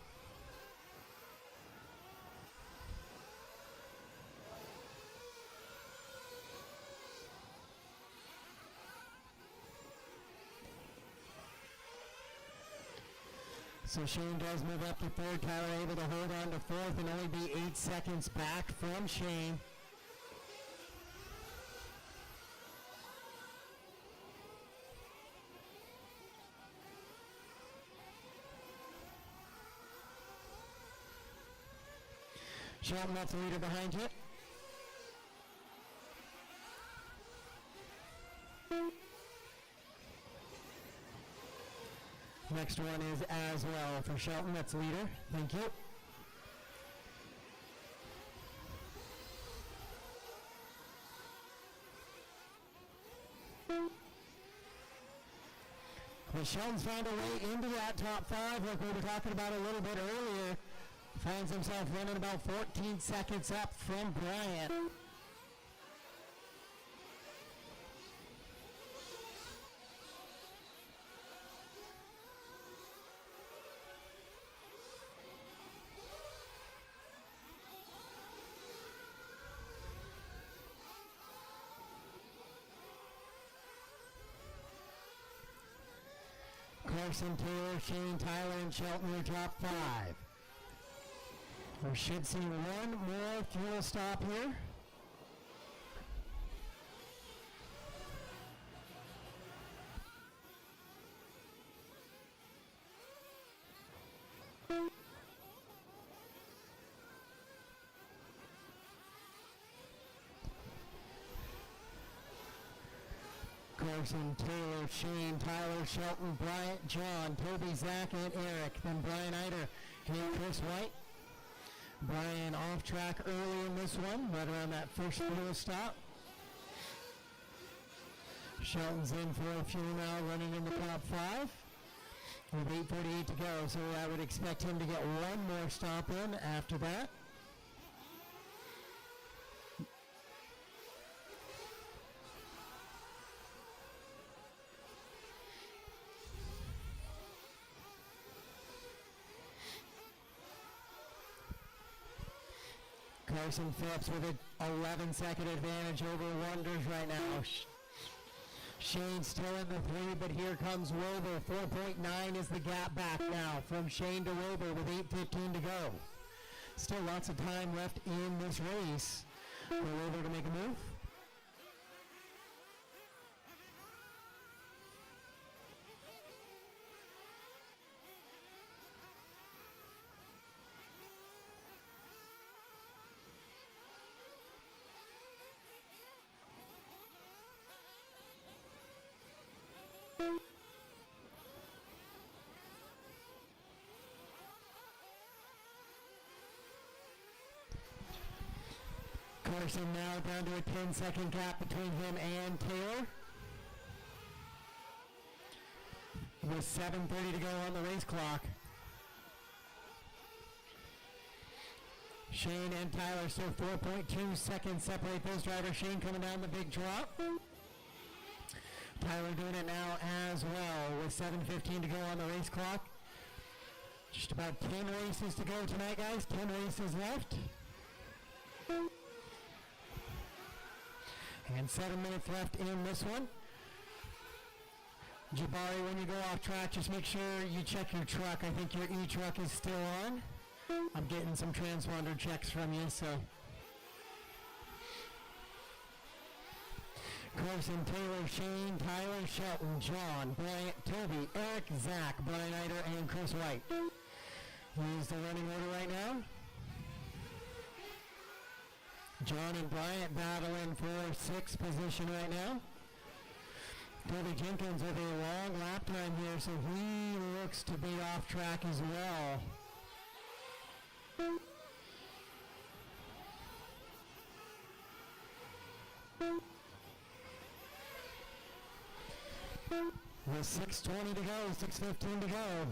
So Shane does move up to 3rd. Tyler able to hold on to 4th and only be 8 seconds back from Shane. Shelton, that's the leader behind you. Next one is as well for Shelton, that's the leader. Thank you. Well, Shelton's found a way into that top 5 like we were talking about a little bit earlier. Finds himself running about 14 seconds up from Bryant. Carson, Taylor, Shane, Tyler, and Shelton are top 5. We should see one more fuel stop here. Carson, Taylor, Shane, Tyler, Shelton, Bryant, John, Toby, Zach, and Eric. Then Brian Eider and Chris White. Brian off track early in this one, right around that first fuel stop. Shelton's in for a fuel now, running in the top 5. With 8:48 to go, so I would expect him to get one more stop in after that. Carson Phillips with an 11-second advantage over Wonders right now. Shane still in the 3, but here comes Wilbur. 4.9 is the gap back now from Shane to Wilbur with 8:15 to go. Still lots of time left in this race for Wilbur to make a move. Carson now down to a 10-second gap between him and Taylor. With 7:30 to go on the race clock. Shane and Tyler still 4.2 seconds separate those drivers. Shane coming down the big drop. Tyler doing it now as well with 7:15 to go on the race clock. Just about 10 races to go tonight, guys. 10 races left. And 7 minutes left in this one. Jabari, when you go off track, just make sure you check your truck. I think your E-truck is still on. I'm getting some transponder checks from you, so. Carson, Taylor, Shane, Tyler, Shelton, John, Bryant, Toby, Eric, Zach, Brian Eider, and Chris White. Here's the running order right now. John and Bryant battling for 6th position right now. Toby Jenkins with a long lap time here, so he looks to be off track as well. With 6:20 to go, 6:15 to go.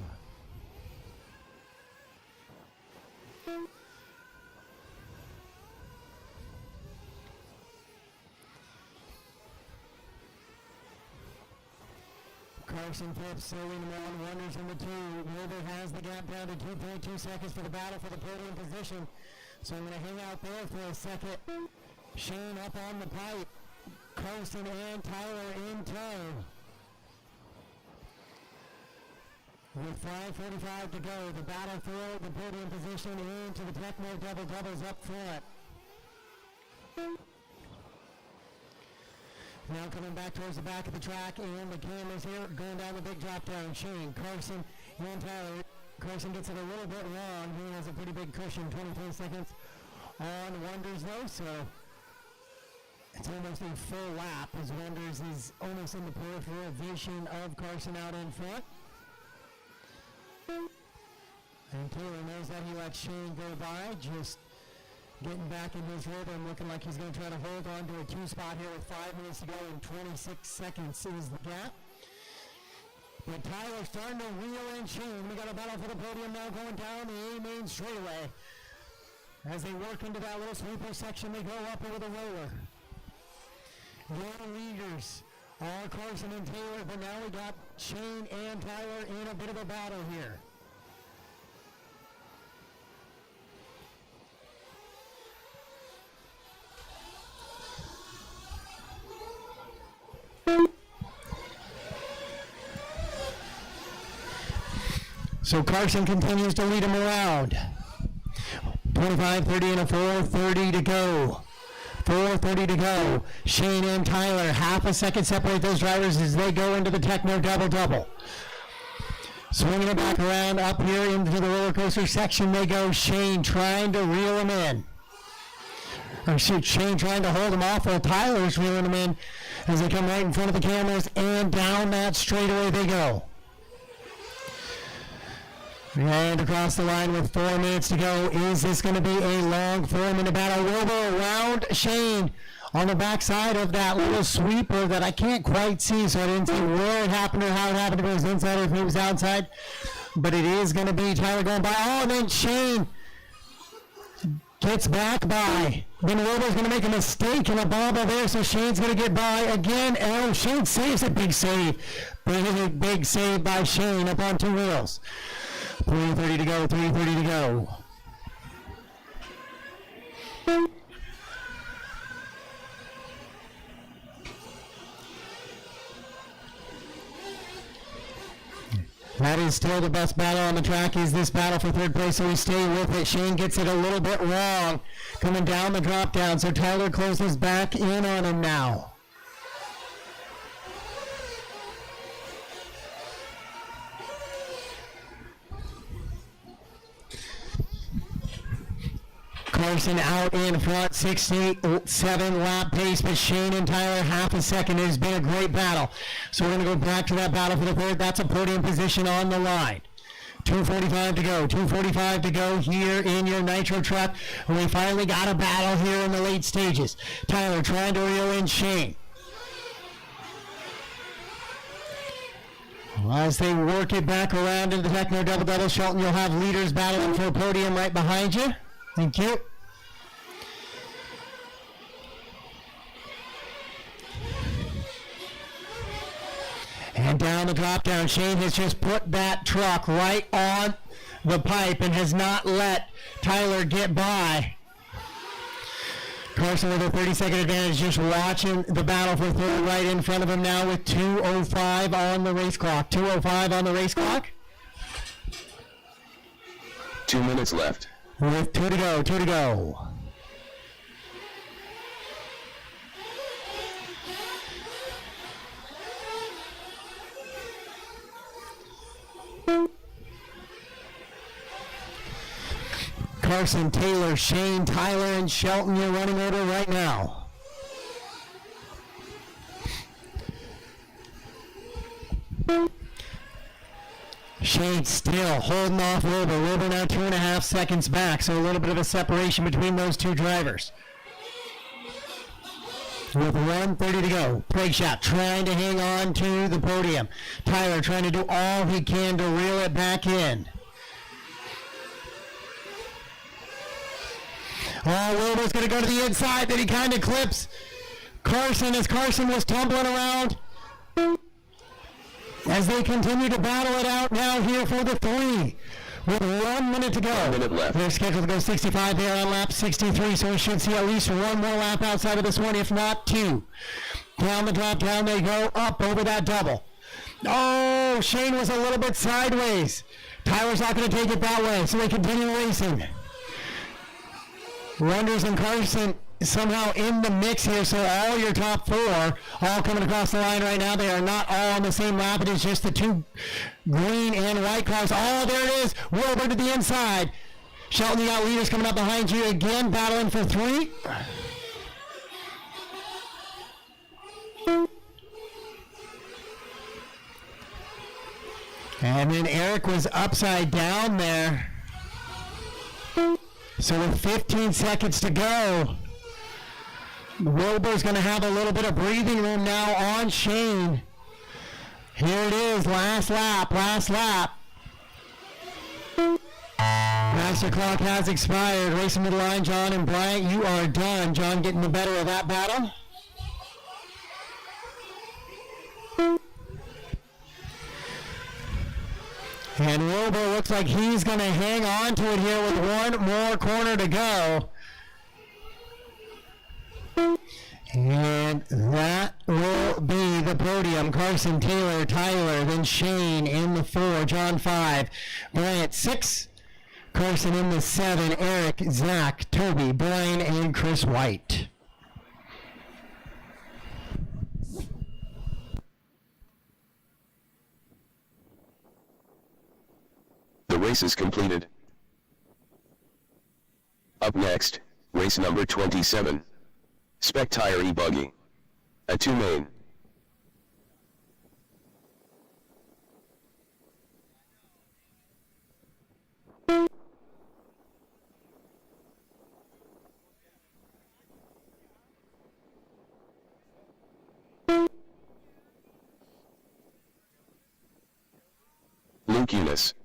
Carson Phipps sailing around, Wonders in the 2. Wilbur has the gap down to 2.2 seconds for the battle for the podium position. So I'm going to hang out there for a second. Shane up on the pipe. Carson and Tyler in tow. With 5:45 to go, the battle for the podium position into the Techno double-doubles up front. Now coming back towards the back of the track, and the cameras here going down the big drop down. Shane, Carson, and Tyler. Carson gets it a little bit wrong. He has a pretty big cushion, 23 seconds on Wonders though, so it's almost a full lap as Wonders is almost in the peripheral vision of Carson out in front. And Taylor knows that he let Shane go by, just getting back in his rhythm, looking like he's going to try to hold on to a 2 spot here with 5 minutes to go and 26 seconds is the gap. But Tyler starting to reel in Shane. We got a battle for the podium now going down the A main straightaway. As they work into that little sweeper section, they go up over the roller. Your leaders are Carson and Taylor, but now we got Shane and Tyler in a bit of a battle here. So Carson continues to lead him around. 25, 30 and a 4:30 to go. 4:30 to go. Shane and Tyler, half a second separate those drivers as they go into the Techno double-double. Swinging it back around up here into the roller coaster section they go. Shane trying to reel him in. Or Shane trying to hold him off while Tyler's reeling him in as they come right in front of the cameras, and down that straightaway they go. And across the line with 4 minutes to go. Is this going to be a long 4-minute battle? Wilbur around Shane on the backside of that little sweeper that I can't quite see, so I didn't see where it happened or how it happened, if it was inside or if it was outside. But it is going to be Tyler going by. Oh, and then Shane gets back by. Then Wilbur's going to make a mistake in a bobble there, so Shane's going to get by again. Oh, Shane saves a big save. Big save by Shane up on 2 wheels. 3:30 to go, 3:30 to go. That is still the best battle on the track, is this battle for 3rd place, so we stay with it. Shane gets it a little bit wrong coming down the drop down, so Tyler closes back in on him now. Carson out in front, 6.7 lap pace, but Shane and Tyler half a second. It has been a great battle. So we're going to go back to that battle for the 3rd. That's a podium position on the line. 2:45 to go. 2:45 to go here in your Nitro truck. And we finally got a battle here in the late stages. Tyler trying to reel in Shane. As they work it back around into the Techno double-double, Shelton, you'll have leaders battling for a podium right behind you. Thank you. And down the drop down, Shane has just put that truck right on the pipe and has not let Tyler get by. Carson with a 30-second advantage, just watching the battle for third right in front of him now with 2:05 on the race clock. 2:05 on the race clock. 2 minutes left. With 2 to go, 2 to go. Carson, Taylor, Shane, Tyler, and Shelton, your running order right now. Shane still holding off Wilbur. Wilbur now 2.5 seconds back, so a little bit of a separation between those two drivers. With 1:30 to go, brake shot trying to hang on to the podium. Tyler trying to do all he can to reel it back in. Oh, Wilbur's going to go to the inside, then he kind of clips Carson as Carson was tumbling around. As they continue to battle it out now here for the 3. With 1 minute to go. 1 minute left. They're scheduled to go 65 there on lap 63, so we should see at least one more lap outside of this one, if not 2. Down the drop down they go, up over that double. Oh, Shane was a little bit sideways. Tyler's not going to take it that way, so they continue racing. Runders and Carson somehow in the mix here, so all your top 4 all coming across the line right now. They are not all on the same lap. It is just the 2 green and white cars. Oh, there it is. Wilbur to the inside. Shelton, you got leaders coming up behind you again, battling for 3. And then Eric was upside down there. So with 15 seconds to go, Wilbur's going to have a little bit of breathing room now on Shane. Here it is, last lap, last lap. Master clock has expired. Racing to the line, John and Bryant, you are done. John getting the better of that battle. And Wilbur looks like he's going to hang on to it here with 1 more corner to go. And that will be the podium. Carson, Taylor, Tyler, then Shane in the 4, John 5, Bryant 6, Carson in the 7, Eric, Zach, Toby, Brian, and Chris White. The race is completed. Up next, race number 27. Spec tire E-buggy. A 2 main. Luke Eunice.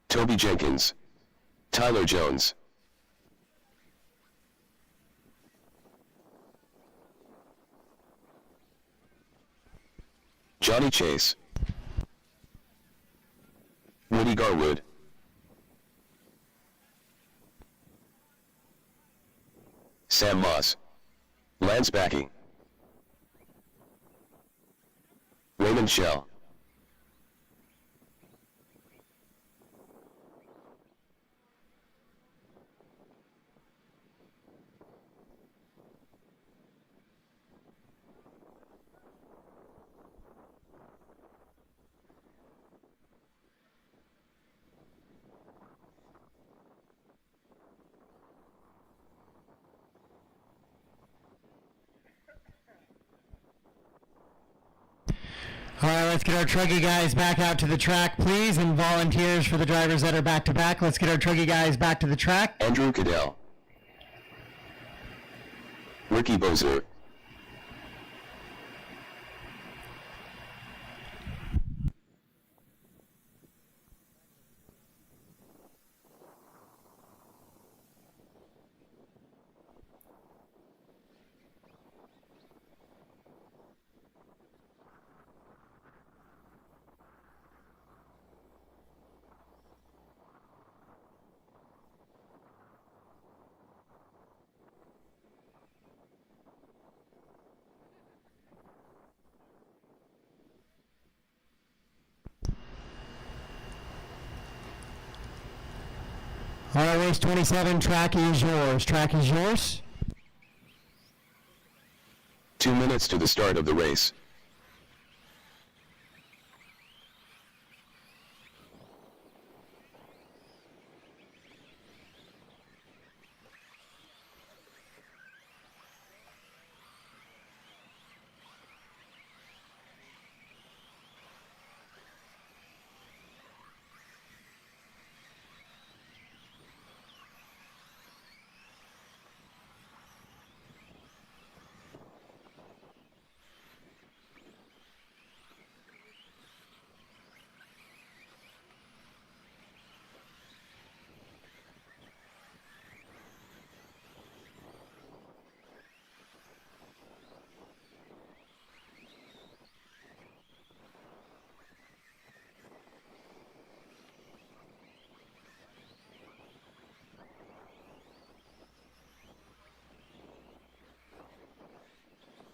Toby Jenkins. Tyler Jones. Johnny Chase. Woody Garwood. Sam Moss, Lance Backy, Raymond Shell, All right, let's get our truggy guys back out to the track, please, and volunteers for the drivers that are back-to-back. Let's get our truggy guys back to the track. Andrew Cadell, Ricky Bozer, All right, race 27, track is yours. Track is yours. 2 minutes to the start of the race.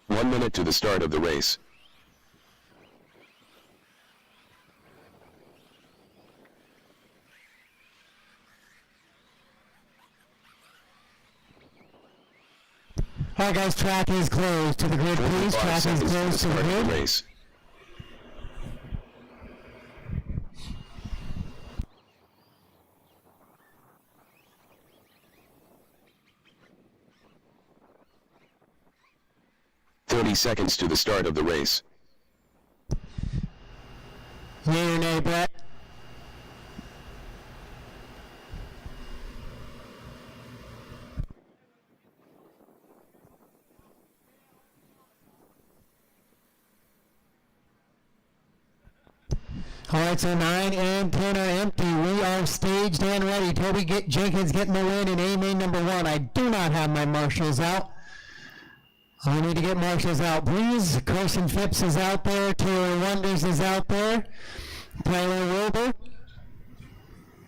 One minute to the start of the race. All right, guys, track is closed to the grid, please. 45 Track is seconds to the closed to the start of the grid. race. Seconds to the start of the race. Yay or nay, Brett? All right, so 9 and 10 are empty. We are staged and ready. Toby Jenkins getting the win in A-main number 1. I do not have my marshals out. I need to get marshals out, please. Carson Phipps is out there. Taylor Wonders is out there. Tyler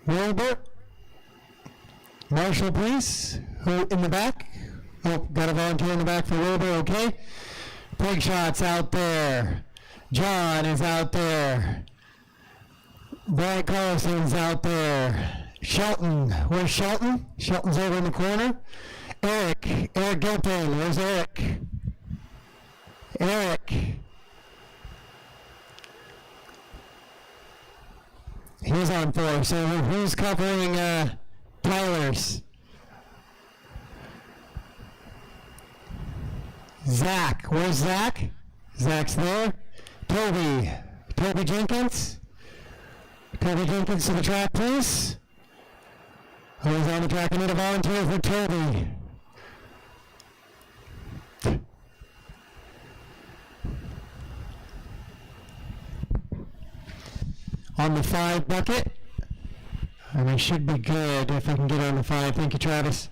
Wilbur. Marshal, please. Who in the back? Oh, got a volunteer in the back for Wilbur, okay. Big Shot's out there. John is out there. Brian Carlson's out there. Shelton, where's Shelton? Shelton's over in the corner. Eric Gilpin, where's Eric? He's on 4, so who's covering Tyler's? Zach, where's Zach? Zach's there. Toby Jenkins. Toby Jenkins to the track, please. Who's on the track? I need a volunteer for Toby. On the 5 bucket. And I should be good if I can get on the 5. Thank you, Travis.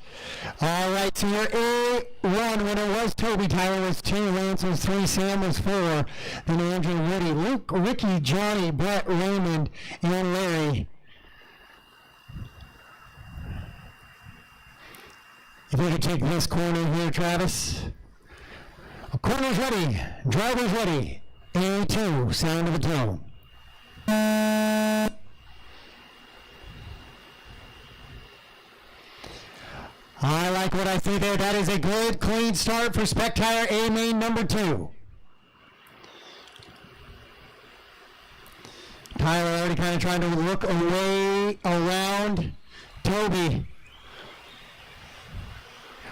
All right, so your A1 winner was Toby. Tyler was 2. Lance was 3. Sam was 4. Then Andrew, Woody, Luke, Ricky, Johnny, Brett, Raymond, and Larry. If we could take this corner here, Travis. Corner's ready. Driver's ready. A2, sound of the tone. I like what I see there. That is a good, clean start for Spec Tire A main number 2. Tyler already kind of trying to look away around Toby.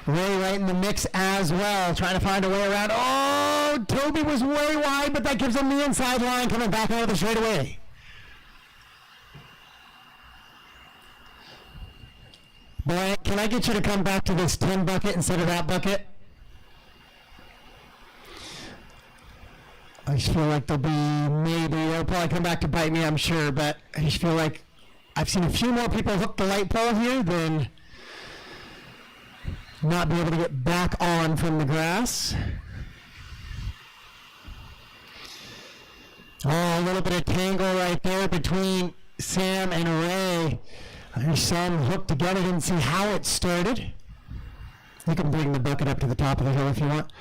Ray right in the mix as well, trying to find a way around. Oh, Toby was way wide, but that gives him the inside line coming back out of the straightaway. Boy, can I get you to come back to this 10 bucket instead of that bucket? I just feel like they'll probably come back to bite me, I'm sure, but I just feel like I've seen a few more people hook the light pole here than not be able to get back on from the grass. Oh, a little bit of tangle right there between Sam and Ray. There's some hooked together, didn't see how it started. You can bring the bucket up to the top of the hill if you want.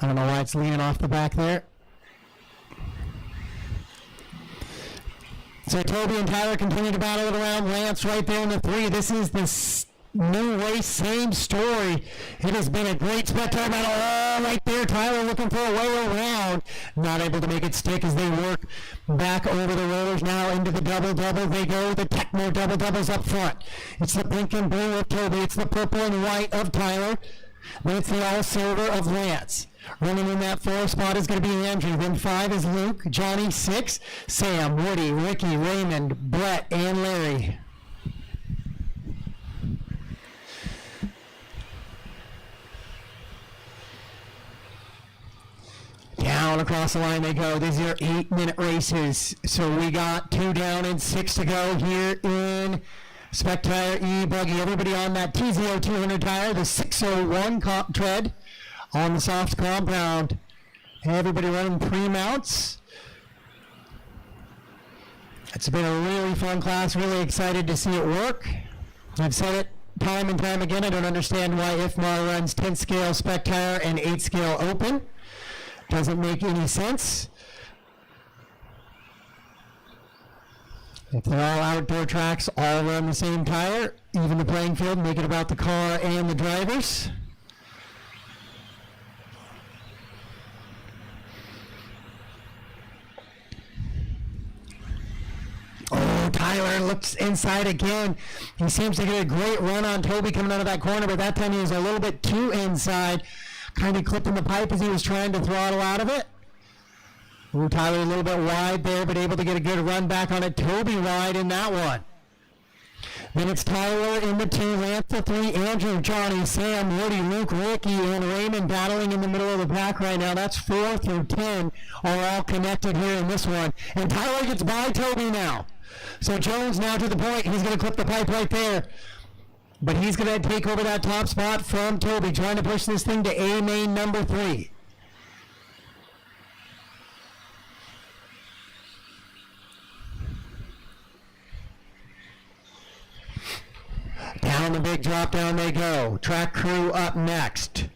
I don't know why it's leaning off the back there. So Toby and Tyler continue to battle it around. Lance right there in the 3. This is the new race, same story. It has been a great spectator battle. Oh, right there, Tyler looking for a way around. Not able to make it stick as they work back over the rollers. Now into the double-double they go. The Techno double-doubles up front. It's the pink and blue of Toby. It's the purple and white of Tyler. Then it's the all-silver of Lance. Running in that 4 spot is going to be Andrew. Then 5 is Luke. Johnny 6. Sam, Woody, Ricky, Raymond, Brett, and Larry. Down across the line they go. These are 8-minute races. So we got 2 down and 6 to go here in Spec Tire E-buggy. Everybody on that TZO 200 tire, the 601 tread on the soft compound. Everybody running pre-mounts. It's been a really fun class. Really excited to see it work. I've said it time and time again. I don't understand why IFMAR runs 10 scale Spec Tire and 8 scale open. Doesn't make any sense. If they're all outdoor tracks, all run the same tire, even the playing field, make it about the car and the drivers. Oh, Tyler looks inside again. He seems to get a great run on Toby coming out of that corner, but that time he was a little bit too inside. Kind of clipping the pipe as he was trying to throttle out of it. Ooh, Tyler a little bit wide there, but able to get a good run back on it. Toby wide in that one. Then it's Tyler in the 2, Lance the 3, Andrew, Johnny, Sam, Woody, Luke, Ricky, and Raymond battling in the middle of the pack right now. That's 4 through 10 are all connected here in this one. And Tyler gets by Toby now. So Jones now to the point. He's going to clip the pipe right there. But he's going to take over that top spot from Toby, trying to push this thing to A main number 3. Down the big drop down they go. Track crew up next.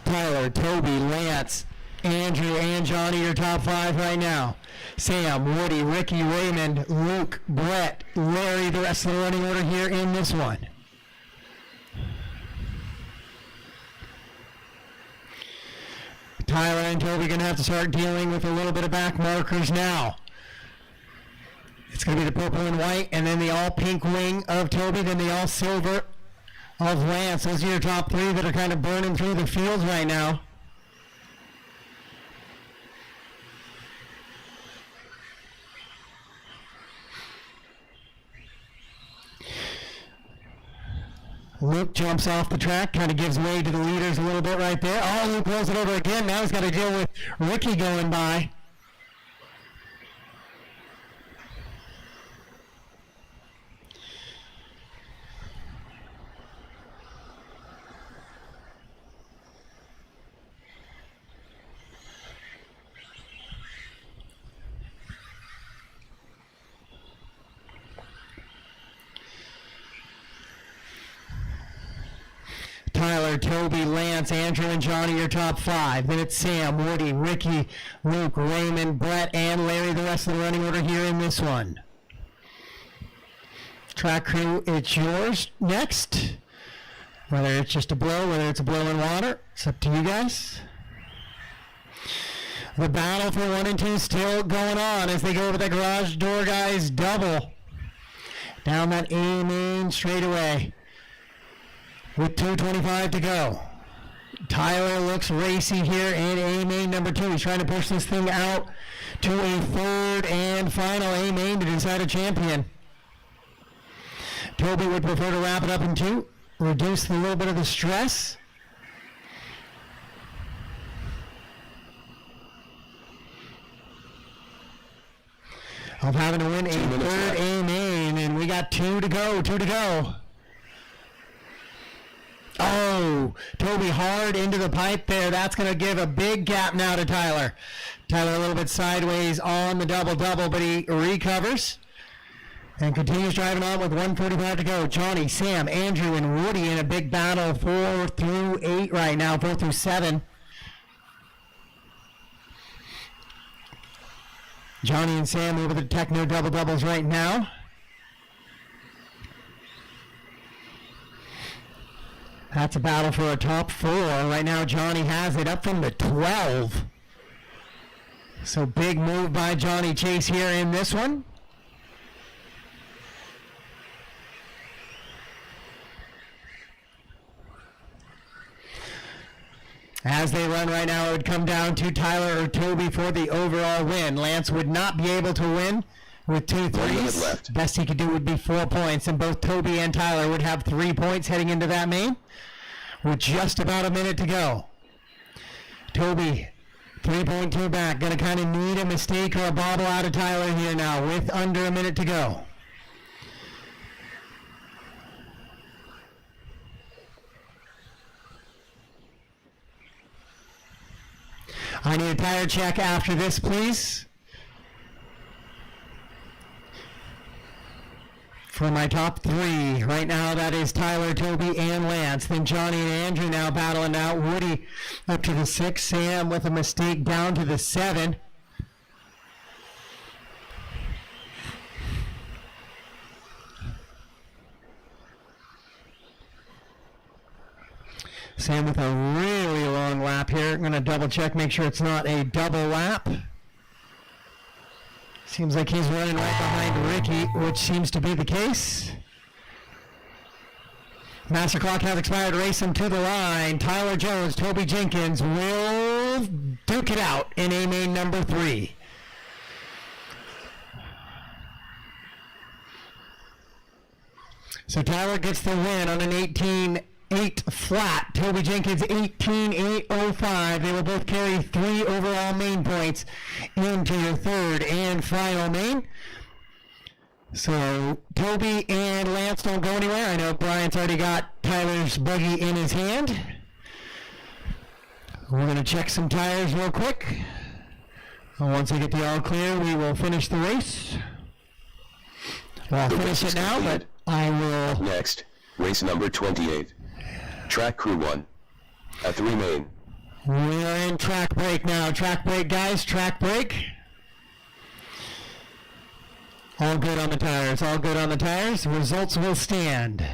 Tyler, Toby, Lance, Andrew, and Johnny, your top 5 right now. Sam, Woody, Ricky, Raymond, Luke, Brett, Larry, the rest of the running order here in this one. Tyler and Toby going to have to start dealing with a little bit of back markers now. It's going to be the purple and white, and then the all pink wing of Toby, then the all silver of Lance. Those are your top 3 that are kind of burning through the fields right now. Luke jumps off the track, kind of gives way to the leaders a little bit right there. Oh, Luke rolls it over again. Now he's got to deal with Ricky going by. Tyler, Toby, Lance, Andrew, and Johnny, your top 5. Then it's Sam, Woody, Ricky, Luke, Raymond, Brett, and Larry, the rest of the running order here in this one. Track crew, it's yours next. Whether it's just a blow, whether it's a blow in water, it's up to you guys. The battle for 1 and 2 still going on as they go over the garage door guys double. Down that A main straightaway with 2:25 to go. Tyler looks racy here in A main number 2. He's trying to push this thing out to a third and final A main to decide a champion. Toby would prefer to wrap it up in 2, reduce a little bit of the stress. Of having to win a third A main, and we got 2 to go, 2 to go. Oh, Toby hard into the pipe there. That's going to give a big gap now to Tyler. Tyler a little bit sideways on the double-double, but he recovers and continues driving on with 1:45 to go. Johnny, Sam, Andrew, and Woody in a big battle, 4 through 8 right now, 4 through 7. Johnny and Sam over the Techno double-doubles right now. That's a battle for a top 4. Right now, Johnny has it up from the 12. So big move by Johnny Chase here in this one. As they run right now, it would come down to Tyler or Toby for the overall win. Lance would not be able to win with 2 threes. Left. Best he could do would be 4 points, and both Toby and Tyler would have 3 points heading into that main with just about a minute to go. Toby, 3.2 back. Going to kind of need a mistake or a bobble out of Tyler here now with under a minute to go. I need a tire check after this, please. For my top 3, right now that is Tyler, Toby, and Lance. Then Johnny and Andrew now battling out. Woody up to the 6. Sam with a mistake down to the 7. Sam with a really long lap here. I'm going to double check, make sure it's not a double lap. Seems like he's running right behind Ricky, which seems to be the case. Master clock has expired. Race him to the line. Tyler Jones, Toby Jenkins will duke it out in A main number 3. So Tyler gets the win on an 18-8 flat. Toby Jenkins 18-8-05. They will both carry 3 overall main points into your third and final main. So Toby and Lance don't go anywhere. I know Brian's already got Tyler's buggy in his hand. We're going to check some tires real quick. And once I get the all clear, we will finish the race. Well, I'll finish it now, but I will... Next, race number 28. Track crew 1. A 3 main. We're in track break now. Track break, guys. Track break. All good on the tires. All good on the tires. Results will stand.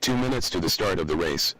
2 minutes to the start of the race.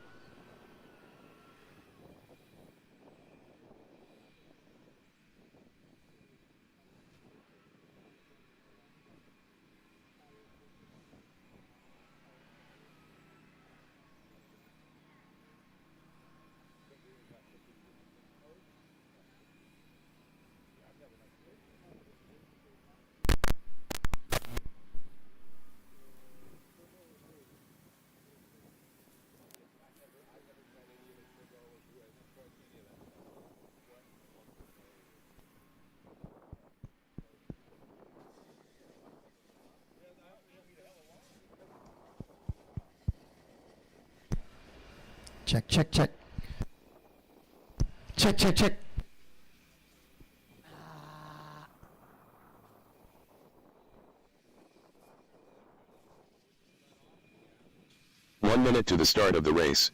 Check, check, check. Check, check, check. One minute to the start of the race.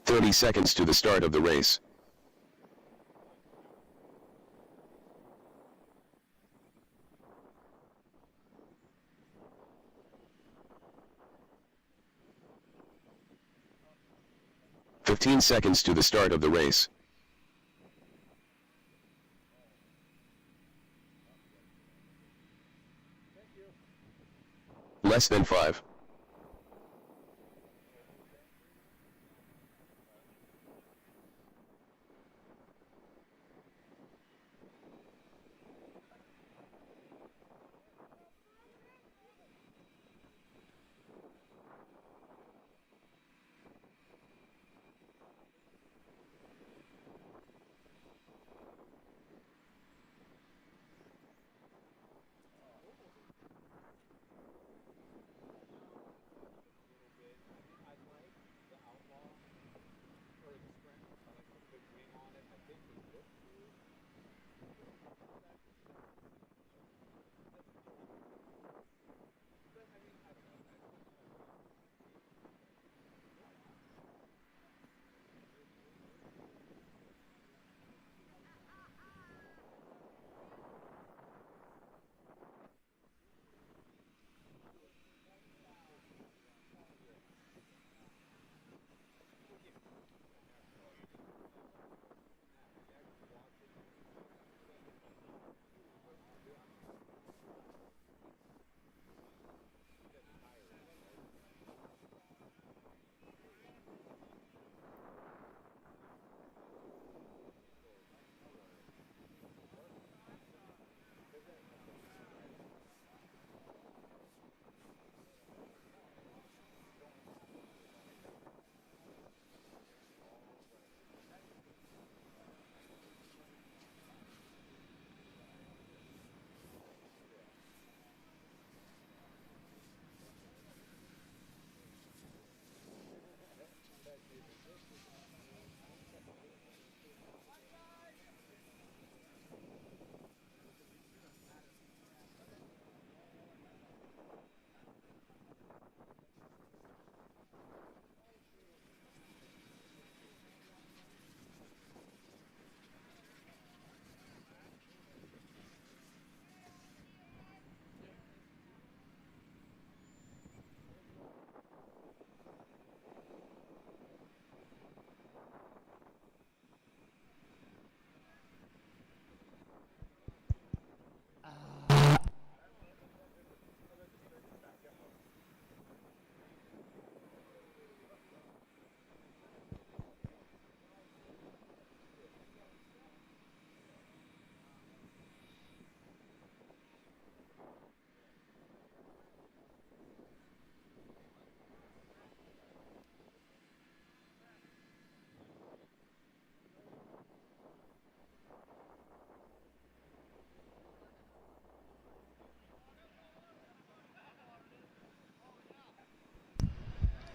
"30 seconds to the start of the race. "15 seconds to the start of the race. Less than 5.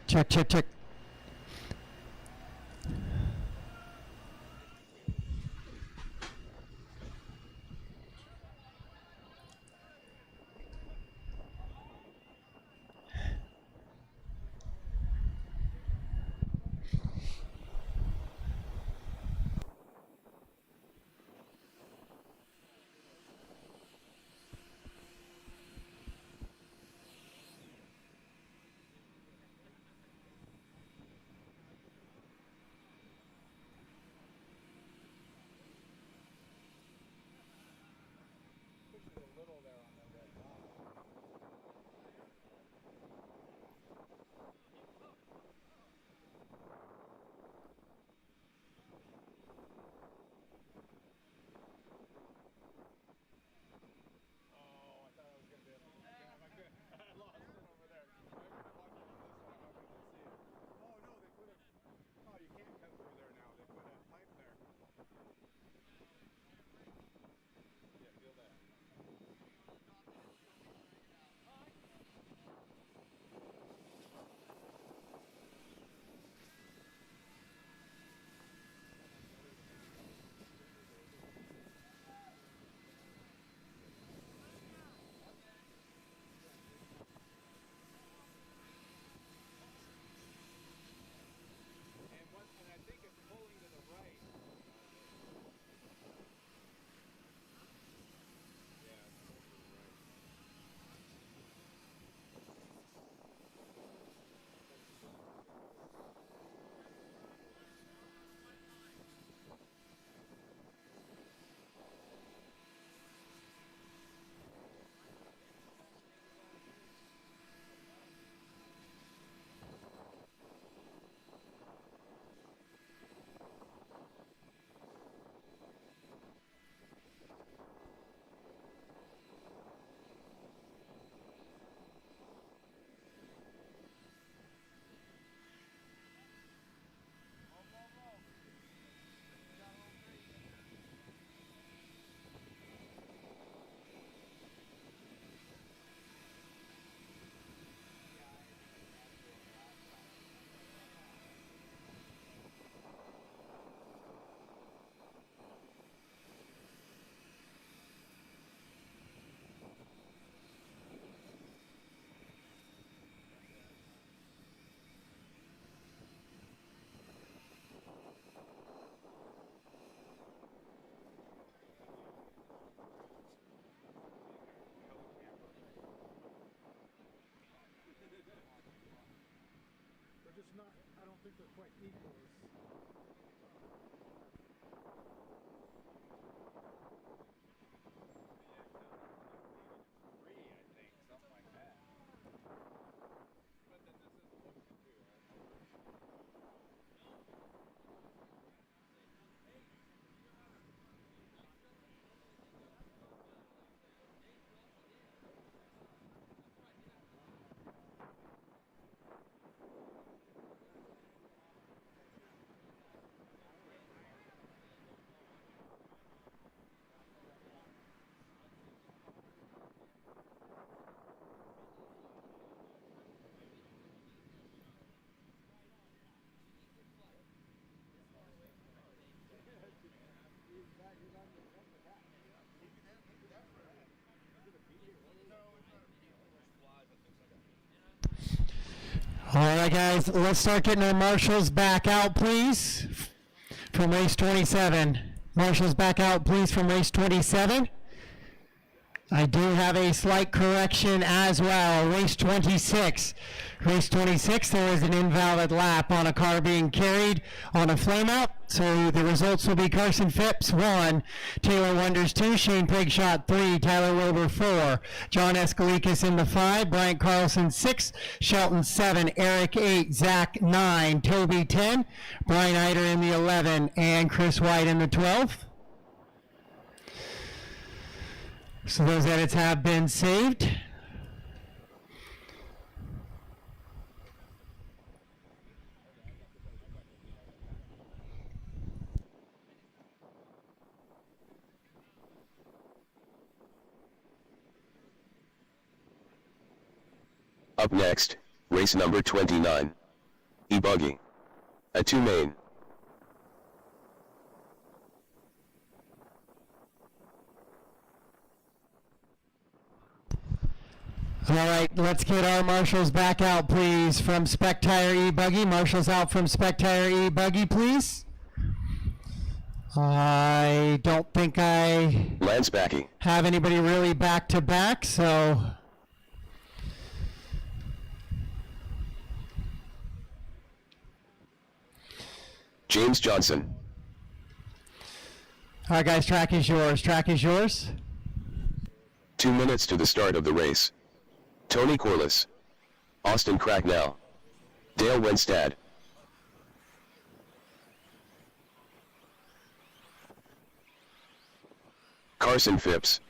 Check, check, check. just not, I don't think they're quite equal. All right, guys, let's start getting our marshals back out, please, from race 27. Marshals back out, please, from race 27. I do have a slight correction as well. Race 26. Race 26, there was an invalid lap on a car being carried on a flame out. So the results will be Carson Phipps 1, Taylor Wonders 2, Shane Prigshot 3, Tyler Wilbur 4, John Escalikas in the 5, Bryant Carlson 6, Shelton 7, Eric 8, Zach 9, Toby 10, Brian Eider in the 11, and Chris White in the 12. So those edits have been saved. Up next, race number 29. E-buggy. A 2 main. All right, let's get our marshals back out, please, from Spec Tire E-buggy. Marshals out from Spec Tire E-buggy, please. I don't think I Lance Backy. have anybody really back to back, so James Johnson. all right, guys, track is yours. Track is yours. 2 minutes to the start of the race. Tony Corliss. Austin Cracknell. Dale Wenstad. Carson Phipps.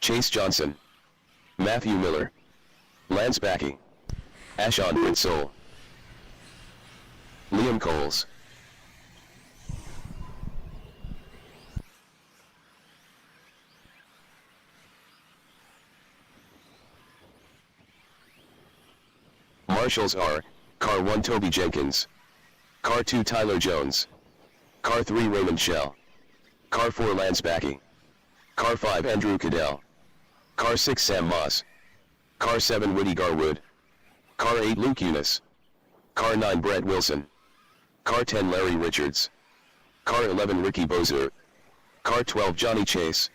Chase Johnson. Matthew Miller. Lance Backy. Ashon Ritzol. Liam Coles. Marshals are, Car 1 Toby Jenkins. Car 2 Tyler Jones. Car 3 Raymond Shell. Car 4 Lance Backy. Car 5 Andrew Cadell. Car 6 Sam Moss. Car 7 Woody Garwood. Car 8 Luke Eunice. Car 9 Brett Wilson. Car 10 Larry Richards. Car 11 Ricky Bozer. Car 12 Johnny Chase.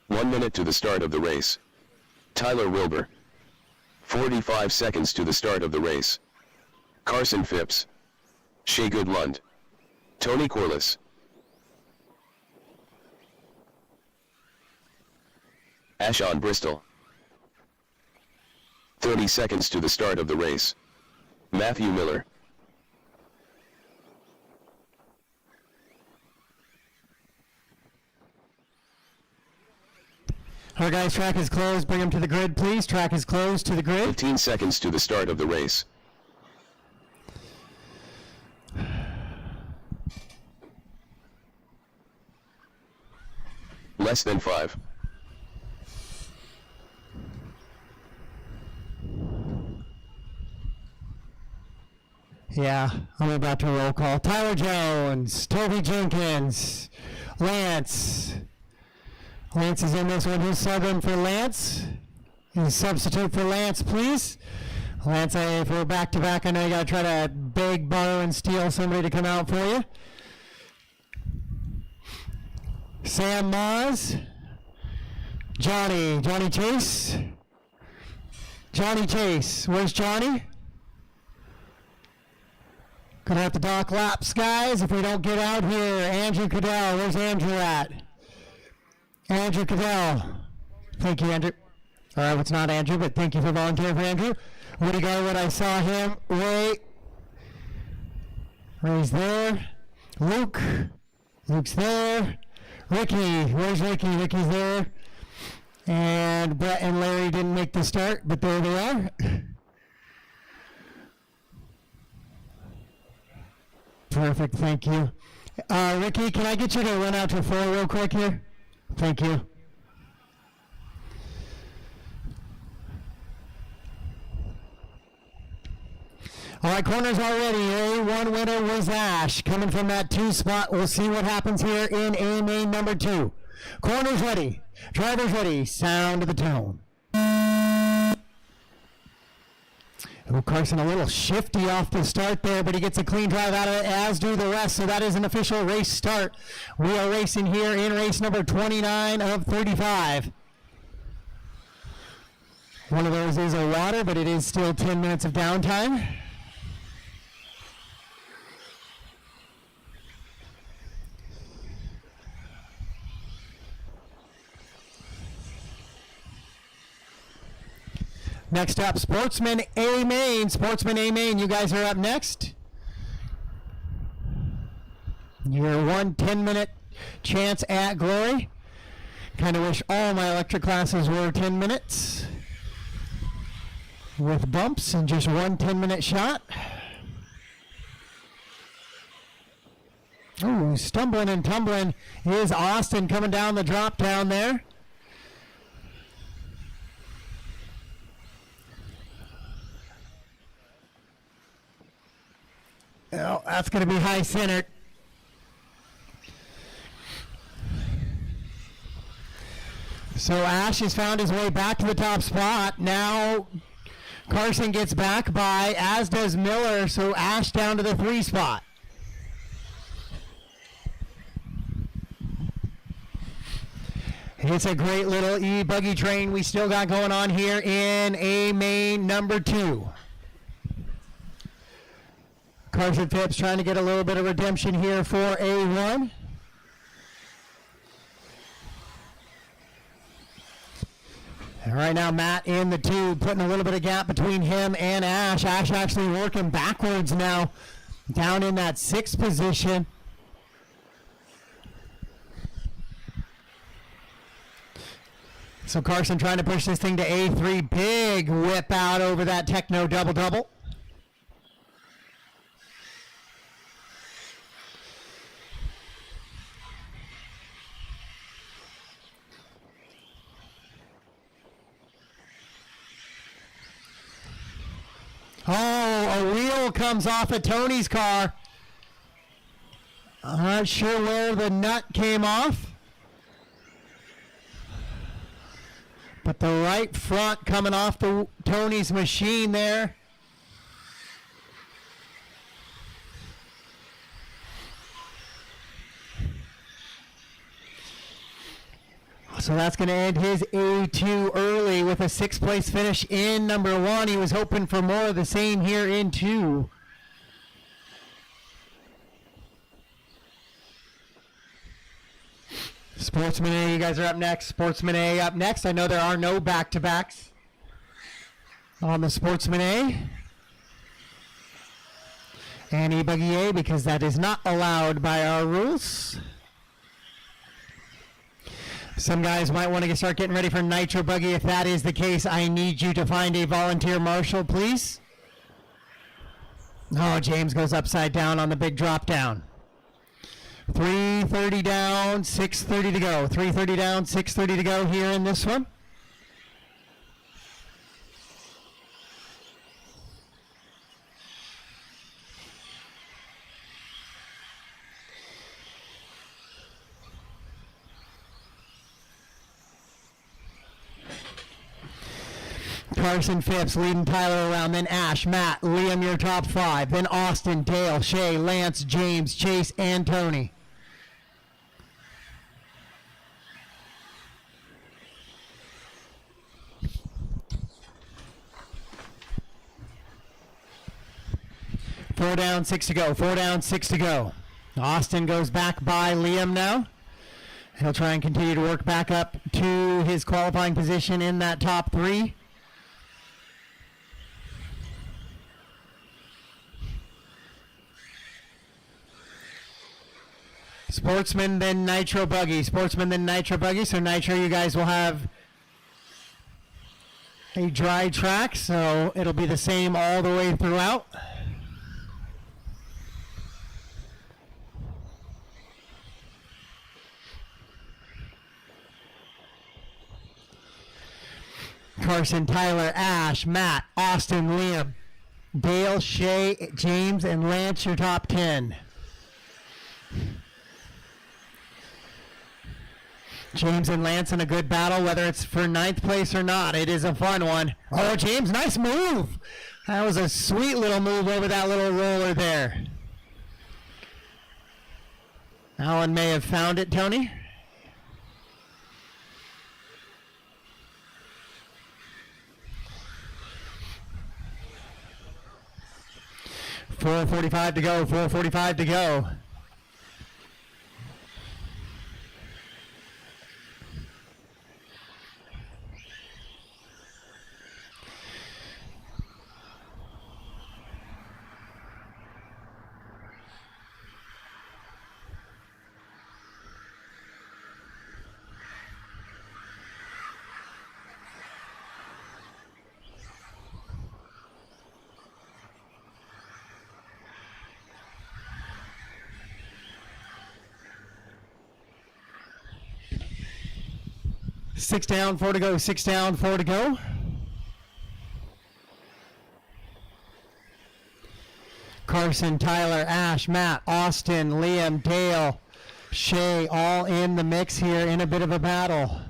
1 minute to the start of the race. Tyler Wilbur. 45 seconds to the start of the race. Carson Phipps. Shea Goodlund. Tony Corliss. Ashon Bristol. 30 seconds to the start of the race. Matthew Miller. All right, guys, track is closed. Bring them to the grid, please. Track is closed to the grid. 15 seconds to the start of the race. Less than 5. Yeah, I'm about to roll call. Tyler Jones, Toby Jenkins, Lance. Lance is in this one. Who's subbing for Lance? You substitute for Lance, please. Lance, if we're back to back, I know you got to try to beg, borrow, and steal somebody to come out for you. Sam Moz. Johnny Chase. Johnny Chase. Where's Johnny? Gonna have to dock laps, guys, if we don't get out here. Andrew Cadell. Where's Andrew at? Andrew Cadell. Thank you, Andrew. All right, it's not Andrew, but thank you for volunteering for Andrew. Woody Garwood, I saw him. Ray's there. Luke's there. Ricky, where's Ricky? Ricky's there. And Brett and Larry didn't make the start, but there they are. Perfect, thank you. Ricky, can I get you to run out to 4 real quick here? Thank you. All right, corners already. A1 winner was Ash. Coming from that 2 spot. We'll see what happens here in A main number 2. Corners ready. Drivers ready. Sound of the tone. Oh, Carson a little shifty off the start there, but he gets a clean drive out of it, as do the rest. So that is an official race start. We are racing here in race number 29 of 35. One of those is a water, but it is still 10 minutes of downtime. Next up, Sportsman A main. Sportsman A main, you guys are up next. Your 1 10-minute chance at glory. Kind of wish all my electric classes were 10 minutes. With bumps and just 1 10-minute shot. Ooh, stumbling and tumbling is Austin coming down the drop down there. Oh, that's going to be high centered. So Ash has found his way back to the top spot. Now Carson gets back by, as does Miller, so Ash down to the 3 spot. It's a great little E-buggy train we still got going on here in A main number 2. Carson Phipps trying to get a little bit of redemption here for A1. And right now, Matt in the 2, putting a little bit of gap between him and Ash. Ash actually working backwards now, down in that 6th position. So Carson trying to push this thing to A3. Big whip out over that Techno double-double. Oh, a wheel comes off of Tony's car. I'm not sure where the nut came off. But the right front coming off the Tony's machine there. So that's going to end his A2 early with a 6th place finish in number 1. He was hoping for more of the same here in 2. Sportsman A, you guys are up next. Sportsman A up next. I know there are no back-to-backs on the Sportsman A. And E-buggy A, because that is not allowed by our rules. Some guys might want to start getting ready for Nitro Buggy. If that is the case, I need you to find a volunteer marshal, please. Oh, James goes upside down on the big drop down. 3:30 down, 6:30 to go. 3:30 down, 6:30 to go here in this one. Carson Phipps leading Tyler around, then Ash, Matt, Liam, your top 5, then Austin, Dale, Shay, Lance, James, Chase, and Tony. 4 down, 6 to go. 4 down, 6 to go. Austin goes back by Liam now. He'll try and continue to work back up to his qualifying position in that top 3. Sportsman, then Nitro Buggy. Sportsman, then Nitro Buggy. So Nitro, you guys will have a dry track, so it'll be the same all the way throughout. Carson, Tyler, Ash, Matt, Austin, Liam, Dale, Shay, James, and Lance, your top 10. James and Lance in a good battle, whether it's for 9th place or not. It is a fun one. Oh, James, nice move. That was a sweet little move over that little roller there. Alan may have found it, Tony. .445 to go, 4:45 to go. Six down, 4 to go. 6 down, 4 to go. Carson, Tyler, Ash, Matt, Austin, Liam, Dale, Shay, all in the mix here in a bit of a battle.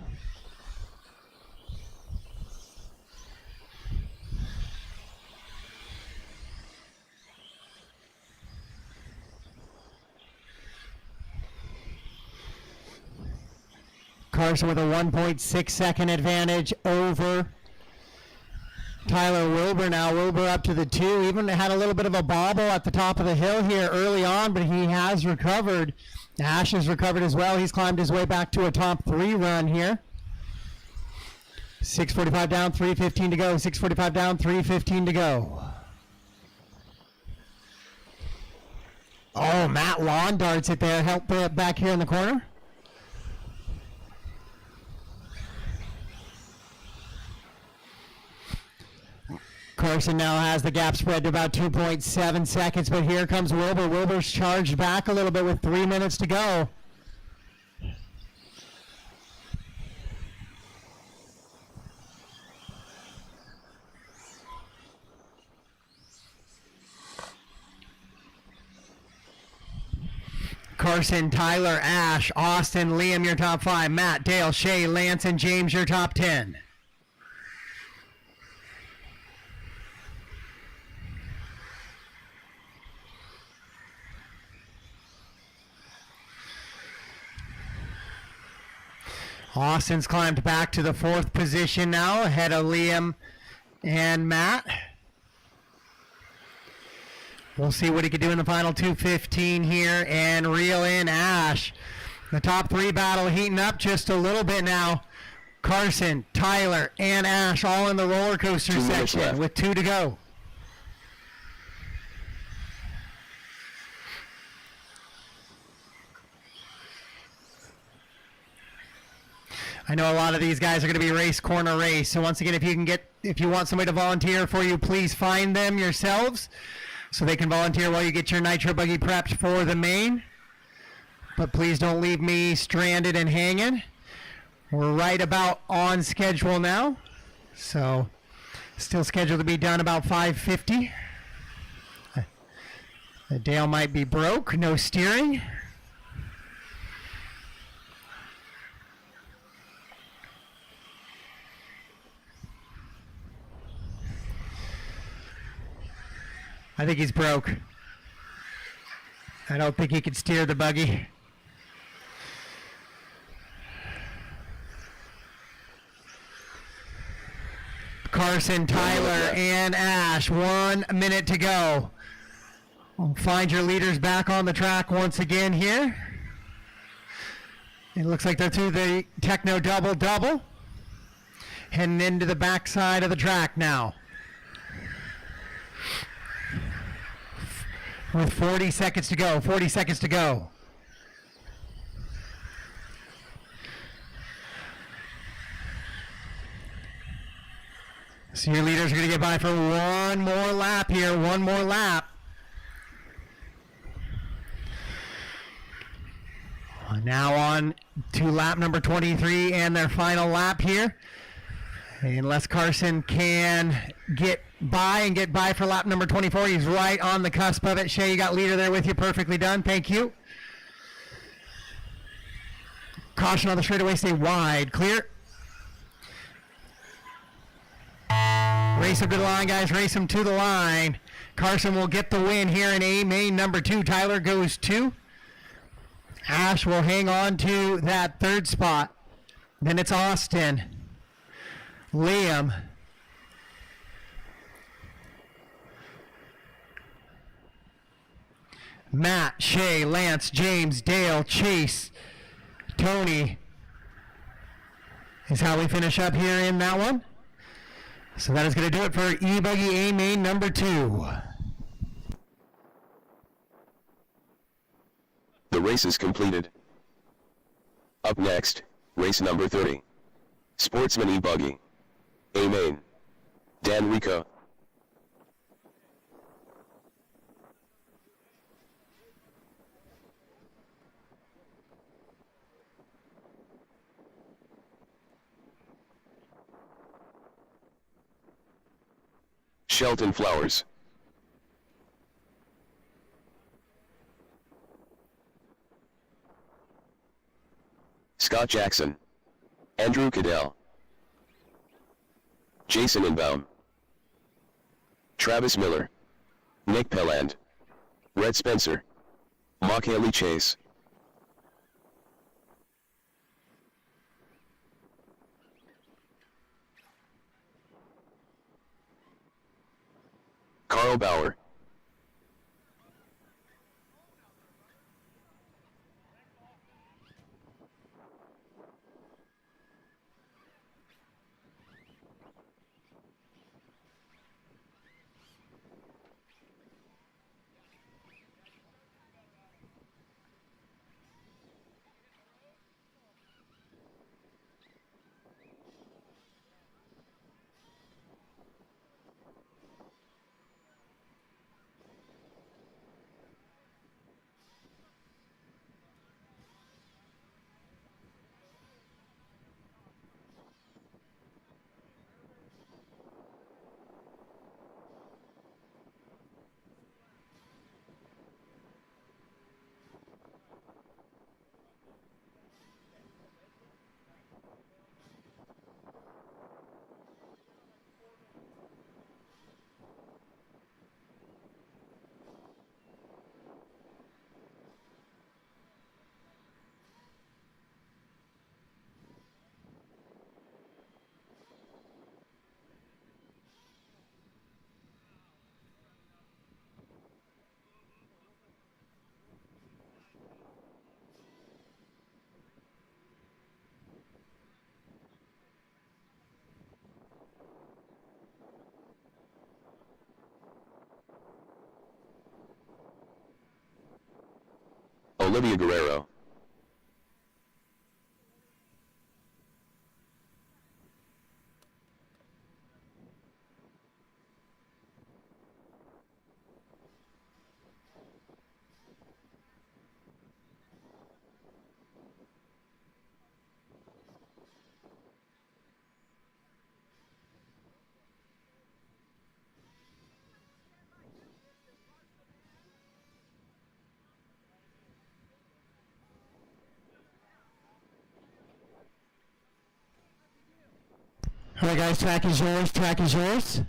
Carson with a 1.6 second advantage over Tyler Wilbur now. Wilbur up to the 2. Even had a little bit of a bobble at the top of the hill here early on, but he has recovered. Ash has recovered as well. He's climbed his way back to a top 3 run here. 6:45 down, 3:15 to go. 6:45 down, 3:15 to go. Oh, Matt lawn darts it there. Help back here in the corner. Carson now has the gap spread to about 2.7 seconds, but here comes Wilbur. Wilbur's charged back a little bit with 3 minutes to go. Carson, Tyler, Ash, Austin, Liam, your top 5. Matt, Dale, Shay, Lance, and James, your top 10. Austin's climbed back to the 4th position now, ahead of Liam and Matt. We'll see what he can do in the final 2:15 here and reel in Ash. The top 3 battle heating up just a little bit now. Carson, Tyler, and Ash all in the roller coaster section with 2 to go. I know a lot of these guys are going to be race corner race. So once again, if you want somebody to volunteer for you, please find them yourselves so they can volunteer while you get your Nitro Buggy prepped for the main. But please don't leave me stranded and hanging. We're right about on schedule now. So still scheduled to be done about 5:50. The Dale might be broke, no steering. I think he's broke. I don't think he can steer the buggy. Carson, Tyler, and Ash, 1 minute to go. We'll find your leaders back on the track once again here. It looks like they're through the Techno double-double. Heading into the backside of the track now. With 40 seconds to go, 40 seconds to go. So your leaders are going to get by for one more lap here, one more lap. Now on to lap number 23 and their final lap here. Unless Carson can get by for lap number 24. He's right on the cusp of it. Shay, you got leader there with you. Perfectly done. Thank you. Caution on the straightaway. Stay wide. Clear. Race him to the line, guys. Race him to the line. Carson will get the win here in A main number 2. Tyler goes 2. Ash will hang on to that 3rd spot. Then it's Austin. Liam. Matt, Shay, Lance, James, Dale, Chase, Tony is how we finish up here in that one. So that is going to do it for E-buggy A main number 2. The race is completed. Up next, race number 30. Sportsman E-buggy. A main. Dan Rico. Shelton Flowers. Scott Jackson. Andrew Cadell. Jason Inbaum. Travis Miller. Nick Pelland. Red Spencer. Mock Haley Chase. Carl Bauer. Olivia Guerrero. All right, guys, track is yours, track is yours.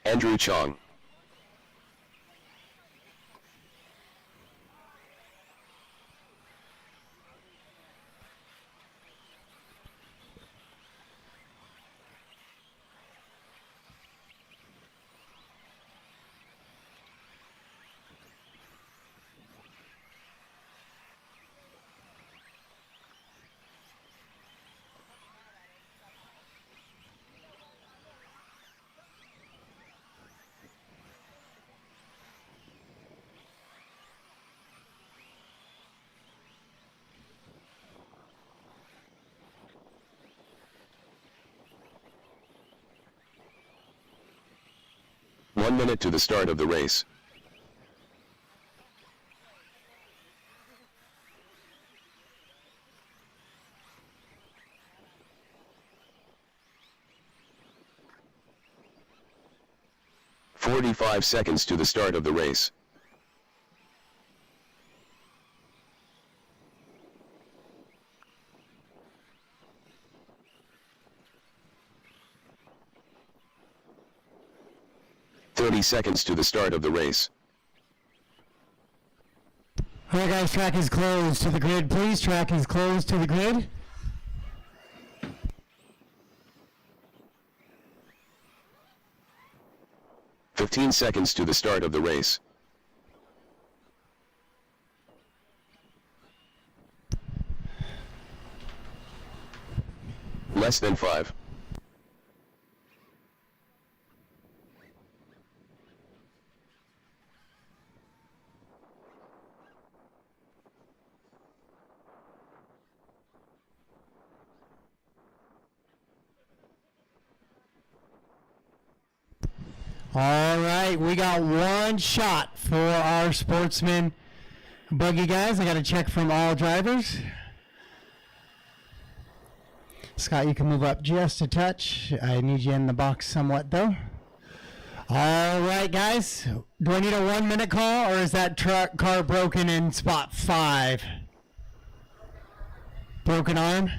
Andrew Chong. 1 minute to the start of the race. "45 seconds to the start of the race. "30 seconds to the start of the race. All right, guys, track is closed to the grid, please. Track is closed to the grid. "15 seconds to the start of the race. Less than 5. All right, we got one shot for our Sportsman buggy, guys. I got a check from all drivers. Scott, you can move up just a touch. I need you in the box somewhat, though. All right, guys. Do I need a 1 minute call, or is that car broken in spot 5? Broken arm?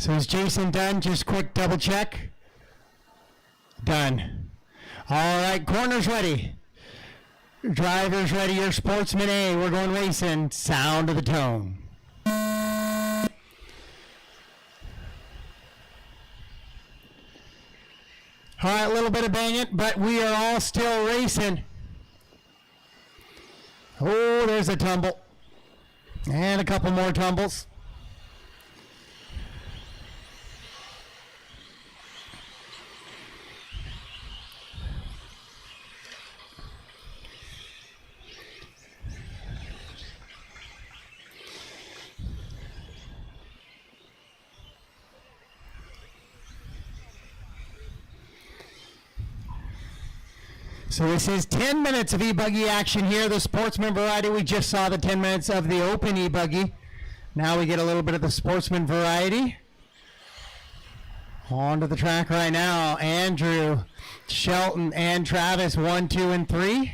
So is Jason done? Just quick double check. Done. All right, corners ready. Drivers ready. Your Sportsman A. We're going racing. Sound of the tone. All right, a little bit of bang it, but we are all still racing. Oh, there's a tumble. And a couple more tumbles. So this is 10 minutes of E-buggy action here. The Sportsman variety, we just saw the 10 minutes of the open E-buggy. Now we get a little bit of the Sportsman variety. On to the track right now. Andrew, Shelton, and Travis, 1, 2, and 3.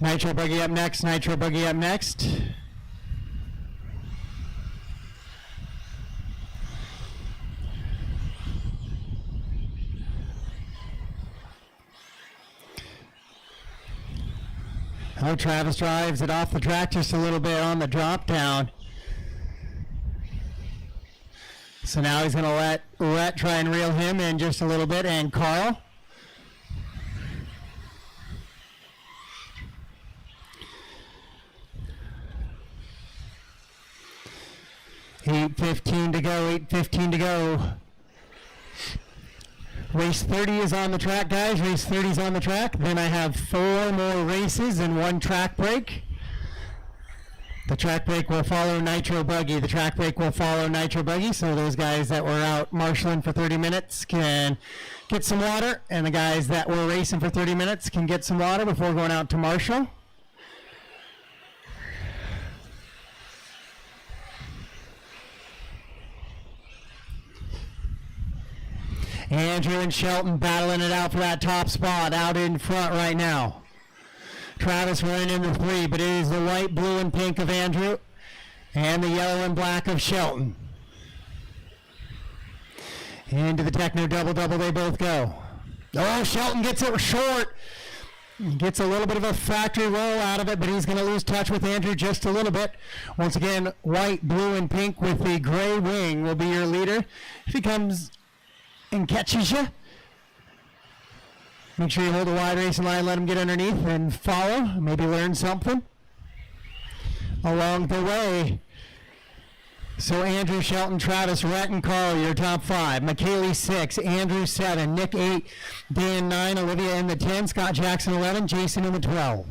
Nitro Buggy up next, Nitro Buggy up next. Oh, Travis drives it off the track just a little bit on the drop down. So now he's going to let Rhett try and reel him in just a little bit, and Carl. $8:15 to go, 8:15 to go. Race 30 is on the track, guys. Race 30 is on the track. Then I have 4 more races and 1 track break. The track break will follow Nitro Buggy. The track break will follow Nitro Buggy. So those guys that were out marshaling for 30 minutes can get some water, and the guys that were racing for 30 minutes can get some water before going out to marshal. Andrew and Shelton battling it out for that top spot out in front right now. Travis running in the 3, but it is the white, blue, and pink of Andrew and the yellow and black of Shelton. Into the Techno double-double they both go. Oh, Shelton gets it short. Gets a little bit of a factory roll out of it, but he's going to lose touch with Andrew just a little bit. Once again, white, blue, and pink with the gray wing will be your leader. If he comes and catches you, make sure you hold a wide racing line, let him get underneath and follow, maybe learn something along the way. So Andrew, Shelton, Travis, Rhett, and Carl, your top 5. McKaylee 6, Andrew 7, Nick 8, Dan 9, Olivia in the 10, Scott Jackson 11, Jason in the 12.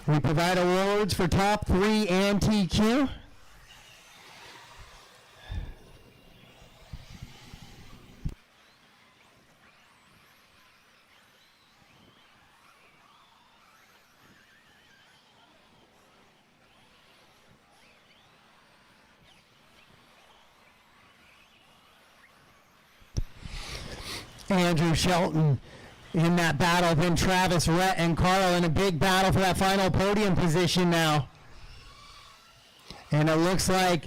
We provide awards for top 3 and TQ. Andrew, Shelton in that battle, then Travis, Rhett, and Carl in a big battle for that final podium position now. And it looks like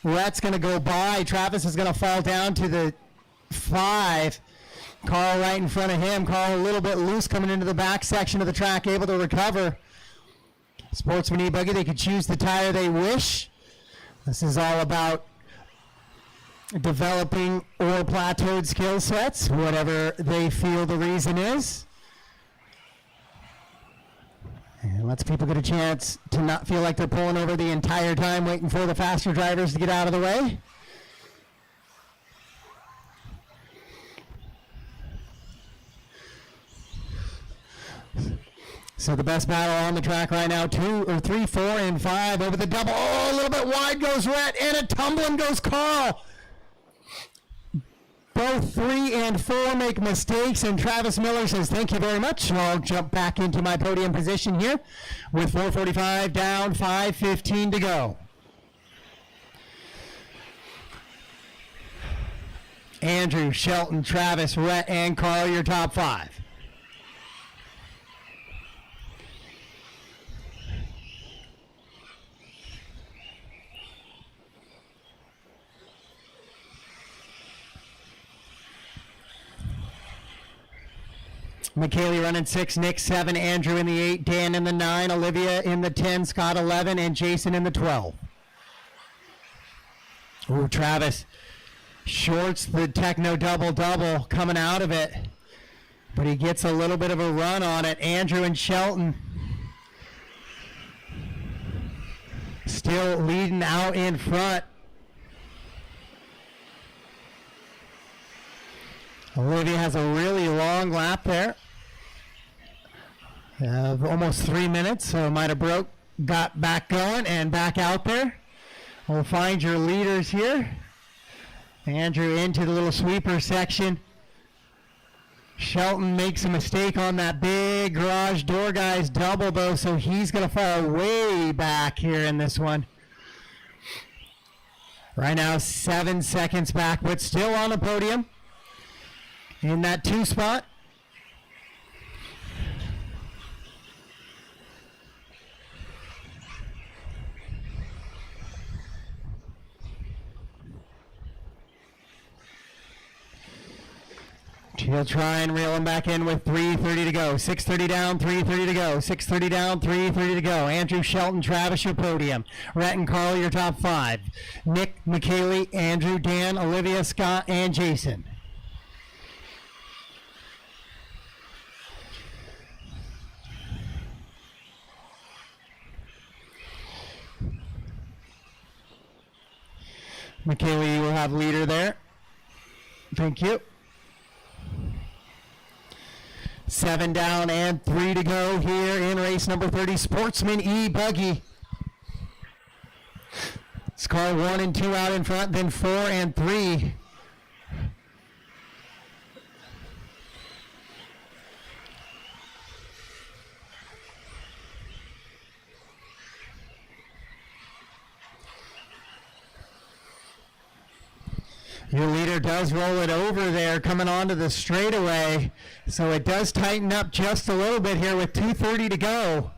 Rhett's going to go by. Travis is going to fall down to the 5. Carl right in front of him. Carl a little bit loose coming into the back section of the track, able to recover. Sportsman E-buggy, they could choose the tire they wish. This is all about developing or plateaued skill sets, whatever they feel the reason is. And lets people get a chance to not feel like they're pulling over the entire time waiting for the faster drivers to get out of the way. So the best battle on the track right now, 2 or 3, 4, and 5 over the double. Oh, a little bit wide goes Rhett, and a tumbling goes Carl. Both 3 and 4 make mistakes, and Travis Miller says, thank you very much. I'll jump back into my podium position here with 4:45 down, 5:15 to go. Andrew, Shelton, Travis, Rhett, and Carl, your top 5. McKaylee running 6, Nick 7, Andrew in the 8, Dan in the 9, Olivia in the 10, Scott 11, and Jason in the 12. Ooh, Travis shorts the Techno double-double coming out of it, but he gets a little bit of a run on it. Andrew and Shelton still leading out in front. Olivia has a really long lap there. Almost 3 minutes, so might have got back going and back out there. We'll find your leaders here. Andrew into the little sweeper section. Shelton makes a mistake on that big garage door guy's double though, so he's going to fall way back here in this one. Right now 7 seconds back, but still on the podium in that 2 spot. He'll try and reel him back in with 3:30 to go. 6:30 down, 3:30 to go. 6:30 down, 3:30 to go. Andrew, Shelton, Travis, your podium. Rhett and Carl, your top 5. Nick, McKaylee, Andrew, Dan, Olivia, Scott, and Jason. McKaylee, you will have leader there. Thank you. 7 down and 3 to go here in race number 30, Sportsman E-buggy. It's car 1 and 2 out in front, then 4 and 3. Your leader does roll it over there coming onto the straightaway, so it does tighten up just a little bit here with 2:30 to go.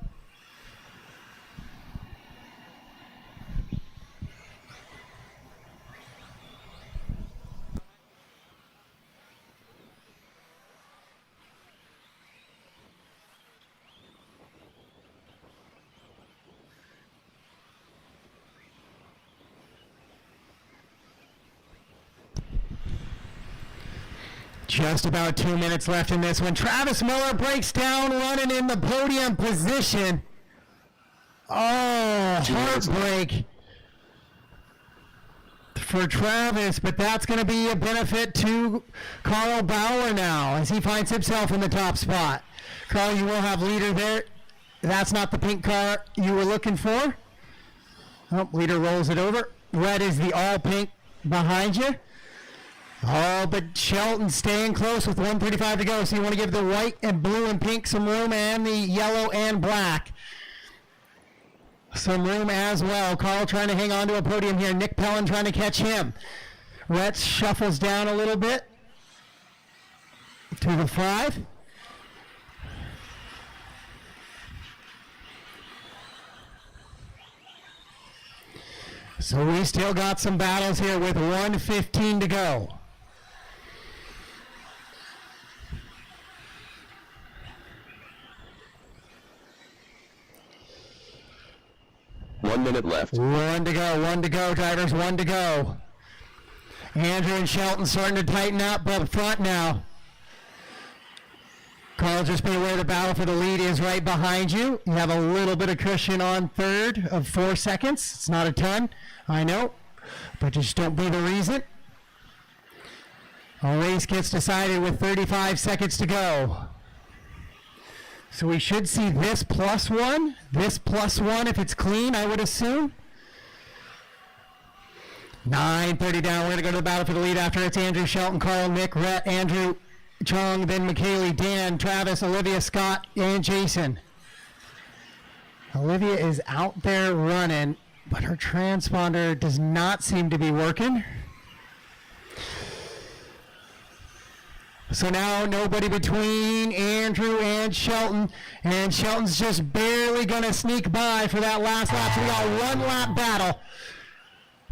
Just about 2 minutes left in this one. Travis Miller breaks down, running in the podium position. Oh, 2 minutes left. heartbreak for Travis, but that's going to be a benefit to Carl Bauer now as he finds himself in the top spot. Carl, you will have leader there. That's not the pink car you were looking for. Oh, leader rolls it over. Red is the all pink behind you. Oh, but Shelton staying close with 1:35 to go. So you want to give the white and blue and pink some room, and the yellow and black some room as well. Carl trying to hang on to a podium here. Nick Pellin trying to catch him. Rhett shuffles down a little bit to the 5. So we still got some battles here with 1:15 to go. One minute left. One to go, drivers, 1 to go. Andrew and Shelton starting to tighten up up front now. Carl, just be aware the battle for the lead is right behind you. You have a little bit of cushion on third of 4 seconds. It's not a ton, I know, but just don't be the reason. Our race gets decided with 35 seconds to go. So we should see this +1 if it's clean, I would assume. 9:30 down. We're going to go to the battle for the lead after it's Andrew, Shelton, Carl, Nick, Rhett, Andrew, Chong, then McKaylee, Dan, Travis, Olivia, Scott, and Jason. Olivia is out there running, but her transponder does not seem to be working. So now nobody between Andrew and Shelton's just barely going to sneak by for that last lap. So we got a 1 lap battle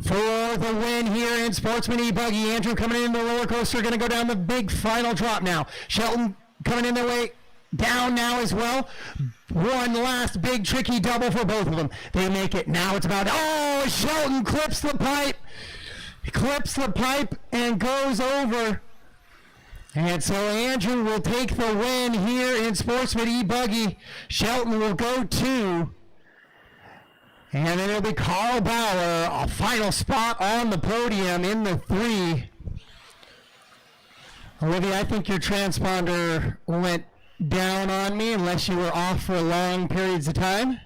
for the win here in Sportsman E-buggy. Andrew coming in the roller coaster, going to go down the big final drop now. Shelton coming in their way down now as well. One last big tricky double for both of them. They make it. Now it's about, oh, Shelton clips the pipe. He clips the pipe and goes over. And so Andrew will take the win here in Sportsman E-buggy. Shelton will go 2. And then it'll be Carl Bauer, a final spot on the podium in the 3. Olivia, I think your transponder went down on me unless you were off for long periods of time.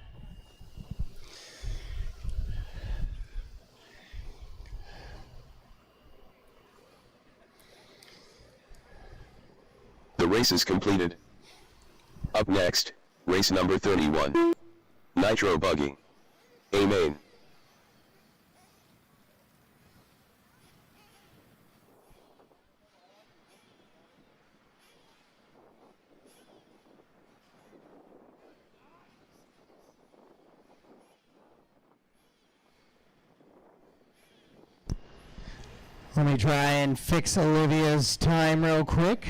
The race is completed. Up next, race number 31. Nitro Buggy A main. Let me try and fix Olivia's time real quick.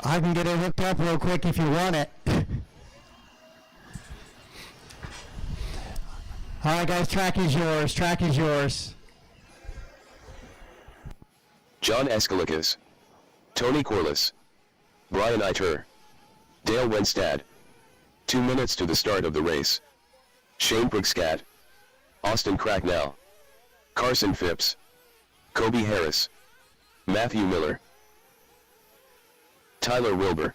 I can get it hooked up real quick if you want it. All right, guys, track is yours. Track is yours. John Escalacus, Tony Corliss, Brian Iter, Dale Wenstad. 2 minutes to the start of the race. Shane Brigscat, Austin Cracknell, Carson Phipps, Kobe Harris, Matthew Miller, Tyler Wilbur,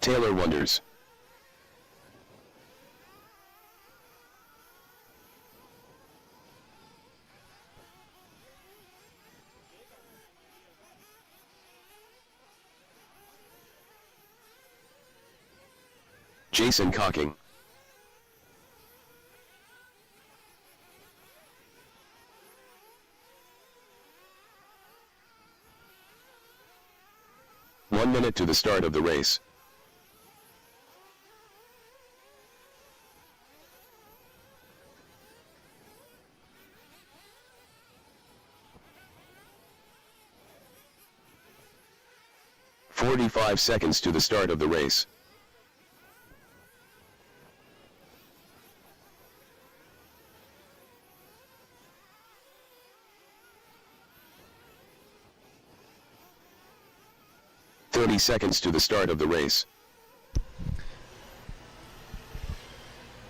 Taylor Wonders, Jason Cocking, One minute to the start of the race. "45 seconds to the start of the race. Seconds to the start of the race.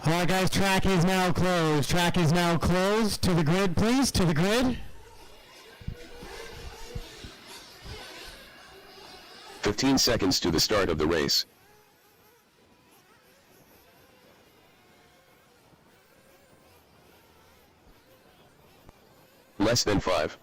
All right, guys, track is now closed. Track is now closed. To the grid, please, to the grid. 15 seconds to the start of the race. Less than 5.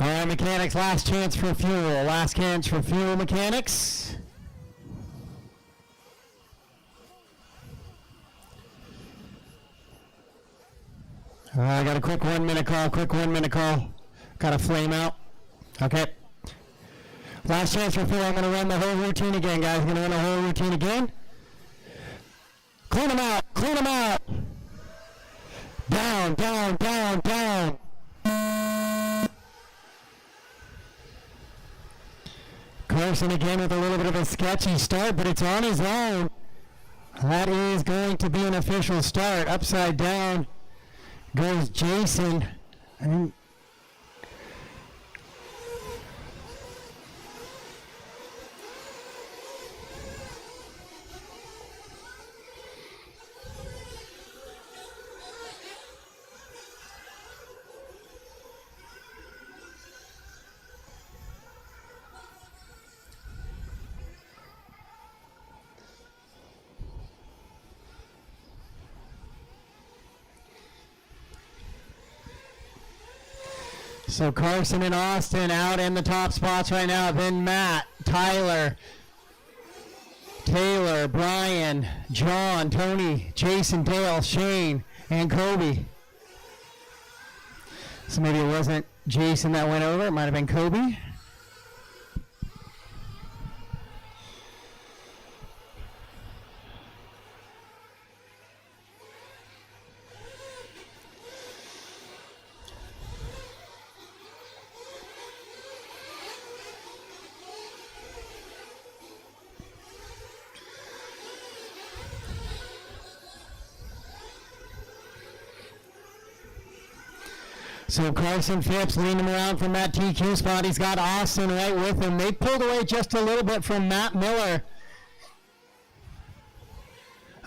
All right, mechanics, last chance for fuel. Last chance for fuel, mechanics. I got a quick 1 minute call, Got a flame out. Okay. Last chance for fuel. I'm going to run the whole routine again, guys. I'm going to run the whole routine again. Clean them out, clean them out. Down, down, down, down. Carson again with a little bit of a sketchy start, but it's on his own. That is going to be an official start. Upside down goes Jason. So Carson and Austin out in the top spots right now. Then Matt, Tyler, Taylor, Brian, John, Tony, Jason, Dale, Shane, and Kobe. So maybe it wasn't Jason that went over. It might have been Kobe. So Carson Phipps leading him around from that TQ spot. He's got Austin right with him. They pulled away just a little bit from Matt Miller.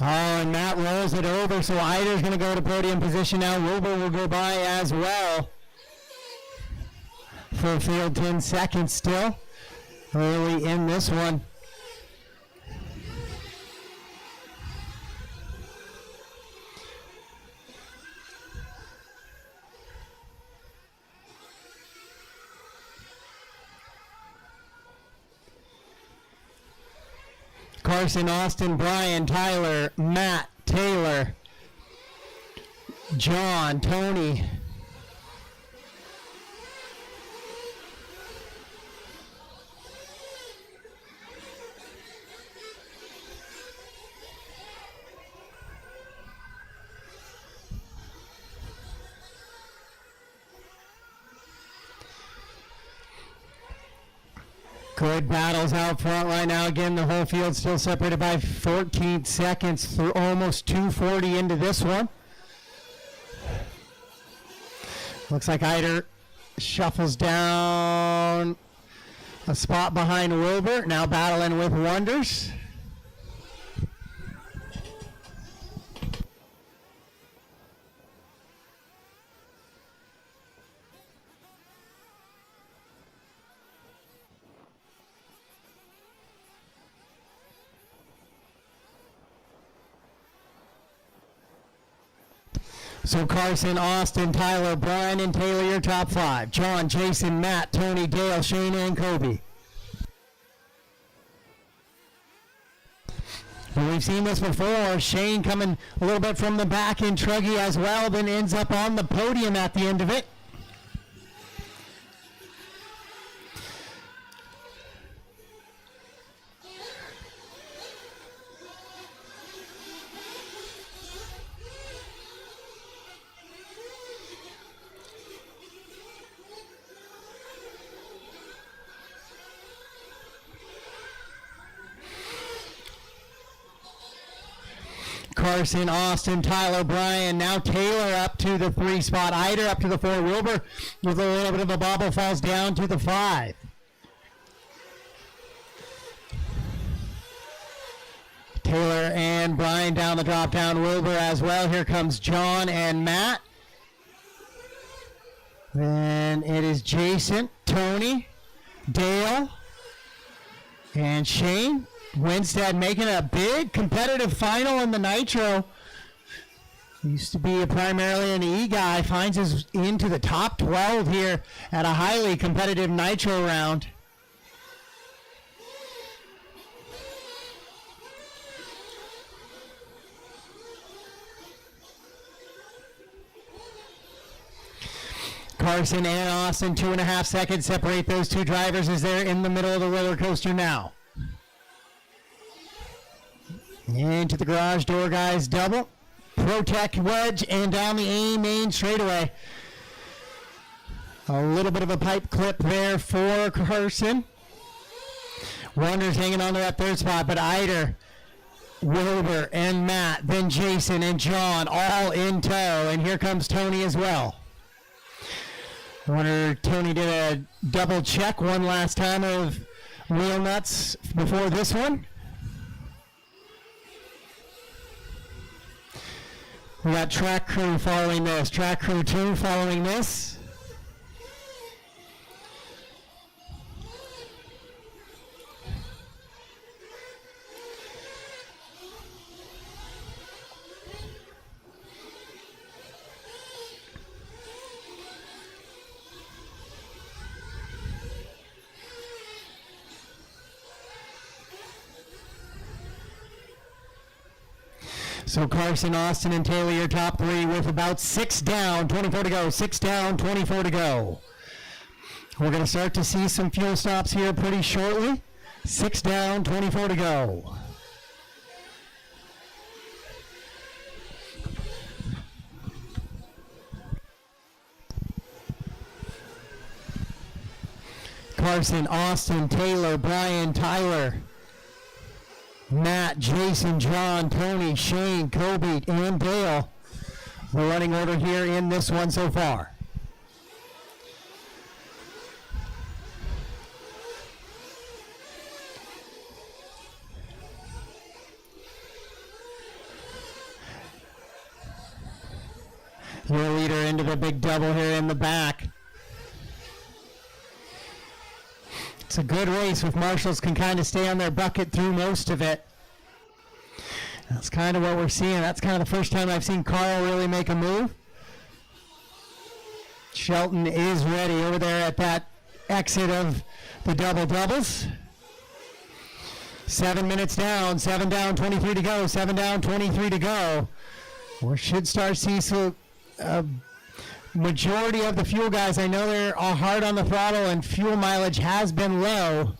Oh, and Matt rolls it over, so Ider's going to go to podium position now. Wilbur will go by as well. Full field, 10 seconds still. Early in this one. Carson, Austin, Brian, Tyler, Matt, Taylor, John, Tony. Good battles out front right now. Again, the whole field still separated by 14 seconds through almost 2:40 into this one. Looks like Eider shuffles down a spot behind Wilbur. Now battling with Wonders. So Carson, Austin, Tyler, Brian, and Taylor, your top five. John, Jason, Matt, Tony, Dale, Shane, and Kobe. Well, we've seen this before. Shane coming a little bit from the back in E-truggy as well, then ends up on the podium at the end of it. Carson, Austin, Tyler, Brian, now Taylor up to the 3 spot. Eider up to the 4. Wilbur with a little bit of a bobble falls down to the 5. Taylor and Brian down the drop down. Wilbur as well. Here comes John and Matt. Then it is Jason, Tony, Dale, and Shane. Winstead making a big competitive final in the Nitro. Used to be primarily an E guy. Finds his into the top 12 here at a highly competitive Nitro round. Carson and Austin, 2.5 seconds separate those two drivers as they're in the middle of the roller coaster now. Into the garage door, guys. Double. Protect wedge and down the A main straightaway. A little bit of a pipe clip there for Carson. Wonders hanging on to that 3rd spot, but Eider, Wilbur, and Matt, then Jason and John all in tow, and here comes Tony as well. I wonder Tony did a double check one last time of wheel nuts before this one. We got track crew following this. Track crew 2 following this. So Carson, Austin, and Taylor, your top 3 with about 6 down, 24 to go. 6 down, 24 to go. We're going to start to see some fuel stops here pretty shortly. 6 down, 24 to go. Carson, Austin, Taylor, Brian, Tyler, Matt, Jason, John, Tony, Shane, Kobe, and Dale. The running order here in this one so far. Your leader into the big double here in the back. It's a good race if marshals can kind of stay on their bucket through most of it. That's kind of what we're seeing. That's kind of the first time I've seen Carl really make a move. Shelton is ready over there at that exit of the double doubles. 7 minutes down, 7 down, 23 to go, 7 down, 23 to go. We should start seeing some majority of the fuel guys. I know they're all hard on the throttle and fuel mileage has been low.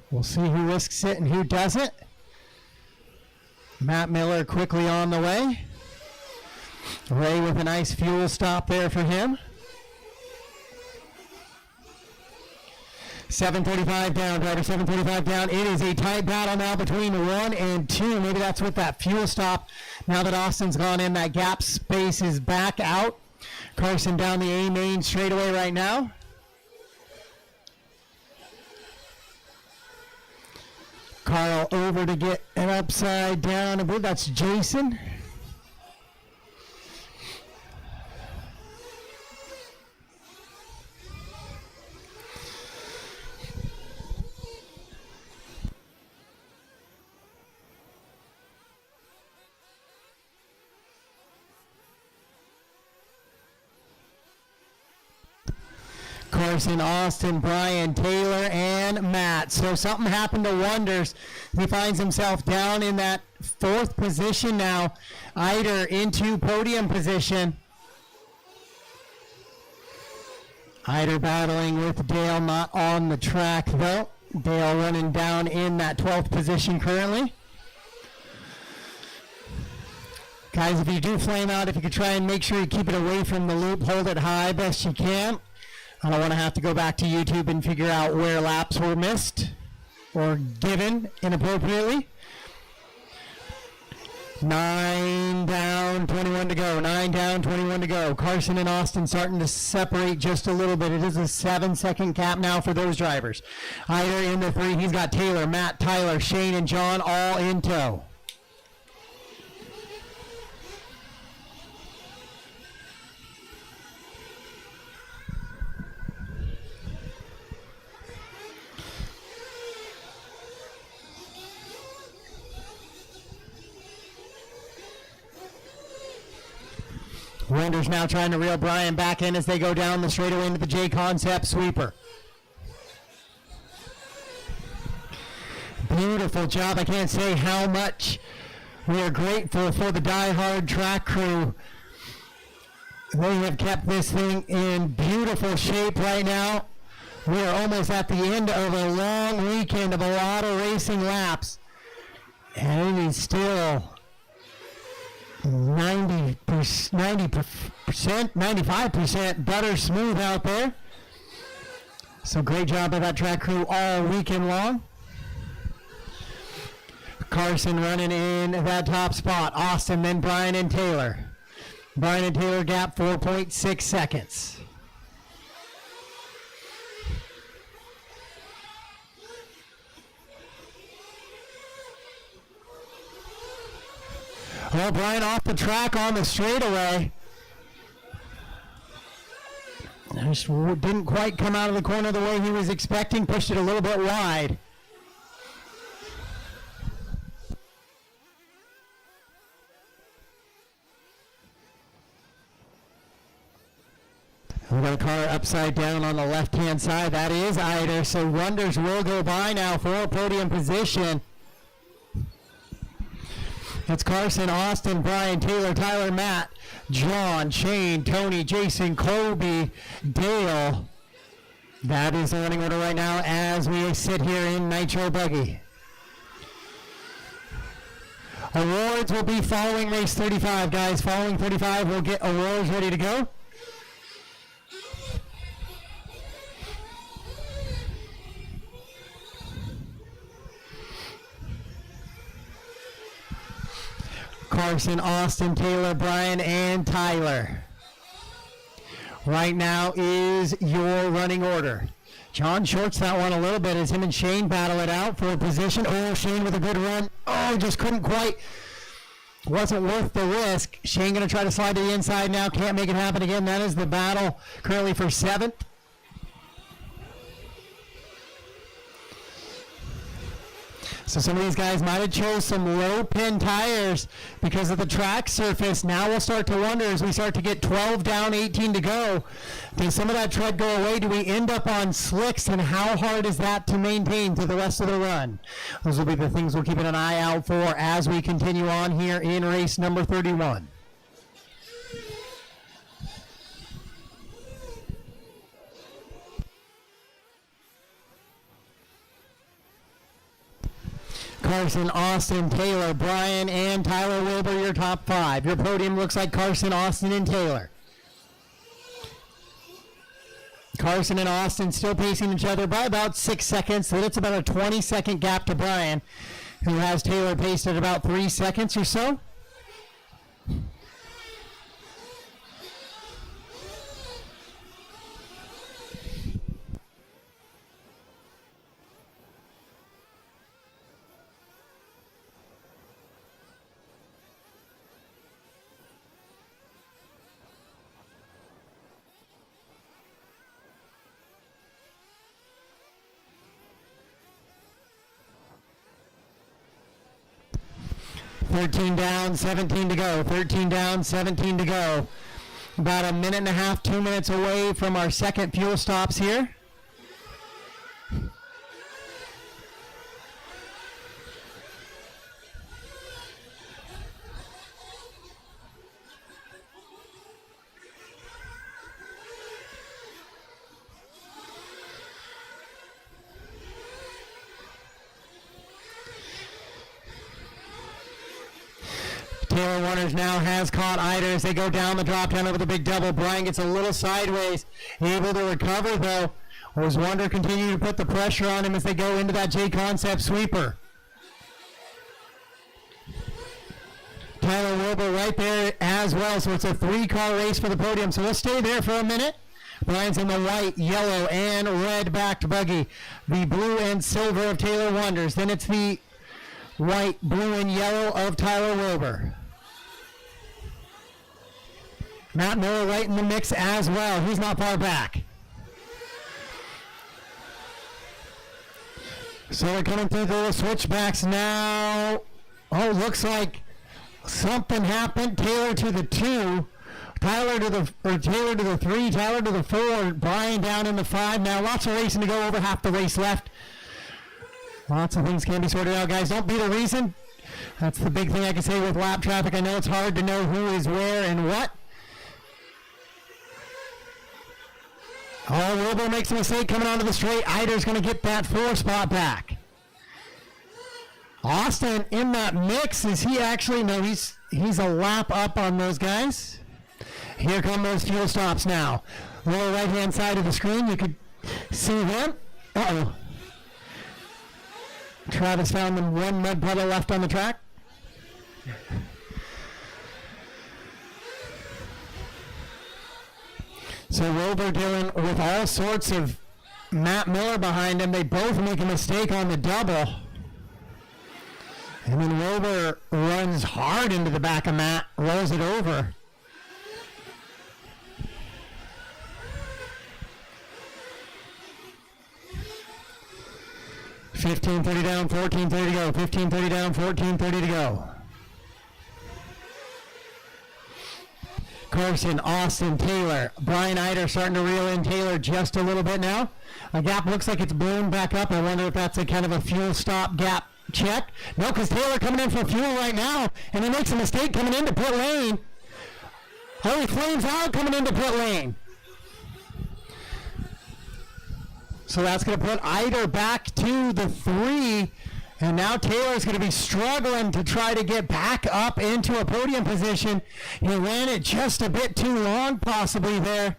We'll see who risks it and who doesn't. Matt Miller quickly on the way. Ray with a nice fuel stop there for him. 7:35 down, driver 7:35 down. It is a tight battle now between 1 and 2. Maybe that's with that fuel stop. Now that Austin's gone in, that gap space is back out. Carson down the A main straightaway right now. Carl over to get an upside down. I believe that's Jason. Carson, Austin, Brian, Taylor, and Matt. So something happened to Wonders. He finds himself down in that 4th position now. Eider into podium position. Eider battling with Dale, not on the track though. Dale running down in that 12th position currently. Guys, if you do flame out, if you could try and make sure you keep it away from the loop, hold it high best you can. I don't want to have to go back to YouTube and figure out where laps were missed or given inappropriately. 9 down, 21 to go. 9 down, 21 to go. Carson and Austin starting to separate just a little bit. It is a 7-second gap now for those drivers. Eider in the 3. He's got Taylor, Matt, Tyler, Shane, and John all in tow. Wonders now trying to reel Brian back in as they go down the straightaway into the J-Concept sweeper. Beautiful job. I can't say how much we are grateful for the DieHard track crew. They have kept this thing in beautiful shape right now. We are almost at the end of a long weekend of a lot of racing laps. And it is still 95% butter smooth out there. So great job by that track crew all weekend long. Carson running in that top spot. Austin, then Brian and Taylor. Brian and Taylor gap 4.6 seconds. Well, Brian off the track on the straightaway. Just didn't quite come out of the corner the way he was expecting. Pushed it a little bit wide. We've got a car upside down on the left-hand side. That is Eider. So Wonders will go by now for a podium position. It's Carson, Austin, Brian, Taylor, Tyler, Matt, John, Shane, Tony, Jason, Colby, Dale. That is the running order right now as we sit here in Nitro Buggy. Awards will be following race 35, guys. Following 35, we'll get awards ready to go. Carson, Austin, Taylor, Brian, and Tyler. Right now is your running order. John shorts that one a little bit as him and Shane battle it out for a position. Oh, Shane with a good run. Oh, just couldn't quite. Wasn't worth the risk. Shane going to try to slide to the inside now. Can't make it happen again. That is the battle currently for 7th. So some of these guys might have chose some low pin tires because of the track surface. Now we'll start to wonder as we start to get 12 down, 18 to go. Does some of that tread go away? Do we end up on slicks? And how hard is that to maintain through the rest of the run? Those will be the things we'll keep an eye out for as we continue on here in race number 31. Carson, Austin, Taylor, Brian, and Tyler Wilbur, your top 5. Your podium looks like Carson, Austin, and Taylor. Carson and Austin still pacing each other by about 6 seconds, so it's about a 20-second gap to Brian, who has Taylor paced at about 3 seconds or so. Thirteen down, 17 to go. 13 down, 17 to go. About a minute and a half, 2 minutes away from our second fuel stops here. Taylor Waters now has caught Eider as they go down the drop down over the big double. Brian gets a little sideways, able to recover though. Was Wonder continuing to put the pressure on him as they go into that J-Concept sweeper. Tyler Wilbur right there as well, so it's a 3-car race for the podium. So we'll stay there for a minute. Brian's in the white, yellow, and red backed buggy. The blue and silver of Taylor Wonders. Then it's the white, blue, and yellow of Tyler Wilbur. Matt Miller right in the mix as well. He's not far back. So they're coming through the switchbacks now. Oh, looks like something happened. Taylor to the 2. Taylor to the 3. Tyler to the 4. Brian down in the 5. Now lots of racing to go. Over half the race left. Lots of things can be sorted out, guys. Don't be the reason. That's the big thing I can say with lap traffic. I know it's hard to know who is where and what. Oh, Wilbur makes a mistake coming onto the straight. Eider's going to get that 4 spot back. Austin in that mix. Is he actually? No, he's a lap up on those guys. Here come those fuel stops now. Lower right-hand side of the screen, you could see them. Uh-oh. Travis found them one mud puddle left on the track. So Wilbur dealing with all sorts of Matt Miller behind him. They both make a mistake on the double. And then Wilbur runs hard into the back of Matt, rolls it over. $15.30 down, $14.30 to go. $15.30 down, $14.30 to go. Carson, Austin, Taylor. Brian Eider starting to reel in Taylor just a little bit now. A gap looks like it's ballooned back up. I wonder if that's a kind of a fuel stop gap check. No, because Taylor coming in for fuel right now, and he makes a mistake coming into pit lane. Oh, he flames out coming into pit lane. So that's going to put Eider back to the 3. And now Taylor's going to be struggling to try to get back up into a podium position. He ran it just a bit too long possibly there.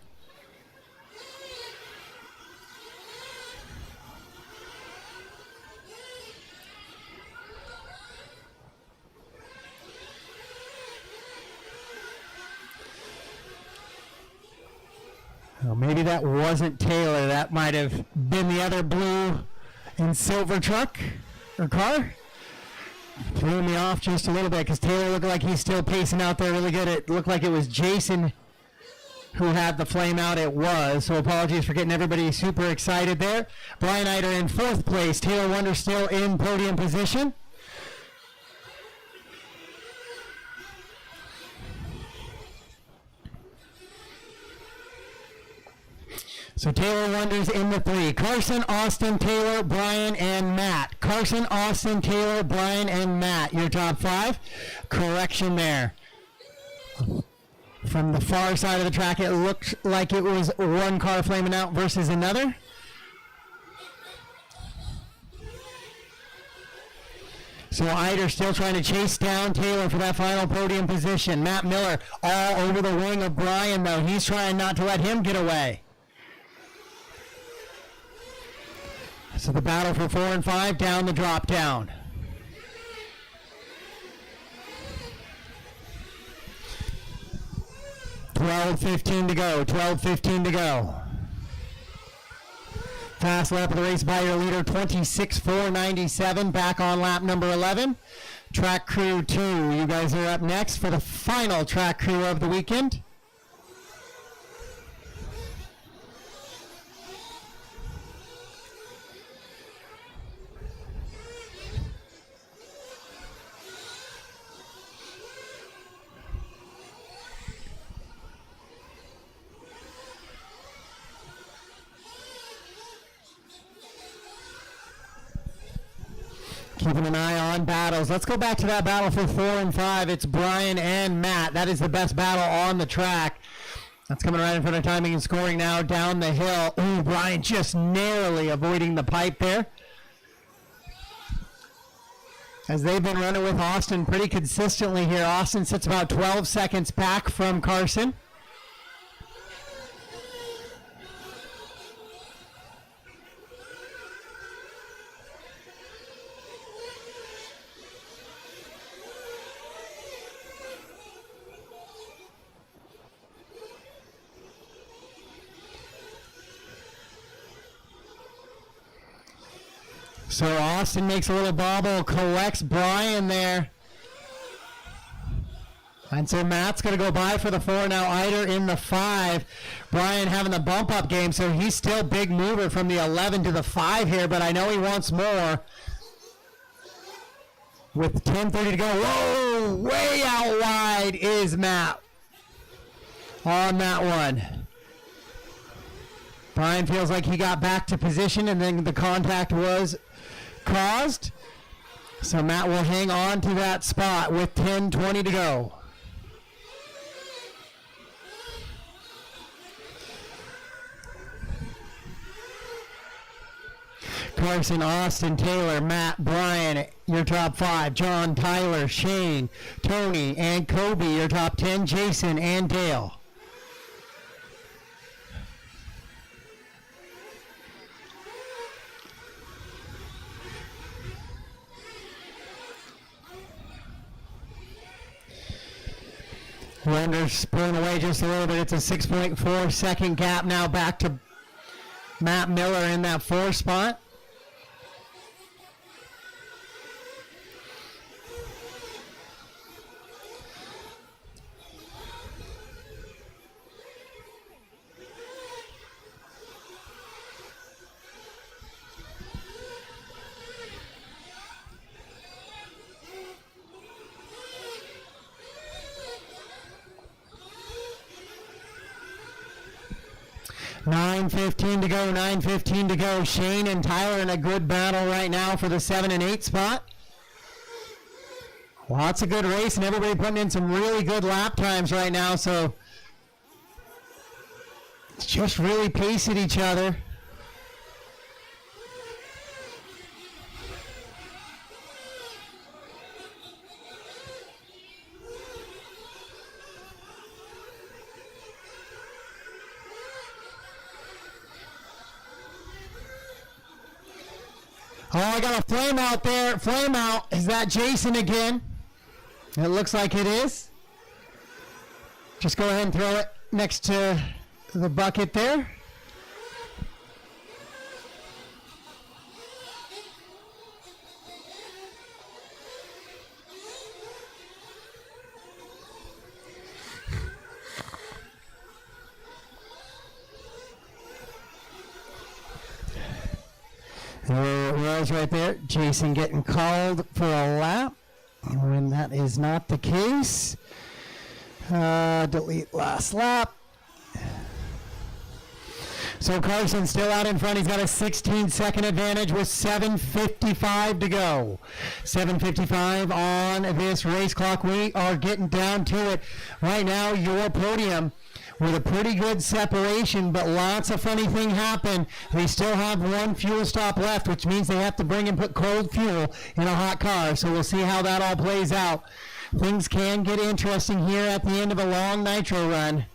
Well, maybe that wasn't Taylor. That might have been the other blue and silver truck or car. Threw me off just a little bit because Taylor looked like he's still pacing out there really good. It looked like it was Jason who had the flame out. It was, so apologies for getting everybody super excited there. Brian Eider in 4th place. Taylor Wonder still in podium position. So Taylor Wonder's in the 3. Carson, Austin, Taylor, Brian, and Matt. Carson, Austin, Taylor, Brian, and Matt. Your top 5. Correction there. From the far side of the track, it looked like it was one car flaming out versus another. So Eider still trying to chase down Taylor for that final podium position. Matt Miller all over the wing of Brian, though. He's trying not to let him get away. So the battle for 4 and 5 down the drop down. $12:15 to go. 12:15 to go. Fast lap of the race by your leader, 26.497. Back on lap number 11. Track crew 2. You guys are up next for the final track crew of the weekend. Keeping an eye on battles. Let's go back to that battle for 4 and 5. It's Brian and Matt. That is the best battle on the track. That's coming right in front of timing and scoring now down the hill. Ooh, Brian just narrowly avoiding the pipe there. As they've been running with Austin pretty consistently here. Austin sits about 12 seconds back from Carson. So Austin makes a little bobble, collects Brian there. And so Matt's going to go by for the 4 now. Eider in the 5. Brian having the bump up game, so he's still big mover from the 11 to the 5 here, but I know he wants more. With 10:30 to go. Whoa, way out wide is Matt on that one. Brian feels like he got back to position and then the contact was caused. So Matt will hang on to that spot with 10:20 to go. Carson, Austin, Taylor, Matt, Brian, your top 5. John, Tyler, Shane, Tony, and Kobe, your top 10. Jason and Dale. Wonder's pulling away just a little bit. It's a 6.4 second gap now back to Matt Miller in that 4 spot. $9:15 to go, 9:15 to go. Shane and Tyler in a good battle right now for the 7 and 8 spot. Lots of good race and everybody putting in some really good lap times right now, so it's just really pacing each other. Oh, I got a flame out there. Flame out. Is that Jason again? It looks like it is. Just go ahead and throw it next to the bucket there. There it was right there. Jason getting called for a lap. When that is not the case, delete last lap. So Carson still out in front. He's got a 16-second advantage with 7:55 to go. 7:55 on this race clock. We are getting down to it. Right now, your podium with a pretty good separation, but lots of funny things happen. They still have one fuel stop left, which means they have to bring and put cold fuel in a hot car. So we'll see how that all plays out. Things can get interesting here at the end of a long nitro run.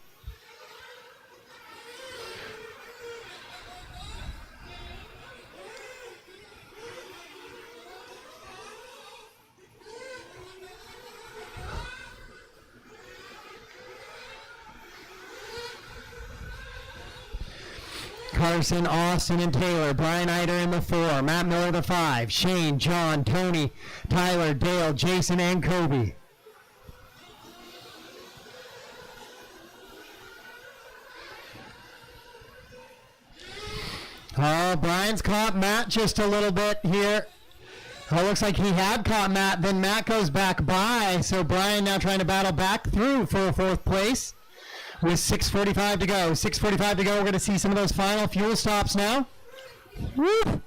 Carson, Austin, and Taylor. Brian Eider in the 4. Matt Miller the 5. Shane, John, Tony, Tyler, Dale, Jason, and Kobe. Oh, Brian's caught Matt just a little bit here. Oh, looks like he had caught Matt. Then Matt goes back by. So Brian now trying to battle back through for a 4th place. With 6:45 to go. 6:45 to go. We're going to see some of those final fuel stops now. Woo!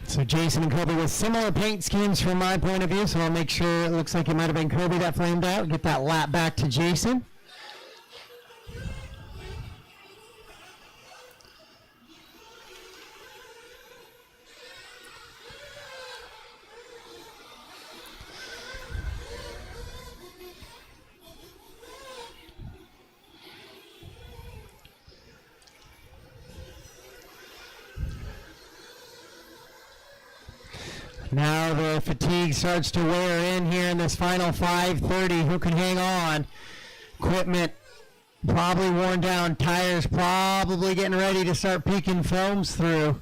So Jason and Kobe with similar paint schemes from my point of view, so I'll make sure it looks like it might have been Kobe that flamed out. Get that lap back to Jason. Now the fatigue starts to wear in here in this final 5:30. Who can hang on? Equipment probably worn down. Tires probably getting ready to start peeking foams through.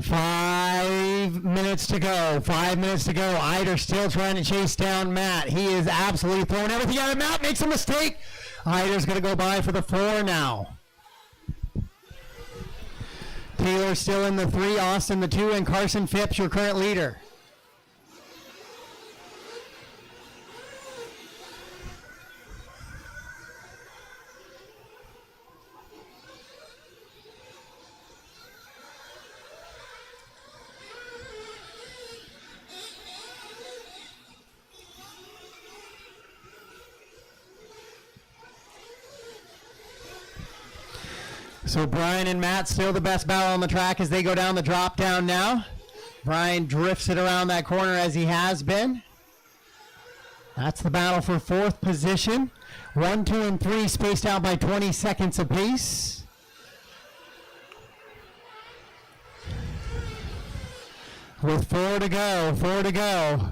Five minutes to go. 5 minutes to go. Eider still trying to chase down Matt. He is absolutely throwing everything at him. Matt makes a mistake. Eider's going to go by for the 4 now. Taylor still in the 3, Austin the 2, and Carson Phipps, your current leader. So Brian and Matt still the best battle on the track as they go down the drop down now. Brian drifts it around that corner as he has been. That's the battle for 4th position. 1, 2, and 3 spaced out by 20 seconds apiece. With 4 to go, 4 to go.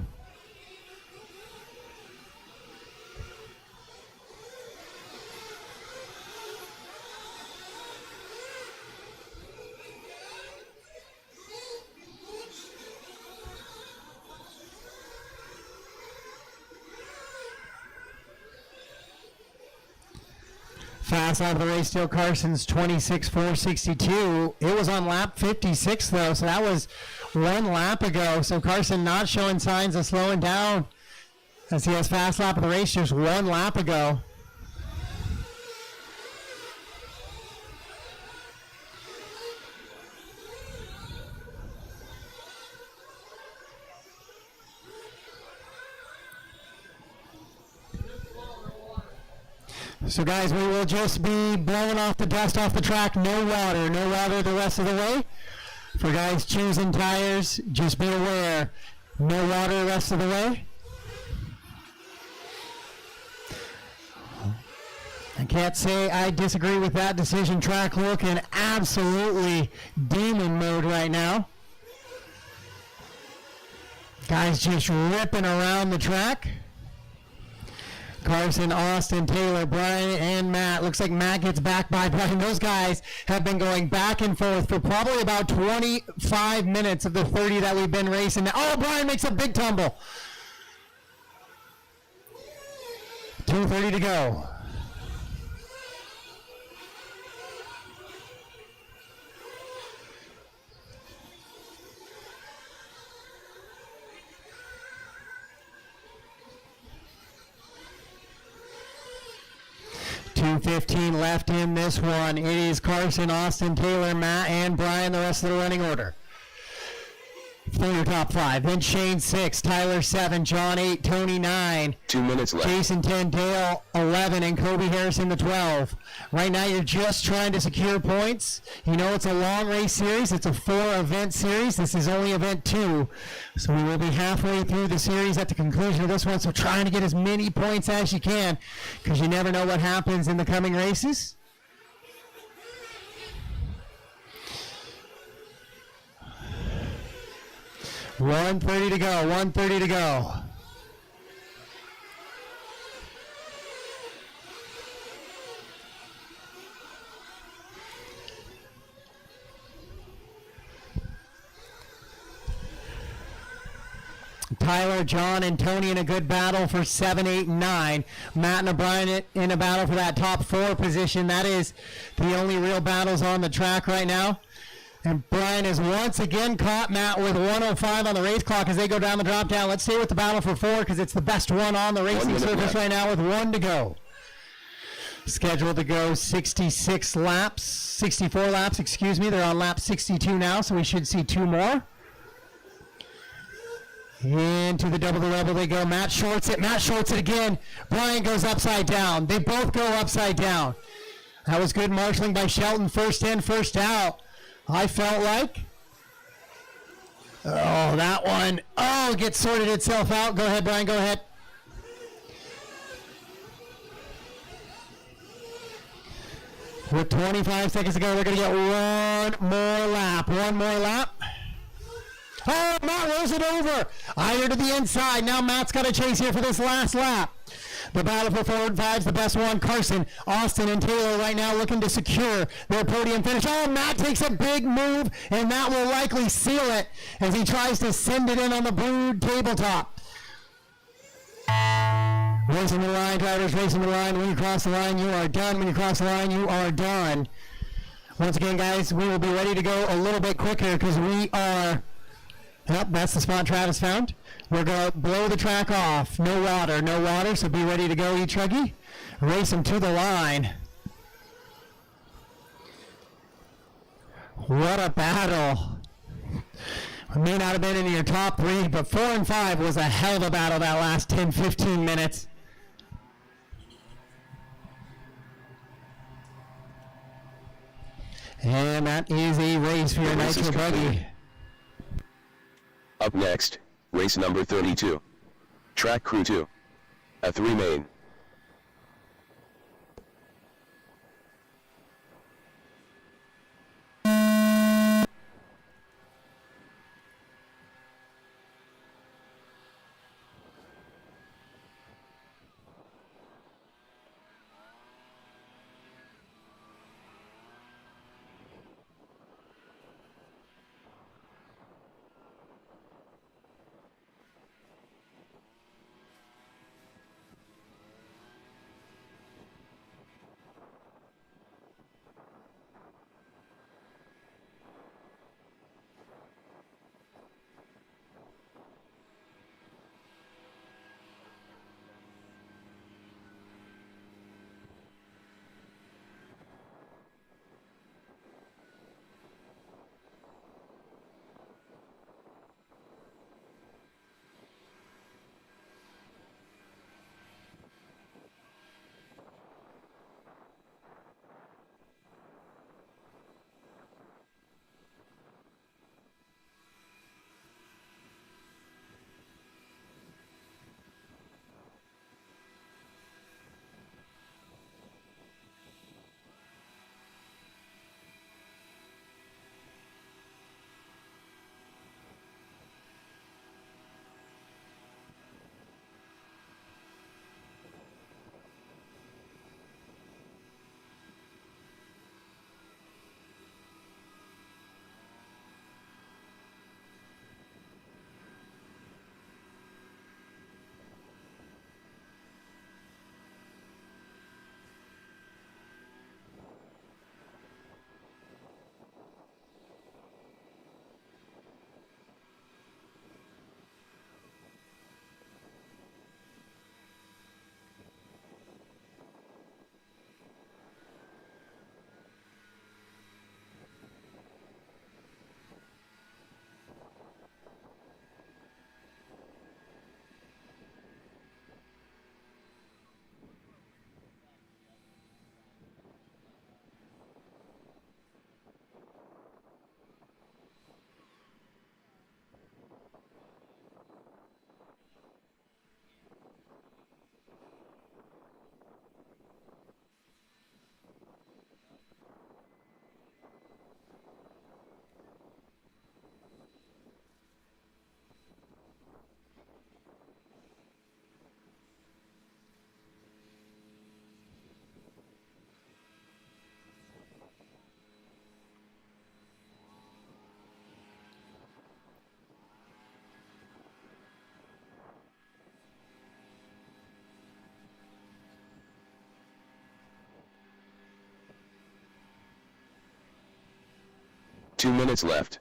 Fast out of the race still Carson's 26.462. It was on lap 56 though, so that was 1 lap ago. So Carson not showing signs of slowing down as he has fast lap of the race just 1 lap ago. So guys, we will just be blowing off the dust off the track. No water the rest of the way. For guys choosing tires, just be aware, no water the rest of the way. I can't say I disagree with that decision. Track looking absolutely demon mode right now. Guys just ripping around the track. Carson, Austin, Taylor, Brian, and Matt. Looks like Matt gets back by Brian. Those guys have been going back and forth for probably about 25 minutes of the 30 that we've been racing. Oh, Brian makes a big tumble. 2:30 to go. .215 left in this one. It is Carson, Austin, Taylor, Matt, and Brian, the rest of the running order. For your top 5. Then Shane 6, Tyler 7, John 8, Tony 9. 2 minutes left. Jason 10, Dale 11, and Kobe Harrison the 12. Right now you're just trying to secure points. You know it's a long race series. It's a 4-event series. This is only event 2. So we will be halfway through the series at the conclusion of this one. So trying to get as many points as you can, because you never know what happens in the coming races. .130 to go, 1:30 to go. Tyler, John, and Tony in a good battle for 7, 8, and 9. Matt and O'Brien in a battle for that top 4 position. That is the only real battles on the track right now. And Brian has once again caught Matt with 1:05 on the race clock as they go down the drop down. Let's stay with the battle for 4 because it's the best one on the racing surface right now with 1 to go. Scheduled to go 64 laps, excuse me. They're on lap 62 now, so we should see 2 more. Into the double the rebel they go. Matt shorts it again. Brian goes upside down. They both go upside down. That was good marshaling by Shelton. First in, first out. I felt like. Oh, that one. Oh, gets sorted itself out. Go ahead, Brian. Go ahead. With 25 seconds to go, they're going to get one more lap. Oh, Matt rolls it over. Iron to the inside. Now Matt's got to chase here for this last lap. The battle for 4 and 5 is the best one. Carson, Austin, and Taylor right now looking to secure their podium finish. Oh, Matt takes a big move, and that will likely seal it as he tries to send it in on the Brood tabletop. Racing the line, drivers racing the line. When you cross the line, you are done. When you cross the line, you are done. Once again, guys, we will be ready to go a little bit quicker because we are... Yep, that's the spot Travis found. We're going to blow the track off. No water, so be ready to go, E-truggy. Race them to the line. What a battle. It may not have been in your top 3, but 4 and 5 was a hell of a battle that last 10, 15 minutes. And that is a race for your Nitro Buggy. Up next, race number 32. Track Crew 2. A 3 main. 2 minutes left.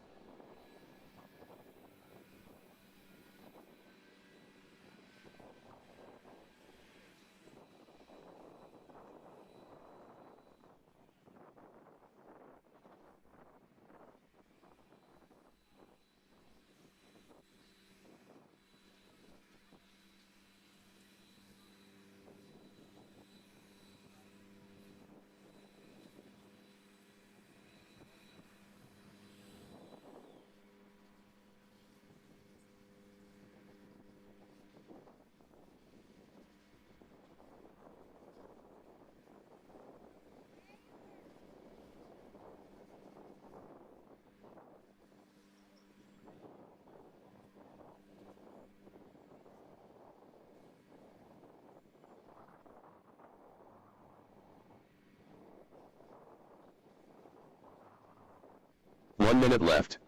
One minute left.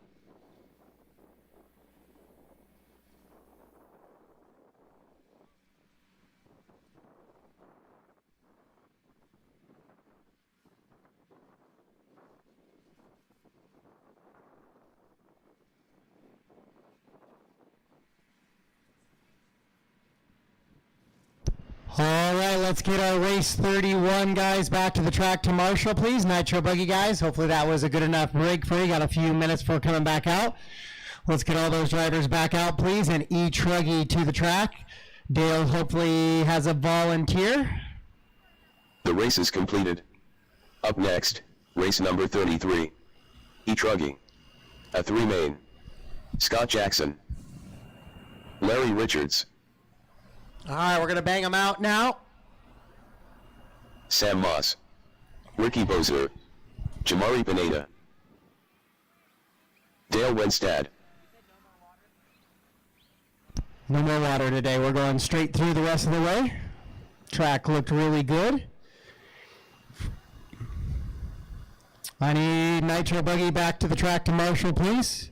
All right, let's get our race 31 guys back to the track to Marshall, please. Nitro Buggy guys. Hopefully that was a good enough break for you. Got a few minutes before coming back out. Let's get all those drivers back out, please, and E-truggy to the track. Dale hopefully has a volunteer. The race is completed. Up next, race number 33. E-truggy A1 main. Scott Jackson. Larry Richards. All right, we're going to bang them out now. Sam Moss. Ricky Bozer. Jamari Pineda. Dale Wenstad. No more water today. We're going straight through the rest of the way. Track looked really good. I need Nitro Buggy back to the track to Marshall, please.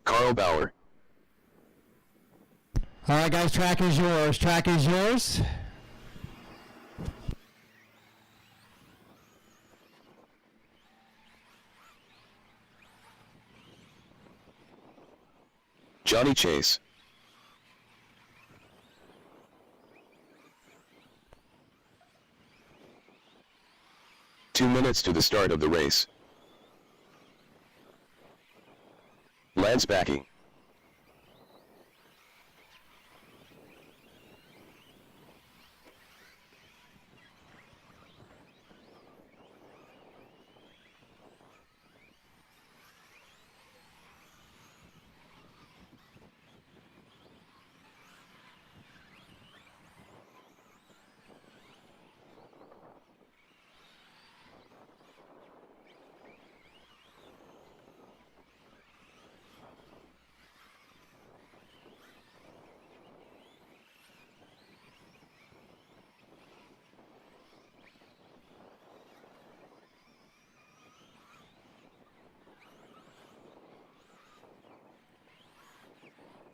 Carl Bauer. All right, guys, track is yours. Track is yours. Johnny Chase. Two minutes to the start of the race. Lance Backey.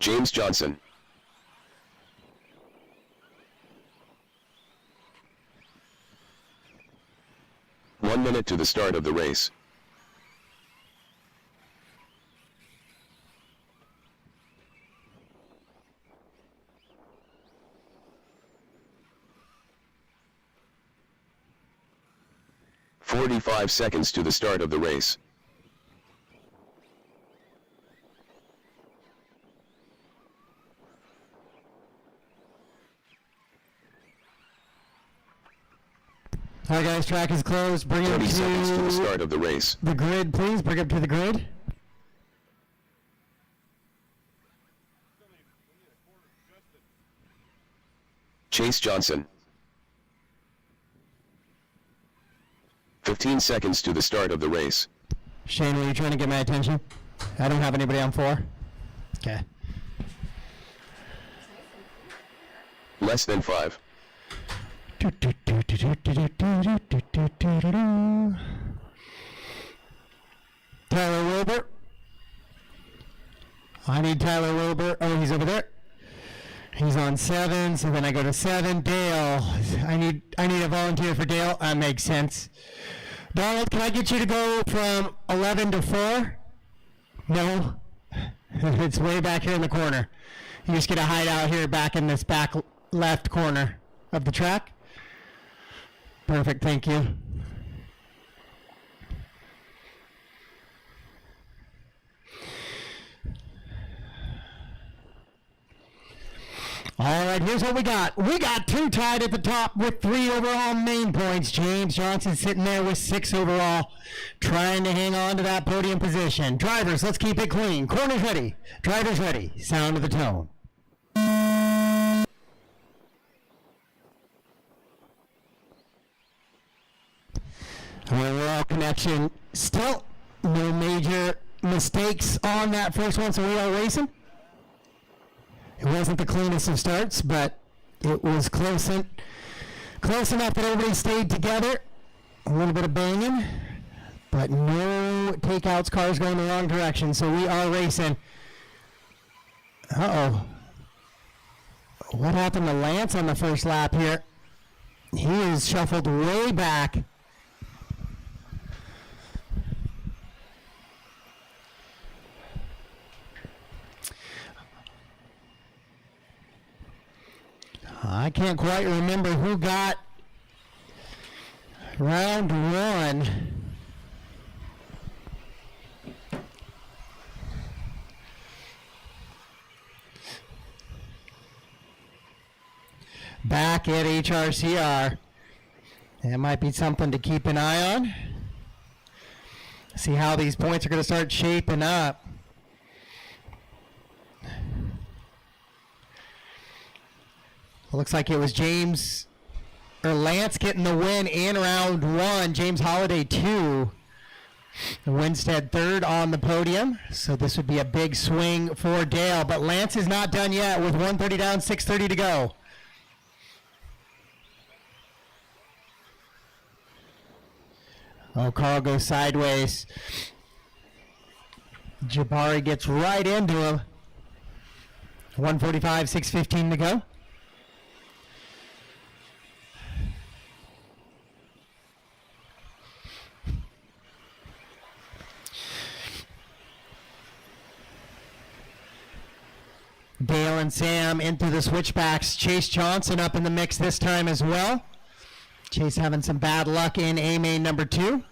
James Johnson. One minute to the start of the race. "45 seconds to the start of the race. All right, guys, track is closed. Bring it 30 seconds to the to start of the race. the grid, please. Bring it to the grid. Chase Johnson. 15 seconds to the start of the race. Shane, were you trying to get my attention? I don't have anybody on 4. Okay. Less than 5. Tyler Wilbur. I need Tyler Wilbur. Oh, he's over there. He's on 7, so then I go to 7. Dale. I need a volunteer for Dale. That makes sense. Donald, can I get you to go from 11 to 4? No. It's way back here in the corner. You just get to hide out here back in this back left corner of the track. Perfect, thank you. All right, here's what we got. We got 2 tied at the top with 3 overall main points. James Johnson sitting there with 6 overall, trying to hang on to that podium position. Drivers, let's keep it clean. Corners ready. Drivers ready. Sound of the tone. Overall connection. Still no major mistakes on that first one, so we are racing. It wasn't the cleanest of starts, but it was close enough that everybody stayed together. A little bit of banging, but no takeouts, cars going the wrong direction, so we are racing. Uh-oh. What happened to Lance on the first lap here? He is shuffled way back. I can't quite remember who got round 1. Back at HRCR. That might be something to keep an eye on. See how these points are going to start shaping up. Looks like it was Lance getting the win in round 1. James Holliday 2. Winstead 3rd on the podium. So this would be a big swing for Dale. But Lance is not done yet with 130 down, 6:30 to go. Oh, Carl goes sideways. Jabari gets right into him. 145, 6:15 to go. Dale and Sam into the switchbacks. Chase Johnson up in the mix this time as well. Chase having some bad luck in A-main number 2.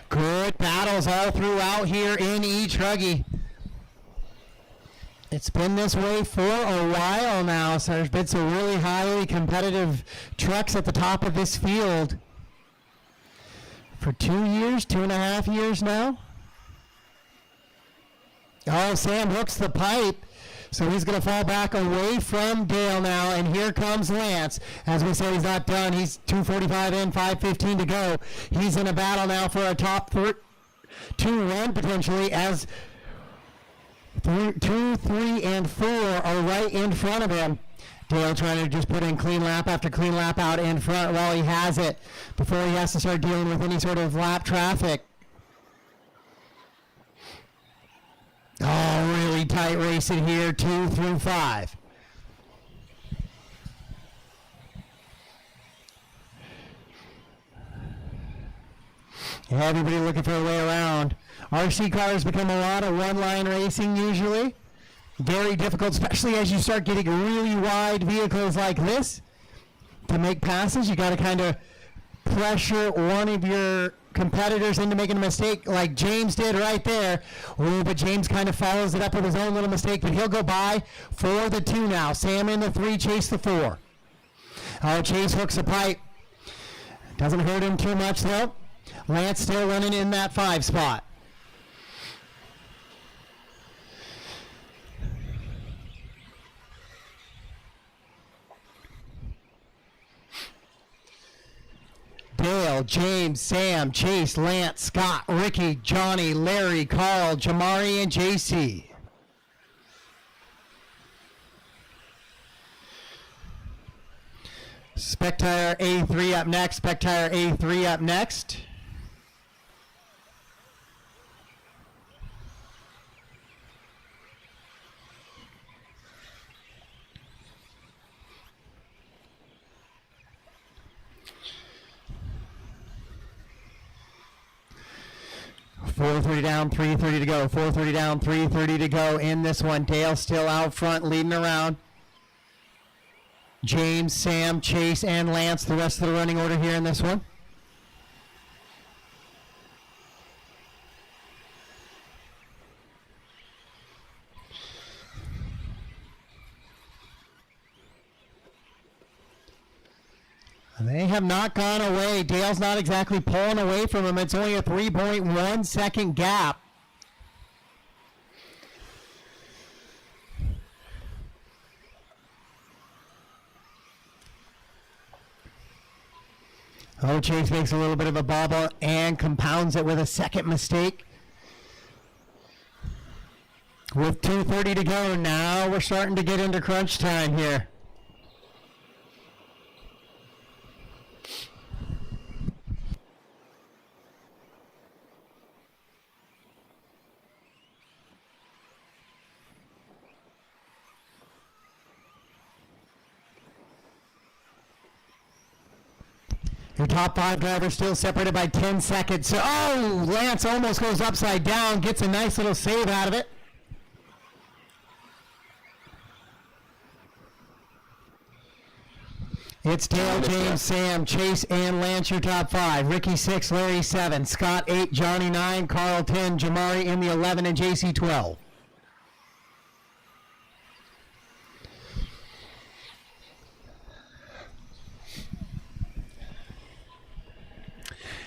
Good battles all throughout here in E-truggy. It's been this way for a while now, so there's been some really highly competitive trucks at the top of this field for 2 years, 2.5 years now. Oh, Sam hooks the pipe, so he's going to fall back away from Dale now, and here comes Lance. As we said, he's not done. He's 2:45 in, 5:15 to go. He's in a battle now for a top 2-1 potentially, as 2, 3, and 4 are right in front of him. Dale trying to just put in clean lap after clean lap out in front while he has it before he has to start dealing with any sort of lap traffic. Oh, really tight racing here, 2 through 5. Everybody looking for a way around. RC cars become a lot of one-line racing usually. Very difficult, especially as you start getting really wide vehicles like this. To make passes, you got to kind of pressure one of your competitors into making a mistake like James did right there. Ooh, but James kind of follows it up with his own little mistake, but he'll go by for the 2 now. Sam in the 3, Chase the 4. Oh, Chase hooks the pipe. Doesn't hurt him too much, though. Lance still running in that 5 spot. Dale, James, Sam, Chase, Lance, Scott, Ricky, Johnny, Larry, Carl, Jamari, and JC. Spec tire A3 up next. Spec tire A3 up next. .430 down, 3:30 to go. 4:30 down, 3:30 to go in this one. Dale still out front, leading around. James, Sam, Chase, and Lance, the rest of the running order here in this one. They have not gone away. Dale's not exactly pulling away from him. It's only a 3.1 second gap. Oh, Chase makes a little bit of a bobble and compounds it with a second mistake. With 2:30 to go, now we're starting to get into crunch time here. Your top 5 drivers still separated by 10 seconds. Oh, Lance almost goes upside down, gets a nice little save out of it. It's Dale, James, Sam, Chase, and Lance, your top 5. Ricky 6, Larry 7, Scott 8, Johnny 9, Carl 10, Jamari in the 11, and JC 12.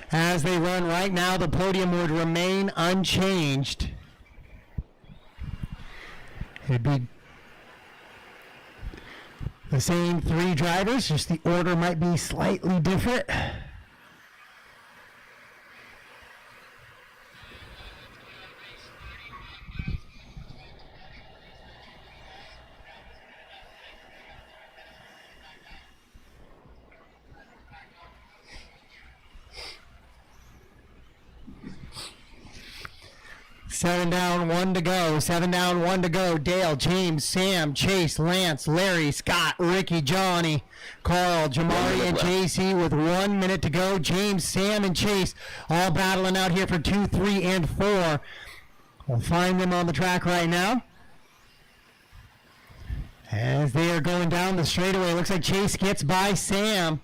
As they run right now, the podium would remain unchanged. It'd be the same 3 drivers, just the order might be slightly different. Seven down, 1 to go. 7 down, 1 to go. Dale, James, Sam, Chase, Lance, Larry, Scott, Ricky, Johnny, Carl, Jamari, and JC with 1 minute to go. James, Sam, and Chase all battling out here for 2, 3, and 4. We'll find them on the track right now. As they are going down the straightaway, looks like Chase gets by Sam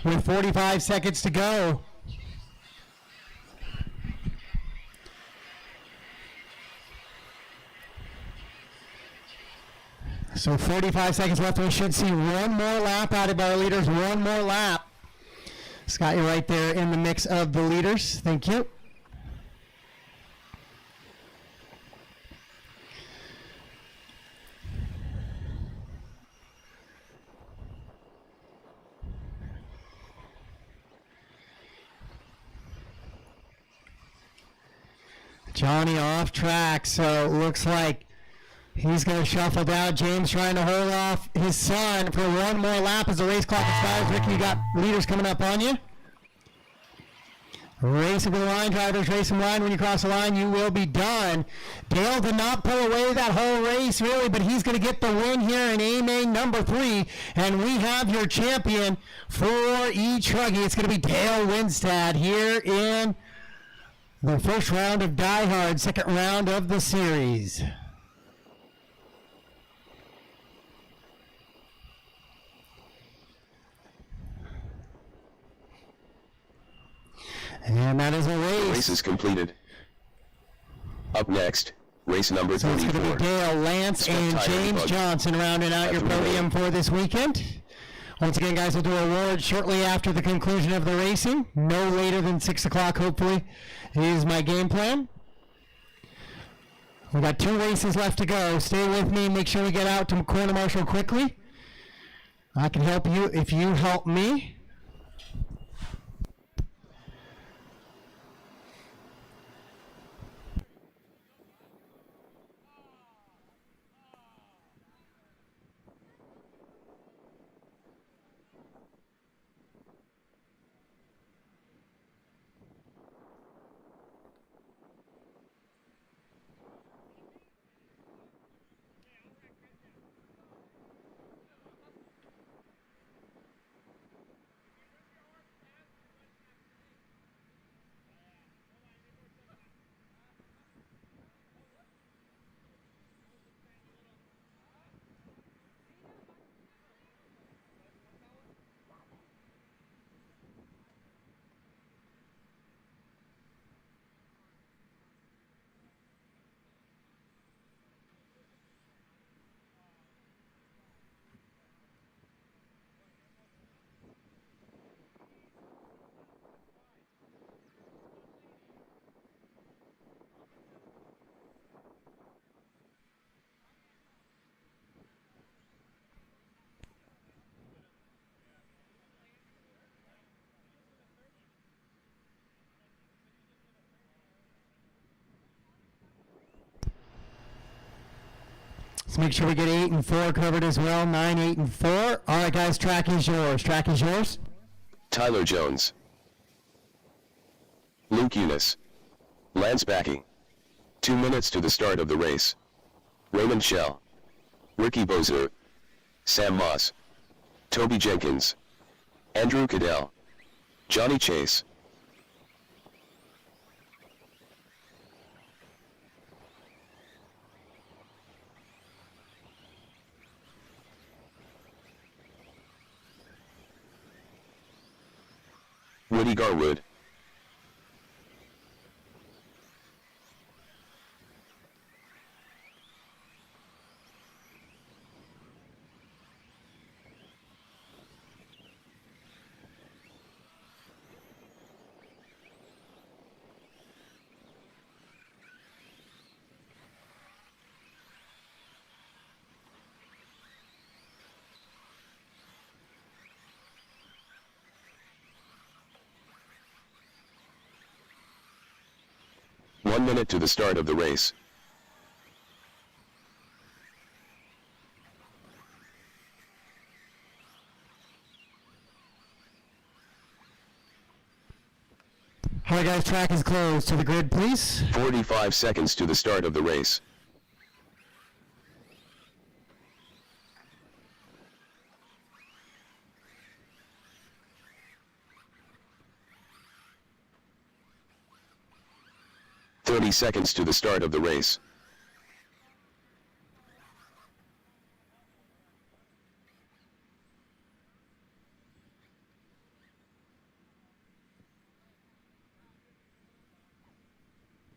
with 45 seconds to go. So 45 seconds left. We should see one more lap out of our leaders. One more lap. Scott, you're right there in the mix of the leaders. Thank you. Johnny off track, so it looks like he's going to shuffle down. James trying to hold off his son for one more lap as the race clock expires. Ricky, you got leaders coming up on you. Racing for the line, drivers, racing line. When you cross the line, you will be done. Dale did not pull away that whole race, really, but he's going to get the win here in A-Main number 3. And we have your champion for E-truggy. It's going to be Dale Winstad here in the first round of DieHard, second round of the series. And that is a race. Race is completed. Up next, race number 24. So it's going to be Dale, Lance, and James Johnson rounding out your podium for this weekend. Once again, guys, we'll do awards shortly after the conclusion of the racing. No later than 6 o'clock, hopefully, is my game plan. We got 2 races left to go. Stay with me. Make sure we get out to corner marshal quickly. I can help you if you help me. Let's make sure we get 8 and 4 covered as well. 9, 8, and 4. All right, guys, track is yours. Track is yours. Tyler Jones, Luke Eunice, Lance Backey. 2 minutes to the start of the race. Raymond Shell, Ricky Bozer, Sam Moss, Toby Jenkins, Andrew Cadell, Johnny Chase. Woody Garwood, One minute to the start of the race. All right, guys, track is closed. To the grid, please. 45 seconds to the start of the race. Seconds to the start of the race.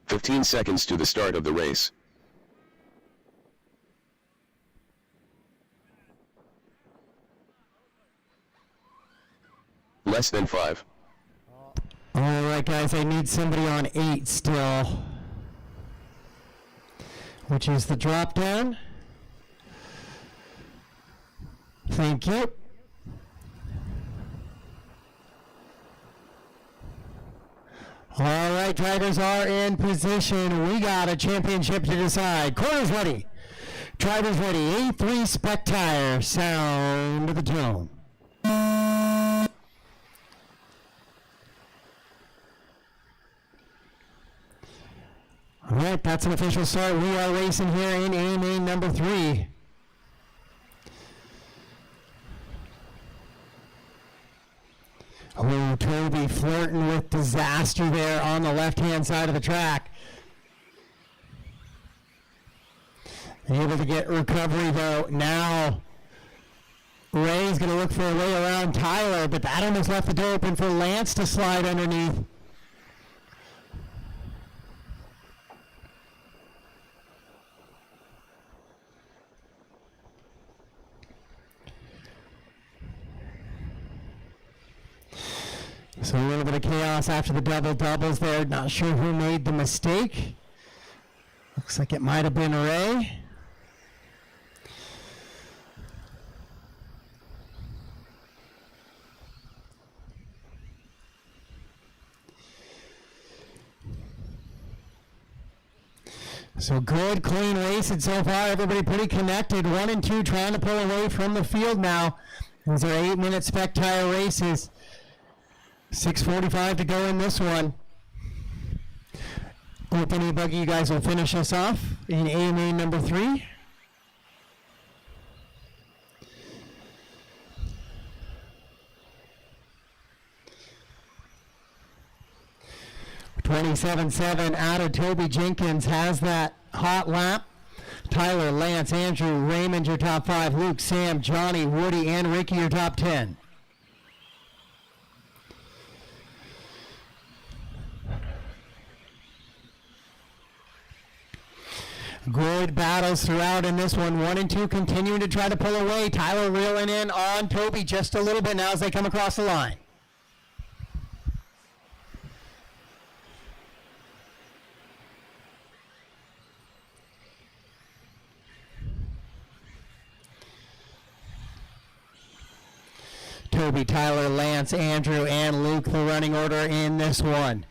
"15 seconds to the start of the race. Less than 5. All right, guys, I need somebody on 8 still, which is the drop down. Thank you. All right, drivers are in position. We got a championship to decide. Corners ready. Drivers ready. A3 Spec tire. Sound of the tone. All right, that's an official start. We are racing here in AMA number 3. Oh, Toby flirting with disaster there on the left-hand side of the track. Able to get recovery though. Now Ray's going to look for a way around Tyler, but that almost left the door open for Lance to slide underneath. bit of chaos after the double-doubles there. Not sure who made the mistake. Looks like it might have been Ray. So good, clean racing so far. Everybody pretty connected. 1 and 2 trying to pull away from the field now. These are 8-minute spec tire races. 6:45 to go in this one. Hope any buggy you guys will finish us off in AMA number 3. .27.7 out of Toby Jenkins has that hot lap. Tyler, Lance, Andrew, Raymond, your top 5. Luke, Sam, Johnny, Woody, and Ricky, your top 10. Good battles throughout in this one. 1 and 2 continuing to try to pull away. Tyler reeling in on Toby just a little bit now as they come across the line. Toby, Tyler, Lance, Andrew, and Luke, the running order in this one.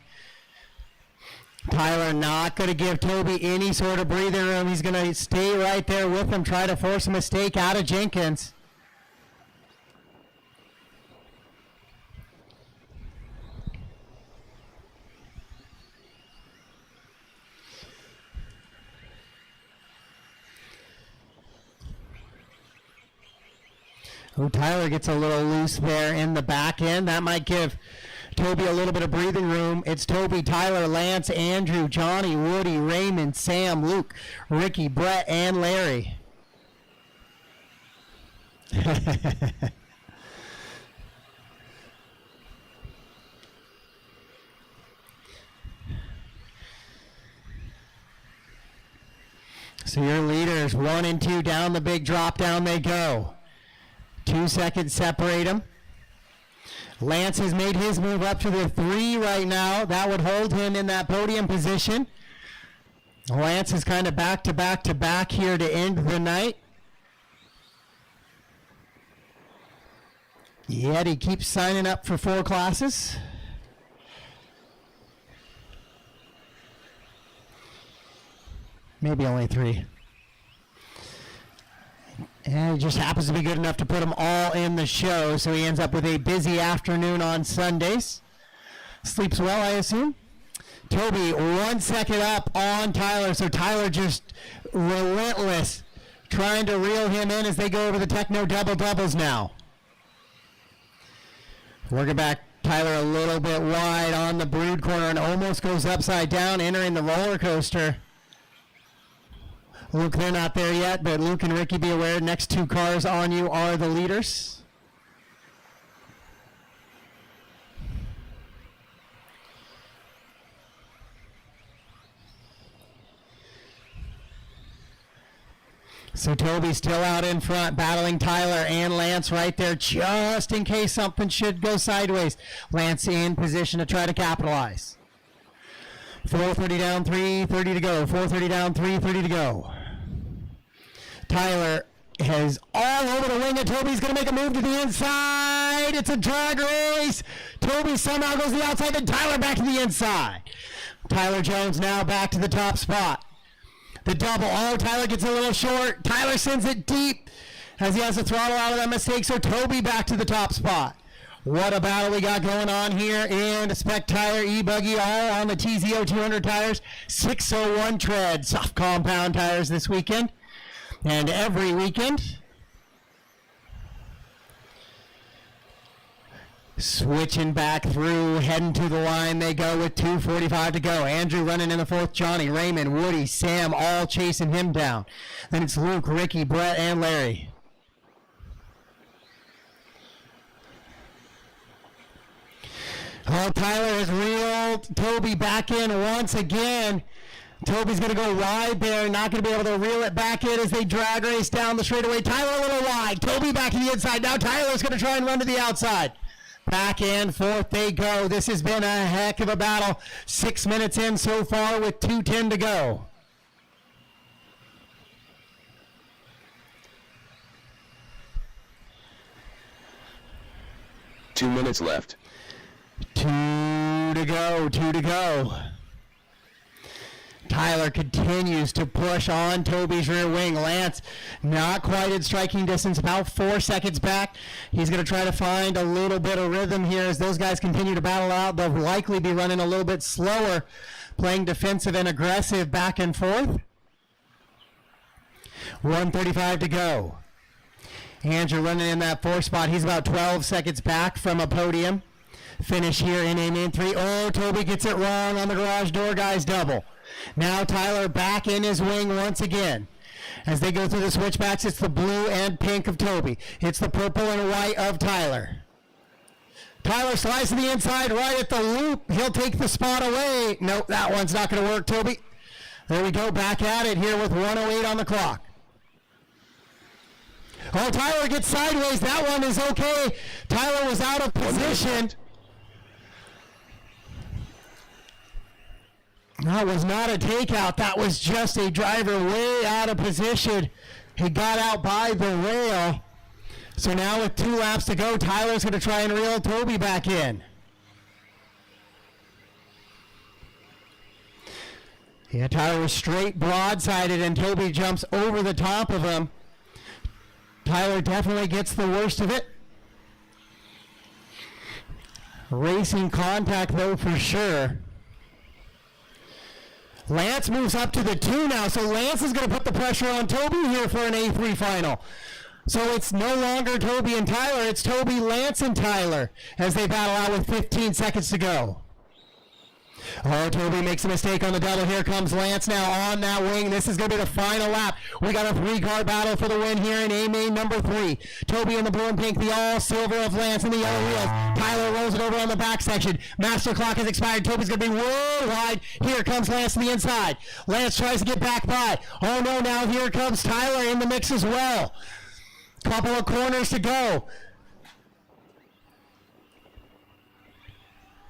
Tyler not going to give Toby any sort of breathing room. He's going to stay right there with him, try to force a mistake out of Jenkins. Oh, Tyler gets a little loose there in the back end. That might give Toby a little bit of breathing room. It's Toby, Tyler, Lance, Andrew, Johnny, Woody, Raymond, Sam, Luke, Ricky, Brett, and Larry. So your leaders, 1 and 2 down the big drop down they go. 2 seconds separate them. Lance has made his move up to the 3 right now. That would hold him in that podium position. Lance is kind of back to back to back here to end the night. Yet he keeps signing up for 4 classes. Maybe only 3. And he just happens to be good enough to put them all in the show, so he ends up with a busy afternoon on Sundays. Sleeps well, I assume. Toby, 1 second up on Tyler, so Tyler just relentless, trying to reel him in as they go over the Techno double-doubles now. Working back, Tyler a little bit wide on the brood corner and almost goes upside down, entering the roller coaster. Luke, they're not there yet, but Luke and Ricky, be aware, next 2 cars on you are the leaders. So Toby's still out in front, battling Tyler and Lance right there, just in case something should go sideways. Lance in position to try to capitalize. 4:30 down, 3:30 to go. 4:30 down, 3:30 to go. Tyler is all over the wing, and Toby's going to make a move to the inside. It's a drag race. Toby somehow goes to the outside, then Tyler back to the inside. Tyler Jones now back to the top spot. The double. Oh, Tyler gets a little short. Tyler sends it deep as he has to throttle out of that mistake, so Toby back to the top spot. What a battle we got going on here in Spec Tire E-buggy, all on the TZO 200 tires. 601 tread, soft compound tires this weekend. And every weekend. Switching back through, heading to the line they go with 2:45 to go. Andrew running in the 4th, Johnny, Raymond, Woody, Sam, all chasing him down. Then it's Luke, Ricky, Brett, and Larry. Oh, Tyler has reeled Toby back in once again. Toby's going to go wide there, not going to be able to reel it back in as they drag race down the straightaway. Tyler a little wide. Toby back to the inside. Now Tyler's going to try and run to the outside. Back and forth they go. This has been a heck of a battle. 6 minutes in so far with 2:10 to go. Two minutes left. Two to go. Tyler continues to push on Toby's rear wing. Lance not quite in striking distance, about 4 seconds back. He's going to try to find a little bit of rhythm here as those guys continue to battle out. They'll likely be running a little bit slower, playing defensive and aggressive back and forth. 1:35 to go. Andrew running in that 4 spot. He's about 12 seconds back from a podium finish here in a main 3. Oh, Toby gets it wrong on the garage door, guys, double. Now Tyler back in his wing once again. As they go through the switchbacks, it's the blue and pink of Toby. It's the purple and white of Tyler. Tyler slides to the inside right at the loop. He'll take the spot away. Nope, that one's not going to work, Toby. There we go, back at it here with 1:08 on the clock. Oh, Tyler gets sideways. That one is okay. Tyler was out of position. That was not a takeout. That was just a driver way out of position. He got out by the rail. So now with 2 laps to go, Tyler's going to try and reel Toby back in. Yeah, Tyler was straight broadsided and Toby jumps over the top of him. Tyler definitely gets the worst of it. Racing contact though for sure. Lance moves up to the 2 now, so Lance is going to put the pressure on Toby here for an A3 final. So it's no longer Toby and Tyler, it's Toby, Lance, and Tyler as they battle out with 15 seconds to go. Oh, Toby makes a mistake on the double. Here comes Lance now on that wing. This is going to be the final lap. We got a 3-car battle for the win here in A-main number 3. Toby in the blue and pink, the all-silver of Lance in the yellow wheels. Tyler rolls it over on the back section. Master clock has expired. Toby's going to be way wide. Here comes Lance to the inside. Lance tries to get back by. Oh, no, now here comes Tyler in the mix as well. Couple of corners to go.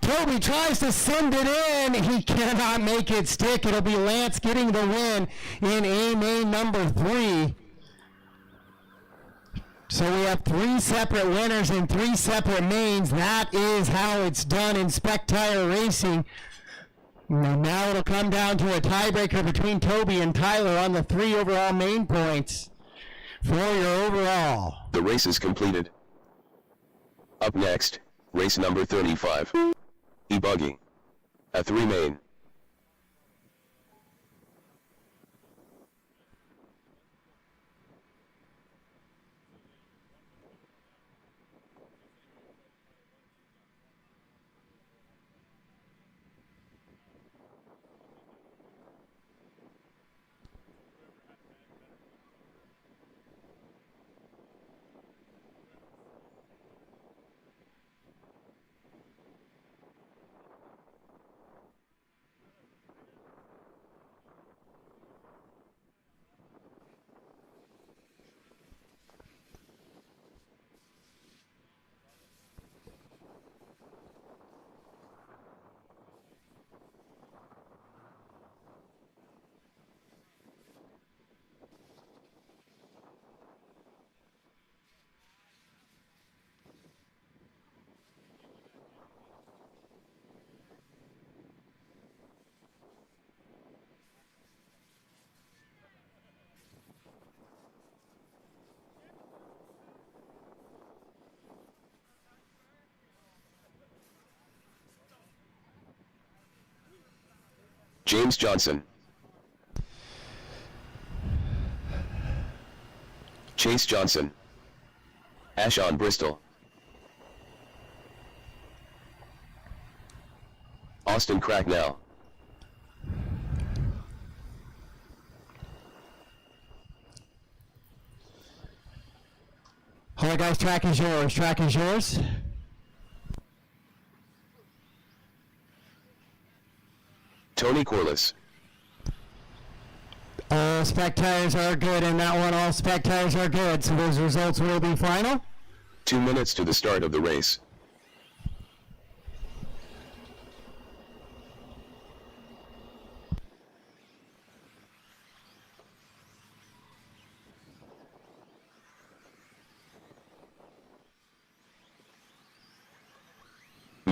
Toby tries to send it in. He cannot make it stick. It'll be Lance getting the win in A-main number 3. So we have 3 separate winners in 3 separate mains. That is how it's done in Spec Tire Racing. Now it'll come down to a tiebreaker between Toby and Tyler on the 3 overall main points for your overall. The race is completed. Up next, race number 35. E-buggy. A 3 main. James Johnson. Chase Johnson. Ashon Bristol. Austin Cracknell. All right, guys, track is yours. Track is yours. Tony Corliss. All Spec tires are good, and that one, all Spec tires are good. So those results will be final. 2 minutes to the start of the race.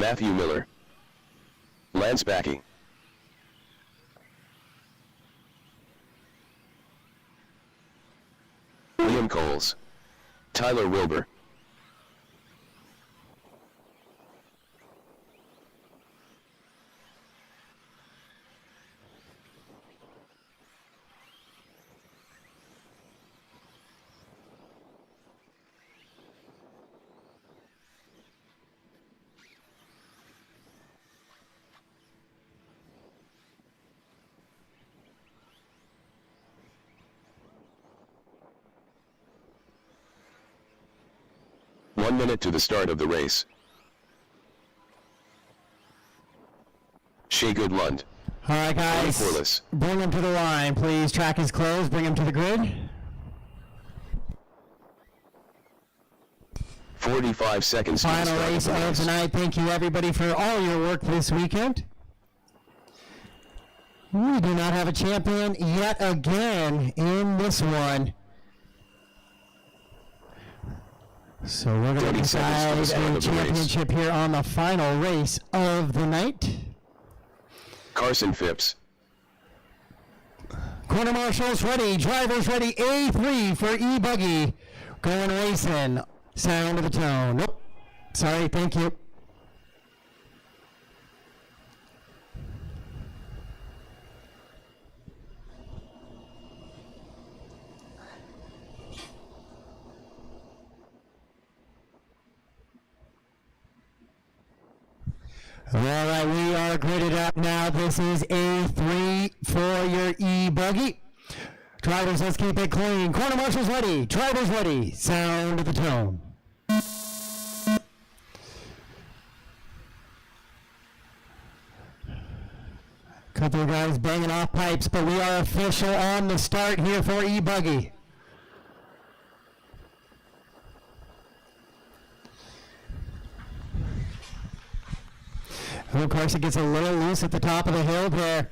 Matthew Miller, Lance Backey, Liam Coles, Tyler Wilbur, One minute to the start of the race. Shea Goodlund. All right, guys. Corliss. Bring him to the line, please. Track is closed. Bring him to the grid. 45 seconds to the Final start race of the of race. the night. Thank you, everybody, for all your work this weekend. We do not have a champion yet again in this one. So we're going to 30 seconds to the decide start a of the race. championship here on the final race of the night. Carson Phipps. Corner marshals ready, drivers ready, A3 for E-buggy. Going racing, sound of the tone. Nope, sorry, thank you. All right, we are gridded up now. This is A3 for your E-buggy. Drivers, let's keep it clean. Corner marshals ready. Drivers ready. Sound of the tone. Couple of guys banging off pipes, but we are official on the start here for E-buggy. Of course, it gets a little loose at the top of the hill there.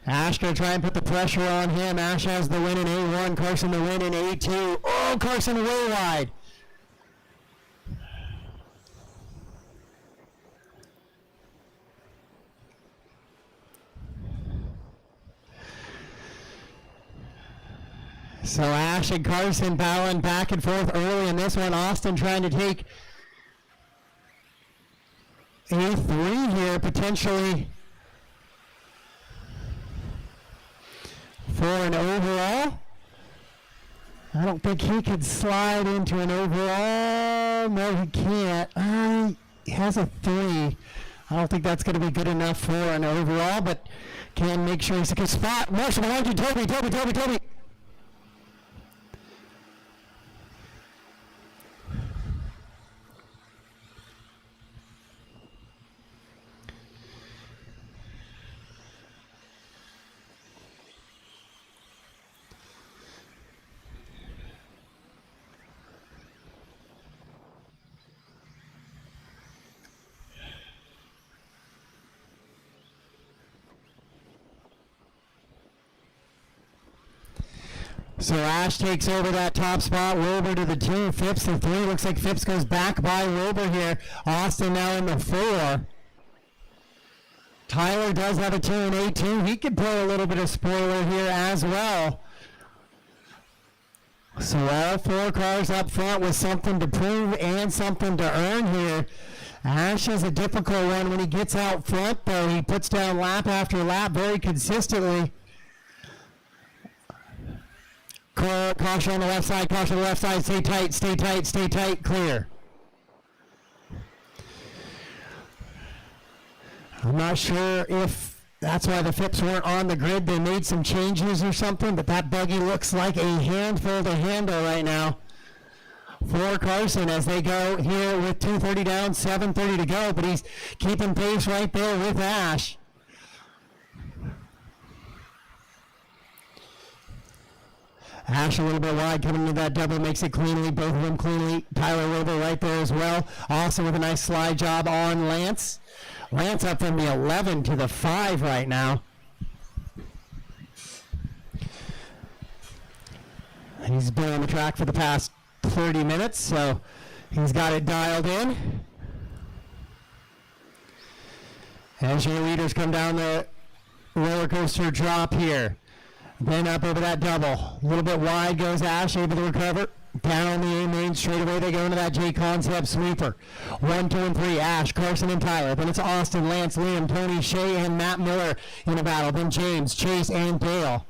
Ash going to try and put the pressure on him. Ash has the win in A1, Carson the win in A2. Oh, Carson way wide. So Ash and Carson battling back and forth early in this one. Austin trying to take A3 here, potentially for an overall. I don't think he could slide into an overall. No, he can't. He has a 3. I don't think that's going to be good enough for an overall, but can make sure he's a good spot. Marshall behind you, Toby. So Ash takes over that top spot. Wilbur to the 2, Phipps the 3. Looks like Phipps goes back by Wilbur here. Austin now in the 4. Tyler does have a 2 and A2. He could play a little bit of spoiler here as well. So all 4 cars up front with something to prove and something to earn here. Ash is a difficult one when he gets out front, though. He puts down lap after lap very consistently. Caution on the left side, stay tight, clear. I'm not sure if that's why the Phipps weren't on the grid. They made some changes or something, but that buggy looks like a handful to handle right now for Carson as they go here with 2:30 down, 7:30 to go, but he's keeping pace right there with Ash. Ash a little bit wide coming into that double, makes it cleanly, both of them cleanly. Tyler Wilbur right there as well. Also with a nice slide job on Lance. Lance up from the 11 to the 5 right now. He's been on the track for the past 30 minutes, so he's got it dialed in. As your leaders come down the roller coaster drop here. Then up over that double. A little bit wide goes Ash, able to recover. Down the A main straightaway they go into that J Concept sweeper. 1, 2, and 3. Ash, Carson, and Tyler. Then it's Austin, Lance, Liam, Tony, Shea, and Matt Miller in a battle. Then James, Chase, and Dale.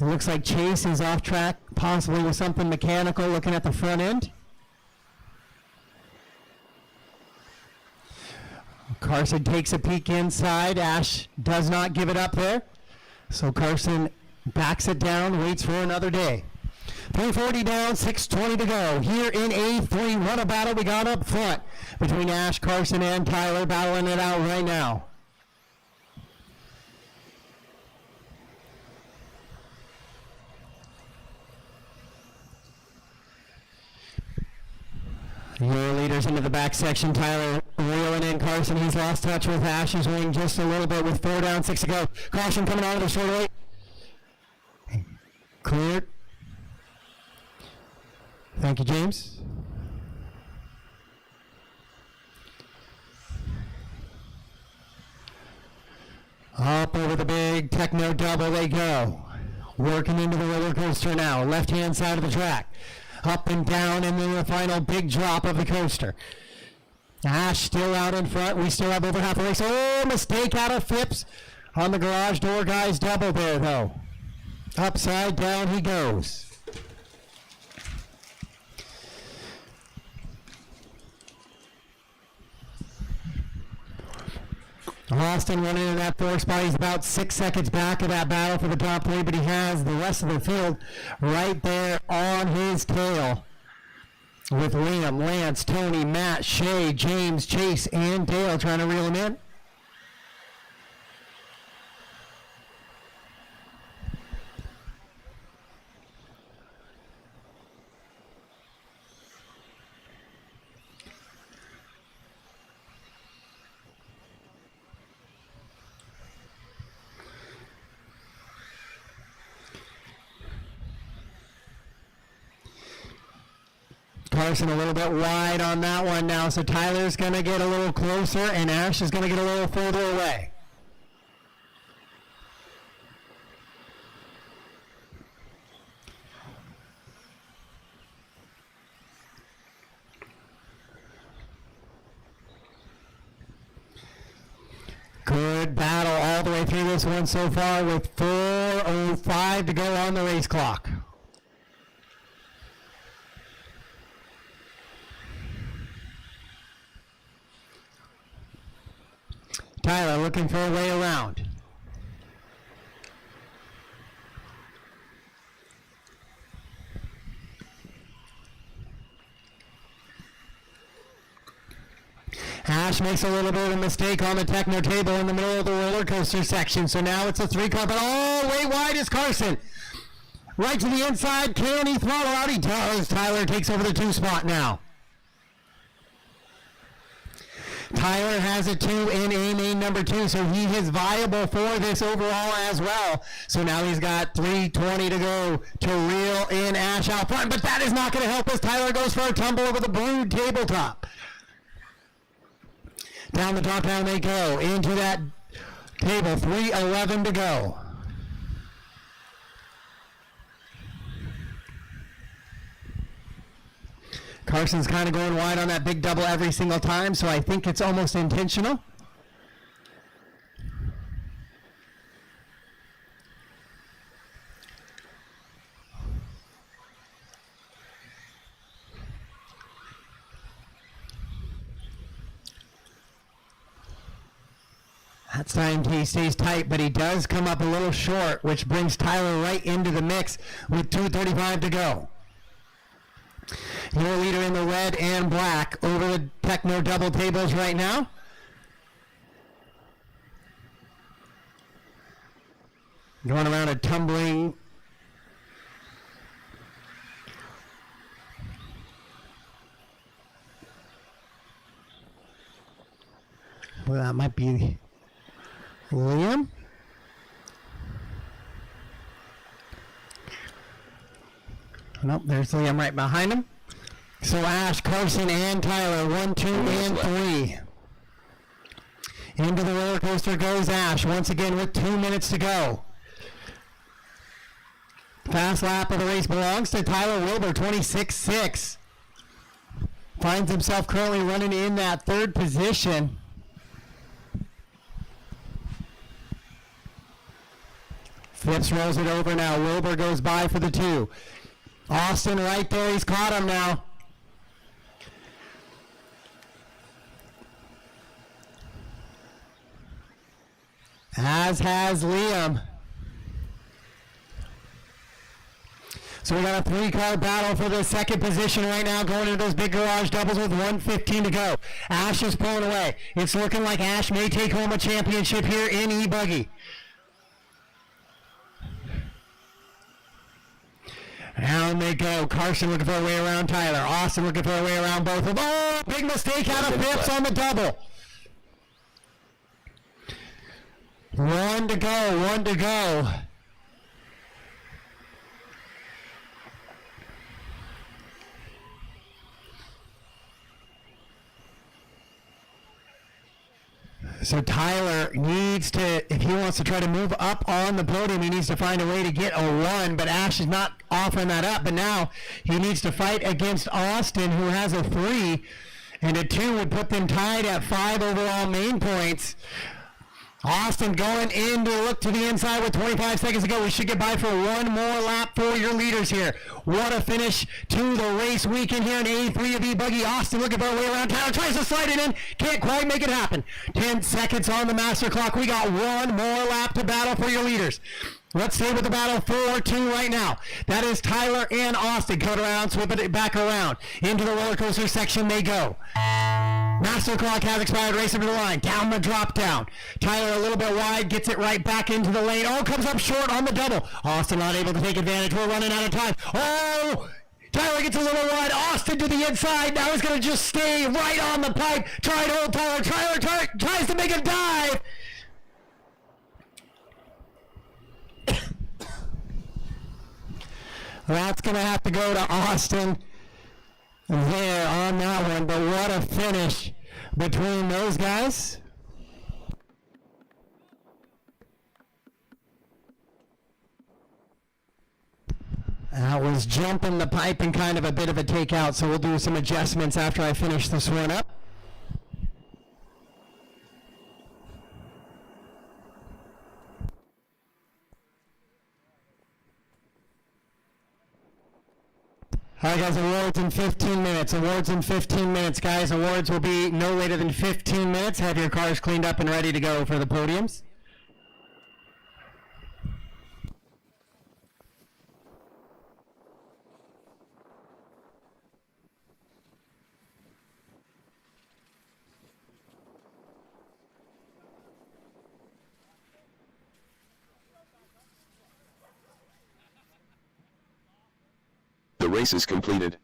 It looks like Chase is off track, possibly with something mechanical looking at the front end. Carson takes a peek inside. Ash does not give it up there. So Carson backs it down, waits for another day. 340 down, 6:20 to go. Here in A3, what a battle we got up front between Ash, Carson, and Tyler, battling it out right now. Your leaders into the back section. Tyler reeling in Carson. He's lost touch with Ash's wing just a little bit with 4 down, 6 to go. Caution coming out of the straightaway. Cleared. Thank you, James. Up over the big techno double they go. Working into the roller coaster now. Left-hand side of the track. Up and down, and then the final big drop of the coaster. Ash still out in front. We still have over half a race. Oh, mistake out of Phipps on the garage door guy's double there, though. Upside down he goes. Austin running into that 4 spot. He's about 6 seconds back of that battle for the top 3, but he has the rest of the field right there on his tail. With Liam, Lance, Tony, Matt, Shea, James, Chase, and Dale trying to reel him in. Carson a little bit wide on that one now, so Tyler's going to get a little closer, and Ash is going to get a little further away. Good battle all the way through this one so far with 4:05 to go on the race clock. Tyler looking for a way around. Ash makes a little bit of a mistake on the techno table in the middle of the roller coaster section, so now it's a 3-car, but oh, way wide is Carson. Right to the inside, can he throttle out? He does. Tyler takes over the 2 spot now. Tyler has a 2 in A main number 2, so he is viable for this overall as well. So now he's got 3:20 to go to reel in Ash out front, but that is not going to help us. Tyler goes for a tumble over the blue tabletop. Down the top down they go into that table. 3:11 to go. Carson's kind of going wide on that big double every single time, so I think it's almost intentional. That time he stays tight, but he does come up a little short, which brings Tyler right into the mix with 2:35 to go. Your leader in the red and black over the techno double tables right now. Going around a tumbling. Well, that might be Liam. Nope, there's Liam right behind him. So Ash, Carson, and Tyler, 1, 2, and 3. Into the roller coaster goes Ash, once again with 2 minutes to go. Fast lap of the race belongs to Tyler Wilbur, 26.6. Finds himself currently running in that third position. Phipps rolls it over now. Wilbur goes by for the 2. Austin right there. He's caught him now. As has Liam. So we got a 3-car battle for the second position right now, going into those big garage doubles with 1:15 to go. Ash is pulling away. It's looking like Ash may take home a championship here in E-buggy. Down they go. Carson looking for a way around Tyler. Austin looking for a way around both of them. Oh, big mistake out of Phipps on the double. 1 to go, 1 to go. So Tyler needs to, if he wants to try to move up on the podium, he needs to find a way to get a 1, but Ash is not offering that up. But now he needs to fight against Austin, who has a 3, and a 2 would put them tied at 5 overall main points. Austin going in to look to the inside with 25 seconds to go. We should get by for one more lap for your leaders here. What a finish to the race weekend here in A3 of E-buggy. Austin looking for a way around. Tyler tries to slide it in. Can't quite make it happen. 10 seconds on the master clock. We got one more lap to battle for your leaders. Let's stay with the battle 4-2 right now. That is Tyler and Austin. Cut around, swip it back around. Into the roller coaster section they go. Master clock has expired. Racing to the line. Down the drop down. Tyler a little bit wide. Gets it right back into the lane. Oh, comes up short on the double. Austin not able to take advantage. We're running out of time. Oh! Tyler gets a little wide. Austin to the inside. Now he's going to just stay right on the pipe. Try to hold Tyler. Tyler tries to make a dive. That's going to have to go to Austin there on that one. But what a finish between those guys. That was jumping the pipe and kind of a bit of a takeout, so we'll do some adjustments after I finish this one up. All right, guys, awards in 15 minutes. Awards in 15 minutes, guys. Awards will be no later than 15 minutes. Have your cars cleaned up and ready to go for the podiums. The race is completed.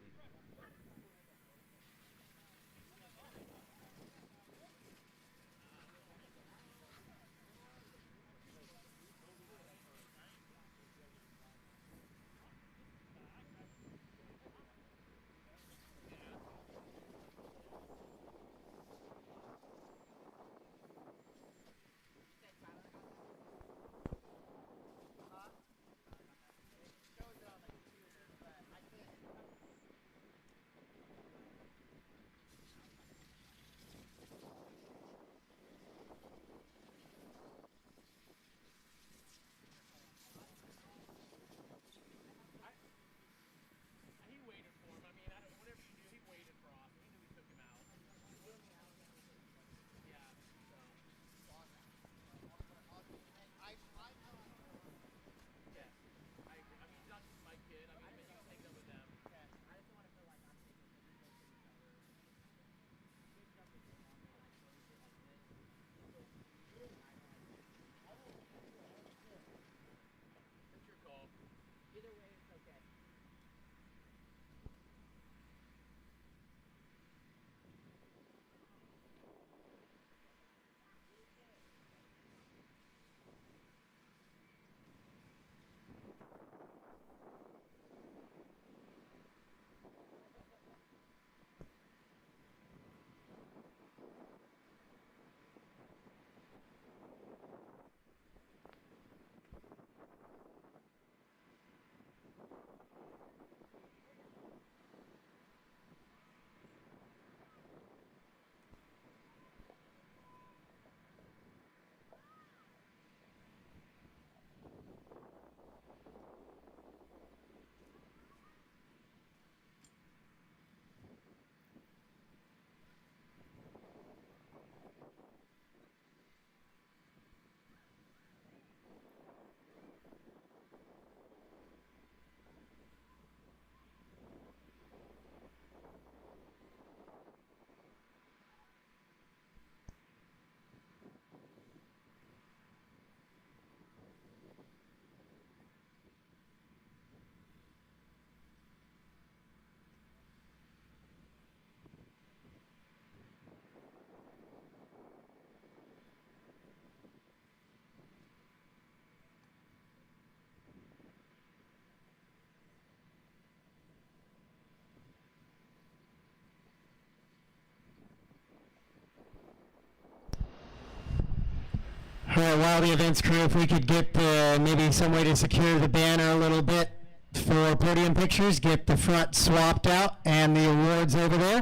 All right, while the events crew, if we could get maybe some way to secure the banner a little bit for podium pictures, get the front swapped out and the awards over there.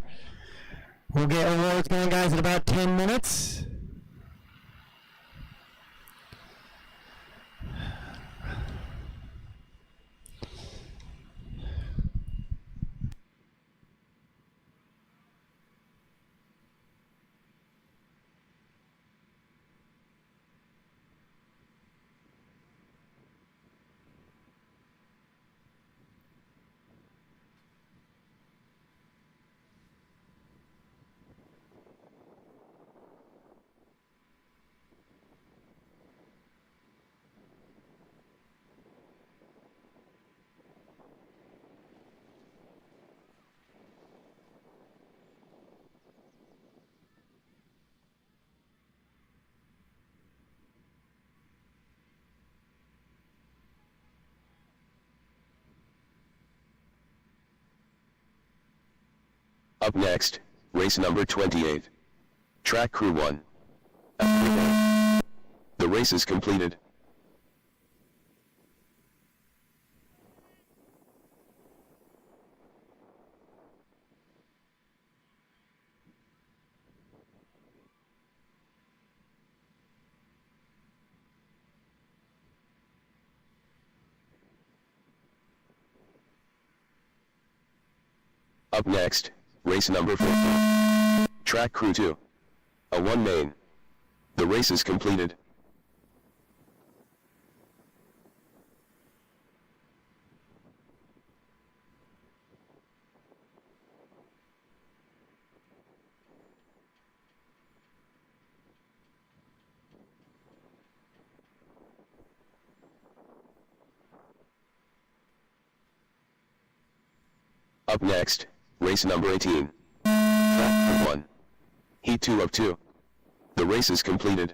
We'll get awards going, guys, in about 10 minutes. Up next, race number 28. Track Crew 1. The race is completed. Up next, race number 4. Track Crew 2. A1 main. The race is completed. Up next, race number 18. Track Crew 1. Heat 2 of 2. The race is completed.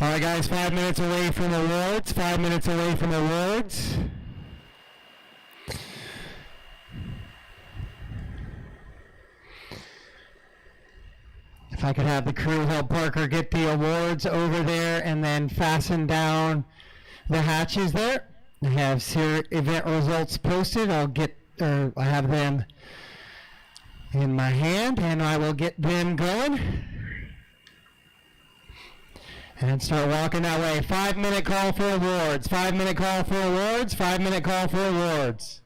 All right, guys, 5 minutes away from awards. 5 minutes away from awards. If I could have the crew help Parker get the awards over there and then fasten down the hatches there. I have event results posted. I have them in my hand, and I will get them going and start walking that way. 5 minute call for awards. 5 minute call for awards. 5 minute call for awards.